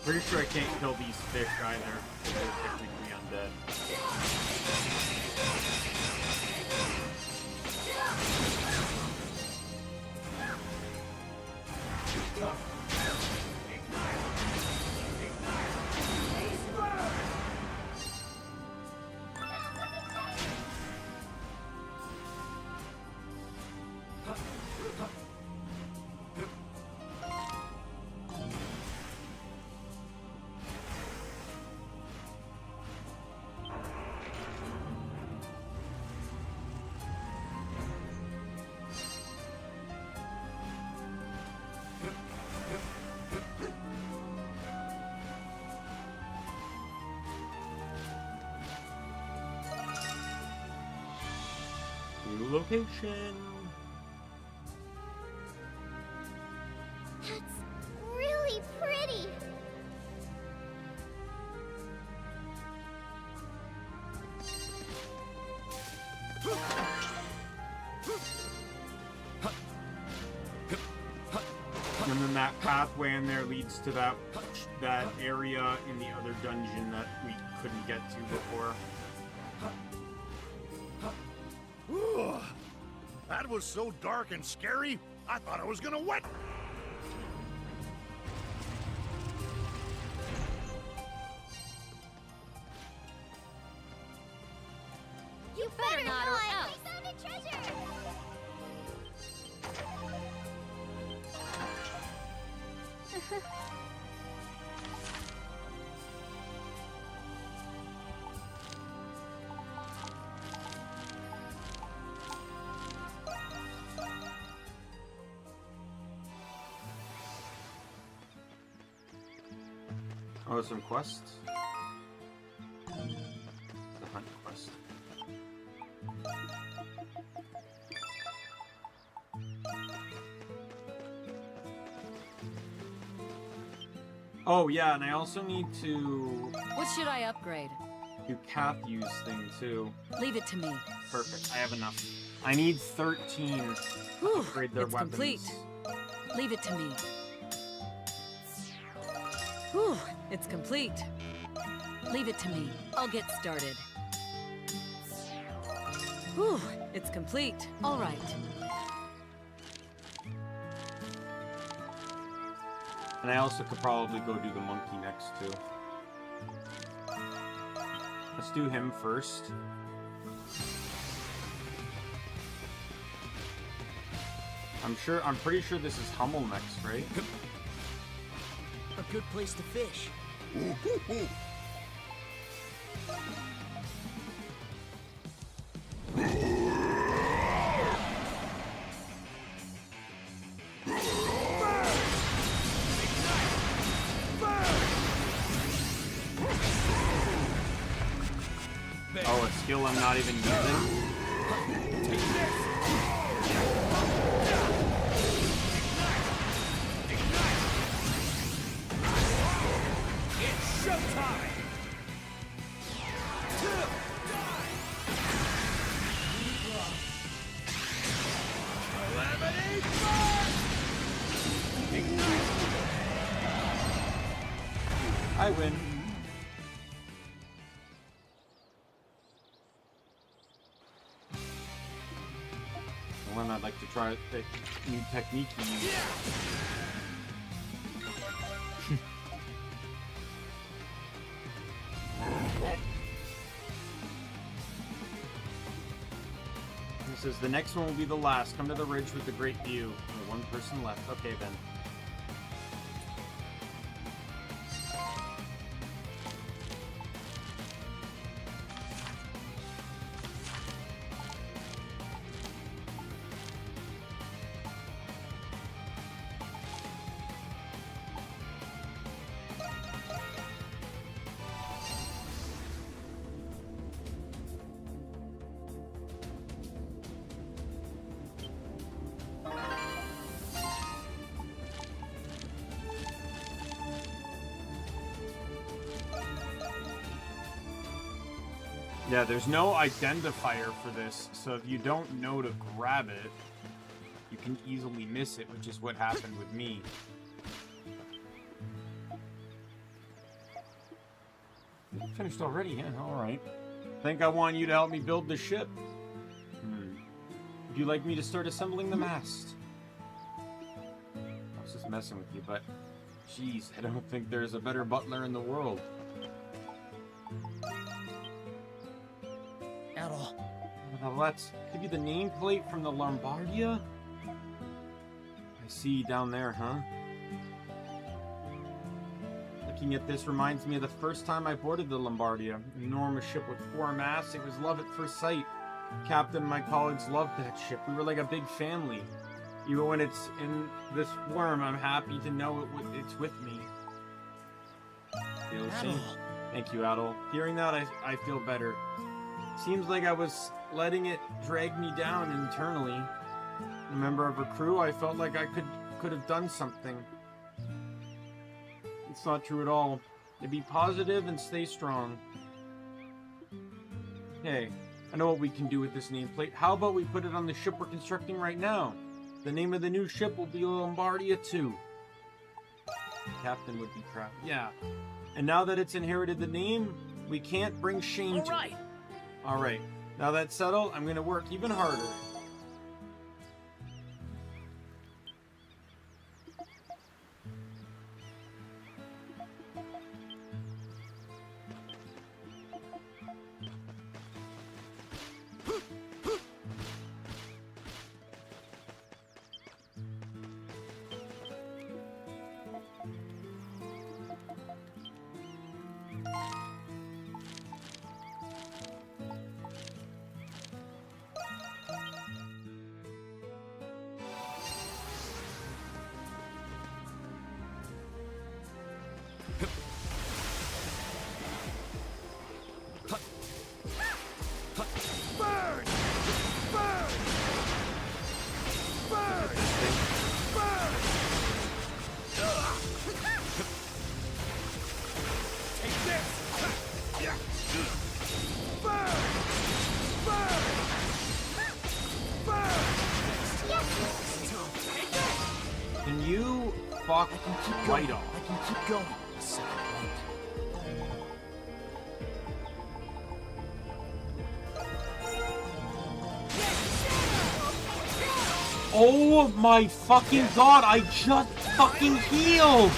Pretty sure I can't kill these fish either, because they're technically undead. New location. That's really pretty. And then that pathway in there leads to that area in the other dungeon that we couldn't get to before. That was so dark and scary, I thought I was gonna wet. You better not, or else. We found a treasure. Oh, some quests? The hunt quest. Oh yeah, and I also need to What should I upgrade? do Cathew's thing too. Leave it to me. Perfect, I have enough. I need 13 to Whew, upgrade their it's weapons. complete. Leave it to me. Whew, it's complete. Leave it to me. I'll get started. Whew, it's complete. All right. And I also could probably go do the monkey next too. Let's do him first. I'm pretty sure this is Hummel next, right? A good place to fish. Oh, a skill I'm not even using? showtime! Calamity Burst! Ignite! I win. One I'd like to try the new technique you use. This is the next one will be the last. Come to the ridge with the great view. Only one person left. Okay then. Yeah, there's no identifier for this, so if you don't know to grab it, you can easily miss it, which is what happened with me. Finished already, yeah, alright. Think I want you to help me build the ship. Would you like me to start assembling the mast? I was just messing with you, but... Jeez, I don't think there's a better butler in the world. Well, let's give you the nameplate from the Lombardia. I see down there, huh? Looking at this reminds me of the first time I boarded the Lombardia. An enormous ship with 4 masts. It was love at first sight. Captain and my colleagues loved that ship. We were like a big family. Even when it's in this form, I'm happy to know it's with me. Feel the same? Thank you, Adol. Hearing that, I feel better. Seems like I was letting it drag me down internally. A member of her crew, I felt like I could have done something. It's not true at all. To be positive and stay strong. Hey, I know what we can do with this nameplate. How about we put it on the ship we're constructing right now? The name of the new ship will be Lombardia 2. The captain would be proud. Yeah. And now that it's inherited the name, we can't bring shame to it. Alright, now that's settled, I'm gonna work even harder. Can you fuck right off? I can keep going. Oh my fucking god, I just fucking healed!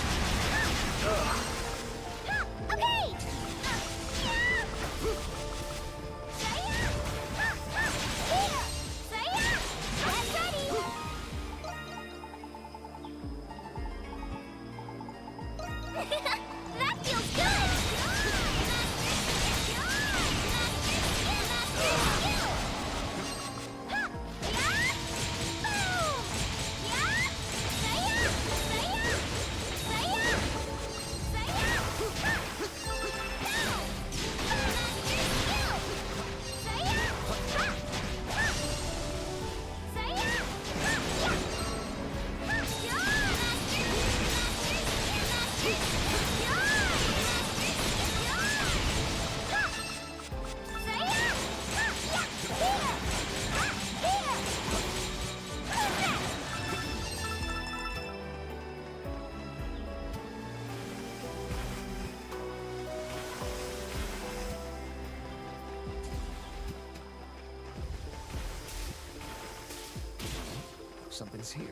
something's here.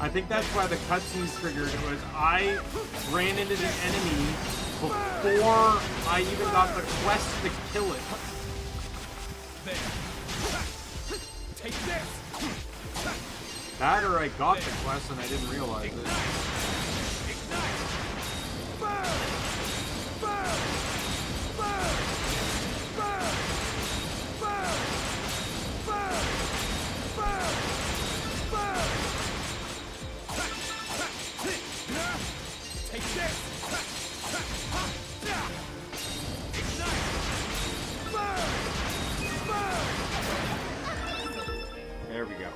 I think that's why the cutscene triggered. It was I ran into the enemy before I even got the quest to kill it. Take this. That or I got the quest and I didn't realize it. There we go.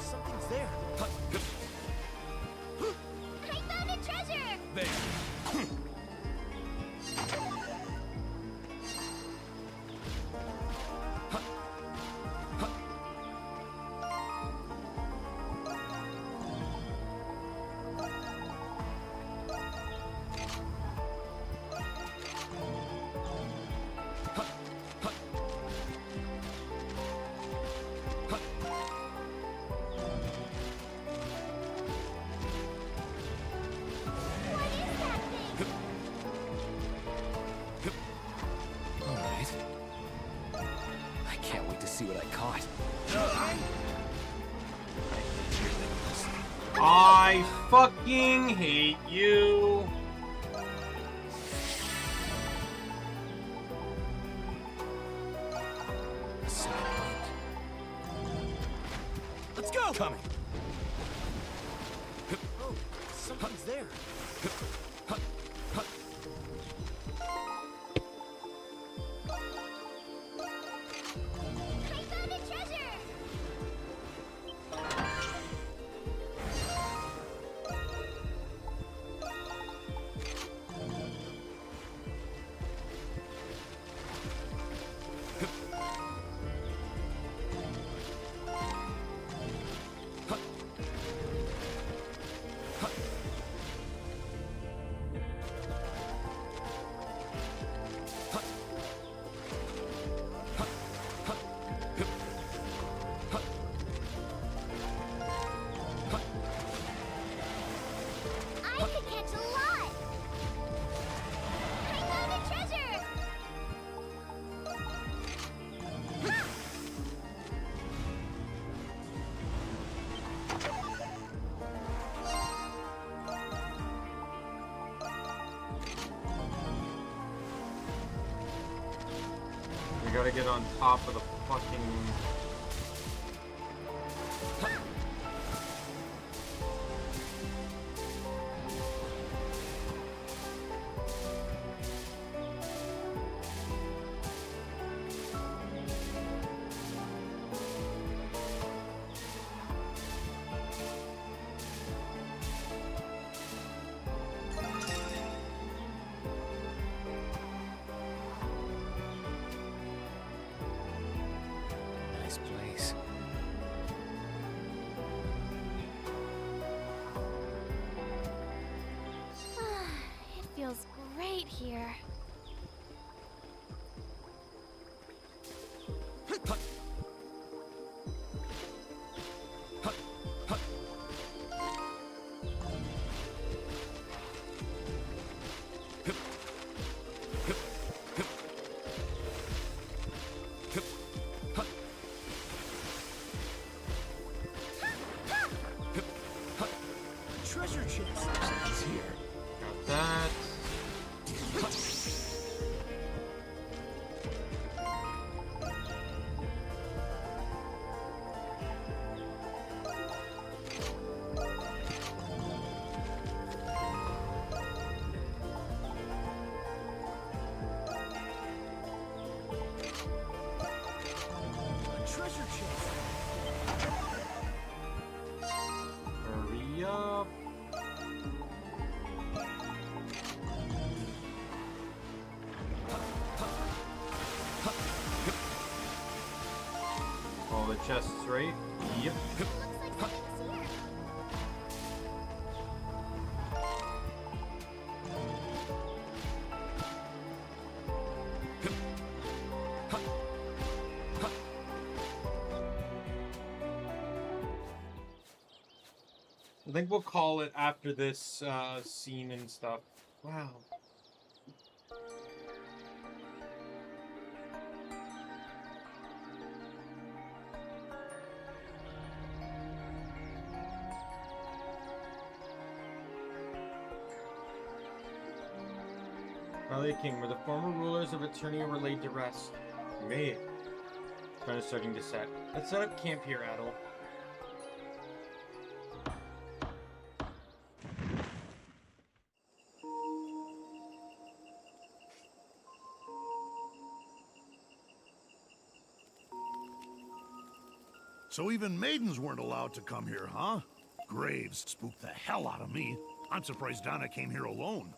Something's there. I found a treasure! All right. I can't wait to see what I caught. I fucking hate you. Let's go! Coming. Oh, something's there. I found a treasure! I could catch a lot! I found a treasure! Ha! We gotta get on top of the fucking... place. It feels great here. Treasure chest. It's here. Got that. Treasure chest. Hurry up. All the chests, right? Yep. I think we'll call it after this scene and stuff. Wow. Valley King, where the former rulers of Eternia were laid to rest. May. Sun is starting to set. Let's set up camp here, Adol. So even maidens weren't allowed to come here, huh? Graves spooked the hell out of me. I'm surprised Donna came here alone.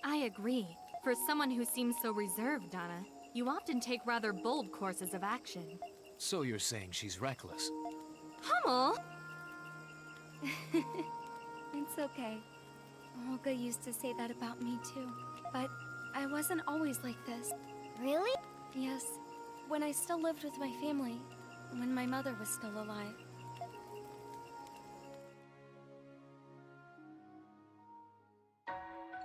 I agree. For someone who seems so reserved, Donna, you often take rather bold courses of action. So you're saying she's reckless? Hummel! It's okay. Olga used to say that about me too. But I wasn't always like this. Really? Yes. When I still lived with my family. When my mother was still alive.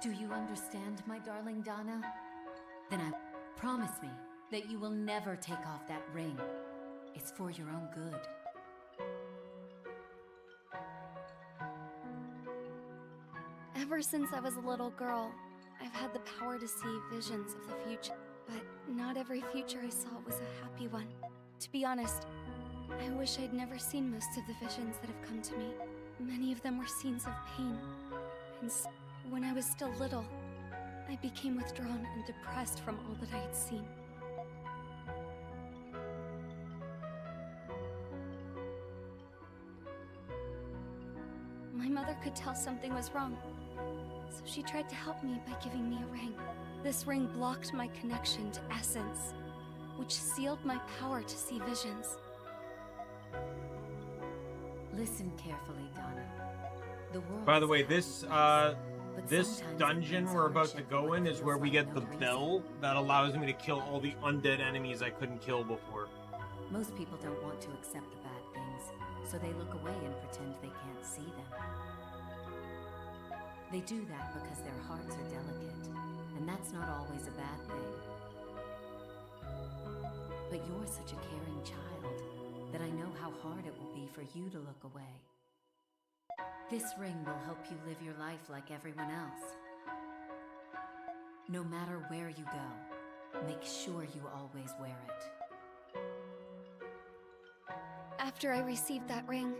Do you understand, my darling Donna? Then promise me that you will never take off that ring. It's for your own good. Ever since I was a little girl, I've had the power to see visions of the future. But not every future I saw was a happy one. To be honest, I wish I'd never seen most of the visions that have come to me. Many of them were scenes of pain. And when I was still little, I became withdrawn and depressed from all that I had seen. My mother could tell something was wrong, so she tried to help me by giving me a ring. This ring blocked my connection to Essence, which sealed my power to see visions. Listen carefully, Donna. The world. By the way, this dungeon we're about to go in is where we get the bell that allows me to kill all the undead enemies I couldn't kill before. Most people don't want to accept the bad things, so they look away and pretend they can't see them. They do that because their hearts are delicate, and that's not always a bad thing. But you're such a caring child that I know how hard it will be for you to look away. This ring will help you live your life like everyone else. No matter where you go, make sure you always wear it. After I received that ring,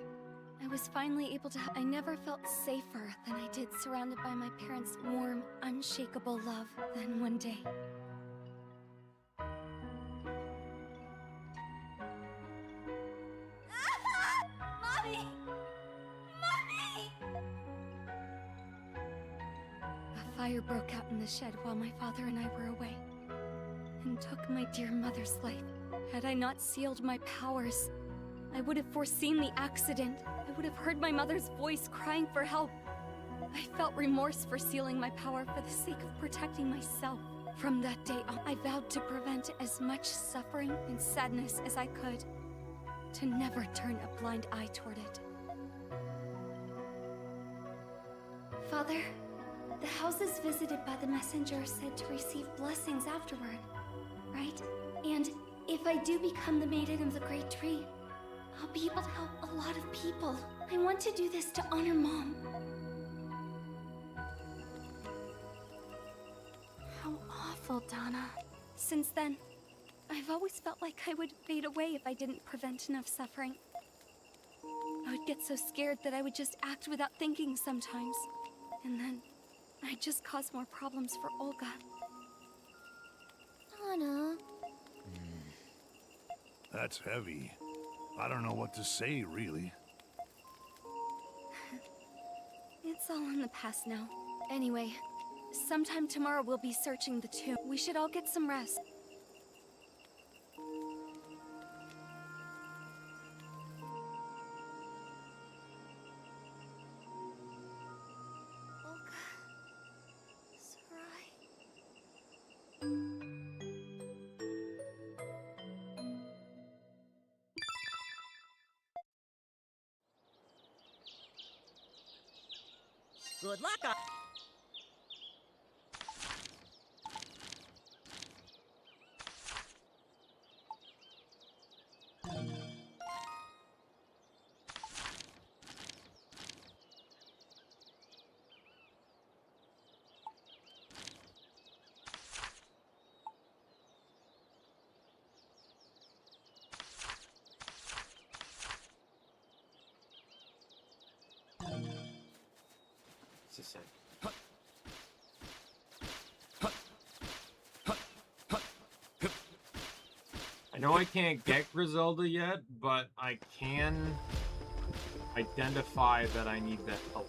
I was finally able to. I never felt safer than I did surrounded by my parents' warm, unshakable love than one day. Mommy! Mommy! A fire broke out in the shed while my father and I were away. And took my dear mother's life. Had I not sealed my powers, I would have foreseen the accident. I would have heard my mother's voice crying for help. I felt remorse for sealing my power for the sake of protecting myself. From that day on, I vowed to prevent as much suffering and sadness as I could, to never turn a blind eye toward it. Father, the houses visited by the messenger are said to receive blessings afterward, right? And if I do become the Maiden of the Great Tree, I'll be able to help a lot of people. I want to do this to honor Mom. How awful, Donna. Since then, I've always felt like I would fade away if I didn't prevent enough suffering. I would get so scared that I would just act without thinking sometimes. And then, I'd just cause more problems for Olga. Donna. That's heavy. I don't know what to say, really. It's all in the past now. Anyway, sometime tomorrow we'll be searching the tomb. We should all get some rest. Good luck. It's a sec. I know I can't get Griselda yet, but I can identify that I need that help.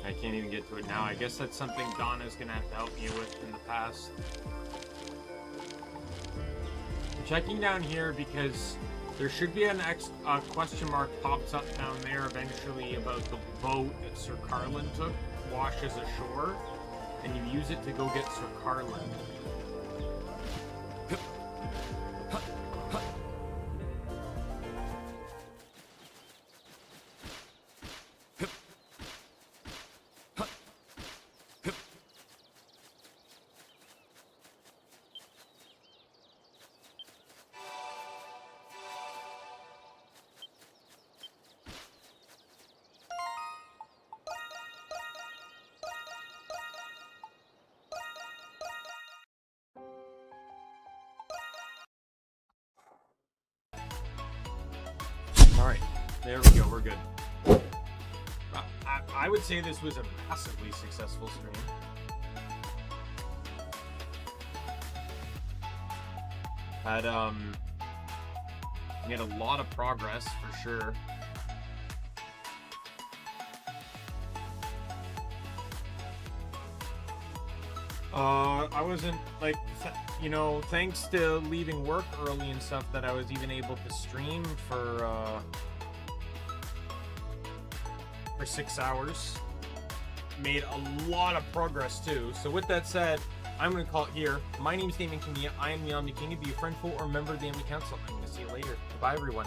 I can't even get to it now. I guess that's something Donna's gonna have to help me with in the past. I'm checking down here because there should be an question mark pops up down there eventually about the boat that Sir Carlin took, washes ashore, and you use it to go get Sir Carlin. Alright, there we go, we're good. I would say this was a massively successful stream. We had a lot of progress for sure. I wasn't like, you know, thanks to leaving work early and stuff, that I was even able to stream for 6 hours. Made a lot of progress too. So with that said, I'm going to call it here. My name is Daimien Kamiya. I am the Omni King. Be a friend, foe, or member of the Omni Council. I'm going to see you later. Goodbye, everyone.